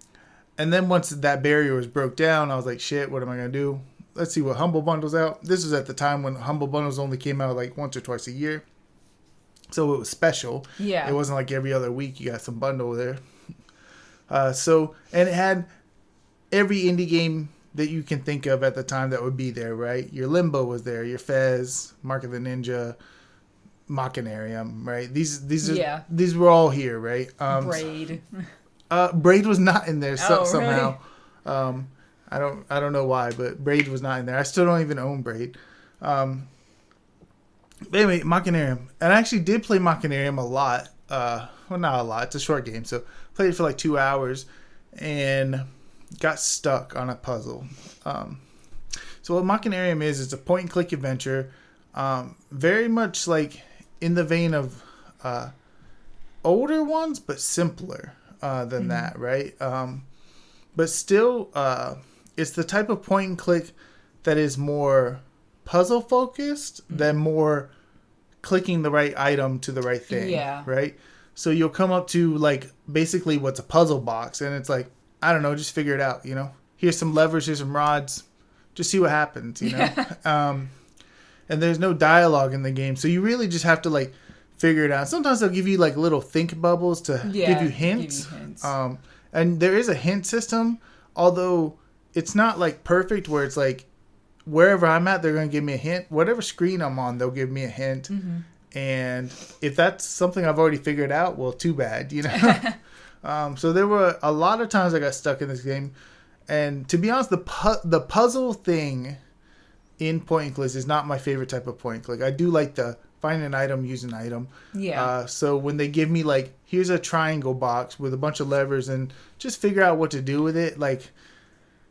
then once that barrier was broke down, I was like, shit, what am I going to do? Let's see what Humble Bundle's out. This was at the time when Humble Bundles only came out like once or twice a year. So it was special. Yeah. It wasn't like every other week you got some bundle there. And it had every indie game that you can think of at the time that would be there, right? Your Limbo was there, your Fez, Mark of the Ninja, Machinarium, right? These were all here, right? Braid. Braid was not in there somehow. Really? I don't know why, but Braid was not in there. I still don't even own Braid. But anyway, Machinarium. And I actually did play Machinarium a lot. Well, not a lot. It's a short game. So played it for like 2 hours and got stuck on a puzzle. So what Machinarium is, it's a point-and-click adventure. Very much like in the vein of older ones, but simpler than that, right? But still, it's the type of point-and-click that is more puzzle-focused than more clicking the right item to the right thing, right? So you'll come up to like basically what's a puzzle box, and it's like, I don't know, just figure it out, you know? Here's some levers, here's some rods, just see what happens, you know? And there's no dialogue in the game, so you really just have to like figure it out. Sometimes they'll give you like little think bubbles to give you hints. And there is a hint system, although it's not like perfect where it's like wherever I'm at, they're going to give me a hint. Whatever screen I'm on, they'll give me a hint. Mm-hmm. And if that's something I've already figured out, well, too bad, you know? So there were a lot of times I got stuck in this game. And to be honest, the puzzle thing in point and click is not my favorite type of point and click. I do like the find an item, use an item. Yeah. So when they give me like, here's a triangle box with a bunch of levers and just figure out what to do with it, like,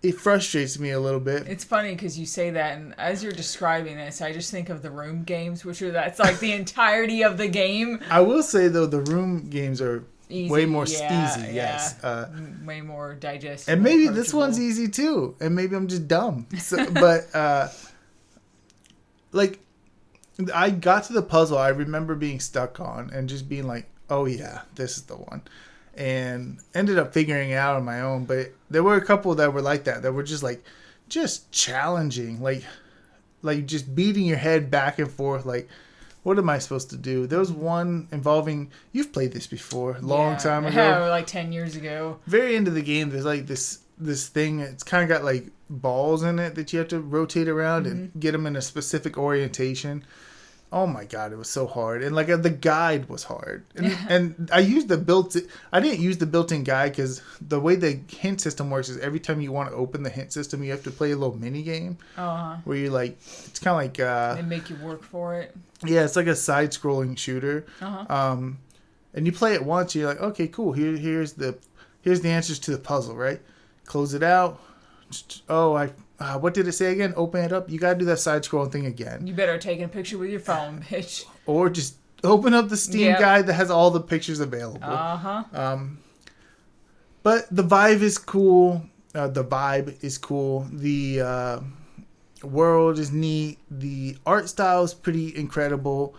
it frustrates me a little bit. It's funny because you say that, and as you're describing this, I just think of the Room games, that's like the entirety of the game. I will say though, the Room games are easy, way more easy. Yes, way more digestible. And maybe this one's easy too, and maybe I'm just dumb. So, but like, I got to the puzzle I remember being stuck on and just being like, oh yeah, this is the one. And ended up figuring it out on my own. But there were a couple that were like that were just challenging. Like just beating your head back and forth. Like, what am I supposed to do? There was one involving, you've played this before, long time ago. Yeah, like 10 years ago. Very end of the game, there's like this thing, it's kind of got like balls in it that you have to rotate around and get them in a specific orientation. Oh my god, it was so hard. And like the guide was hard. And I used I didn't use the built-in guide because the way the hint system works is every time you want to open the hint system, you have to play a little mini game. Where you like, it's kind of like they make you work for it. Yeah, it's like a side-scrolling shooter. And you play it once, you're like, okay, cool. Here's the answers to the puzzle, right? Close it out, what did it say again? Open it up. You gotta do that side scrolling thing again. You better take a picture with your phone, bitch. Or just open up the Steam guide that has all the pictures available. But the vibe is cool. The world is neat. The art style is pretty incredible.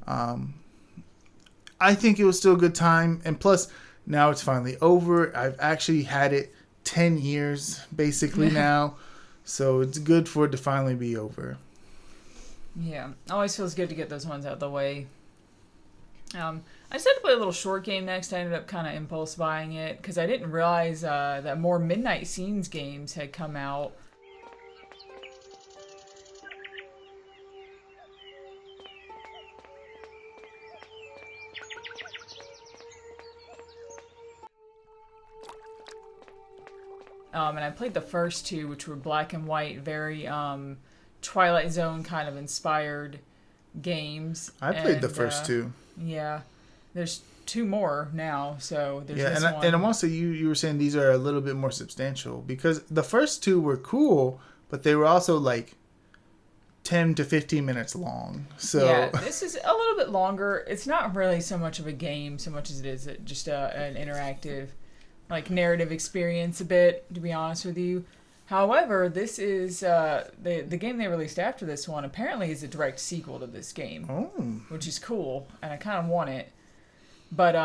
I think it was still a good time. And plus, now it's finally over. I've actually had it 10 years, basically, now. So it's good for it to finally be over. Yeah. Always feels good to get those ones out of the way. I decided to play a little short game next. I ended up kind of impulse buying it because I didn't realize that more Midnight Scenes games had come out. And I played the first two, which were black and white, very Twilight Zone kind of inspired games. I played the first two. Yeah. There's two more now, so there's this one. And I'm also, you were saying these are a little bit more substantial, because the first two were cool, but they were also like 10 to 15 minutes long. So yeah, this is a little bit longer. It's not really so much of a game, so much as it is just an interactive, like, narrative experience a bit, to be honest with you. However, this is the game they released after this one apparently is a direct sequel to this game, which is cool, and I kind of want it. But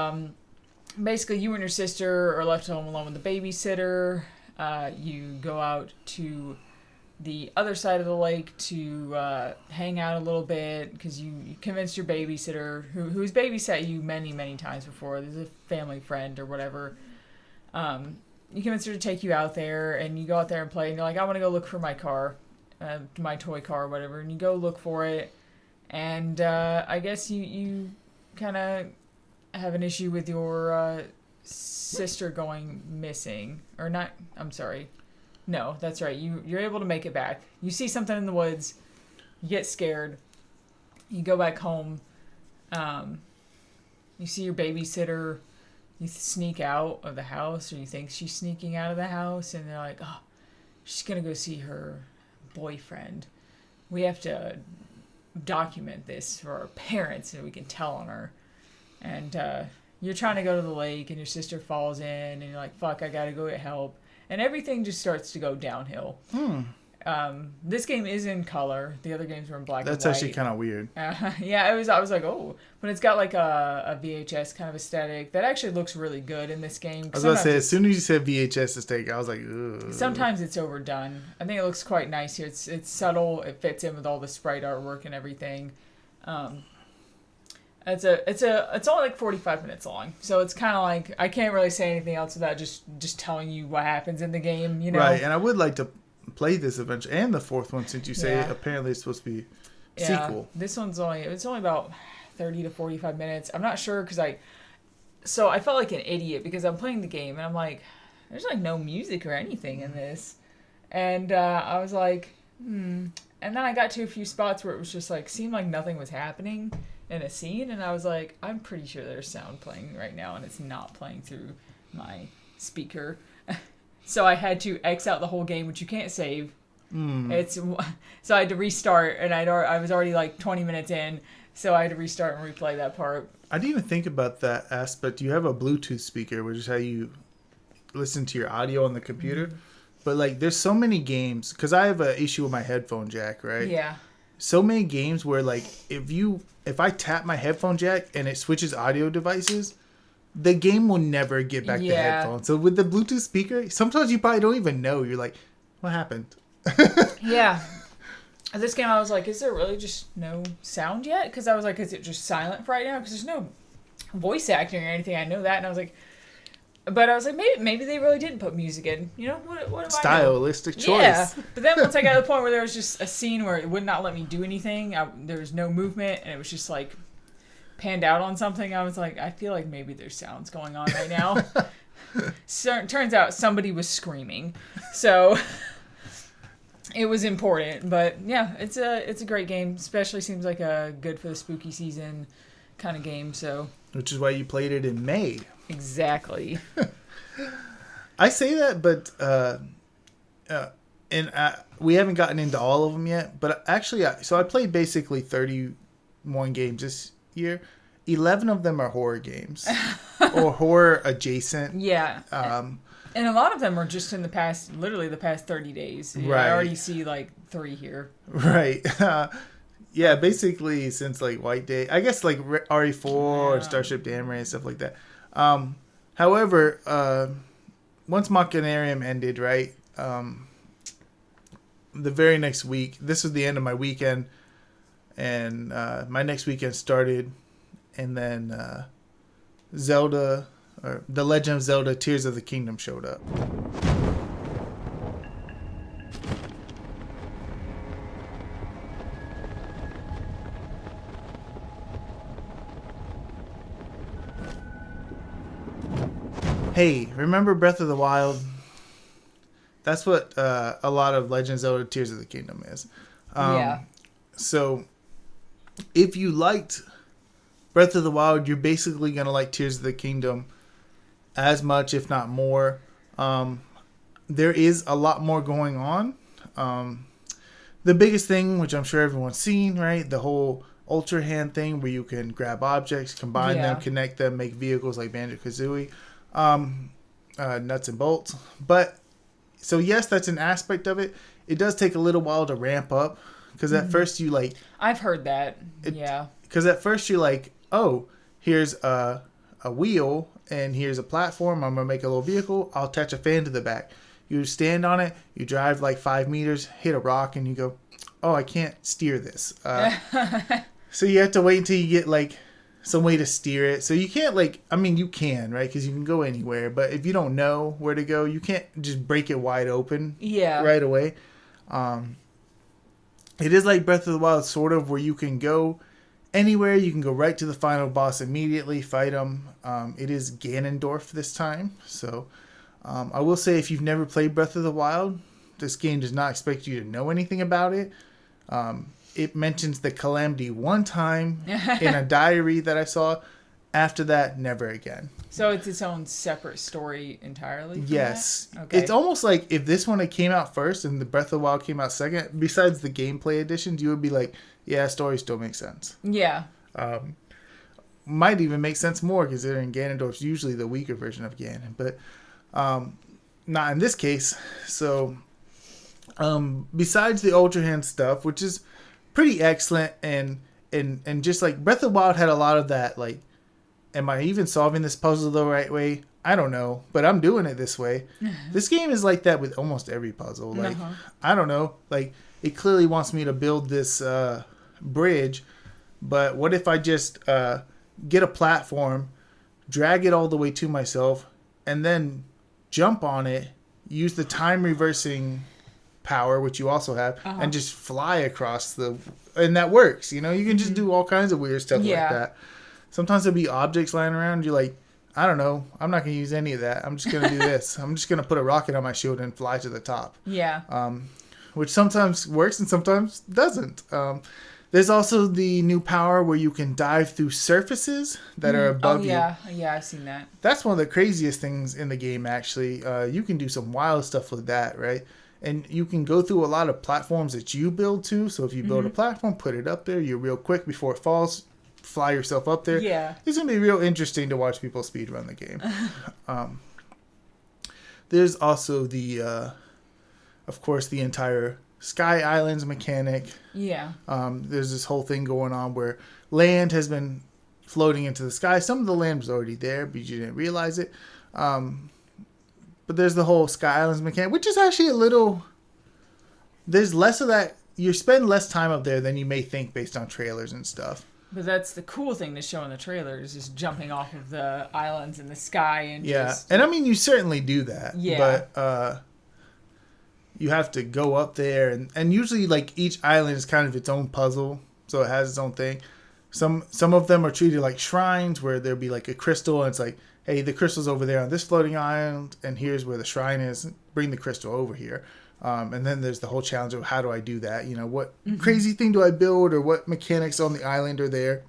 basically, you and your sister are left home alone with the babysitter. You go out to the other side of the lake to hang out a little bit because you convinced your babysitter, who's babysat you many, many times before. There's a family friend or whatever. You convince her to take you out there, and you go out there and play, and you're like, I want to go look for my car, my toy car or whatever, and you go look for it, and I guess you kind of have an issue with your sister going missing, or not, I'm sorry. No, that's right, you're able to make it back. You see something in the woods, you get scared, you go back home, you see your babysitter. You sneak out of the house, or you think she's sneaking out of the house, and they're like, oh, she's going to go see her boyfriend. We have to document this for our parents so we can tell on her. And you're trying to go to the lake, and your sister falls in, and you're like, fuck, I got to go get help. And everything just starts to go downhill. This game is in color. The other games were in black and white. That's actually kind of weird. Yeah, I was like, oh. But it's got like a VHS kind of aesthetic that actually looks really good in this game. I was going to say, as soon as you said VHS aesthetic, I was like, ugh. Sometimes it's overdone. I think it looks quite nice here. It's subtle. It fits in with all the sprite artwork and everything. It's only like 45 minutes long, so it's kind of like I can't really say anything else without just telling you what happens in the game, you know. Right, and I would like to play this eventually, and the fourth one, since you say apparently it's supposed to be sequel. This one's only about 30 to 45 minutes. I'm not sure because I felt like an idiot because I'm playing the game and I'm like, there's like no music or anything in this, and I was like, and then I got to a few spots where it was just like seemed like nothing was happening in a scene, and I was like, I'm pretty sure there's sound playing right now and it's not playing through my speaker. So I had to X out the whole game, which you can't save. So I had to restart, and I was already like 20 minutes in, so I had to restart and replay that part. I didn't even think about that aspect. You have a Bluetooth speaker, which is how you listen to your audio on the computer. But like, there's so many games, because I have an issue with my headphone jack, right? Yeah. So many games where like, if I tap my headphone jack and it switches audio devices, the game will never get back to headphones. So with the Bluetooth speaker, sometimes you probably don't even know. You're like, what happened? Yeah. This game, I was like, is there really just no sound yet? Because I was like, is it just silent for right now? Because there's no voice acting or anything. I know that. And I was like, maybe they really didn't put music in. You know, what stylistic choice. Yeah. But then once I got to the point where there was just a scene where it would not let me do anything, there was no movement, and it was just like panned out on something, I was like, I feel like maybe there's sounds going on right now. So it turns out somebody was screaming. So it was important. But yeah, it's a great game. Especially seems like a good for the spooky season kind of game. So which is why you played it in May. Exactly. I say that, but and we haven't gotten into all of them yet. But actually, so I played basically 31 games this year. 11 of them are horror games or horror adjacent. Yeah. And a lot of them are just in the past 30 days. Right. I already see like 3 here. Right. Yeah, basically since like White Day. I guess like RE4 or Starship Damray and stuff like that. However, once Machinarium ended, right, the very next week, this was the end of my weekend, and my next weekend started, and then Zelda, or The Legend of Zelda Tears of the Kingdom showed up. Hey, remember Breath of the Wild? That's what a lot of Legend of Zelda Tears of the Kingdom is. Yeah. So, if you liked Breath of the Wild, you're basically going to like Tears of the Kingdom as much, if not more. There is a lot more going on. The biggest thing, which I'm sure everyone's seen, right? The whole Ultra Hand thing where you can grab objects, combine them, connect them, make vehicles like Banjo-Kazooie. Nuts and bolts. But, so yes, that's an aspect of it. It does take a little while to ramp up. Because at first you like... I've heard that. Yeah. Because at first you're like, oh, here's a wheel and here's a platform. I'm going to make a little vehicle. I'll attach a fan to the back. You stand on it. You drive like 5 meters, hit a rock, and you go, oh, I can't steer this. So you have to wait until you get like some way to steer it. So you can't like... I mean, you can, right? Because you can go anywhere. But if you don't know where to go, you can't just break it wide open right away. It is like Breath of the Wild, sort of, where you can go anywhere. You can go right to the final boss immediately, fight him. It is Ganondorf this time. So I will say, if you've never played Breath of the Wild, this game does not expect you to know anything about it. It mentions the Calamity one time in a diary that I saw. After that, never again. So it's its own separate story entirely? Yes. Okay. It's almost like if this one had came out first and the Breath of the Wild came out second, besides the gameplay additions, you would be like, yeah, story still makes sense. Yeah. Might even make sense more considering Ganondorf's usually the weaker version of Ganon. But not in this case. So besides the Ultra Hand stuff, which is pretty excellent, and just like Breath of the Wild had a lot of that, like, am I even solving this puzzle the right way? I don't know, but I'm doing it this way. This game is like that with almost every puzzle. Like, I don't know. Like, it clearly wants me to build this bridge, but what if I just get a platform, drag it all the way to myself, and then jump on it, use the time reversing power, which you also have, and just fly across the... And that works, you know? You can just do all kinds of weird stuff like that. Sometimes there'll be objects lying around. You're like, I don't know. I'm not going to use any of that. I'm just going to do this. I'm just going to put a rocket on my shield and fly to the top. Yeah. Which sometimes works and sometimes doesn't. There's also the new power where you can dive through surfaces that are above you. Yeah, I've seen that. That's one of the craziest things in the game, actually. You can do some wild stuff with that, right? And you can go through a lot of platforms that you build too. So if you build a platform, put it up there. You're real quick before it falls. Fly yourself up there. Yeah. It's going to be real interesting to watch people speedrun the game. There's also the, of course, the entire Sky Islands mechanic. Yeah. There's this whole thing going on where land has been floating into the sky. Some of the land was already there, but you didn't realize it. But there's the whole Sky Islands mechanic, which is actually a little... There's less of that. You spend less time up there than you may think based on trailers and stuff. But that's the cool thing to show in the trailers, just jumping off of the islands in the sky and just... And I mean, you certainly do that. Yeah. But you have to go up there, and usually, like, each island is kind of its own puzzle, so it has its own thing. Some of them are treated like shrines, where there'll be, like, a crystal, and it's like, hey, the crystal's over there on this floating island, and here's where the shrine is. Bring the crystal over here. And then there's the whole challenge of how do I do that? You know, what crazy thing do I build, or what mechanics on the island are there?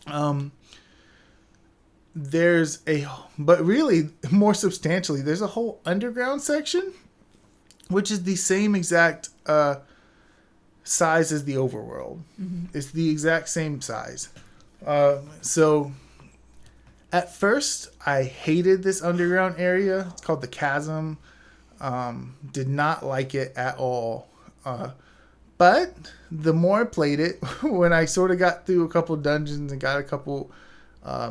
But really, more substantially, there's a whole underground section which is the same exact size as the overworld. It's the exact same size. So at first I hated this underground area. It's called the Chasm. Did not like it at all. But the more I played it, when I sort of got through a couple dungeons and got a couple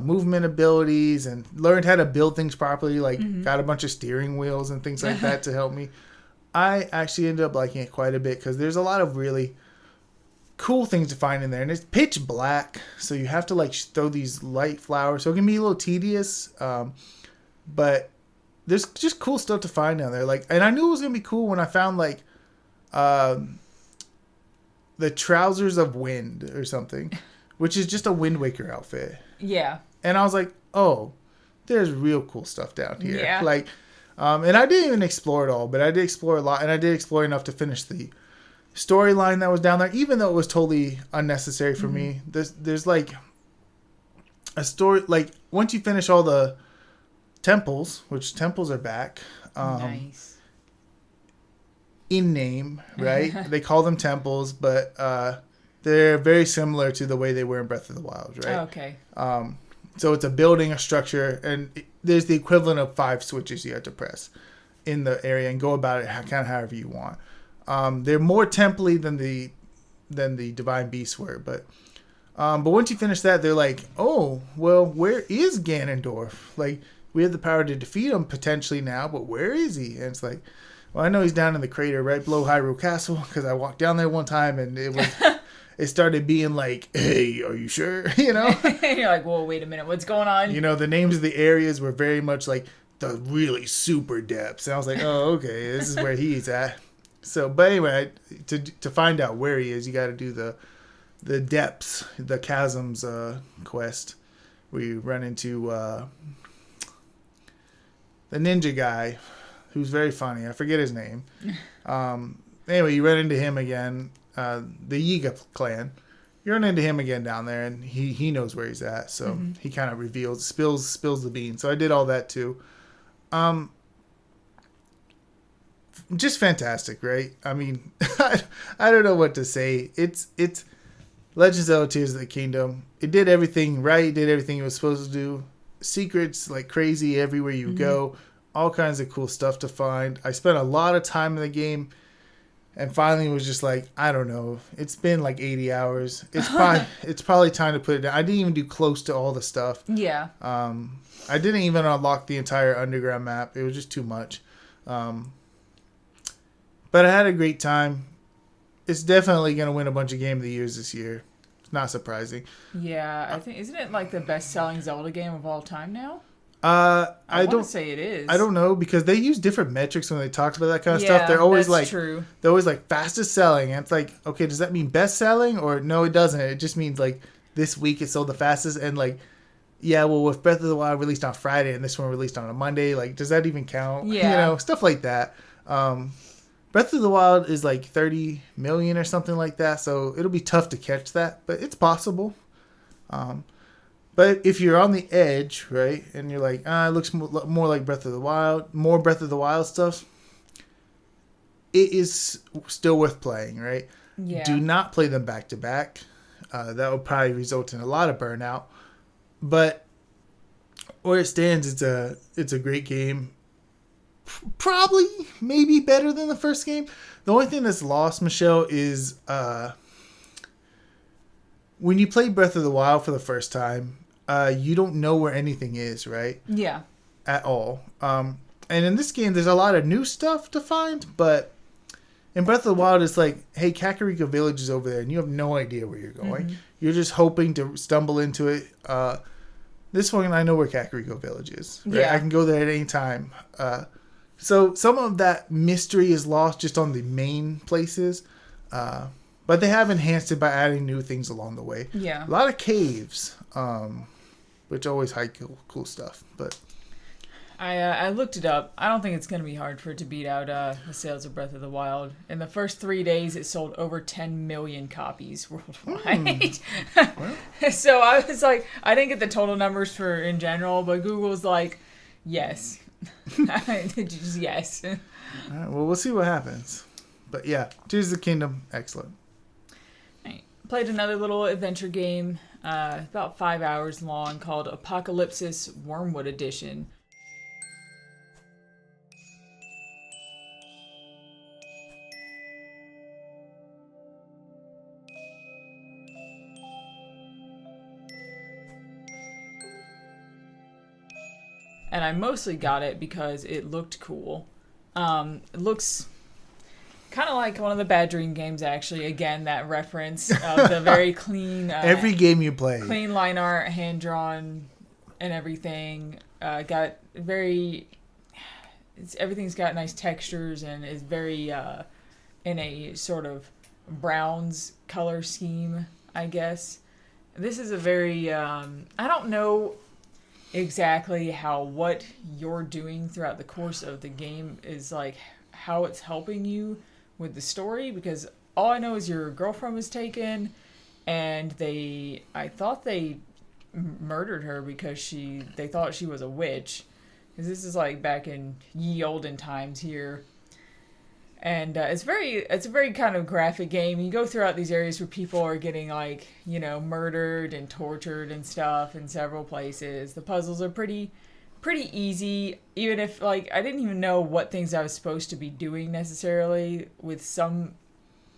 movement abilities and learned how to build things properly, like got a bunch of steering wheels and things like that to help me, I actually ended up liking it quite a bit because there's a lot of really cool things to find in there. And it's pitch black, so you have to like throw these light flowers. So it can be a little tedious, but there's just cool stuff to find down there. Like, and I knew it was going to be cool when I found like the Trousers of Wind or something, which is just a Wind Waker outfit. Yeah. And I was like, oh, there's real cool stuff down here. Yeah. Like, and I didn't even explore it all, but I did explore a lot, and I did explore enough to finish the storyline that was down there, even though it was totally unnecessary for me. There's like a story, like once you finish all the temples, which temples are back. Nice. In name, right? They call them temples, but they're very similar to the way they were in Breath of the Wild, right? Oh, okay. So it's a building, a structure, and there's the equivalent of 5 switches you have to press in the area and go about it kind of however you want. They're more temple-y than the Divine Beasts were, but once you finish that, they're like, oh, well, where is Ganondorf? Like, we have the power to defeat him potentially now, but where is he? And it's like, well, I know he's down in the crater right below Hyrule Castle because I walked down there one time and it was. It started being like, hey, are you sure? You know? You're like, whoa, wait a minute, what's going on? You know, the names of the areas were very much like the really super depths. And I was like, oh, okay, this is where he's at. So, but anyway, to find out where he is, you got to do the depths, the chasms quest, where you run into the ninja guy, who's very funny. I forget his name. Anyway, you run into him again. The Yiga clan. You run into him again down there, and he knows where he's at. So he kind of spills the beans. So I did all that too. Just fantastic, right? I mean, I don't know what to say. It's Legend of Zelda Tears of the Kingdom. It did everything right. Did everything it was supposed to do. Secrets like crazy everywhere you go. All kinds of cool stuff to find. I spent a lot of time in the game. And finally, it was just like, I don't know. It's been like 80 hours. It's probably time to put it down. I didn't even do close to all the stuff. Yeah. I didn't even unlock the entire underground map. It was just too much. But I had a great time. It's definitely going to win a bunch of Game of the Years this year. It's not surprising. Yeah, I think, isn't it like the best-selling Zelda game of all time now? I don't say it is. I don't know because they use different metrics when they talk about that kind of stuff. They're always like, true. They're always like fastest selling, and it's like, okay, does that mean best selling or no? It doesn't. It just means like this week it sold the fastest, and like, yeah, well, if Breath of the Wild released on Friday and this one released on a Monday, like, does that even count? Yeah, you know, stuff like that. Breath of the Wild is like 30 million or something like that, so it'll be tough to catch that, but it's possible. But if you're on the edge, right, and you're like, it looks more like Breath of the Wild, more Breath of the Wild stuff, it is still worth playing, right? Yeah. Do not play them back to back. That would probably result in a lot of burnout. But where it stands, it's a great game. Probably, maybe better than the first game. The only thing that's lost, Michelle, is when you play Breath of the Wild for the first time, you don't know where anything is, right? Yeah. At all. And in this game, there's a lot of new stuff to find, but in Breath of the Wild, it's like, hey, Kakariko Village is over there, and you have no idea where you're going. You're just hoping to stumble into it. This one, I know where Kakariko Village is. Right? Yeah. I can go there at any time. So some of that mystery is lost just on the main places. But they have enhanced it by adding new things along the way. Yeah. A lot of caves, which always hide cool stuff. But I looked it up. I don't think it's going to be hard for it to beat out the sales of Breath of the Wild. In the first 3 days, it sold over 10 million copies worldwide. So I was like, I didn't get the total numbers for in general, but Google's like, yes. Yes. All right, well, we'll see what happens. But yeah, Tears of the Kingdom, excellent. Right. Played another little adventure game, about 5 hours long, called Apocalypsis Wormwood Edition. And I mostly got it because it looked cool. It looks kind of like one of the Bad Dream games, actually. Again, that reference of the very clean... every game you play. Clean line art, hand-drawn, and everything. Got very... everything's got nice textures and is very in a sort of browns color scheme, I guess. This is a very... I don't know exactly what you're doing throughout the course of the game is like how it's helping you with the story, because all I know is your girlfriend was taken and I thought they murdered her because they thought she was a witch, because this is like back in ye olden times here. And it's a very kind of graphic game. You go throughout these areas where people are getting like, murdered and tortured and stuff in several places. The puzzles are pretty easy, even if like I didn't even know what things I was supposed to be doing necessarily with some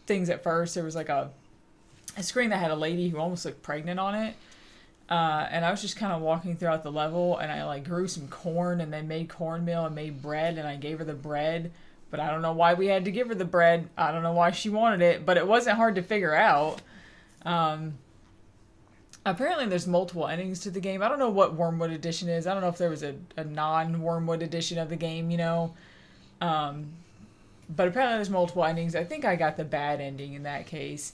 things at first. There was like a screen that had a lady who almost looked pregnant on it. And I was just kind of walking throughout the level, and I like grew some corn and then made cornmeal and made bread, and I gave her the bread. But I don't know why we had to give her the bread. I don't know why she wanted it, but it wasn't hard to figure out. Apparently there's multiple endings to the game. I don't know what Wormwood Edition is. I don't know if there was a non-Wormwood edition of the game, But apparently there's multiple endings. I think I got the bad ending in that case.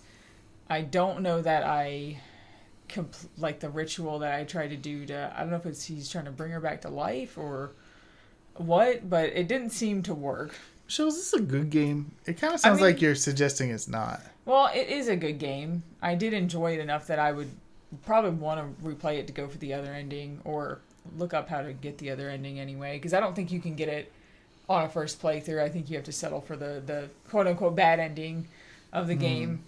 I don't know that I... like the ritual that I tried to do I don't know if he's trying to bring her back to life or what, but it didn't seem to work. So is this a good game? It kind of sounds like you're suggesting it's not. Well, it is a good game. I did enjoy it enough that I would probably want to replay it to go for the other ending, or look up how to get the other ending anyway, because I don't think you can get it on a first playthrough. I think you have to settle for the quote-unquote bad ending of the game.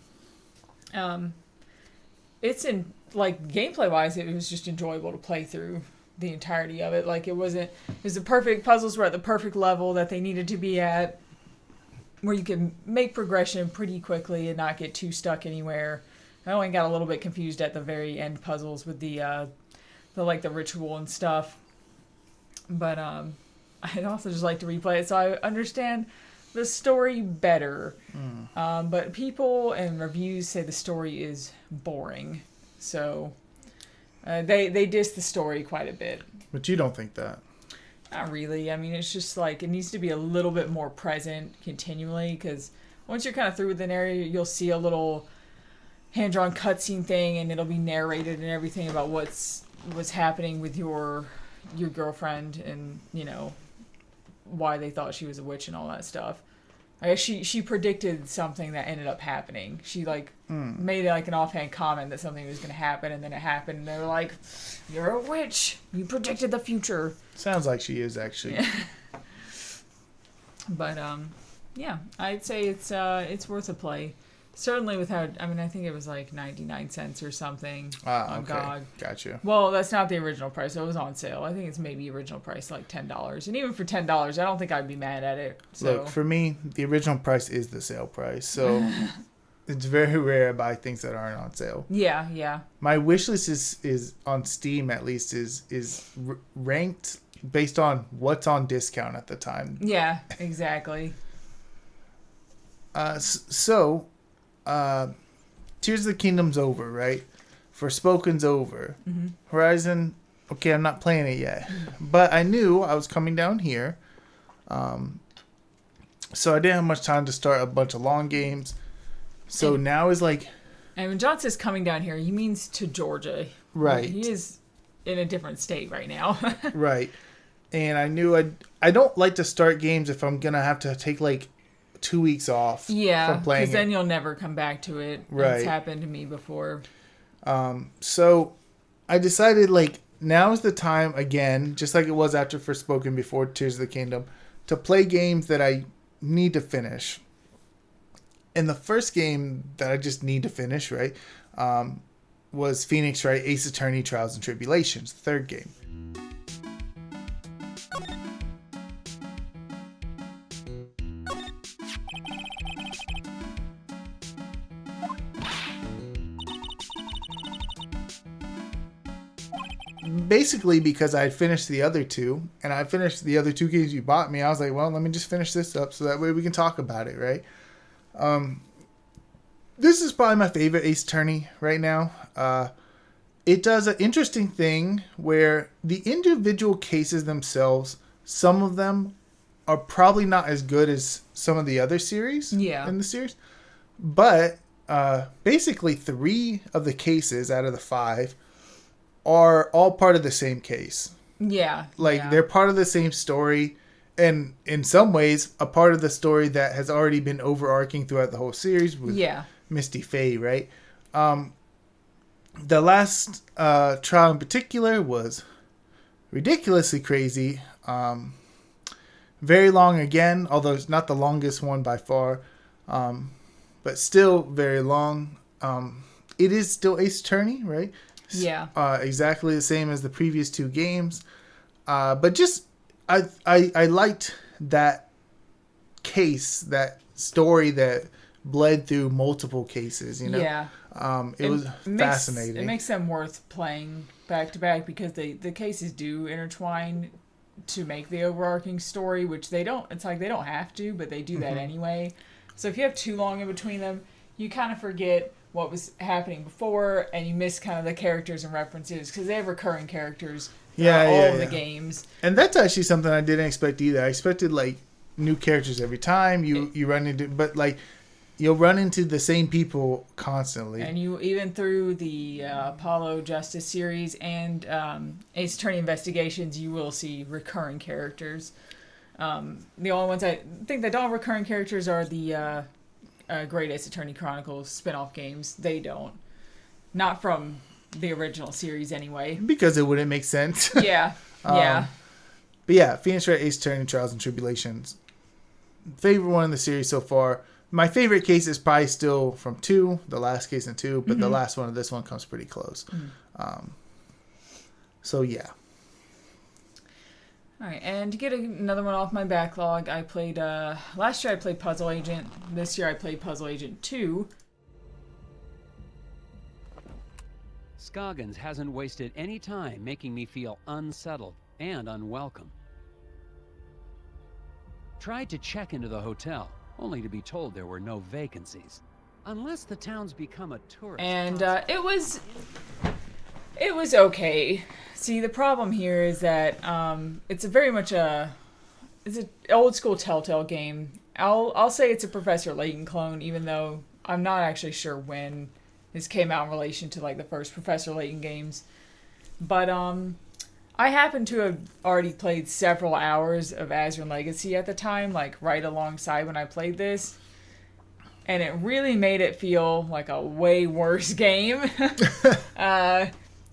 It's in, like, gameplay-wise, it was just enjoyable to play through the entirety of it. Like, it was the perfect, puzzles were at the perfect level that they needed to be at, where you can make progression pretty quickly and not get too stuck anywhere. I only got a little bit confused at the very end puzzles with the ritual and stuff. But I'd also just like to replay it so I understand the story better. But people and reviews say the story is boring. So they diss the story quite a bit. But you don't think that? Not really. I mean, it's just like it needs to be a little bit more present continually, because once you're kind of through with an area, you'll see a little hand-drawn cutscene thing, and it'll be narrated and everything about what's happening with your girlfriend, and why they thought she was a witch and all that stuff. I guess she predicted something that ended up happening. She made like an offhand comment that something was going to happen, and then it happened, and they were like, "You're a witch. You predicted the future." Sounds like she is, actually. But yeah, I'd say it's worth a play. Certainly without, I think it was like 99 cents or something on GOG. Gotcha. Well, that's not the original price. It was on sale. I think it's maybe original price like $10. And even for $10, I don't think I'd be mad at it. So. Look, for me, the original price is the sale price. So it's very rare I buy things that aren't on sale. Yeah, yeah. My wish list is on Steam, at least, is ranked based on what's on discount at the time. Yeah, exactly. Tears of the Kingdom's over, right? Forspoken's over. Mm-hmm. Horizon, okay, I'm not playing it yet. But I knew I was coming down here. So I didn't have much time to start a bunch of long games. So now is like... And when John says coming down here, he means to Georgia. Right. He is in a different state right now. Right. And I knew I don't like to start games if I'm going to have to take like 2 weeks off from playing because then you'll never come back to it. Right. It's happened to me before. So I decided, like, now is the time, again, just like it was after Forspoken before Tears of the Kingdom, to play games that I need to finish. And the first game that I just need to finish, right, was Phoenix Wright Ace Attorney Trials and Tribulations, the third game. Basically because I had finished the other two, and I finished the other two games you bought me, I was like, well, let me just finish this up so that way we can talk about it, right? This is probably my favorite Ace Attorney right now. It does an interesting thing where the individual cases themselves, some of them are probably not as good as some of the other series in the series. But basically 3 of the cases out of the 5 are all part of the same case. Yeah. They're part of the same story, and in some ways a part of the story that has already been overarching throughout the whole series with Misty Faye, right? The last trial in particular was ridiculously crazy. Very long again, although it's not the longest one by far, but still very long. It is still Ace Attorney, right? Yeah. Exactly the same as the previous 2 games. But just, I liked that case, that story that bled through multiple cases, you know? Yeah. It was fascinating. It makes them worth playing back to back because the cases do intertwine to make the overarching story, which they don't, it's like they don't have to, but they do that anyway. So if you have too long in between them, you kind of forget what was happening before, and you miss kind of the characters and references because they have recurring characters throughout all of the games. And that's actually something I didn't expect either. I expected like new characters every time you run into, but like you'll run into the same people constantly. And you even through the Apollo Justice series and Ace Attorney Investigations, you will see recurring characters. The only ones I think that don't have recurring characters are the Great Ace Attorney Chronicles spin-off games. They don't. Not from the original series anyway. Because it wouldn't make sense. Yeah. Yeah. But yeah, Phoenix Wright Ace Attorney Trials and Tribulations. Favorite one in the series so far. My favorite case is probably still from 2, the last case in 2, but the last one of this one comes pretty close. So yeah. All right, and to get another one off my backlog, I played, last year I played Puzzle Agent. This year I played Puzzle Agent 2. Scoggins hasn't wasted any time making me feel unsettled and unwelcome. Tried to check into the hotel, only to be told there were no vacancies. Unless the town's become a tourist And it was okay. See, the problem here is that it's very much it's an old school Telltale game. I'll say it's a Professor Layton clone, even though I'm not actually sure when this came out in relation to like the first Professor Layton games. But I happened to have already played several hours of Azure Legacy at the time, like right alongside when I played this. And it really made it feel like a way worse game.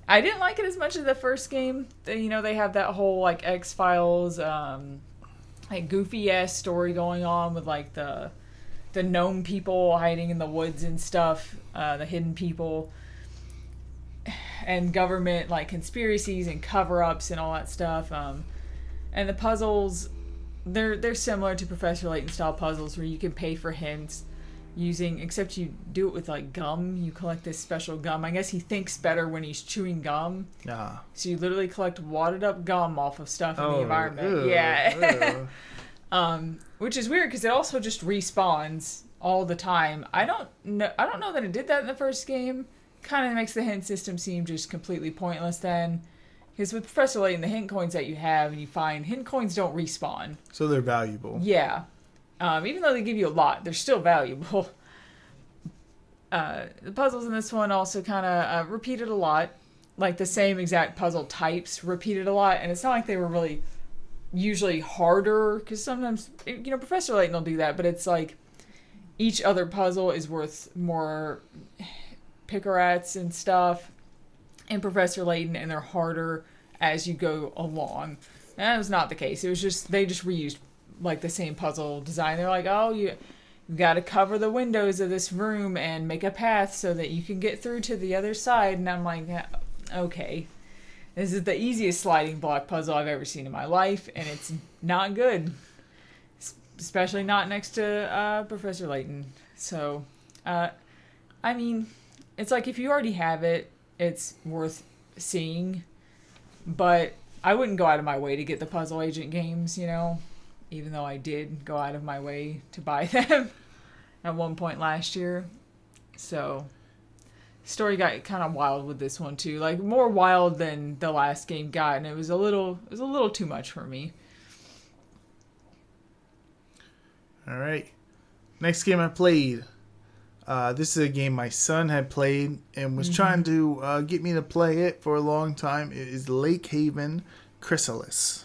I didn't like it as much as the first game. You know, they have that whole like X-Files, like goofy-ass story going on with like the gnome people hiding in the woods and stuff, the hidden people, and government like conspiracies and cover-ups and all that stuff. And the puzzles, they're similar to Professor Layton style puzzles where you can pay for hints. Except you do it with like gum. You collect this special gum. I guess he thinks better when he's chewing gum. So you literally collect wadded up gum off of stuff in the environment. Which is weird because it also just respawns all the time. I don't know that it did that in the first game. Kind of makes the hint system seem just completely pointless then. Because with Professor Layton, the hint coins that you have and you find, hint coins don't respawn. So they're valuable. Yeah. Even though they give you a lot, they're still valuable. The puzzles in this one also kind of repeated a lot. Like the same exact puzzle types repeated a lot. And it's not like they were really usually harder. Because sometimes, you know, Professor Layton will do that. But it's like each other puzzle is worth more pickerats and stuff in Professor Layton. And they're harder as you go along. And that was not the case. It was just, they just reused like the same puzzle design. They're like, oh, you've got to cover the windows of this room and make a path so that you can get through to the other side. And I'm like, okay, this is the easiest sliding block puzzle I've ever seen in my life, and it's not good, especially not next to Professor Layton. So, I mean, it's like if you already have it, it's worth seeing, but I wouldn't go out of my way to get the Puzzle Agent games, you know, even though I did go out of my way to buy them at one point last year. So, story got kind of wild with this one too, like more wild than the last game got, and it was a little too much for me. All right, next game I played. This is a game my son had played and was trying to get me to play it for a long time. It is Lake Haven Chrysalis.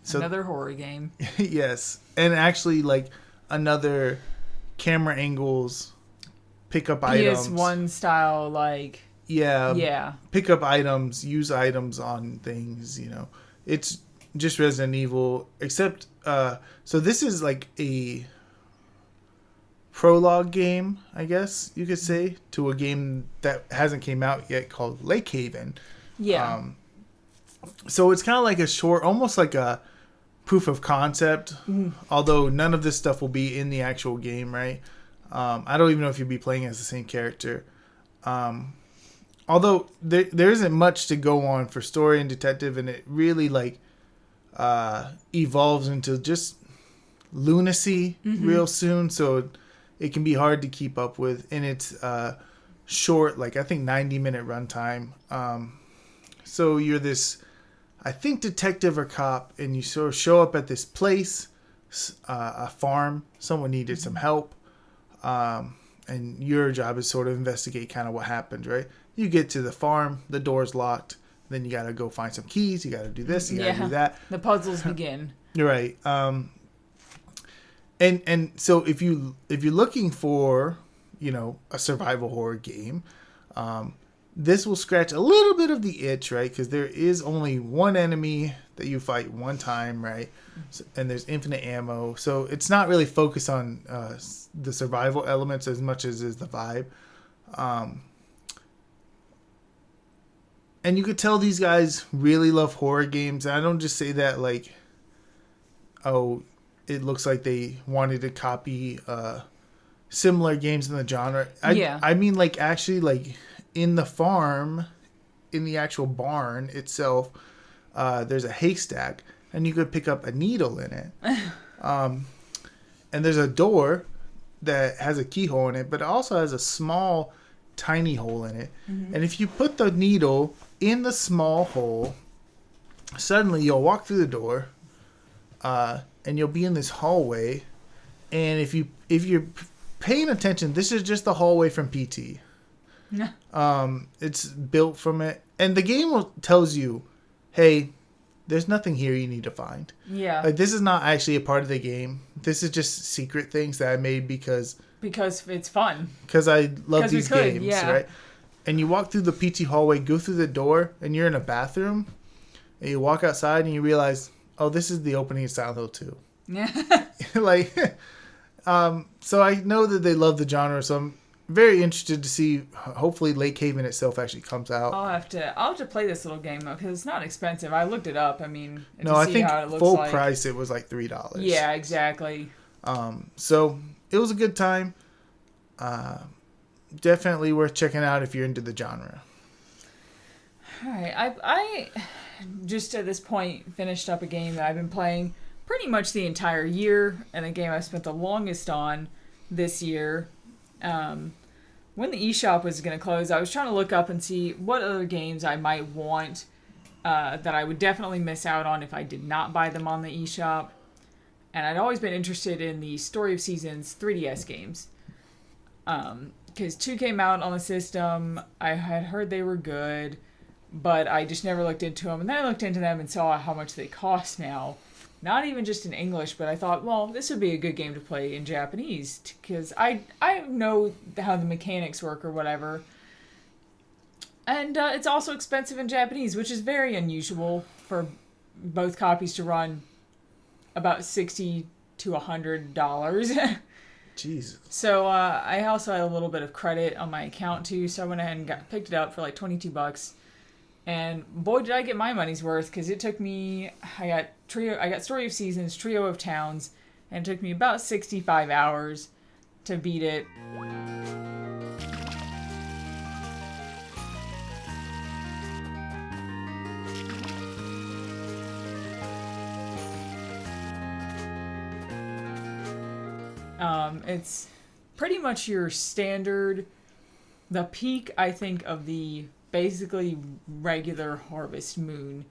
So another horror game. Yes, and actually like another camera angles, pick up items. PS1 style, like yeah, pick up items, use items on things. You know, it's just Resident Evil, except so this is like a prologue game, I guess you could say, to a game that hasn't came out yet called Lake Haven. Yeah. So it's kind of like a short, almost like a proof of concept, although none of this stuff will be in the actual game, right? I don't even know if you'll be playing as the same character. Although there isn't much to go on for story and detective, and it really like evolves into just lunacy real soon, so it can be hard to keep up with, and it's short, like I think 90-minute runtime. So you're this, I think, detective or cop, and you sort of show up at this place, a farm. Someone needed some help, and your job is sort of investigate kind of what happened, right? You get to the farm, the door's locked, then you got to go find some keys, you got to do this, you got to do that. The puzzles begin. You're right. And so if you're looking for, you know, a survival horror game, this will scratch a little bit of the itch, right? Because there is only one enemy that you fight one time, right? So, and there's infinite ammo. So it's not really focused on the survival elements as much as is the vibe. And you could tell these guys really love horror games. And I don't just say that like, oh, it looks like they wanted to copy similar games in the genre. I mean, like, actually, like, in the farm, in the actual barn itself, there's a haystack, and you could pick up a needle in it. And there's a door that has a keyhole in it, but it also has a small, tiny hole in it. And if you put the needle in the small hole, suddenly you'll walk through the door, and you'll be in this hallway. And if you're paying attention, this is just the hallway from PT. It's built from it, and the game tells you, hey, there's nothing here you need to find. Yeah. Like, this is not actually a part of the game. This is just secret things that I made because it's fun. Because I love these games, yeah. Right? And you walk through the PT hallway, go through the door, and you're in a bathroom, and you walk outside and you realize, oh, this is the opening of Silent Hill 2. Yeah. Like, so I know that they love the genre, so I'm very interested to see. Hopefully, Lake Haven itself actually comes out. I'll have to play this little game because it's not expensive. I looked it up. I mean, no, I think full price it was like $3. Yeah, exactly. So it was a good time. Definitely worth checking out if you're into the genre. All right, I just at this point finished up a game that I've been playing pretty much the entire year, and a game I spent the longest on this year. When the eShop was going to close, I was trying to look up and see what other games I might want that I would definitely miss out on if I did not buy them on the eShop. And I'd always been interested in the Story of Seasons 3DS games. Because 2 came out on the system. I had heard they were good. but I just never looked into them. And then I looked into them and saw how much they cost now. Not even just in English, but I thought, well, this would be a good game to play in Japanese because I know how the mechanics work or whatever. And it's also expensive in Japanese, which is very unusual for both copies to run about $60 to $100. Jesus. So I also had a little bit of credit on my account too, so I went ahead and picked it up for like $22. And boy, did I get my money's worth, because it took me, I got Story of Seasons, Trio of Towns, and it took me about 65 hours to beat it. It's pretty much your standard, the peak, I think, of the basically regular Harvest Moon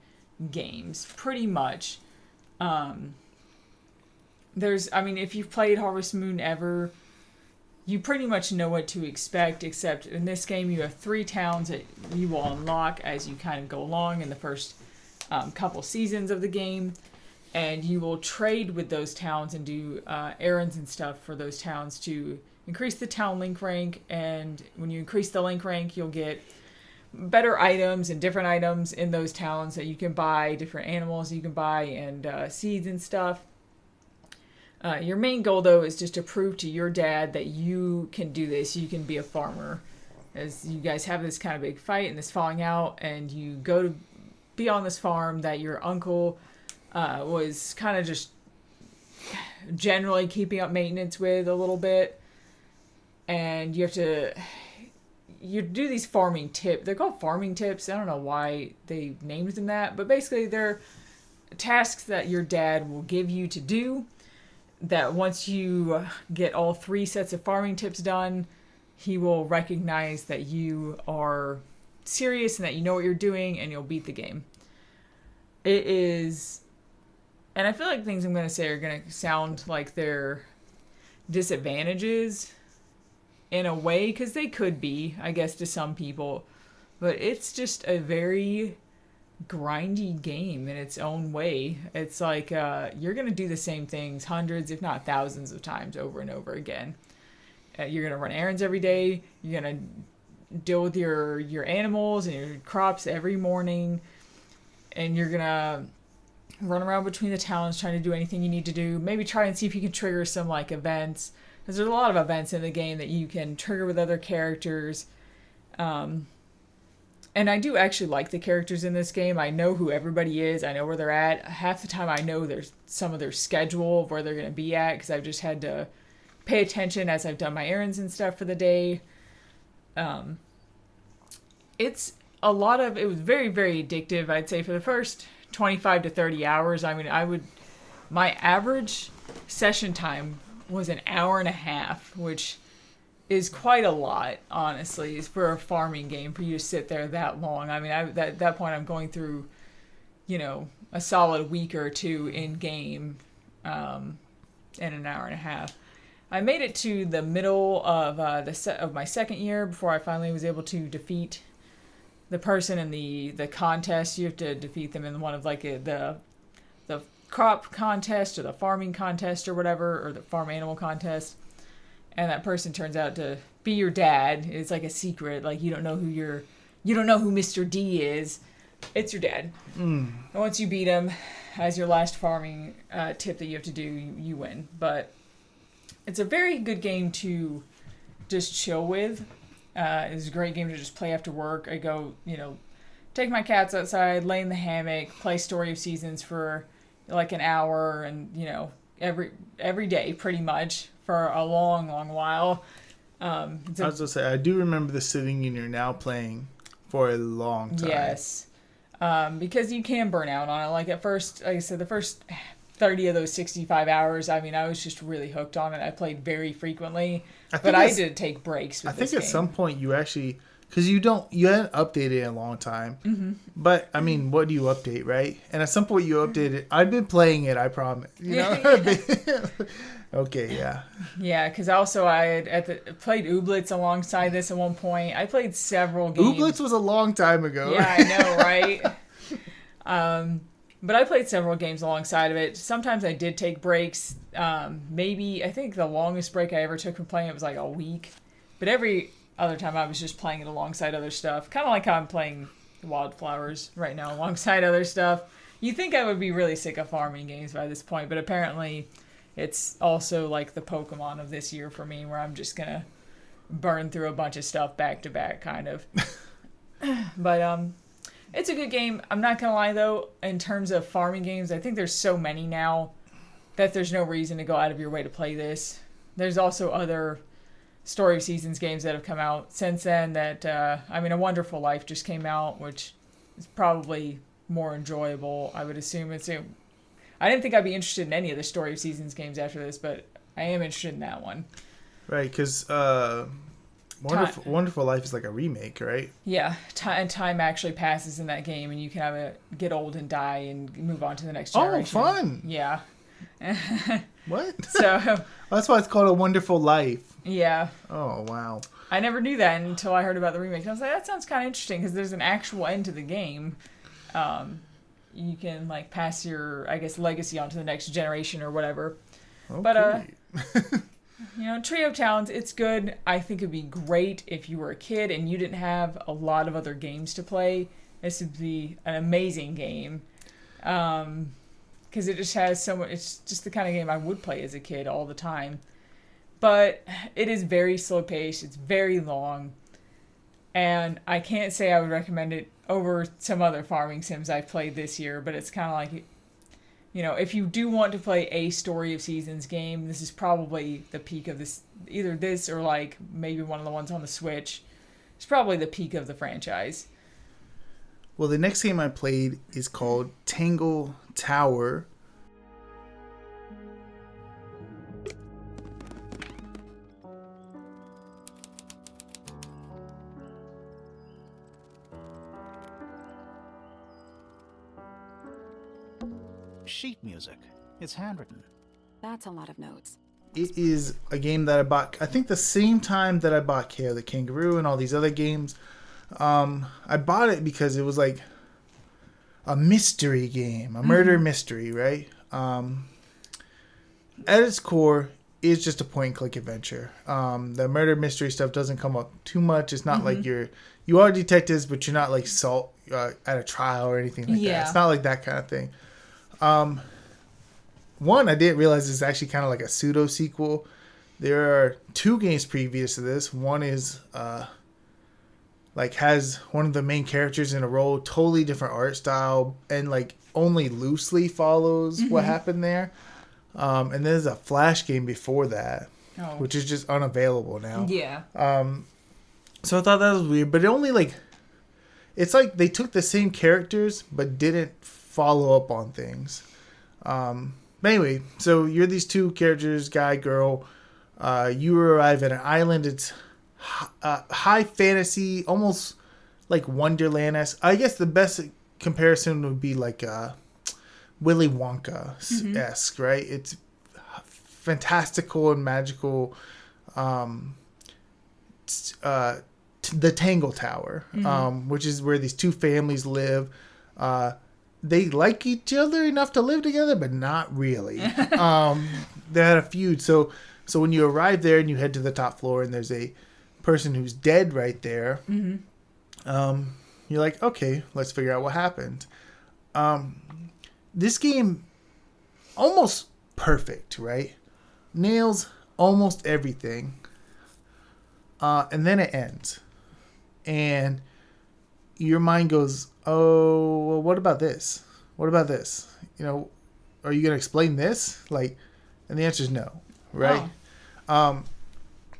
games, pretty much. If you've played Harvest Moon ever, you pretty much know what to expect, except in this game you have 3 towns that you will unlock as you kind of go along in the first couple seasons of the game. And you will trade with those towns and do errands and stuff for those towns to increase the town link rank. And when you increase the link rank, you'll get better items and different items in those towns that you can buy, different animals you can buy, and seeds and stuff. Your main goal, though, is just to prove to your dad that you can do this. You can be a farmer. As you guys have this kind of big fight and this falling out, and you go to be on this farm that your uncle was kind of just generally keeping up maintenance with a little bit. And you do these farming tips. They're called farming tips. I don't know why they named them that, but basically they're tasks that your dad will give you to do, that once you get all 3 sets of farming tips done, he will recognize that you are serious and that you know what you're doing, and you'll beat the game. It is... And I feel like things I'm going to say are going to sound like they're disadvantages in a way, because they could be, I guess, to some people. But it's just a very grindy game in its own way. It's like you're going to do the same things hundreds, if not thousands of times over and over again. You're going to run errands every day. You're going to deal with your animals and your crops every morning. And you're going to run around between the towns trying to do anything you need to do. Maybe try and see if you can trigger some like events, because there's a lot of events in the game that you can trigger with other characters. And I do actually like the characters in this game. I know who everybody is. I know where they're at. Half the time I know there's some of their schedule of where they're going to be at, because I've just had to pay attention as I've done my errands and stuff for the day. It was very, very addictive, I'd say, for the first 25 to 30 hours. My average session time was an hour and a half, which is quite a lot, honestly, for a farming game, for you to sit there that long. At that point, I'm going through, a solid week or 2 in game, in an hour and a half. I made it to the middle of my second year before I finally was able to defeat the person in the contest. You have to defeat them in one of like the crop contest or the farming contest or whatever, or the farm animal contest. And that person turns out to be your dad. It's like a secret. Like you don't know who Mr. D is. It's your dad. And once you beat him, as your last farming tip that you have to do, you win. But it's a very good game to just chill with. It's a great game to just play after work. I go, take my cats outside, lay in the hammock, play Story of Seasons for like an hour, and every day pretty much for a long, long while. I was gonna say, I do remember the sitting and you're now playing for a long time. Yes, because you can burn out on it. Like at first, like I said, the first 30 of those 65 hours, I was just really hooked on it. I played very frequently, but I did take breaks with this game. I think at some point you actually, because you hadn't updated in a long time. Mm-hmm. But what do you update, right? And at some point you updated. I've been playing it, I promise. Okay, yeah. Yeah, because also I had played Ooblets alongside this at one point. I played several games. Ooblets was a long time ago. Yeah, I know, right? But I played several games alongside of it. Sometimes I did take breaks. Maybe, I think the longest break I ever took from playing it was like a week. But every other time I was just playing it alongside other stuff. Kind of like how I'm playing Wildflowers right now alongside other stuff. You think I would be really sick of farming games by this point, but apparently it's also like the Pokemon of this year for me, where I'm just going to burn through a bunch of stuff back to back, kind of. But, it's a good game. I'm not going to lie, though, in terms of farming games, I think there's so many now that there's no reason to go out of your way to play this. There's also other Story of Seasons games that have come out since then that, A Wonderful Life just came out, which is probably more enjoyable. I would assume I didn't think I'd be interested in any of the Story of Seasons games after this, but I am interested in that one. Right, because Wonderful Life is like a remake, right? Yeah, and time actually passes in that game, and you can get old and die and move on to the next generation. Oh, fun! Yeah. What? So that's why it's called A Wonderful Life. Yeah. Oh, wow. I never knew that until I heard about the remake. And I was like, that sounds kind of interesting, because there's an actual end to the game. You can pass your, I guess, legacy on to the next generation or whatever. Okay. But Trio of Towns, it's good. I think it'd be great if you were a kid and you didn't have a lot of other games to play. This would be an amazing game. Because it just has so much, it's just the kind of game I would play as a kid all the time. But it is very slow paced, it's very long, and I can't say I would recommend it over some other farming sims I've played this year, but it's kind of like, if you do want to play a Story of Seasons game, this is probably the peak of this, either this or maybe one of the ones on the Switch. It's probably the peak of the franchise. Well, the next game I played is called Tangle Tower. Sheet music. It's handwritten. That's a lot of notes. It is a game that I bought, I think, the same time that I bought Kale the Kangaroo and all these other games. I bought it because it was like a mystery game, a murder mystery, right? At its core, it's just a point-and-click adventure. The murder mystery stuff doesn't come up too much. It's not like you are detectives, but you're not like at a trial or anything like that. It's not like that kind of thing. One, I didn't realize it's actually kind of like a pseudo sequel. There are two games previous to this. One is has one of the main characters in a role, totally different art style, and only loosely follows what happened there. And there's a Flash game before that, which is just unavailable now. Yeah. So I thought that was weird, but it only it's like they took the same characters but didn't follow up on things. But anyway, so you're these two characters, guy, girl. You arrive at an island. It's high fantasy, almost like Wonderland-esque. I guess the best comparison would be Willy Wonka-esque, right? It's fantastical and magical. The Tangle Tower, which is where these two families live. They like each other enough to live together, but not really. They had a feud. So when you arrive there and you head to the top floor and there's a person who's dead right there, you're like, okay, let's figure out what happened. This game, almost perfect, right? Nails almost everything. And then it ends. And your mind goes, oh, well, what about this? What about this? Are you going to explain this? And the answer is no, right?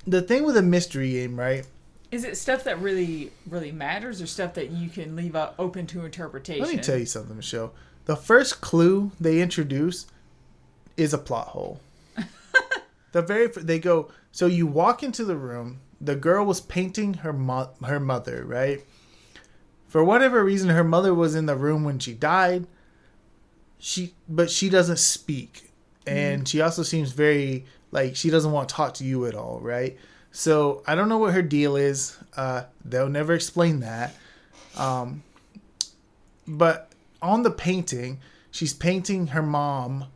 The thing with a mystery game, right? Is it stuff that really, really matters or stuff that you can leave open to interpretation? Let me tell you something, Michelle. The first clue they introduce is a plot hole. They go, so you walk into the room. The girl was painting her mother, right? For whatever reason, her mother was in the room when she died. But she doesn't speak. And she also seems very Like, she doesn't want to talk to you at all, right? So I don't know what her deal is. They'll never explain that. But on the painting, she's painting her mom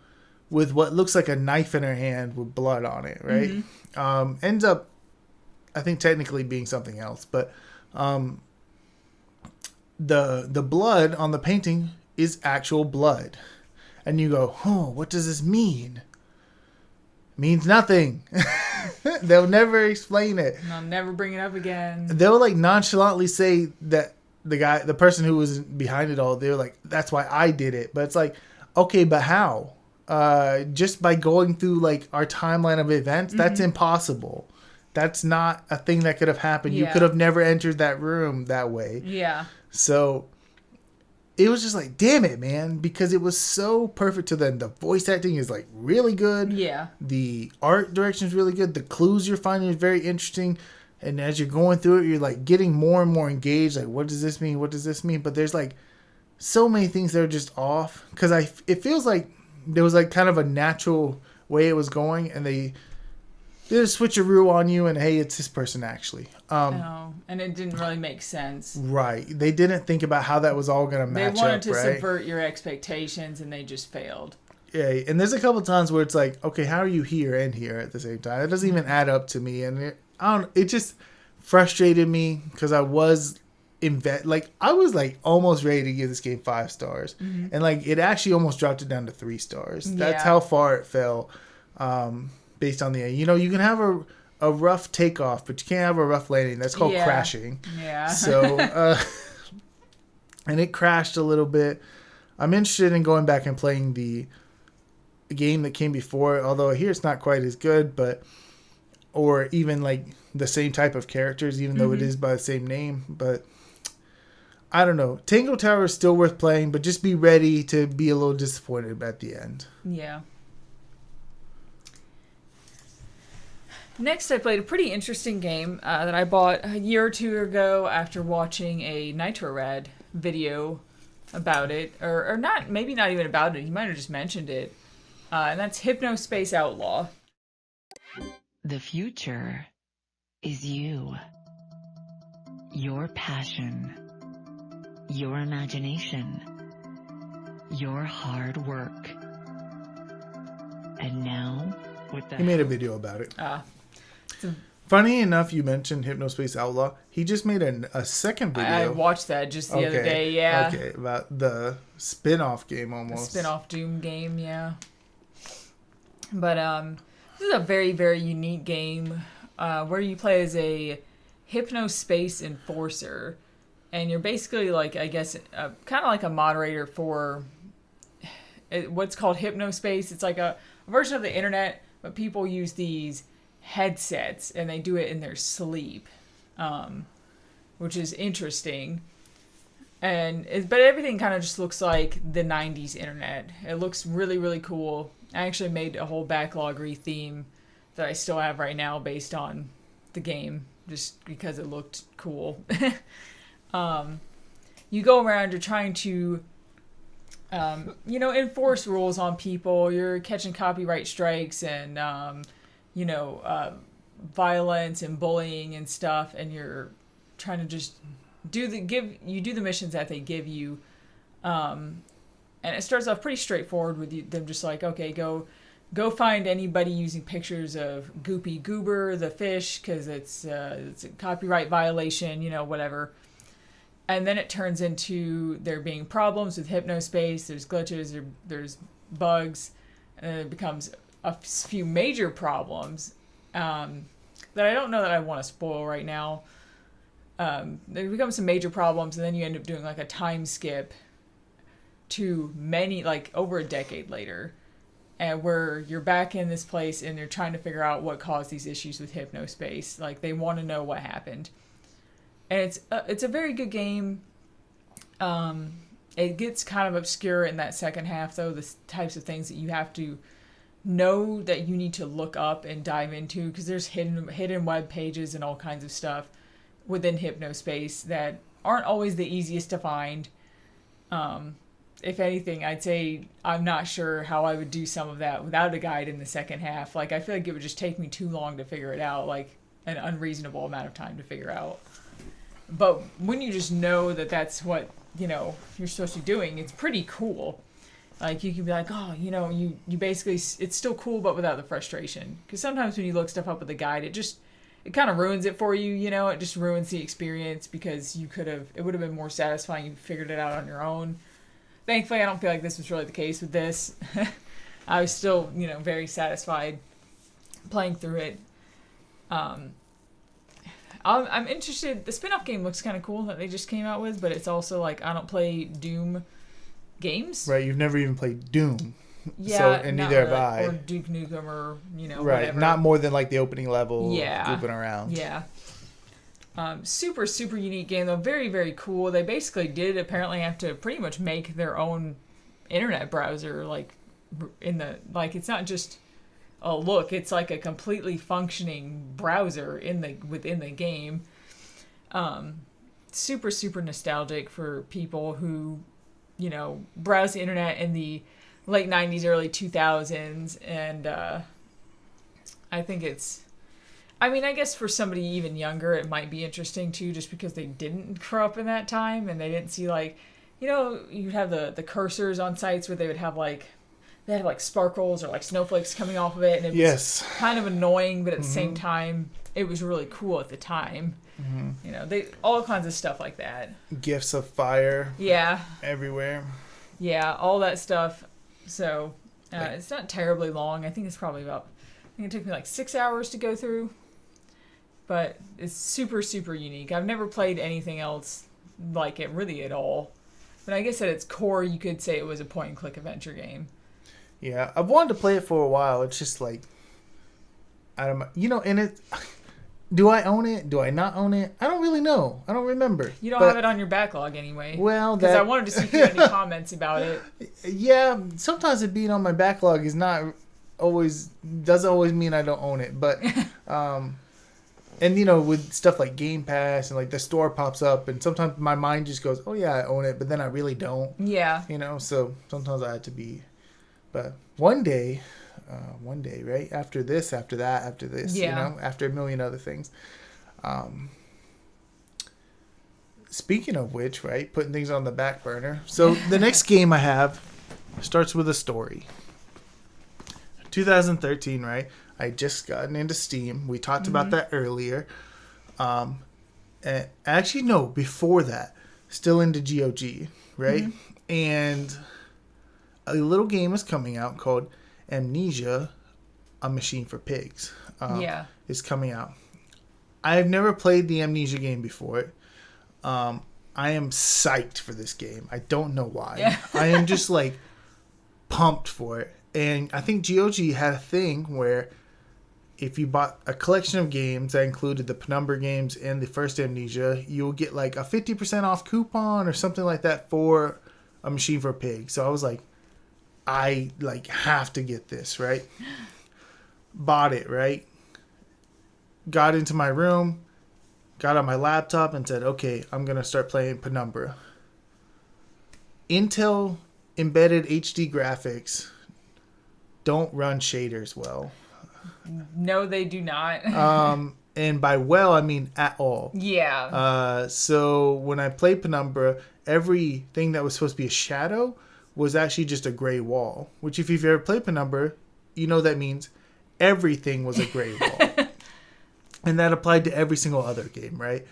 with what looks like a knife in her hand with blood on it, right? Mm-hmm. Ends up, I think, technically being something else. But the blood on the painting is actual blood. And you go, oh, what does this mean? Means nothing. They'll never explain it. And I'll never bring it up again. They'll like nonchalantly say that the person who was behind it all, they're like, that's why I did it. But it's like, okay, but how? Just by going through like our timeline of events, that's impossible. That's not a thing that could have happened. Yeah. You could have never entered that room that way. Yeah. So it was just like, damn it, man, because it was so perfect to them. The voice acting is like really good. Yeah. The art direction is really good. The clues you're finding is very interesting. And as you're going through it, you're like getting more and more engaged. Like, what does this mean? What does this mean? But there's like so many things that are just off. Because it feels like there was like kind of a natural way it was going. And they did a switcheroo on you. And hey, it's this person actually. And it didn't really make sense. Right. They didn't think about how that was all going to match up. They wanted to subvert your expectations and they just failed. Yeah. And there's a couple times where it's like, okay, how are you here and here at the same time? It doesn't even add up to me. And it just frustrated me because I was I was like almost ready to give this game 5 stars. Mm-hmm. And like it actually almost dropped it down to 3 stars. That's how far it fell based on the, you can have a rough takeoff, but you can't have a rough landing. That's called crashing. Yeah. So, and it crashed a little bit. I'm interested in going back and playing the game that came before it, although here it's not quite as good, or even like the same type of characters, even though it is by the same name. But I don't know. Tango Tower is still worth playing, but just be ready to be a little disappointed at the end. Yeah. Next, I played a pretty interesting game that I bought a year or two ago after watching a Nitrorad video about it. Or not, maybe not even about it. He might have just mentioned it. And that's Hypnospace Outlaw. The future is you. Your passion. Your imagination. Your hard work. And now, with the... He made a video about it. So, funny enough, you mentioned Hypnospace Outlaw. He just made a second video. I watched that just the other day, yeah. Okay, about the spin-off game almost. The spin-off Doom game, yeah. But this is a very, very unique game where you play as a hypnospace enforcer. And you're basically like, I guess, kind of like a moderator for what's called hypnospace. It's like a version of the internet, but people use these headsets and they do it in their sleep, which is interesting. But everything kind of just looks like the 90s internet. It looks really, really cool. I actually made a whole backlog re-theme that I still have right now based on the game, just because it looked cool. You go around, you're trying to enforce rules on people. You're catching copyright strikes and violence and bullying and stuff, and you're trying to just do the missions that they give you. And it starts off pretty straightforward with them just like, okay, go find anybody using pictures of Goopy Goober the fish because it's a copyright violation, whatever. And then it turns into there being problems with hypnospace. There's glitches, there's bugs, and it becomes a few major problems that I don't know that I want to spoil right now. There become some major problems, and then you end up doing like a time skip to over a decade later, and where you're back in this place and they're trying to figure out what caused these issues with hypnospace. Like they want to know what happened. And it's a very good game. It gets kind of obscure in that second half, though. The types of things that you have to know that you need to look up and dive into, because there's hidden web pages and all kinds of stuff within hypnospace that aren't always the easiest to find. if anything, I'd say I'm not sure how I would do some of that without a guide in the second half. Like, I feel like it would just take me too long to figure it out, like an unreasonable amount of time to figure out. But when you just know that that's what, you're supposed to be doing, it's pretty cool. Like, you can be like, oh, you basically, it's still cool, but without the frustration. Because sometimes when you look stuff up with a guide, it kind of ruins it for you, it just ruins the experience because it would have been more satisfying if you figured it out on your own. Thankfully, I don't feel like this was really the case with this. I was still, very satisfied playing through it. I'm interested. The spin-off game looks kind of cool that they just came out with, but it's also like I don't play Doom games. Right, you've never even played Doom. Yeah, and neither have I. Or Duke Nukem or, right, whatever. Not more than like the opening level, yeah. goofing around. Yeah. Super, super unique game, though. Very, very cool. They basically did apparently have to pretty much make their own internet browser, it's not just a look, it's like a completely functioning browser within the game. Super, super nostalgic for people who, browse the internet in the late 90s, early 2000s, and I think I guess for somebody even younger, it might be interesting too, just because they didn't grow up in that time and they didn't see you'd have the cursors on sites where they would have they had sparkles or snowflakes coming off of it, and it was kind of annoying, but at the same time, it was really cool at the time. Mm-hmm. They all kinds of stuff like that. Gifts of fire. Yeah. Everywhere. Yeah, all that stuff. So it's not terribly long. I think it's probably it took me 6 hours to go through. But it's super, super unique. I've never played anything else like it really at all. But I guess at its core, you could say it was a point-and-click adventure game. Yeah, I've wanted to play it for a while. It's just I don't know. And it... Do I own it? Do I not own it? I don't really know. I don't remember. You don't have it on your backlog anyway. Well, because I wanted to see if you had any comments about it. Yeah, sometimes it being on my backlog is not always doesn't always mean I don't own it. But and with stuff like Game Pass and the store pops up, and sometimes my mind just goes, "Oh yeah, I own it," but then I really don't. Yeah. So sometimes I had to be, but one day, right? After this, after that, after this, after a million other things. Speaking of which, right, putting things on the back burner. So the next game I have starts with a story. 2013, right? I just gotten into Steam. We talked about that earlier. And actually, no, before that, still into GOG, right? Mm-hmm. And a little game is coming out called Amnesia, A Machine for Pigs. Is coming out. I've never played the Amnesia game before. I am psyched for this game. I don't know why. Yeah. I am just pumped for it. And I think GOG had a thing where if you bought a collection of games that included the Penumbra games and the first Amnesia, you'll get a 50% off coupon or something like that for A Machine for Pigs. So I was I have to get this, right? Bought it, right? Got into my room, got on my laptop and said, okay, I'm going to start playing Penumbra. Intel embedded HD graphics don't run shaders well. No, they do not. And by well, I mean at all. Yeah. So when I played Penumbra, everything that was supposed to be a shadow was actually just a gray wall. Which if you've ever played Penumbra, that means everything was a gray wall. And that applied to every single other game, right?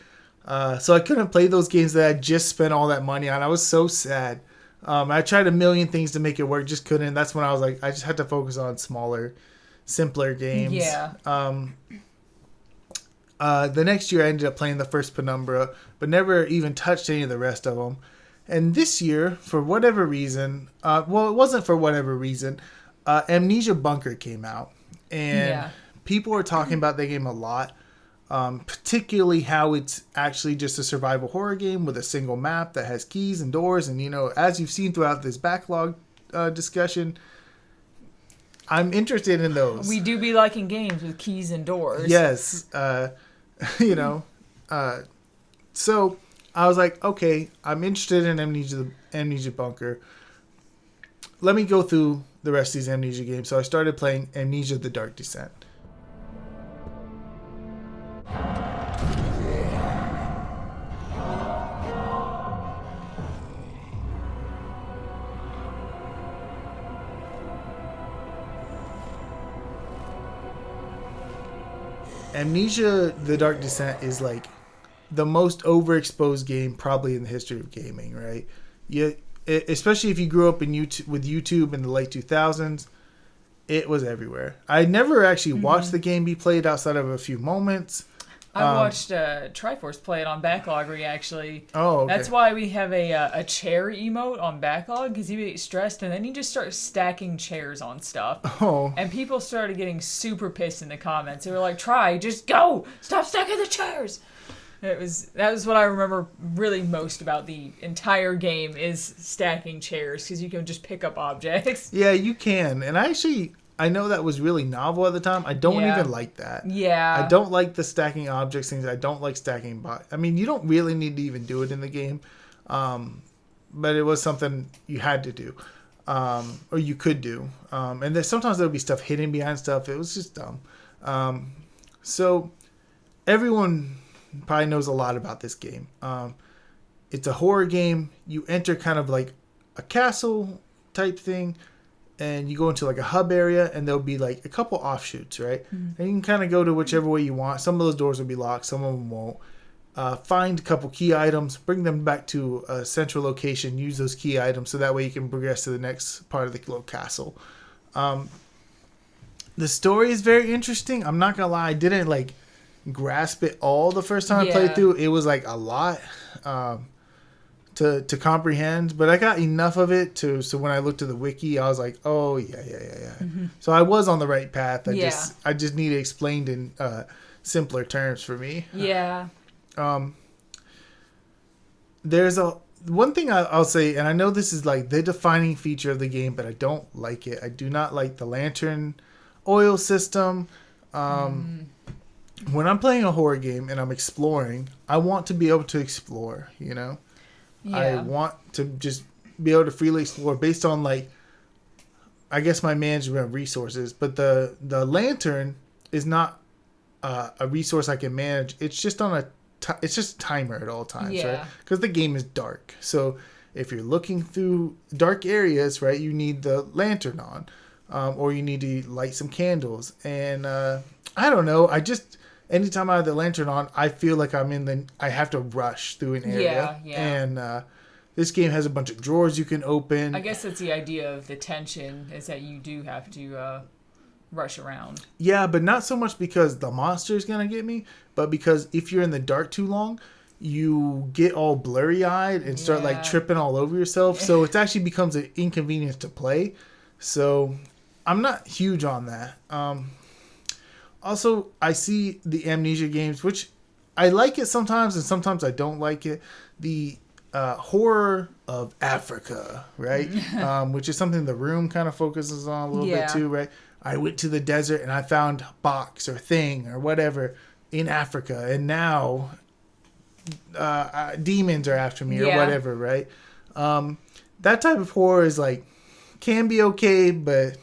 So I couldn't play those games that I just spent all that money on. I was so sad. I tried a million things to make it work, just couldn't. That's when I was I just had to focus on smaller, simpler games. Yeah. The next year I ended up playing the first Penumbra, but never even touched any of the rest of them. And this year, for whatever reason, it wasn't for whatever reason, Amnesia Bunker came out. And people were talking about that game a lot. Particularly how it's actually just a survival horror game with a single map that has keys and doors. And, as you've seen throughout this backlog discussion, I'm interested in those. We do be liking games with keys and doors. Yes. So I was okay, I'm interested in Amnesia Bunker. let me go through the rest of these Amnesia games. So I started playing Amnesia: The Dark Descent. Amnesia: The Dark Descent is like the most overexposed game probably in the history of gaming, right? Especially if you grew up with YouTube in the late 2000s, it was everywhere. I never actually watched the game be played outside of a few moments. I watched Triforce play it on Backloggery, actually. Oh, okay. That's why we have a chair emote on Backlog, because you get stressed, and then you just start stacking chairs on stuff. Oh. And people started getting super pissed in the comments. They were like, "Try, just go! Stop stacking the chairs!" That was what I remember really most about the entire game is stacking chairs, because you can just pick up objects. Yeah, you can. And I know that was really novel at the time. I don't even like that. Yeah. I don't like the stacking objects things. I don't like stacking I mean, you don't really need to even do it in the game. But it was something you had to do. Or you could do. And sometimes there would be stuff hidden behind stuff. It was just dumb. So everyone probably knows a lot about this game. It's a horror game. You enter kind of like a castle type thing, and you go into like a hub area, and there'll be like a couple offshoots, right? And you can kind of go to whichever way you want. Some of those doors will be locked, some of them won't. Find a couple key items, bring them back to a central location, use those key items so that way you can progress to the next part of the little castle. The story is very interesting. I'm not gonna lie, I didn't like grasp it all the first time I played through. It was like a lot to comprehend, but I got enough of it so when I looked at the wiki, I was like, oh yeah. So I was on the right path. I just need it explained in simpler terms for me. Yeah. There's one thing I'll say, and I know this is like the defining feature of the game, but I don't like it. I do not like the lantern oil system. When I'm playing a horror game and I'm exploring, I want to be able to explore, you know? Yeah. I want to just be able to freely explore based on like, I guess my management of resources, but the lantern is not a resource I can manage. It's just it's just a timer at all times, right? Because the game is dark. So if you're looking through dark areas, right, you need the lantern on, or you need to light some candles. And I don't know. Anytime I have the lantern on, I feel like I have to rush through an area. Yeah. And this game has a bunch of drawers you can open. I guess that's the idea of the tension, is that you do have to rush around. Yeah, but not so much because the monster is going to get me, but because if you're in the dark too long, you get all blurry-eyed and start like tripping all over yourself. So it actually becomes an inconvenience to play. So I'm not huge on that. Also, I see the Amnesia games, which I like it sometimes and sometimes I don't like it. The horror of Africa, right? Which is something The Room kind of focuses on a little bit too, right? I went to the desert and I found box or thing or whatever in Africa, and now demons are after me or whatever, right? That type of horror is like, can be okay, but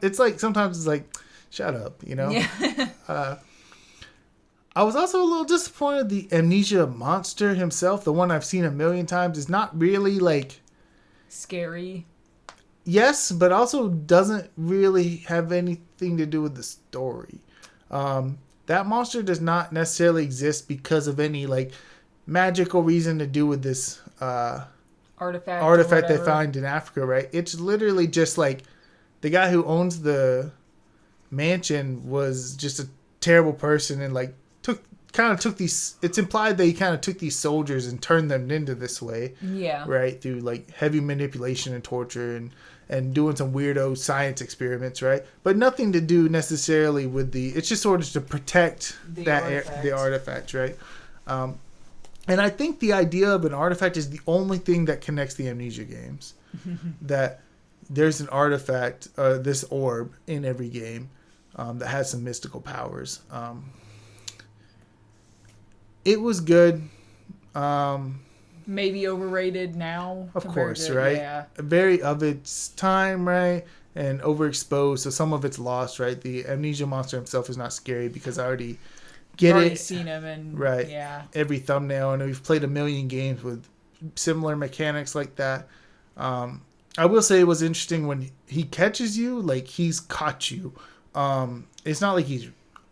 it's like sometimes it's like, shut up, you know? Yeah. I was also a little disappointed the Amnesia monster himself, the one I've seen a million times, is not really like scary. Yes, but also doesn't really have anything to do with the story. That monster does not necessarily exist because of any like magical reason to do with this artifact they find in Africa, right? It's literally just like the guy who owns the mansion was just a terrible person and like took these, it's implied that he kind of took these soldiers and turned them into this way. Yeah. Right? Through like heavy manipulation and torture and doing some weirdo science experiments, right? But nothing to do necessarily with it's just sort of to protect the artifact, right? And I think the idea of an artifact is the only thing that connects the Amnesia games. That there's an artifact, this orb in every game that has some mystical powers. It was good. maybe overrated now. Of compared course, to, right? Yeah. Very of its time, right? And overexposed, so some of it's lost, right? The amnesia monster himself is not scary because I already get Already it. seen him, and Right. yeah. Every thumbnail, and we've played a million games with similar mechanics like that. I will say it was interesting when he catches you, like he's caught you. It's not like he's.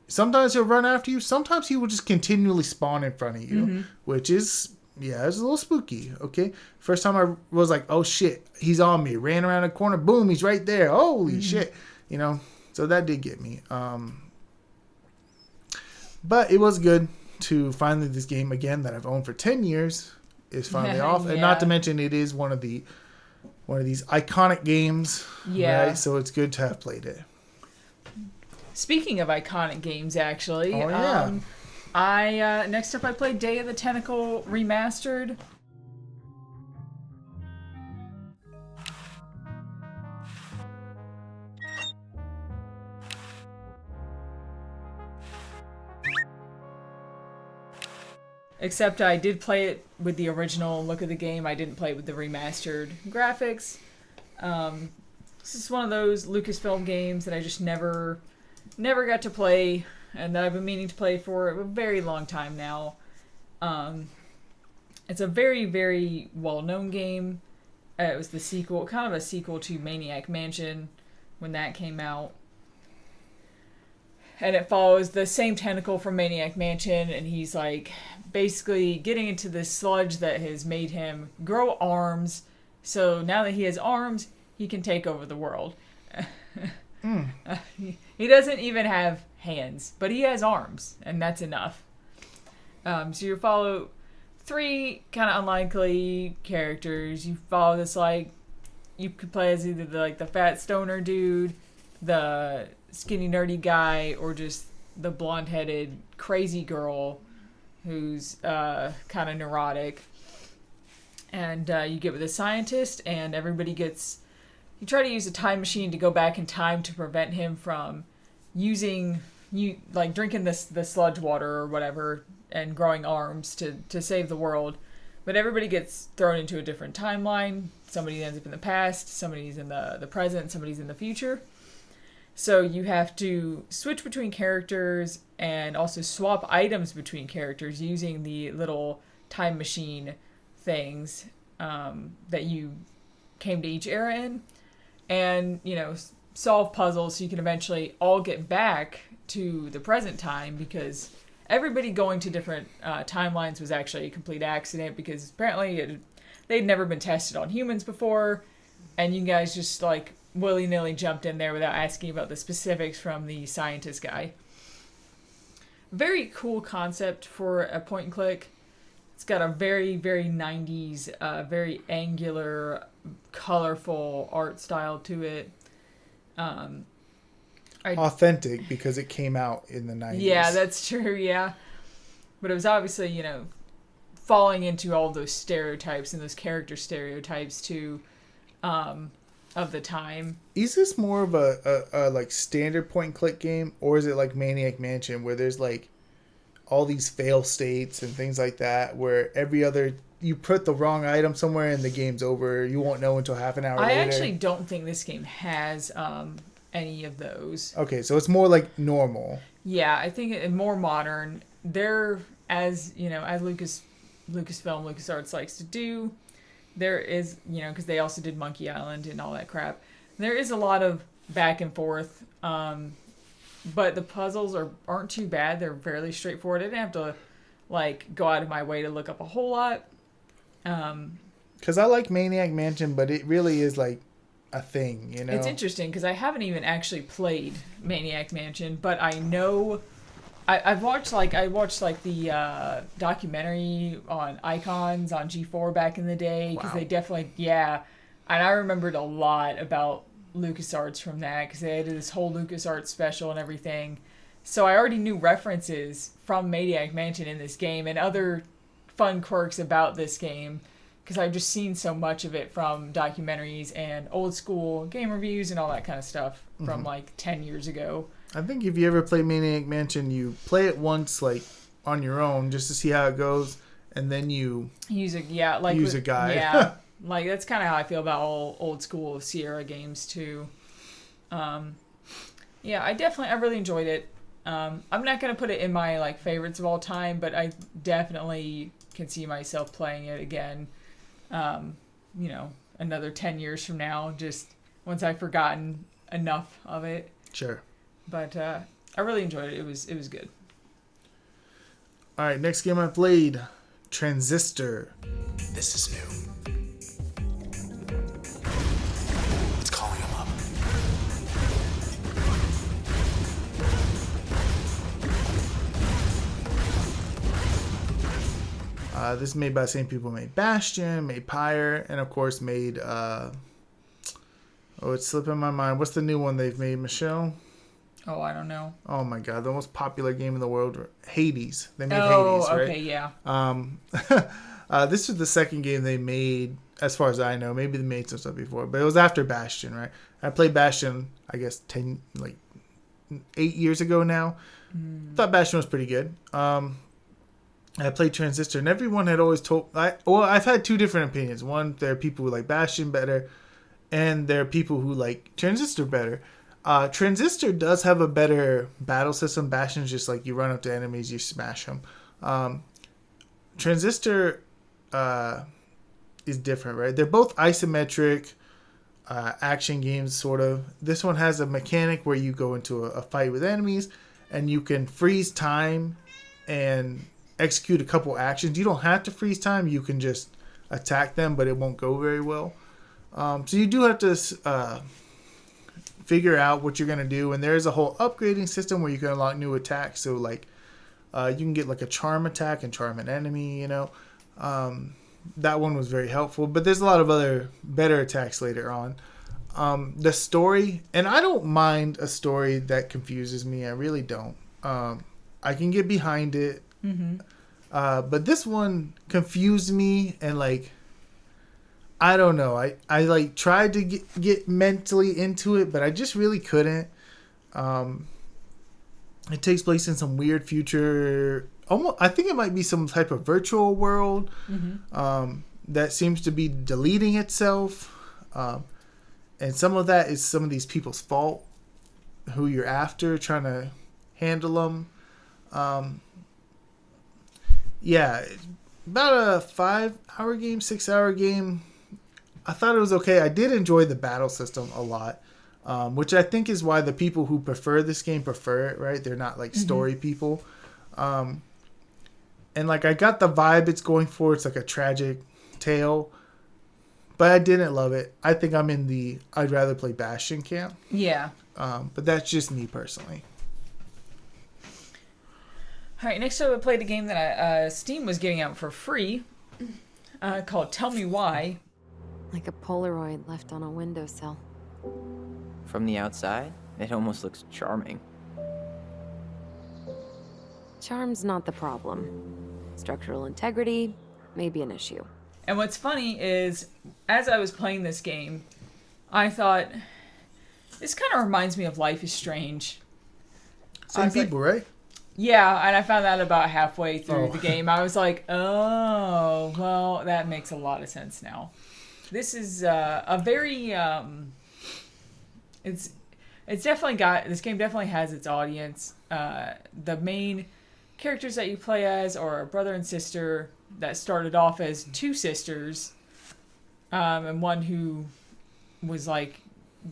Sometimes he'll run after you. Sometimes he will just continually spawn in front of you, which is it's a little spooky. Okay, first time I was like, oh shit, he's on me. Ran around the corner, boom, he's right there. Holy shit, So that did get me. But it was good to finally this game again that I've owned for 10 years is finally off, and not to mention it is one of these iconic games. Yeah. Right? So it's good to have played it. Speaking of iconic games, actually, Oh, yeah. I next up I played Day of the Tentacle Remastered. Except I did play it with the original look of the game. I didn't play it with the remastered graphics. This is one of those Lucasfilm games that I just never got to play, and that I've been meaning to play for a very long time now. It's a very, very well-known game. It was the sequel, kind of a sequel to Maniac Mansion when that came out. And it follows the same tentacle from Maniac Mansion, and he's like basically getting into this sludge that has made him grow arms. So now that he has arms, he can take over the world. He doesn't even have hands, but he has arms, and that's enough. So you follow 3 kind of unlikely characters. You follow this, like, you could play as either the fat stoner dude, the skinny nerdy guy, or just the blonde-headed crazy girl who's kind of neurotic. And you get with a scientist, and everybody gets... You try to use a time machine to go back in time to prevent him from drinking the sludge water or whatever and growing arms to save the world. But everybody gets thrown into a different timeline. Somebody ends up in the past, somebody's in the present, somebody's in the future. So you have to switch between characters and also swap items between characters using the little time machine things that you came to each era in. And, solve puzzles so you can eventually all get back to the present time, because everybody going to different timelines was actually a complete accident, because apparently they'd never been tested on humans before, and you guys just willy-nilly jumped in there without asking about the specifics from the scientist guy. Very cool concept for a point and click. It's got a very, very 90s, very angular, colorful art style to it. Authentic, because it came out in the 90s. Yeah, that's true, yeah. But it was obviously, falling into all those stereotypes and those character stereotypes too, of the time. Is this more of a standard point and click game, or is it like Maniac Mansion where there's all these fail states and things like that, where you put the wrong item somewhere and the game's over, you won't know until half an hour later? I actually don't think this game has any of those. Okay, so it's more like normal. Yeah, I think it's more modern. They're, as Lucasfilm, LucasArts likes to do, there is, because they also did Monkey Island and all that crap, there is a lot of back and forth, but the puzzles aren't too bad. They're fairly straightforward. I didn't have to go out of my way to look up a whole lot. Because I like Maniac Mansion, but it really is a thing, It's interesting because I haven't even actually played Maniac Mansion, but I know I watched the documentary on Icons on G4 back in the day, because they definitely and I remembered a lot about LucasArts from that, because they did this whole LucasArts special and everything. So I already knew references from Maniac Mansion in this game and other fun quirks about this game, because I've just seen so much of it from documentaries and old school game reviews and all that kind of stuff from 10 years ago. I think if you ever play Maniac Mansion, you play it once on your own just to see how it goes, and then you use a guide. Yeah, like that's kind of how I feel about all old school Sierra games too. Yeah, I really enjoyed it. I'm not gonna put it in my like favorites of all time, but I definitely can see myself playing it again. You know, another 10 years from now, just once I've forgotten enough of it. Sure. But I really enjoyed it. It was good. All right, next game I played, Transistor. This is new. It's calling him up. This is made by the same people who made Bastion, made Pyre, and of course made it's slipping my mind. What's the new one they've made, Michelle? Oh, I don't know. Oh my god, the most popular game in the world, Hades. They made Hades, right? Okay, yeah. This was the second game they made, as far as I know. Maybe they made some stuff before, but it was after Bastion, right? I played Bastion, I guess 8 years ago now. Thought Bastion was pretty good. I played Transistor, and everyone had always told... I've had two different opinions. One, there are people who like Bastion better, and there are people who like Transistor better. Transistor does have a better battle system. Bastion's just like you run up to enemies, you smash them. Transistor is different, right? They're both isometric action games, sort of. This one has a mechanic where you go into a fight with enemies, and you can freeze time and execute a couple actions. You don't have to freeze time. You can just attack them, but it won't go very well. So you do have to figure out what you're going to do. And there's a whole upgrading system where you can unlock new attacks. So like you can get like a charm attack and charm an enemy, you know. That one was very helpful. But there's a lot of other better attacks later on. The story, and I don't mind a story that confuses me. I really don't. I can get behind it. Mm-hmm. But this one confused me, and like I don't know. I like tried to get mentally into it, but I just really couldn't. It takes place in some weird future. Almost, I think it might be some type of virtual world that seems to be deleting itself, and some of that is some of these people's fault, who you're after, trying to handle them. Yeah, about a 5-hour game, 6-hour game. I thought it was okay. I did enjoy the battle system a lot, which I think is why the people who prefer this game prefer it, right? They're not like story people. And like I got the vibe it's going for. It's like a tragic tale, but I didn't love it. I think I'm in the I'd rather play Bastion camp. Yeah. But that's just me personally. All right, next up I played a game that Steam was giving out for free called Tell Me Why. Like a Polaroid left on a windowsill. From the outside, it almost looks charming. Charm's not the problem. Structural integrity may be an issue. And what's funny is, as I was playing this game, I thought, this kind of reminds me of Life is Strange. Same people, right? Yeah, and I found that about halfway through the game. I was like, oh, well, that makes a lot of sense now. This is a very, it's definitely got, this game definitely has its audience. The main characters that you play as are a brother and sister that started off as two sisters, and one who was like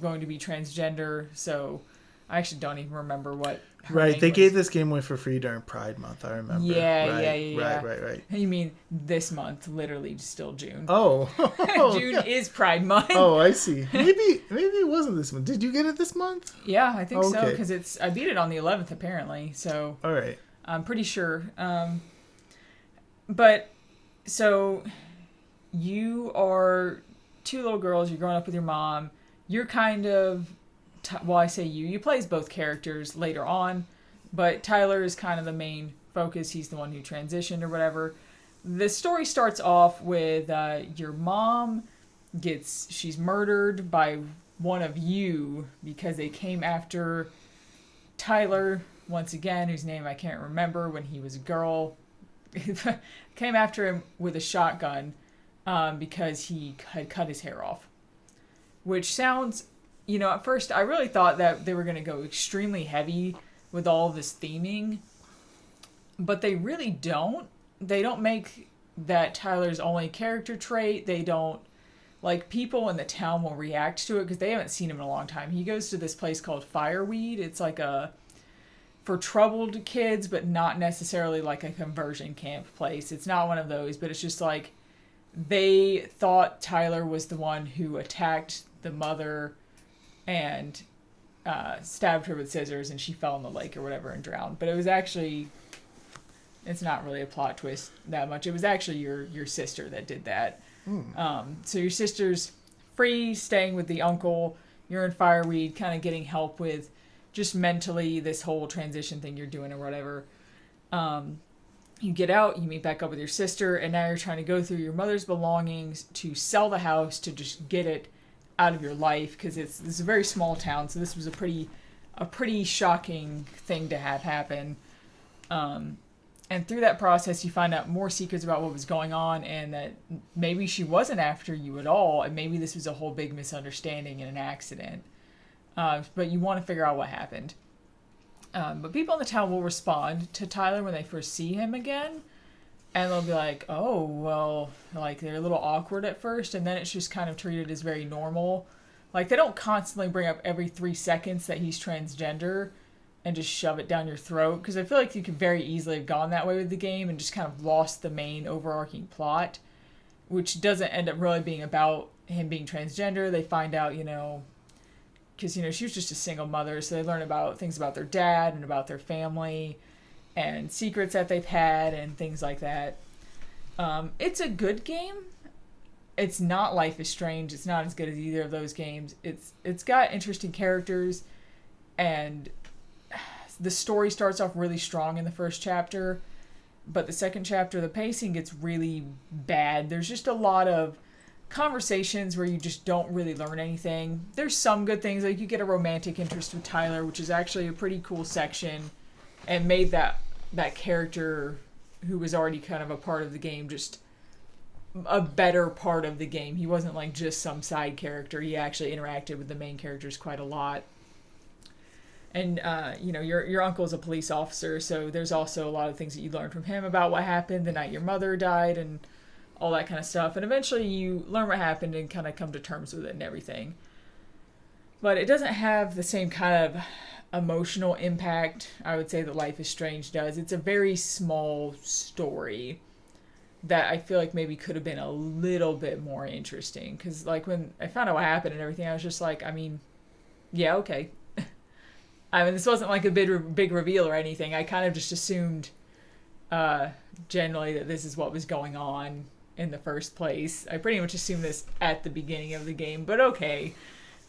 going to be transgender, so I actually don't even remember what her name They was. gave this game away for free during Pride Month, I remember. Yeah. Right. You mean this month, literally still June. Oh. June is Pride Month. Oh, I see. Maybe it wasn't this month. Did you get it this month? Yeah, I think so, Okay. because I beat it on the 11th apparently, so all right. I'm pretty sure. But so you are two little girls, you're growing up with your mom. You're kind of I say you plays both characters later on, but Tyler is kind of the main focus. He's the one who transitioned or whatever. The story starts off with your mom she's murdered by one of you because they came after Tyler once again, whose name I can't remember, when he was a girl. came after him with a shotgun because he had cut his hair off. Which sounds, at first I really thought that they were going to go extremely heavy with all of this theming. But they really don't. They don't make that Tyler's only character trait. They don't, people in the town will react to it because they haven't seen him in a long time. He goes to this place called Fireweed. It's for troubled kids, but not necessarily like a conversion camp place. It's not one of those, but it's just they thought Tyler was the one who attacked the mother and stabbed her with scissors, and she fell in the lake or whatever and drowned. But it was actually... It's not really a plot twist that much. It was actually your sister that did that. So your sister's free, staying with the uncle. You're in Fireweed, kind of getting help with just mentally this whole transition thing you're doing or whatever. You get out, you meet back up with your sister, and now you're trying to go through your mother's belongings to sell the house to just get it out of your life, because this is a very small town, so this was a pretty shocking thing to have happen. And through that process, you find out more secrets about what was going on, and that maybe she wasn't after you at all, and maybe this was a whole big misunderstanding and an accident. But you want to figure out what happened. But people in the town will respond to Tyler when they first see him again, and they'll be like, oh, well, they're a little awkward at first, and then it's just kind of treated as very normal. They don't constantly bring up every 3 seconds that he's transgender and just shove it down your throat, because I feel like you could very easily have gone that way with the game and just kind of lost the main overarching plot, which doesn't end up really being about him being transgender. They find out, because, she was just a single mother, so they learn about things about their dad and about their family and secrets that they've had and things like that. It's a good game. It's not Life is Strange. It's not as good as either of those games. It's got interesting characters, and the story starts off really strong in the first chapter, but the second chapter, the pacing gets really bad. There's just a lot of conversations where you just don't really learn anything. There's some good things, you get a romantic interest with Tyler, which is actually a pretty cool section, and made that character who was already kind of a part of the game just a better part of the game. He wasn't just some side character. He actually interacted with the main characters quite a lot. And, your uncle is a police officer, so there's also a lot of things that you learn from him about what happened the night your mother died and all that kind of stuff. And eventually you learn what happened and kind of come to terms with it and everything. But it doesn't have the same kind of emotional impact, I would say, that Life is Strange does. It's a very small story that I feel like maybe could have been a little bit more interesting. Because, when I found out what happened and everything, I was just yeah, okay. This wasn't a big reveal or anything. I kind of just assumed generally that this is what was going on in the first place. I pretty much assumed this at the beginning of the game, but okay.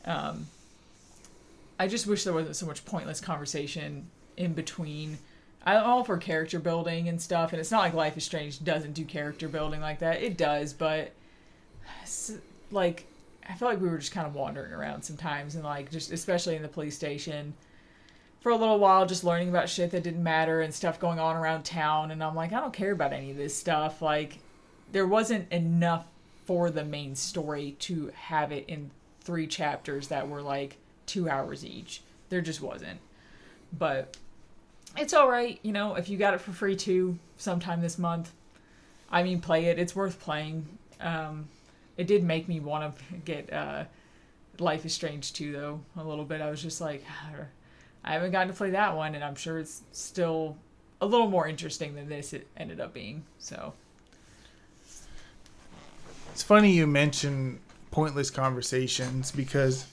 I just wish there wasn't so much pointless conversation in between. I'm all for character building and stuff, and it's not like Life is Strange doesn't do character building like that. It does, but I feel like we were just kind of wandering around sometimes, and just especially in the police station for a little while, just learning about shit that didn't matter and stuff going on around town. And I'm I don't care about any of this stuff. There wasn't enough for the main story to have it in 3 chapters that were 2 hours each. There just wasn't. But it's all right, if you got it for free too sometime this month. Play it. It's worth playing. It did make me want to get Life is Strange 2, though, a little bit. I was just I haven't gotten to play that one, and I'm sure it's still a little more interesting than this it ended up being. So it's funny you mention pointless conversations, because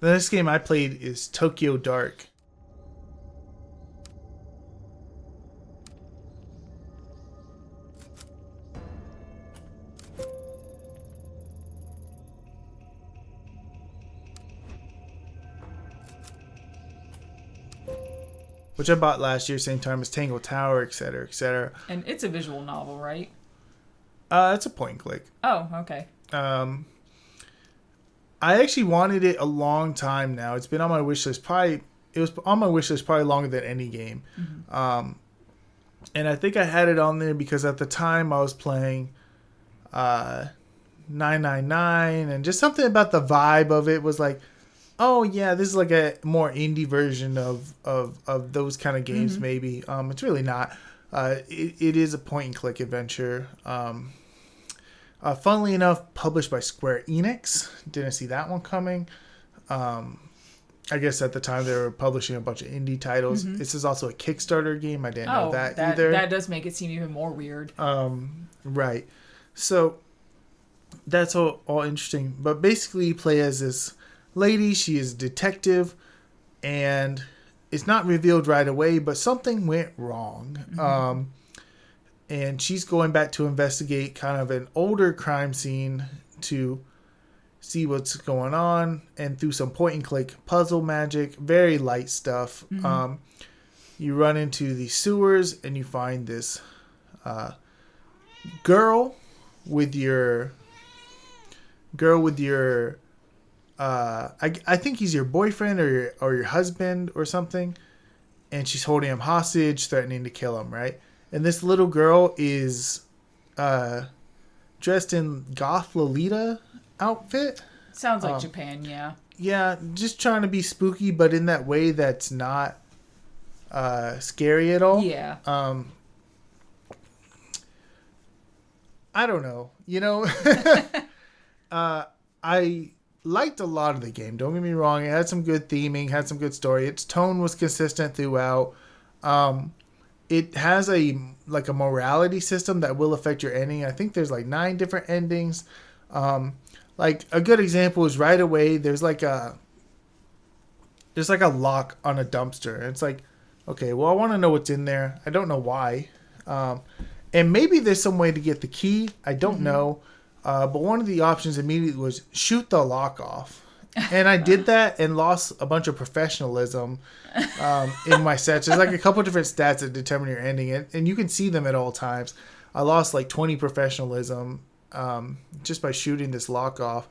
the next game I played is Tokyo Dark. Which I bought last year, same time as Tangle Tower, etc., etc. And it's a visual novel, right? It's a point and click. Oh, okay. I actually wanted it a long time now. It's been on my wish list. It was on my wish list probably longer than any game. Mm-hmm. And I think I had it on there because at the time I was playing 999, and just something about the vibe of it was like, oh yeah, this is like a more indie version of those kind of games. Maybe it's really not. It is a point and click adventure. Funnily enough, published by Square Enix. Didn't see that one coming. I guess at the time they were publishing a bunch of indie titles. This is also a Kickstarter game. I didn't know that either. That does make it seem even more weird. Right. So that's all interesting. But basically you play as this lady. She is a detective, and it's not revealed right away, but something went wrong. And she's going back to investigate kind of an older crime scene to see what's going on, and through some point and click puzzle magic, very light stuff. You run into the sewers and you find this girl with your I think he's your boyfriend or your husband or something, and she's holding him hostage, threatening to kill him, right? And this little girl is dressed in goth Lolita outfit. Sounds like Japan, yeah. Yeah, just trying to be spooky, but in that way that's not scary at all. Yeah. I don't know. I liked a lot of the game. Don't get me wrong. It had some good theming, had some good story. Its tone was consistent throughout. It has a morality system that will affect your ending. I think there's 9 different endings. Like a good example is right away there's like a lock on a dumpster, and it's like, okay, well, I want to know what's in there. I don't know why. And maybe there's some way to get the key. I don't know. But one of the options immediately was shoot the lock off. And I did that and lost a bunch of professionalism in my sets. There's a couple different stats that determine your ending, and you can see them at all times. I lost 20 professionalism just by shooting this lock off.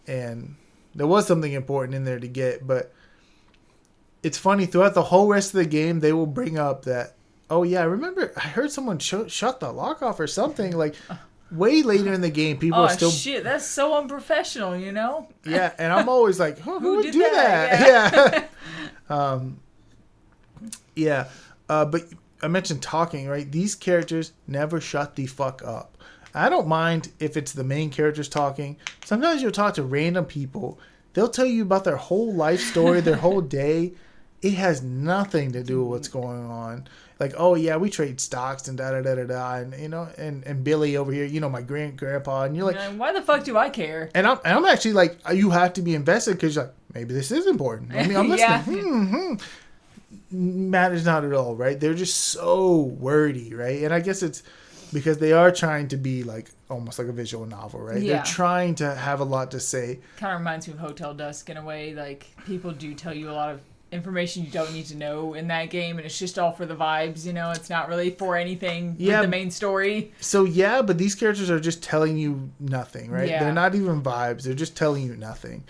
And there was something important in there to get, but it's funny, throughout the whole rest of the game, they will bring up that, oh yeah, I remember I heard someone shut the lock off or something. Way later in the game, people are still... Oh, shit, that's so unprofessional, Yeah, and I'm always like, who would do that? Yeah. But I mentioned talking, right? These characters never shut the fuck up. I don't mind if it's the main characters talking. Sometimes you'll talk to random people. They'll tell you about their whole life story, their whole day. It has nothing to do with what's going on. Oh yeah, we trade stocks and da-da-da-da-da, and and Billy over here, my grandpa, and you're like, why the fuck do I care? And I'm actually you have to be invested, because you're like, maybe this is important. I mean, I'm listening. Matters not at all, right? They're just so wordy, right? And I guess it's because they are trying to be almost like a visual novel, right? Yeah. They're trying to have a lot to say. Kind of reminds me of Hotel Dusk in a way. People do tell you a lot of information you don't need to know in that game, and it's just all for the vibes, it's not really for anything with the main story. So yeah, but these characters are just telling you nothing, right? Yeah. They're not even vibes, they're just telling you nothing,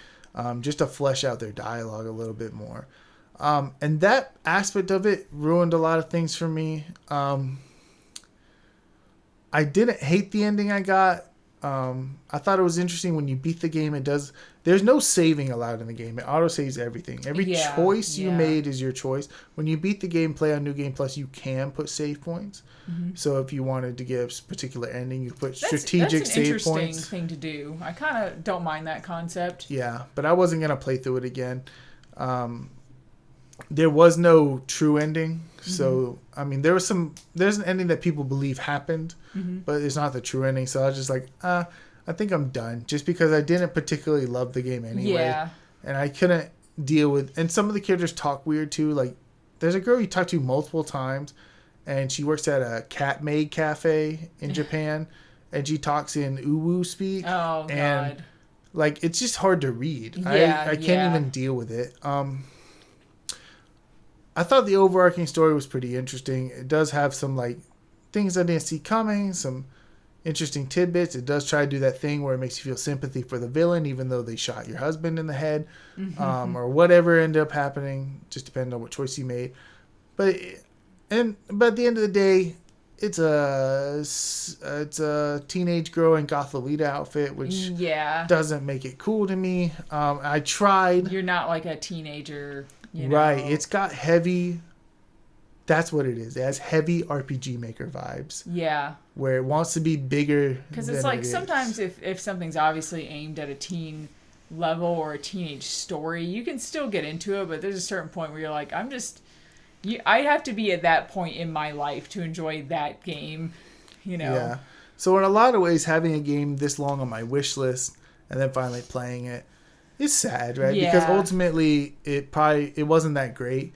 just to flesh out their dialogue a little bit more, and that aspect of it ruined a lot of things for me. I didn't hate the ending I got. I thought it was interesting when you beat the game. There's no saving allowed in the game. It auto saves everything. Every choice you made is your choice. When you beat the game, play on New Game Plus, you can put save points. So if you wanted to get a particular ending, you put strategic save points. That's an interesting thing to do. I kind of don't mind that concept. Yeah, but I wasn't gonna play through it again. There was no true ending. So I mean, there's an ending that people believe happened, but it's not the true ending. So I was just like, I think I'm done, just because I didn't particularly love the game anyway. Yeah. And I couldn't deal with, and some of the characters talk weird too. There's a girl you talk to multiple times, and she works at a cat maid cafe in Japan, and she talks in uwu speak. Oh, and God. It's just hard to read. Yeah, I can't even deal with it. I thought the overarching story was pretty interesting. It does have some things I didn't see coming, some interesting tidbits. It does try to do that thing where it makes you feel sympathy for the villain, even though they shot your husband in the head, or whatever ended up happening. Just depending on what choice you made. But But at the end of the day, it's a teenage girl in Gothalita outfit, which doesn't make it cool to me. I tried. You're not like a teenager, you know? Right. It's got heavy. That's what it is. It has heavy RPG Maker vibes. Yeah. Where it wants to be bigger. Because it's like sometimes if something's obviously aimed at a teen level or a teenage story, you can still get into it, but there's a certain point where you're like, I have to be at that point in my life to enjoy that game, you know? Yeah. So in a lot of ways, having a game this long on my wish list and then finally playing it is sad, right? Yeah. Because ultimately it wasn't that great.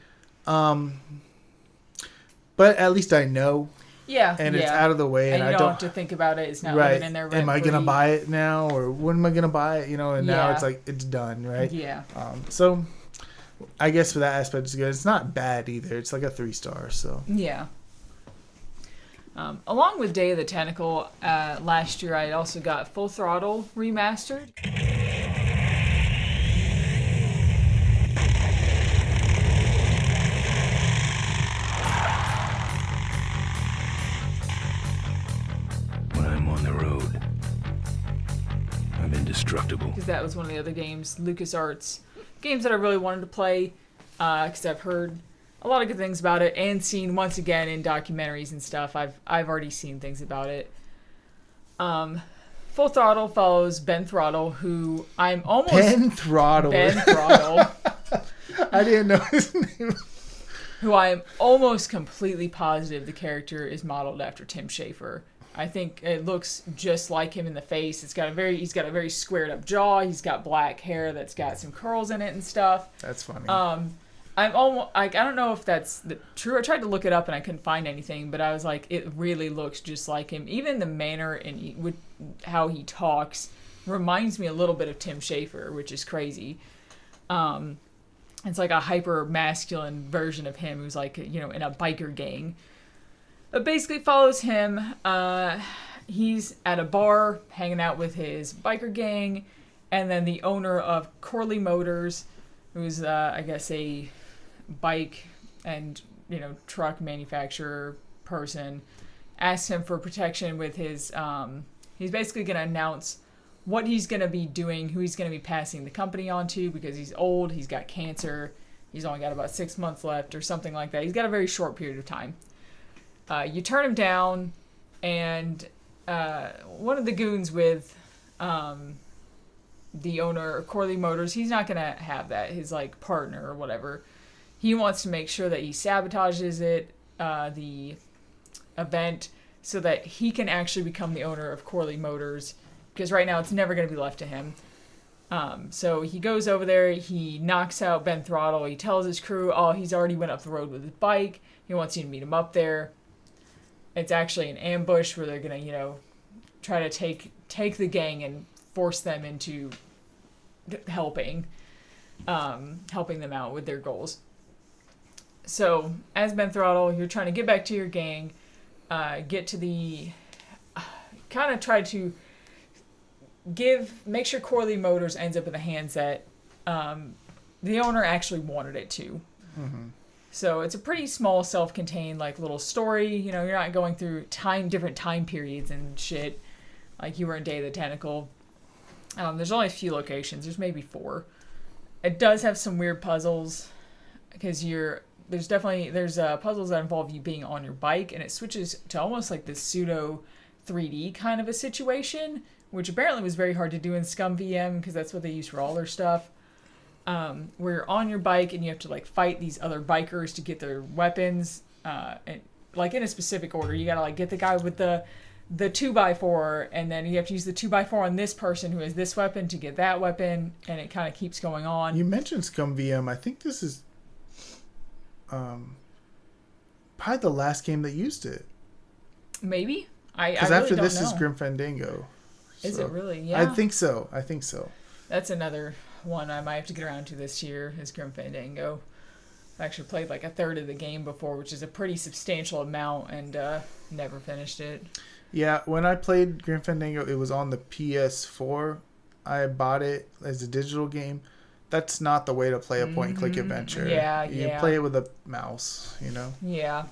But at least I know. Yeah. And it's out of the way. And I you don't have to think about it. It's not living in there. Am I going to buy it now? Or when am I going to buy it? You know, and now it's like, it's done, right? Yeah. So I guess for that aspect, it's good. It's not bad either. It's like a 3-star, so. Yeah. Along with Day of the Tentacle, last year I also got Full Throttle Remastered. When I'm on the road, I'm indestructible. Because that was one of the other games, LucasArts games that I really wanted to play, because I've heard a lot of good things about it and seen once again in documentaries and stuff. I've already seen things about it. Full Throttle follows Ben Throttle, who I'm almost Ben Throttle. I didn't know his name. Who I'm almost completely positive the character is modeled after Tim Schafer. I think it looks just like him in the face. He's got a very squared up jaw. He's got black hair that's got some curls in it and stuff. That's funny. I'm almost like, I don't know if that's true. I tried to look it up and I couldn't find anything, but I was like, it really looks just like him. Even the manner and with how he talks reminds me a little bit of Tim Schafer, which is crazy. It's like a hyper masculine version of him who's like, you know, in a biker gang. It basically follows him. He's at a bar hanging out with his biker gang, and then the owner of Corley Motors, who's I guess a bike and, you know, truck manufacturer person, asks him for protection with his he's basically going to announce what he's going to be doing, who he's going to be passing the company on to, because he's old, he's got cancer, he's only got about 6 months left or something like that. He's got a very short period of time. You turn him down, and one of the goons with the owner of Corley Motors, he's not going to have that, his like partner or whatever. He wants to make sure that he sabotages it, the event, so that he can actually become the owner of Corley Motors, because right now it's never going to be left to him. So he goes over there, he knocks out Ben Throttle, he tells his crew, he's already went up the road with his bike, he wants you to meet him up there. It's actually an ambush where they're going to, you know, try to take the gang and force them into helping them out with their goals. So, as Ben Throttle, you're trying to get back to your gang, get to the... kind of try to make sure Corley Motors ends up in the hands that the owner actually wanted it to. Mm-hmm. So it's a pretty small, self-contained, like, little story. You know, you're not going through different time periods and shit like you were in Day of the Tentacle. There's only a few locations. There's maybe 4. It does have some weird puzzles because there's puzzles that involve you being on your bike, and it switches to almost like this pseudo 3D kind of a situation, which apparently was very hard to do in Scum VM because that's what they use for all their stuff. Where you're on your bike and you have to like fight these other bikers to get their weapons, and like in a specific order. You gotta like get the guy with the 2x4, and then you have to use the 2x4 on this person who has this weapon to get that weapon, and it kind of keeps going on. You mentioned Scum VM. I think this is probably the last game that used it. Maybe. Because really after don't this know. is Grim Fandango. Is it really? Yeah. I think so. That's another one I might have to get around to this year, is Grim Fandango. I actually played like a third of the game before, which is a pretty substantial amount, and never finished it. Yeah, when I played Grim Fandango, it was on the PS4. I bought it as a digital game. That's not the way to play a point-and-click adventure. Yeah, You play it with a mouse, you know? Yeah.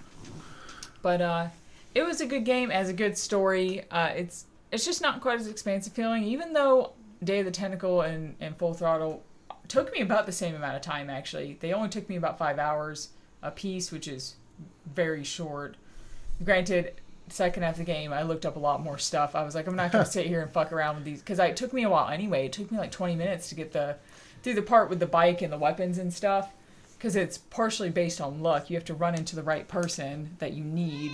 But it was a good game, it has a good story. It's just not quite as expansive feeling, even though Day of the Tentacle and Full Throttle took me about the same amount of time, actually. They only took me about 5 hours a piece, which is very short. Granted, second half of the game, I looked up a lot more stuff. I was like, I'm not going to sit here and fuck around with these, because it took me a while anyway. It took me like 20 minutes to get through the part with the bike and the weapons and stuff, because it's partially based on luck. You have to run into the right person that you need,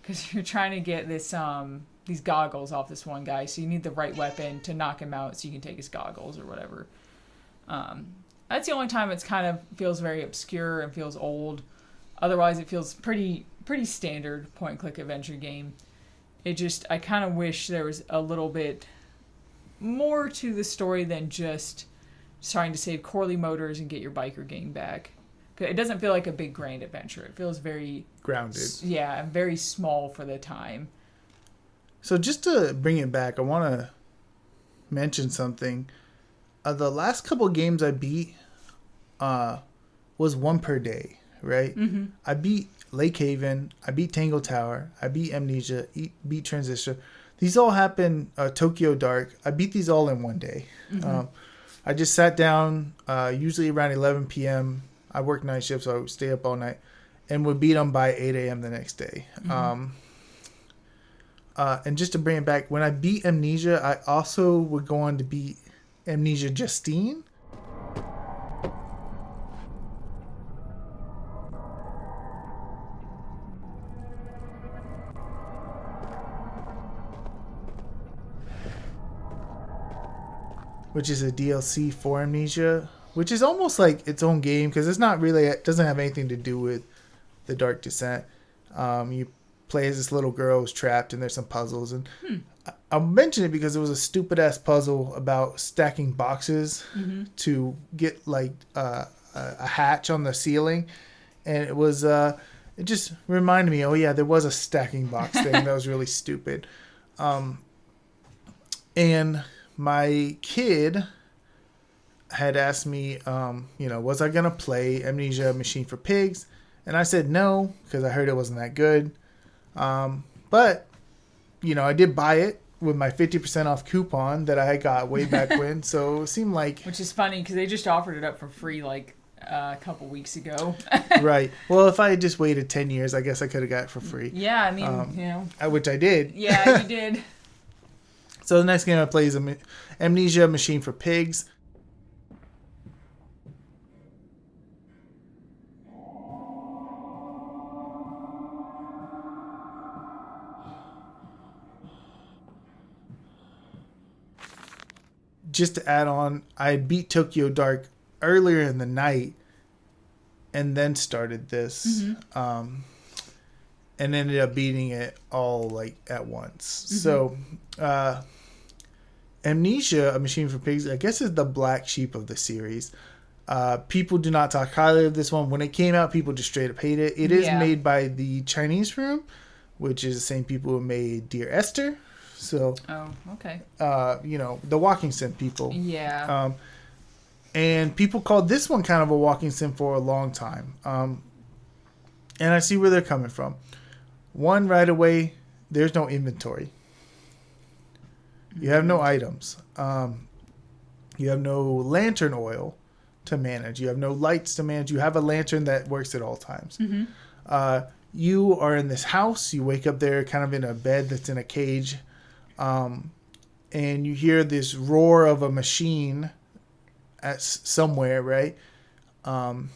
because you're trying to get these goggles off this one guy, so you need the right weapon to knock him out so you can take his goggles or whatever. That's the only time it's kind of feels very obscure and feels old. Otherwise, it feels pretty standard point-and-click adventure game. I kind of wish there was a little bit more to the story than just trying to save Corley Motors and get your biker game back. It doesn't feel like a big grand adventure. It feels very grounded. Yeah, very small for the time. So just to bring it back, I want to mention something. The last couple games I beat was one per day, right? Mm-hmm. I beat Lake Haven, I beat Tangle Tower, I beat Amnesia, beat Transistor. These all happened, Tokyo Dark. I beat these all in one day. Mm-hmm. I just sat down, usually around 11 p.m. I work night shifts, so I would stay up all night, and would beat them by 8 a.m. the next day. Mm-hmm. And just to bring it back, when I beat Amnesia, I also would go on to beat Amnesia Justine. Which is a DLC for Amnesia, which is almost like its own game, because it's not really, it doesn't have anything to do with the Dark Descent. You play as this little girl who's trapped, and there's some puzzles. And I'll mention it because it was a stupid ass puzzle about stacking boxes to get like a hatch on the ceiling, and it was it just reminded me, oh yeah, there was a stacking box thing that was really stupid. And my kid had asked me, was I gonna play Amnesia Machine for Pigs, and I said no because I heard it wasn't that good. But I did buy it with my 50% off coupon that I got way back when, so it seemed like... Which is funny, because they just offered it up for free, like, a couple weeks ago. Right. Well, if I had just waited 10 years, I guess I could have got it for free. Yeah, I mean, which I did. Yeah, you did. So the next game I play is Amnesia Machine for Pigs. Just to add on, I beat Tokyo Dark earlier in the night and then started this. And ended up beating it all like at once. So Amnesia, A Machine for Pigs, I guess is the black sheep of the series. People do not talk highly of this one. When it came out, people just straight up hate it. It is made by the Chinese Room, which is the same people who made Dear Esther. So, okay. The walking sim people. Yeah. And people called this one kind of a walking sim for a long time. And I see where they're coming from. One, right away, there's no inventory. You have no items. You have no lantern oil to manage. You have no lights to manage. You have a lantern that works at all times. You are in this house. You wake up there kind of in a bed that's in a cage. And you hear this roar of a machine at somewhere, right? And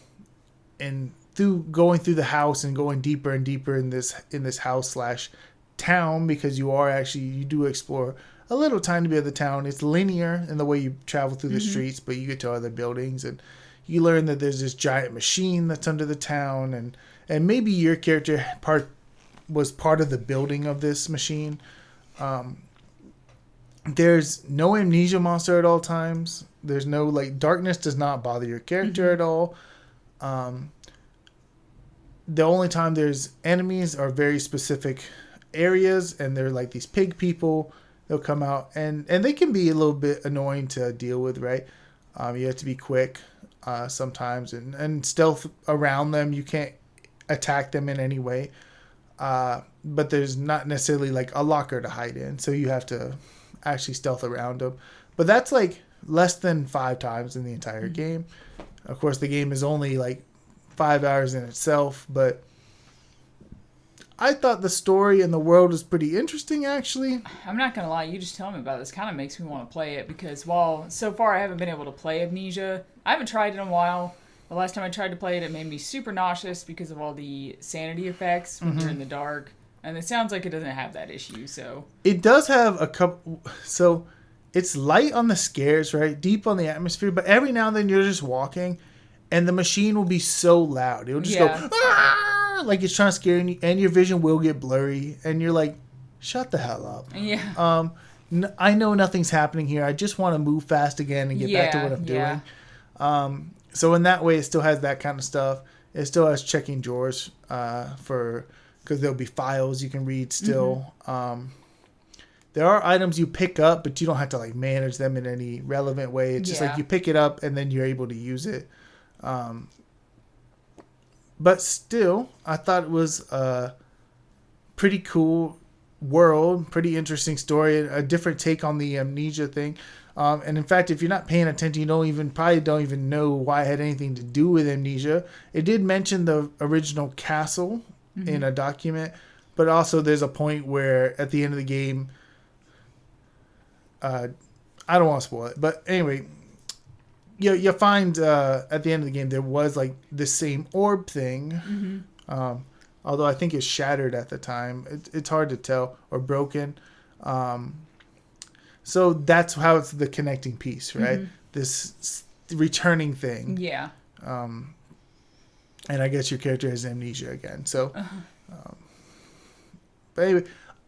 going through the house and going deeper and deeper in this house / town, because you do explore a little tiny bit of the town. It's linear in the way you travel through the streets, but you get to other buildings and you learn that there's this giant machine that's under the town, and maybe your character was part of the building of this machine. There's no amnesia monster at all times. There's no darkness does not bother your character at all. The only time there's enemies are very specific areas, and they're like these pig people. They'll come out and they can be a little bit annoying to deal with, right? You have to be quick sometimes and stealth around them. You can't attack them in any way. But there's not necessarily like a locker to hide in, so you have to actually stealth around them. But that's like less than 5 times in the entire game. Of course, the game is only like 5 hours in itself, but I thought the story and the world was pretty interesting, actually. I'm not gonna lie, you just telling me about this kind of makes me want to play it, because while so far I haven't been able to play Amnesia, I haven't tried it in a while. The last time I tried to play it, it made me super nauseous because of all the sanity effects when you're in the dark. And it sounds like it doesn't have that issue, so... It does have a couple... So, it's light on the scares, right? Deep on the atmosphere, but every now and then you're just walking, and the machine will be so loud. It'll just go... "Arr!" Like it's trying to scare you, and your vision will get blurry, and you're like, shut the hell up. Yeah. I know nothing's happening here. I just want to move fast again and get back to what I'm doing. So in that way, it still has that kind of stuff. It still has checking drawers because there'll be files you can read still. There are items you pick up, but you don't have to like manage them in any relevant way. It's just like you pick it up and then you're able to use it. But still, I thought it was a pretty cool world, pretty interesting story, a different take on the Amnesia thing. And in fact, if you're not paying attention, you probably don't even know why it had anything to do with Amnesia. It did mention the original castle in a document, but also there's a point where at the end of the game, I don't want to spoil it, but anyway, you find at the end of the game there was like the same orb thing, although I think it's shattered at the time. It's hard to tell, or broken. So that's how it's the connecting piece, right? This returning thing. Yeah. And I guess your character has amnesia again. So, but anyway,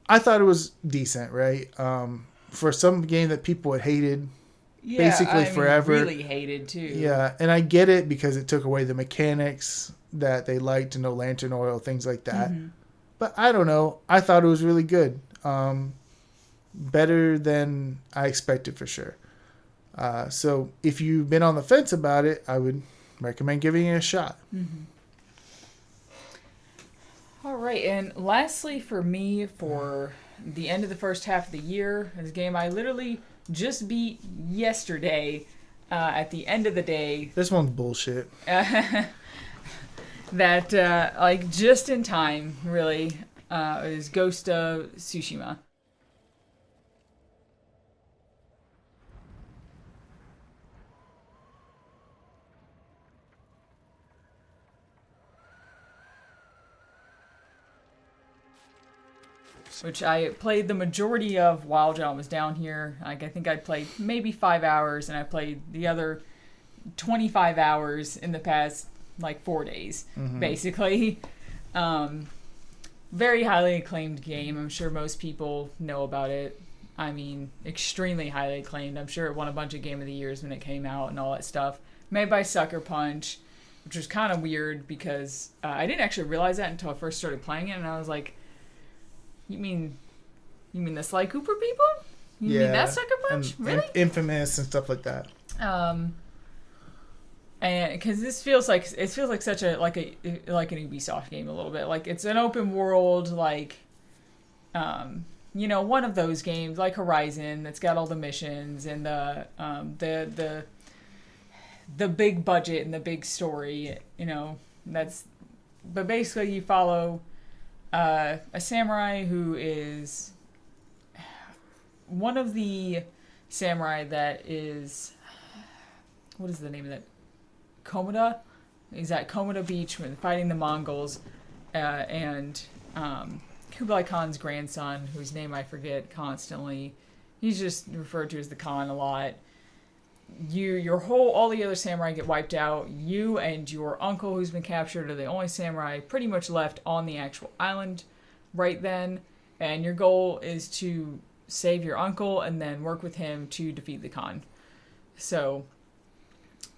I thought it was decent, right? For some game that people had hated basically forever. Really hated too. Yeah, and I get it because it took away the mechanics that they liked, no lantern oil, things like that. But I don't know. I thought it was really good. Better than I expected for sure. So if you've been on the fence about it, I would recommend giving it a shot. All right, and lastly for me, for the end of the first half of the year, this game I literally just beat yesterday at the end of the day. This one's bullshit. That, like, just in time, really, is Ghost of Tsushima. Which I played the majority of while John was down here. Like, I think I played maybe 5 hours, and I played the other 25 hours in the past, like, 4 days, basically. Very highly acclaimed game. I'm sure most people know about it. I mean, extremely highly acclaimed. I'm sure it won a bunch of Game of the Years when it came out and all that stuff. Made by Sucker Punch, which was kind of weird because I didn't actually realize that until I first started playing it, and I was like, You mean the Sly Cooper people? You mean that Sucker Punch? And really? Infamous and stuff like that. And because it feels like such a like an Ubisoft game a little bit. Like it's an open world, like one of those games like Horizon that's got all the missions and the big budget and the big story. But basically you follow a samurai who is one of the samurai that is, what is the name of that? Komoda? He's at Komoda Beach when fighting the Mongols, and Kublai Khan's grandson, whose name I forget constantly. He's just referred to as the Khan a lot. All the other samurai get wiped out. You and your uncle, who's been captured, are the only samurai pretty much left on the actual island right then. And your goal is to save your uncle and then work with him to defeat the Khan. So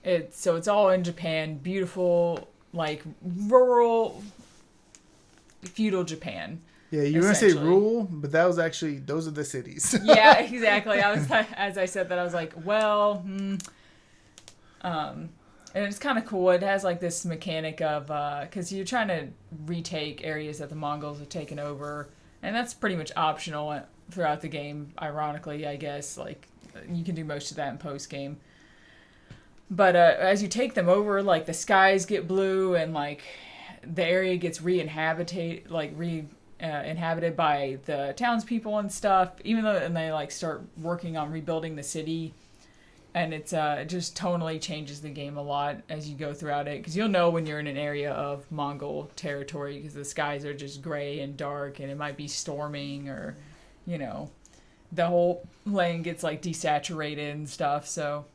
it's all in Japan, beautiful, like rural, feudal Japan. Yeah, you were gonna say rural, but that was actually, those are the cities. Yeah, exactly. As I said that, I was like, well, And it's kind of cool. It has like this mechanic of, because you're trying to retake areas that the Mongols have taken over, and that's pretty much optional throughout the game, ironically, I guess. Like, you can do most of that in post-game. But as you take them over, like, the skies get blue, and, like, the area gets inhabited by the townspeople and stuff, and they, like, start working on rebuilding the city. And it just tonally changes the game a lot as you go throughout it. Because you'll know when you're in an area of Mongol territory because the skies are just gray and dark and it might be storming or, you know, the whole land gets like desaturated and stuff. So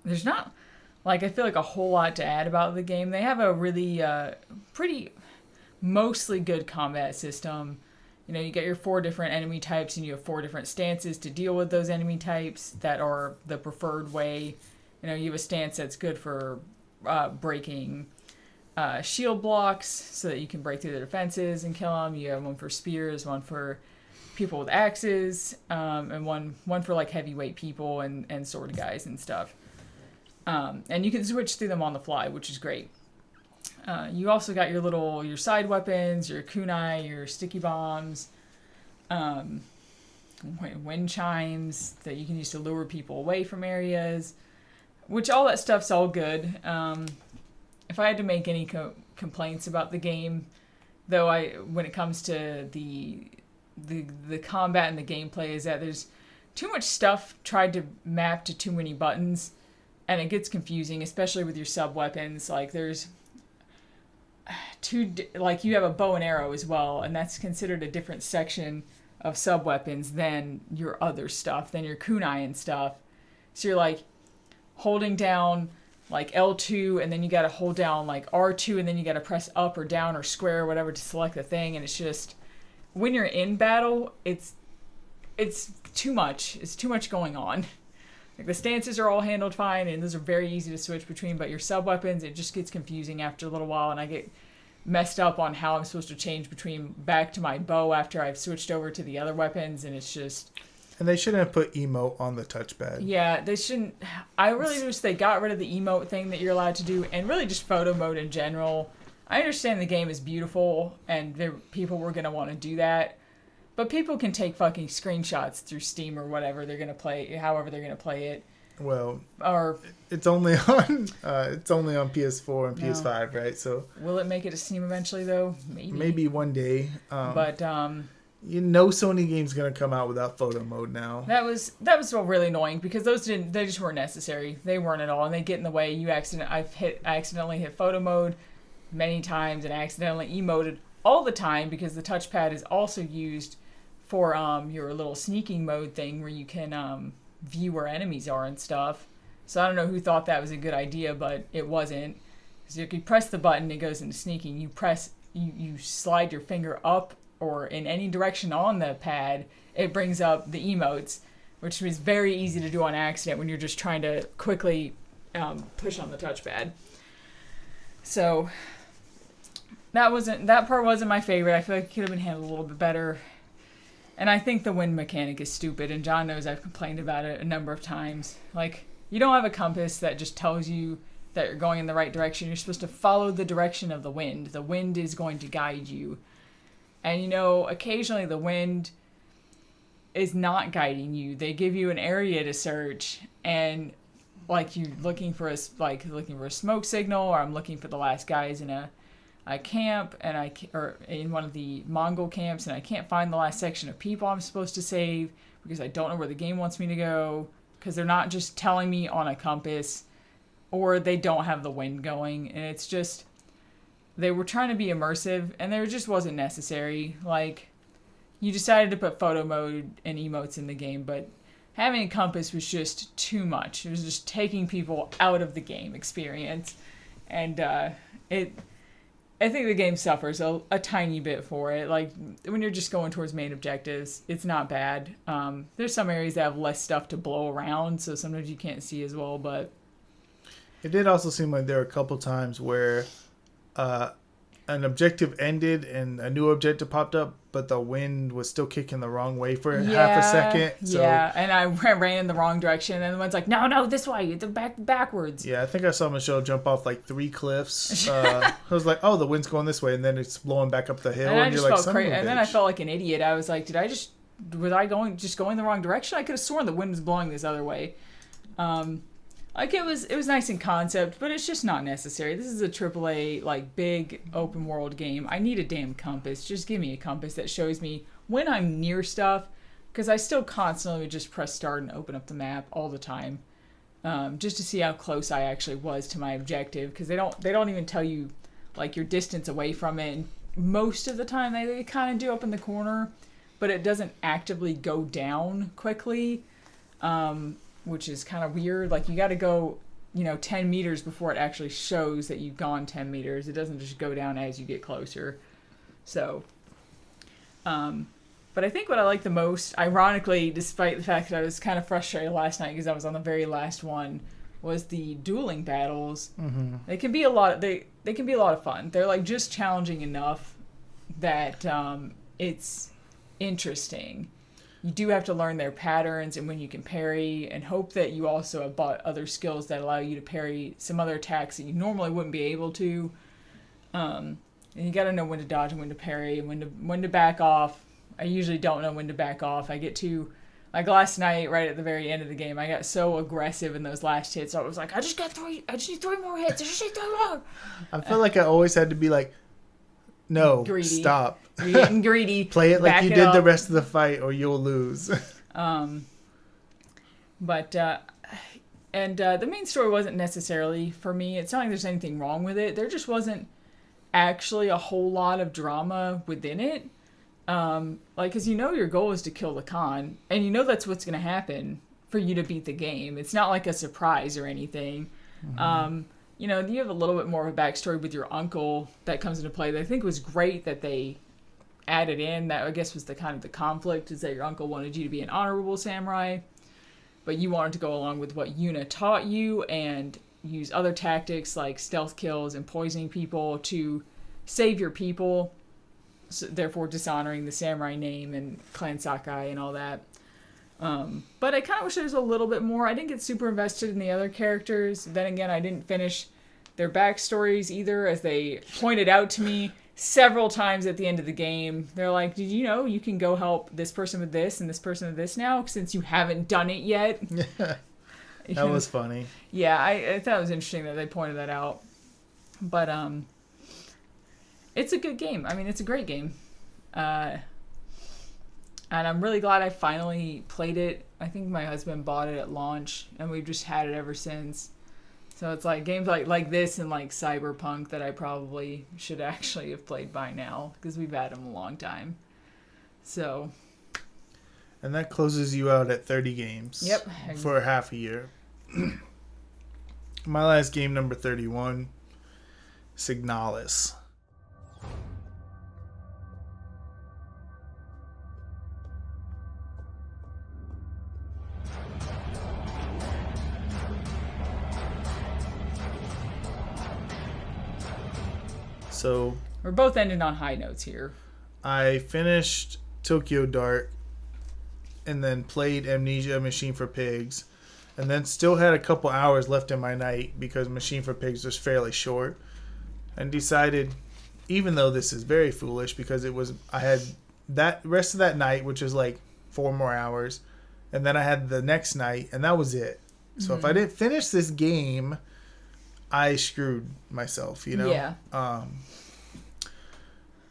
there's not, like, I feel like a whole lot to add about the game. They have a really pretty mostly good combat system. You know, you get your 4 different enemy types and you have 4 different stances to deal with those enemy types that are the preferred way. You know, you have a stance that's good for breaking shield blocks so that you can break through the defenses and kill them. You have one for spears, one for people with axes, and one for like heavyweight people and sword guys and stuff. And you can switch through them on the fly, which is great. You also got your side weapons, your kunai, your sticky bombs, wind chimes that you can use to lure people away from areas, which all that stuff's all good. If I had to make any complaints about the game, though, when it comes to the combat and the gameplay, is that there's too much stuff tried to map to too many buttons, and it gets confusing, especially with your sub weapons. Like there's you have a bow and arrow as well, and that's considered a different section of sub weapons than your other stuff, than your kunai and stuff. So you're like holding down like L2, and then you got to hold down like R2, and then you got to press up or down or square or whatever to select the thing. And it's just, when you're in battle, it's too much. It's too much going on. Like the stances are all handled fine, and those are very easy to switch between, but your sub-weapons, it just gets confusing after a little while, and I get messed up on how I'm supposed to change back to my bow after I've switched over to the other weapons, and it's just... And they shouldn't have put emote on the touchpad. Yeah, they shouldn't... I really wish they got rid of the emote thing that you're allowed to do, and really just photo mode in general. I understand the game is beautiful, and people were going to want to do that, but people can take fucking screenshots through Steam or whatever they're gonna play, however they're gonna play it. Well, or it's only on PS4 and PS5, right? So will it make it to Steam eventually though? Maybe one day. But you know, Sony game's gonna come out without photo mode now. That was really annoying because they just weren't necessary. They weren't at all, and they get in the way. I accidentally hit photo mode many times and accidentally emoted all the time because the touchpad is also used for your little sneaking mode thing where you can view where enemies are and stuff. So I don't know who thought that was a good idea, but it wasn't. So if you press the button, it goes into sneaking. You slide your finger up or in any direction on the pad, it brings up the emotes, which was very easy to do on accident when you're just trying to quickly push on the touchpad. So that part wasn't my favorite. I feel like it could have been handled a little bit better. And I think the wind mechanic is stupid, and John knows I've complained about it a number of times. Like, you don't have a compass that just tells you that you're going in the right direction. You're supposed to follow the direction of the wind. The wind is going to guide you. And, you know, occasionally the wind is not guiding you. They give you an area to search, and, like, you're looking for a smoke signal, or I'm looking for the last guys in a camp, or in one of the Mongol camps, and I can't find the last section of people I'm supposed to save because I don't know where the game wants me to go, because they're not just telling me on a compass, or they don't have the wind going, and it's just, they were trying to be immersive, and there just wasn't necessary. Like, you decided to put photo mode and emotes in the game, but having a compass was just too much. It was just taking people out of the game experience, and I think the game suffers a tiny bit for it. Like, when you're just going towards main objectives, it's not bad. There's some areas that have less stuff to blow around, so sometimes you can't see as well, but... It did also seem like there were a couple times where an objective ended and a new objective popped up, but the wind was still kicking the wrong way for half a second. So, yeah, and I ran in the wrong direction, and the one's like, no, this way, it's backwards. Yeah, I think I saw Michelle jump off like 3 cliffs. I was like, oh, the wind's going this way, and then it's blowing back up the hill, and I you're just like, felt crazy. And then I felt like an idiot. I was like, was I going the wrong direction? I could have sworn the wind was blowing this other way. Like it was nice in concept, but it's just not necessary. This is a AAA, like, big open world game. I need a damn compass. Just give me a compass that shows me when I'm near stuff, because I still constantly would just press start and open up the map all the time, just to see how close I actually was to my objective. Because they don't even tell you like your distance away from it. And most of the time they kind of do up in the corner, but it doesn't actively go down quickly. Which is kind of weird. Like, you got to go, 10 meters before it actually shows that you've gone 10 meters. It doesn't just go down as you get closer. So, but I think what I like the most, ironically, despite the fact that I was kind of frustrated last night because I was on the very last one, was the dueling battles. Mm-hmm. They can be a lot. They can be a lot of fun. They're like just challenging enough that it's interesting. You do have to learn their patterns and when you can parry, and hope that you also have bought other skills that allow you to parry some other attacks that you normally wouldn't be able to. And you got to know when to dodge and when to parry and when to back off. I usually don't know when to back off. I get too, like last night, right at the very end of the game, I got so aggressive in those last hits. I was like, I just need 3 more hits. I just need 3 more. I feel like I always had to be like, no, greedy. Stop. You're getting greedy. Play it like you did the rest of the fight or you'll lose. But the main story wasn't necessarily for me. It's not like there's anything wrong with it. There just wasn't actually a whole lot of drama within it. Because your goal is to kill the Khan, and that's what's going to happen for you to beat the game. It's not like a surprise or anything. Mm-hmm. You have a little bit more of a backstory with your uncle that comes into play that I think was great that they added in. That I guess was the kind of the conflict, is that your uncle wanted you to be an honorable samurai, but you wanted to go along with what Yuna taught you and use other tactics like stealth kills and poisoning people to save your people, so therefore dishonoring the samurai name and Clan Sakai and all that. But I kind of wish there was a little bit more. I didn't get super invested in the other characters. Then again, I didn't finish their backstories either, as they pointed out to me several times at the end of the game. They're like, did you know you can go help this person with this and this person with this now, since you haven't done it yet? Yeah, that was funny. Yeah, I thought it was interesting that they pointed that out. But it's a good game. I mean, it's a great game. And I'm really glad I finally played it. I think my husband bought it at launch, and we've just had it ever since. So it's like games like this and like Cyberpunk that I probably should actually have played by now, because we've had them a long time. So. And that closes you out at 30 games. Yep. For half a year. My last game, number 31, Signalis. So we're both ending on high notes here. I finished Tokyo Dark and then played Amnesia Machine for Pigs, and then still had a couple hours left in my night because Machine for Pigs was fairly short, and decided, even though this is very foolish, because I had that rest of that night, which was like 4 more hours, and then I had the next night, and that was it. So if I didn't finish this game, I screwed myself, Yeah.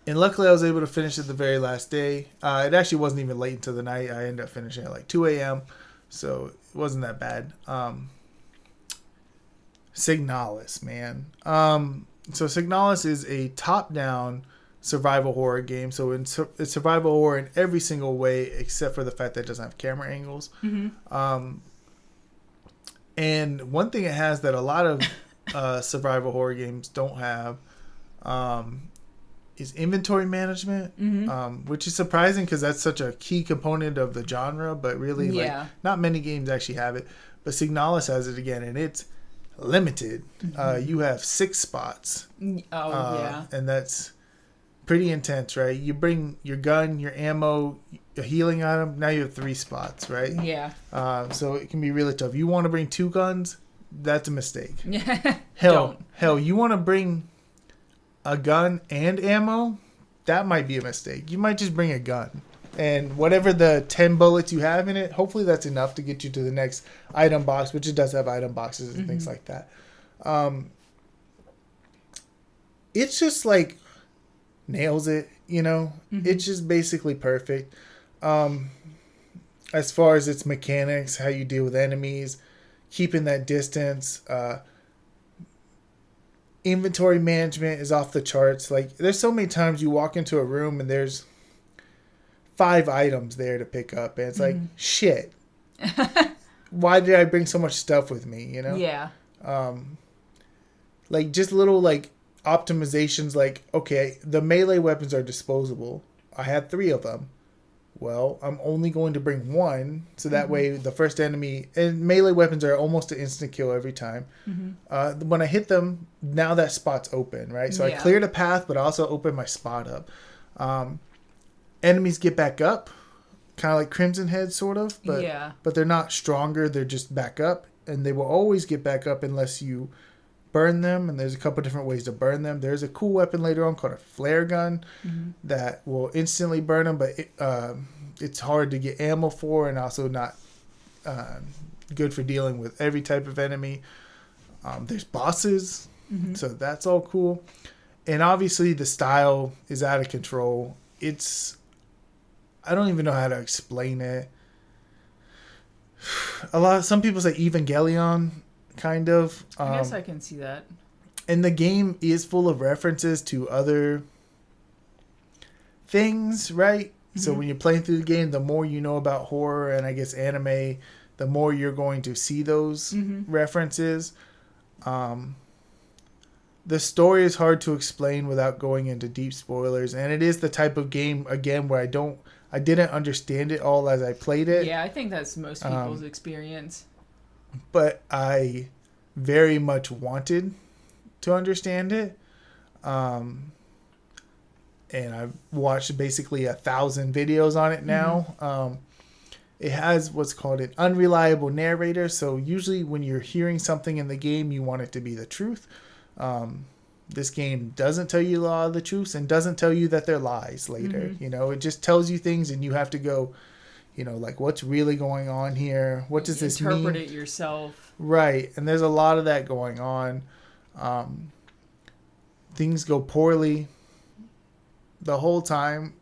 And luckily I was able to finish it the very last day. It actually wasn't even late into the night. I ended up finishing at like 2 a.m. So it wasn't that bad. Signalis, man. So Signalis is a top-down survival horror game. So it's survival horror in every single way except for the fact that it doesn't have camera angles. Mm-hmm. And one thing it has that a lot of survival horror games don't have is inventory management, which is surprising because that's such a key component of the genre, but really like not many games actually have it. But Signalis has it again, and it's limited. You have 6 spots. And that's pretty intense, right? You bring your gun, your ammo, your healing item. Now you have 3 spots, right? Yeah. So it can be really tough. You want to bring 2 guns? That's a mistake. Yeah. Hell, you want to bring a gun and ammo? That might be a mistake. You might just bring a gun. And whatever the 10 bullets you have in it, hopefully that's enough to get you to the next item box, which it does have item boxes and things like that. It's just like nails it, you know? It's just basically perfect. As far as its mechanics, how you deal with enemies, keeping that distance, inventory management is off the charts. Like, there's so many times you walk into a room and there's 5 items there to pick up, and it's like, shit. Why did I bring so much stuff with me, you know? Yeah. Like, just little, like, optimizations, like, okay, the melee weapons are disposable. I had 3 of them. Well, I'm only going to bring 1, so that way the first enemy... And melee weapons are almost an instant kill every time. When I hit them, now that spot's open, right? So I cleared a path, but I also opened my spot up. Enemies get back up, kind of like Crimson Head, sort of. But they're not stronger, they're just back up. And they will always get back up unless you burn them, and there's a couple different ways to burn them. There's a cool weapon later on called a flare gun that will instantly burn them, but it's hard to get ammo for, and also not good for dealing with every type of enemy. There's bosses, so that's all cool. And obviously the style is out of control. I don't even know how to explain it. Some people say Evangelion, kind of. I guess I can see that. And the game is full of references to other things, right? So when you're playing through the game, the more you know about horror and I guess anime, the more you're going to see those references. The story is hard to explain without going into deep spoilers, and it is the type of game, again, where I didn't understand it all as I played it. Yeah, I think that's most people's experience. But I very much wanted to understand it. And I've watched basically 1,000 videos on it now. It has what's called an unreliable narrator. So usually when you're hearing something in the game, you want it to be the truth. This game doesn't tell you a lot of the truths and doesn't tell you that they're lies later. You know, it just tells you things and you have to go, you know, like, what's really going on here? What does this mean? Interpret it yourself. Right. And there's a lot of that going on. Things go poorly the whole time.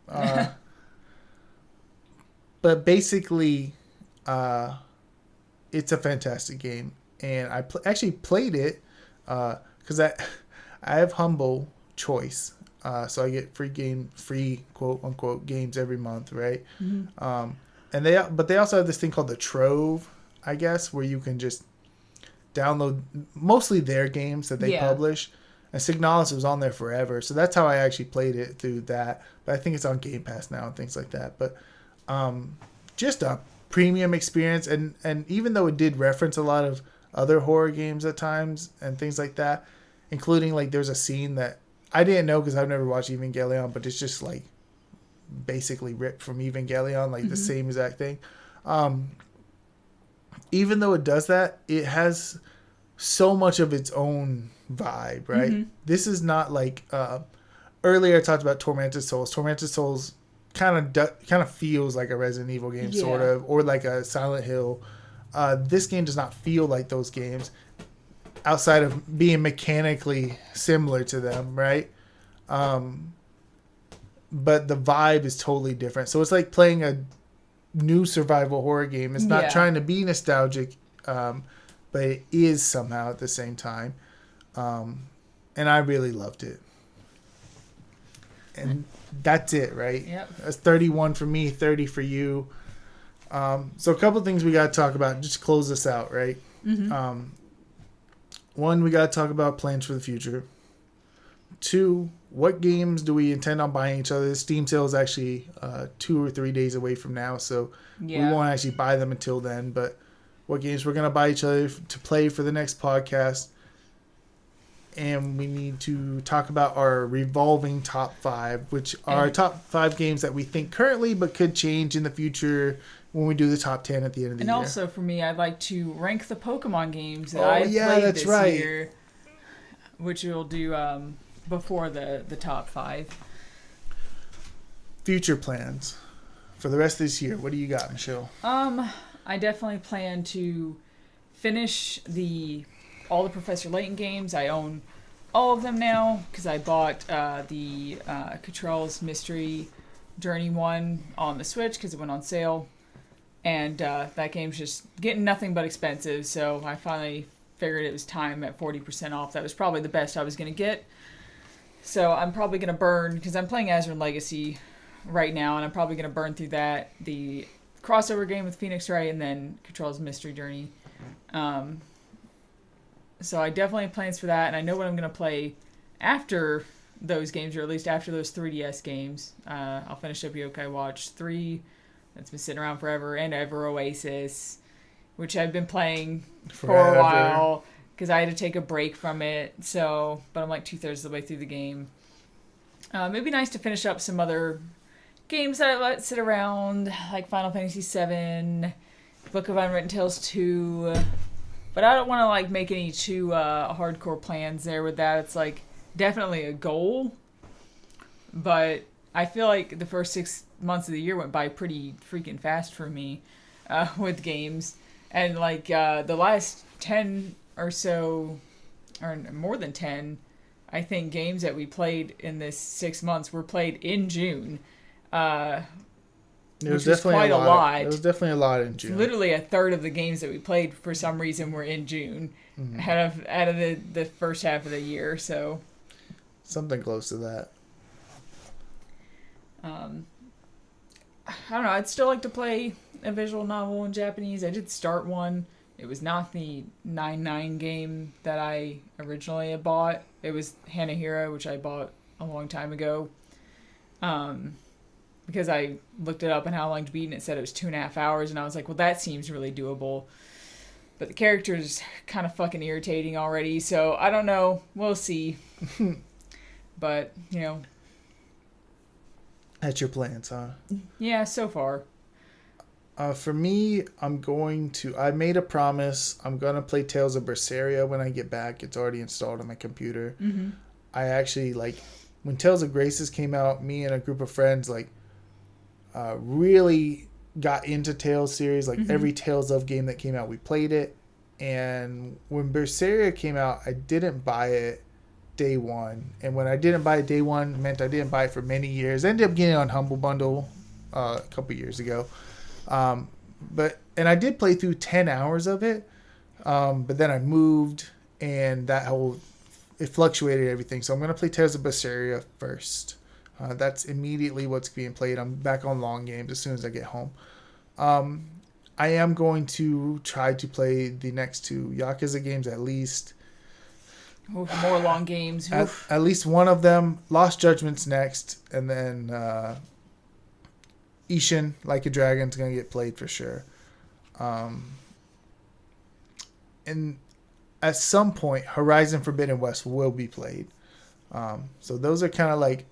But basically, it's a fantastic game. And I actually played it because I have Humble Choice. So I get free quote unquote games every month, right? And they also have this thing called the Trove, I guess, where you can just download mostly their games that they publish. And Signalis was on there forever, so that's how I actually played it, through that. But I think it's on Game Pass now and things like that. But just a premium experience, and even though it did reference a lot of other horror games at times and things like that, including, like, there's a scene that I didn't know because I've never watched Evangelion, but it's just like basically ripped from Evangelion, like the same exact thing. Even though it does that, it has so much of its own vibe, right? This is not like earlier I talked about Tormented Souls. Tormented Souls kind of feels like a Resident Evil game, sort of, or like a Silent Hill. This game does not feel like those games, outside of being mechanically similar to them, right? But the vibe is totally different. So it's like playing a new survival horror game. It's not trying to be nostalgic, but it is somehow at the same time. And I really loved it. And that's it, right? Yep. That's 31 for me, 30 for you. So a couple of things we got to talk about just to close this out, right? One, we got to talk about plans for the future. 2, what games do we intend on buying each other? The Steam sale is actually 2 or 3 days away from now, so we won't actually buy them until then. But what games we're going to buy each other to play for the next podcast. And we need to talk about our revolving top 5, which are top 5 games that we think currently but could change in the future when we do the top 10 at the end of the year. And also for me, I'd like to rank the Pokemon games that I've played this year, which we'll do before the top 5. Future plans for the rest of this year. What do you got, Michelle? I definitely plan to finish all the Professor Layton games. I own all of them now because I bought the Cottrell's Mystery Journey one on the Switch because it went on sale. And that game's just getting nothing but expensive, so I finally figured it was time at 40% off. That was probably the best I was going to get. So I'm probably going to burn, because I'm playing Azure Legacy right now, and I'm probably going to burn through that, the crossover game with Phoenix Wright, and then Cottrell's Mystery Journey. So I definitely have plans for that, and I know what I'm going to play after those games, or at least after those 3DS games. I'll finish up Yokai Watch 3. That's been sitting around forever, and Ever Oasis, which I've been playing for a while because I had to take a break from it. So, but I'm like 2/3 of the way through the game. It'd be nice to finish up some other games that I let sit around, like Final Fantasy VII, Book of Unwritten Tales 2. But I don't want to like make any too hardcore plans there with that. It's like definitely a goal, but I feel like the first 6 months of the year went by pretty freaking fast for me with games. And like the last 10 or so, or more than 10, I think, games that we played in this 6 months were played in June. It was definitely quite a lot. It was definitely a lot in June. Literally a third of the games that we played for some reason were in June, out of the first half of the year. So something close to that. I don't know. I'd still like to play a visual novel in Japanese. I did start one. It was not the 9-9 game that I originally had bought. It was Hanahira, which I bought a long time ago. Because I looked it up and how long to beat, and it said it was 2.5 hours, and I was like, well, that seems really doable. But the character's kind of fucking irritating already, so I don't know. We'll see. But, you know. That's your plans, huh? Yeah, so far. For me, I made a promise. I'm going to play Tales of Berseria when I get back. It's already installed on my computer. Mm-hmm. I actually, when Tales of Graces came out, me and a group of friends, really got into Tales series. Every Tales of game that came out, we played it. And when Berseria came out, I didn't buy it day one. And when I didn't buy it day one, it meant I didn't buy it for many years. I ended up getting it on Humble Bundle a couple years ago. And I did play through 10 hours of it. But then I moved, and it fluctuated everything. So I'm going to play Tales of Berseria first. That's immediately what's being played. I'm back on long games as soon as I get home. I am going to try to play the next 2 Yakuza games at least. More long games. At least one of them. Lost Judgment's next. And then Ishin, Like a Dragon's going to get played for sure. And at some point, Horizon Forbidden West will be played. So those are kind of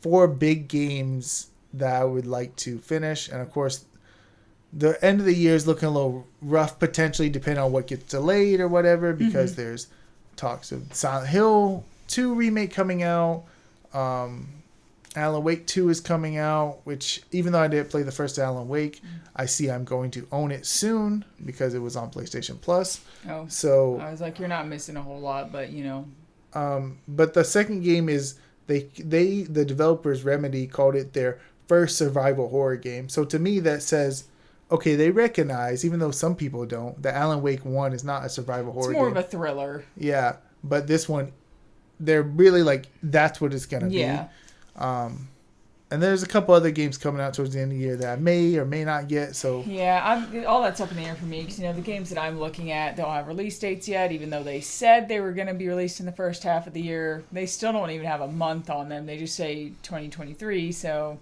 4 big games that I would like to finish. And of course, the end of the year is looking a little rough, potentially, depending on what gets delayed or whatever, because there's talks of Silent Hill 2 remake coming out. Alan Wake 2 is coming out, which, even though I didn't play the first Alan Wake, I see I'm going to own it soon because it was on PlayStation Plus. Oh, so I was like, you're not missing a whole lot, but you know. But the second game is the developers, Remedy, called it their first survival horror game. So to me, that says, okay, they recognize, even though some people don't, that Alan Wake 1 is not a survival horror game. It's more of a thriller. Yeah, but this one, they're really that's what it's going to be. And there's a couple other games coming out towards the end of the year that I may or may not get. So yeah, all that's up in the air for me because the games that I'm looking at don't have release dates yet. Even though they said they were going to be released in the first half of the year, they still don't even have a month on them. They just say 2023. So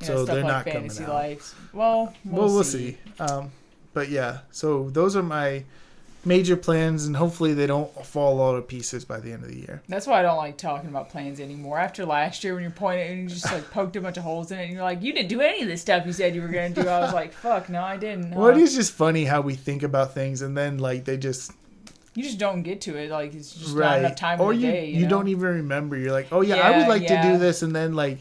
so stuff they're like not Fantasy coming out. Life. Well, we'll see. But yeah, so those are my major plans, and hopefully they don't fall all to pieces by the end of the year. That's why I don't like talking about plans anymore. After last year when you're pointing and you just like poked a bunch of holes in it and you're like, you didn't do any of this stuff you said you were going to do. I was like, fuck, no, I didn't. Well, it is just funny how we think about things and then like they just... You just don't get to it. Like it's just right. not enough time or in the day. You know? don't even remember. You're like, oh yeah, I would like to do this. And then like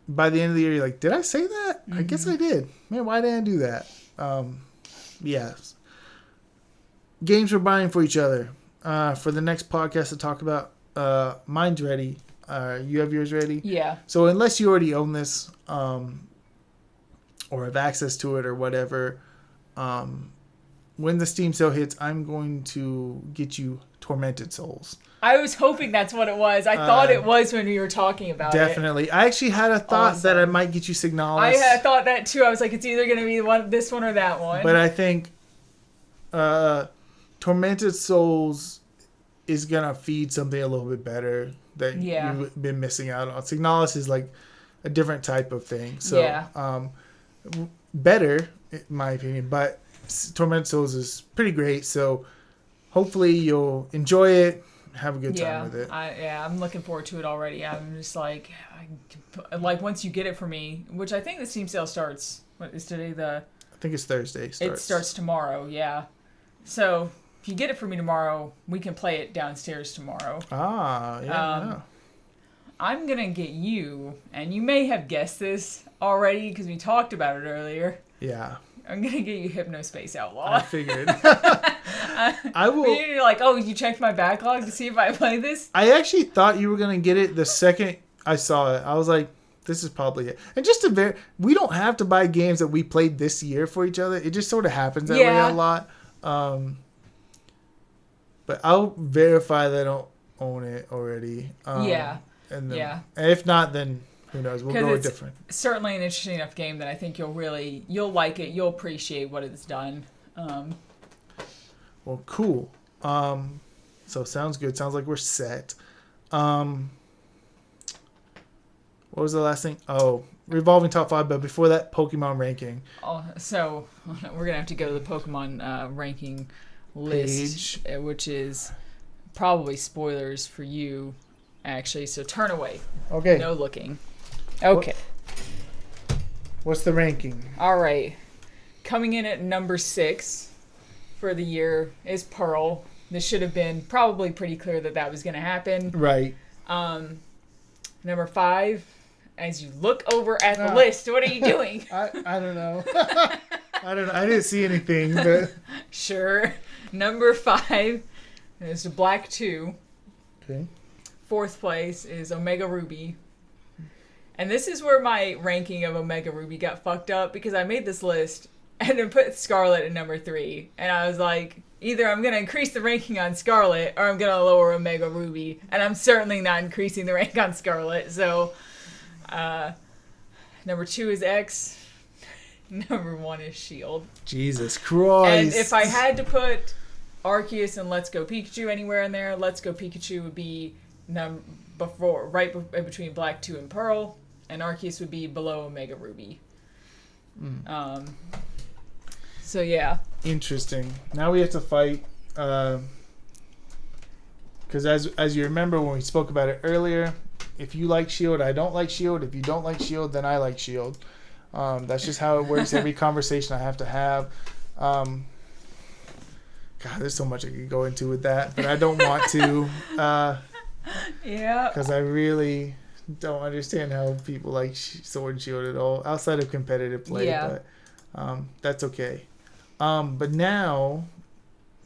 by the end of the year, you're like, did I say that? I guess I did. Man, why didn't I do that? Yeah. Games we're buying for each other. For the next podcast to talk about, mine's ready. You have yours ready? Yeah. So unless you already own this, or have access to it or whatever, when the Steam sale hits, I'm going to get you Tormented Souls. I was hoping that's what it was. I thought it was when we were talking about definitely. I actually had a thought that I might get you Signalis. I thought that too. I was like, it's either going to be this one or that one. But I think Tormented Souls is going to feed something a little bit better that you've been missing out on. Signalis is like a different type of thing. So better, in my opinion. But Tormented Souls is pretty great. So hopefully you'll enjoy it. Have a good time with it. I'm looking forward to it already. I'm just like once you get it for me, which I think the Steam sale starts. What is today? I think it's Thursday. It starts tomorrow. Yeah. So if you get it for me tomorrow, we can play it downstairs tomorrow. Yeah. I'm gonna get you, and you may have guessed this already because we talked about it earlier. Yeah. I'm gonna get you Hypnospace Outlaw. I figured. I will. You're like, oh, you checked my backlog to see if I play this? I actually thought you were gonna get it the second I saw it. I was like, this is probably it. And just we don't have to buy games that we played this year for each other. It just sort of happens that way a lot. But I'll verify that I don't own it already. And then, and if not, then who knows? We'll go different. Certainly an interesting enough game that I think you'll like it. You'll appreciate what it's done. Well, cool. So sounds good. Sounds like we're set. What was the last thing? Oh, revolving top 5. But before that, Pokemon ranking. Oh, so we're gonna have to go to the Pokemon ranking list, which is probably spoilers for you, actually. So turn away. Okay. No looking. Okay. What's the ranking? All right. Coming in at number 6 for the year is Pearl. This should have been probably pretty clear that was going to happen. Right. Number 5, as you look over at the list, what are you doing? I don't know. I don't know. I didn't see anything, but sure. Number 5 is Black 2. Okay. 4th place is Omega Ruby. And this is where my ranking of Omega Ruby got fucked up because I made this list and then put Scarlet at number 3. And I was like, either I'm going to increase the ranking on Scarlet or I'm going to lower Omega Ruby. And I'm certainly not increasing the rank on Scarlet. So, number 2 is X. Number 1 is Shield. Jesus Christ. And if I had to put Arceus and Let's Go Pikachu anywhere in there, Let's Go Pikachu would be between Black 2 and Pearl. And Arceus would be below Omega Ruby. So yeah. Interesting. Now we have to fight. Because as you remember when we spoke about it earlier, if you like Shield, I don't like Shield. If you don't like Shield, then I like Shield. That's just how it works. Every conversation I have to have. God, there's so much I could go into with that, but I don't want to. Yeah. Because I really don't understand how people like Sword and Shield at all, outside of competitive play. Yeah. But that's okay. But now,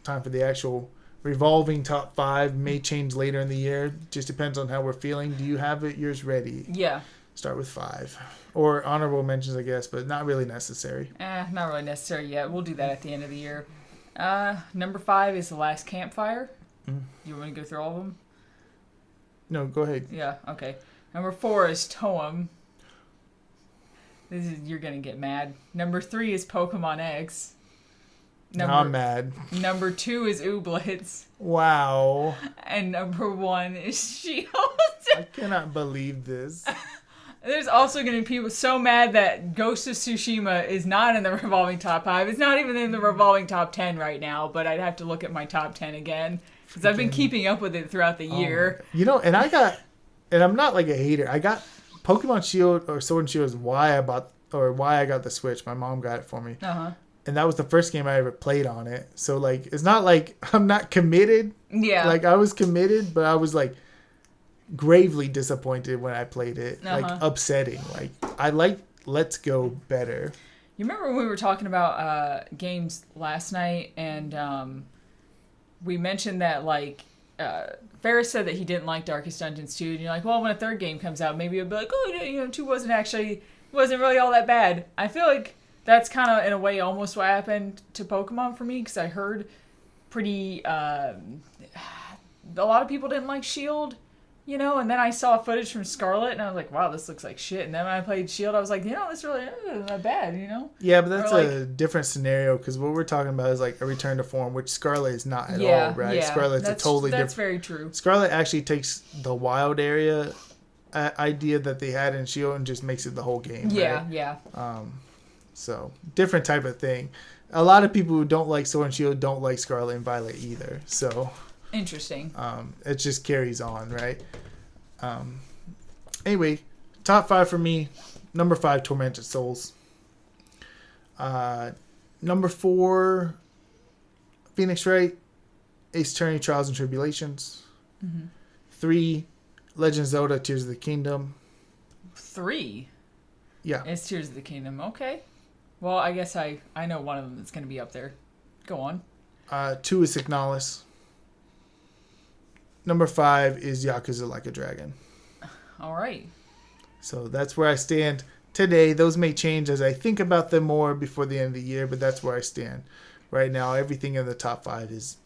time for the actual revolving top 5. May change later in the year. Just depends on how we're feeling. Do you have yours ready? Yeah. Start with 5. Or honorable mentions, I guess, but not really necessary. Not really necessary yet. We'll do that at the end of the year. Number 5 is The Last Campfire. You want to go through all of them? No, go ahead. Yeah, okay. Number 4 is Toem. You're going to get mad. Number 3 is Pokemon X. I'm mad. Number 2 is Ooblets. Wow. And number 1 is Shield. I cannot believe this. There's also going to be people so mad that Ghost of Tsushima is not in the revolving top 5. It's not even in the revolving top 10 right now, but I'd have to look at my top 10 again because I've been keeping up with it throughout the year. You know, and I'm not like a hater. I got Pokemon Shield or Sword and Shield is why I got the Switch. My mom got it for me. Uh-huh. And that was the first game I ever played on it. So, like, it's not like I'm not committed. Yeah. Like, I was committed, but I was, like, gravely disappointed when I played it. Like, upsetting. Like, I like Let's Go better. You remember when we were talking about games last night, and we mentioned that, like, Ferris said that he didn't like Darkest Dungeons 2, and you're like, well, when a third game comes out, maybe you'll be like, oh, 2 wasn't really all that bad. I feel like that's kind of, in a way, almost what happened to Pokemon for me, because I heard a lot of people didn't like Shield, and then I saw footage from Scarlet, and I was like, wow, this looks like shit. And then when I played Shield, I was like, this really isn't that bad, Yeah, but that's a different scenario, because what we're talking about is, like, a return to form, which Scarlet is not at all, right? Yeah, Scarlet's a totally different... That's very true. Scarlet actually takes the wild area idea that they had in Shield and just makes it the whole game, right? Yeah. So, different type of thing. A lot of people who don't like Sword and Shield don't like Scarlet and Violet either. So... Interesting. It just carries on, right? Anyway, top 5 for me. Number 5, Tormented Souls. Number 4, Phoenix Wright, Ace Attorney, Trials and Tribulations. 3, Legend of Zelda, Tears of the Kingdom. 3? Yeah. It's Tears of the Kingdom. Okay. Well, I guess I know one of them that's going to be up there. Go on. 2 is Signalis. Number 5 is Yakuza Like a Dragon. All right. So that's where I stand today. Those may change as I think about them more before the end of the year, but that's where I stand. Right now, everything in the top 5 is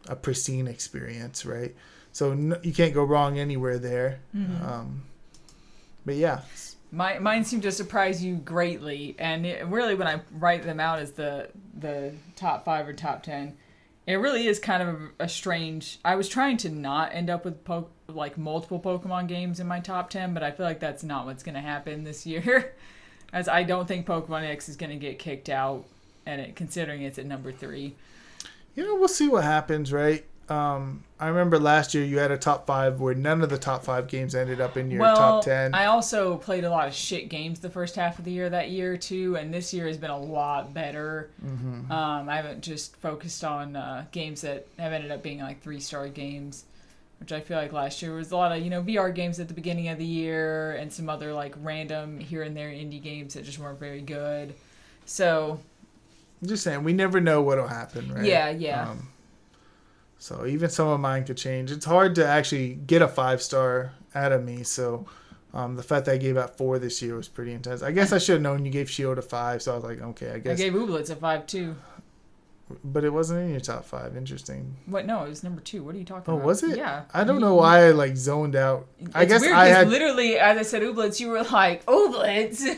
a pristine experience, right? So you can't go wrong anywhere there. But yeah. Mine seem to surprise you greatly. And really, when I write them out as the top 5 or top 10, it really is kind of a strange... I was trying to not end up with multiple Pokemon games in my top 10, but I feel like that's not what's going to happen this year. As I don't think Pokemon X is going to get kicked out, and considering it's at number 3. We'll see what happens, right? I remember last year you had a top 5 where none of the top 5 games ended up in your top 10. I also played a lot of shit games the first half of the year that year too, and this year has been a lot better. I haven't just focused on games that have ended up being like 3-star games, which I feel like last year was a lot of VR games at the beginning of the year and some other like random here and there indie games that just weren't very good. So I'm just saying, we never know what'll happen, right? Yeah. So even some of mine could change. It's hard to actually get a 5-star out of me. So the fact that I gave out 4 this year was pretty intense. I guess I should have known you gave Shield a 5. So I was like, okay, I guess. I gave Ooblets a 5 too. But it wasn't in your top 5. Interesting. What? No, it was number 2. What are you talking about? Oh, was it? Yeah. I don't know why I zoned out. I guess weird, I had literally, as I said Ooblets, you were like, Ooblets.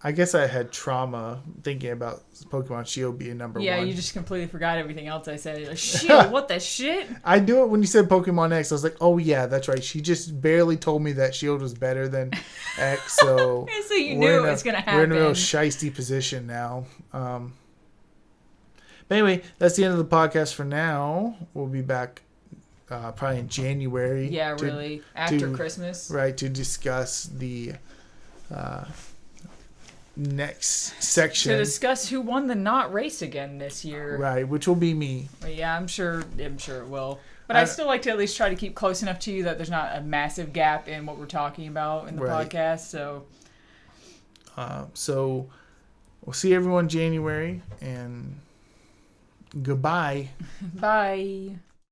I guess I had trauma thinking about Pokemon Shield being number 1. Yeah, you just completely forgot everything else I said. Like, Shield, what the shit? I knew it when you said Pokemon X. I was like, oh yeah, that's right. She just barely told me that Shield was better than X. So, so you knew it was going to happen. We're in a real shiesty position now. But anyway, that's the end of the podcast for now. We'll be back probably in January. Yeah, really. After Christmas. Right, to discuss the... next section to discuss who won the not race again this year, right, which will be me. But yeah, I'm sure it will, but I still like to at least try to keep close enough to you that there's not a massive gap in what we're talking about in the podcast. So we'll see everyone in January, and goodbye. Bye.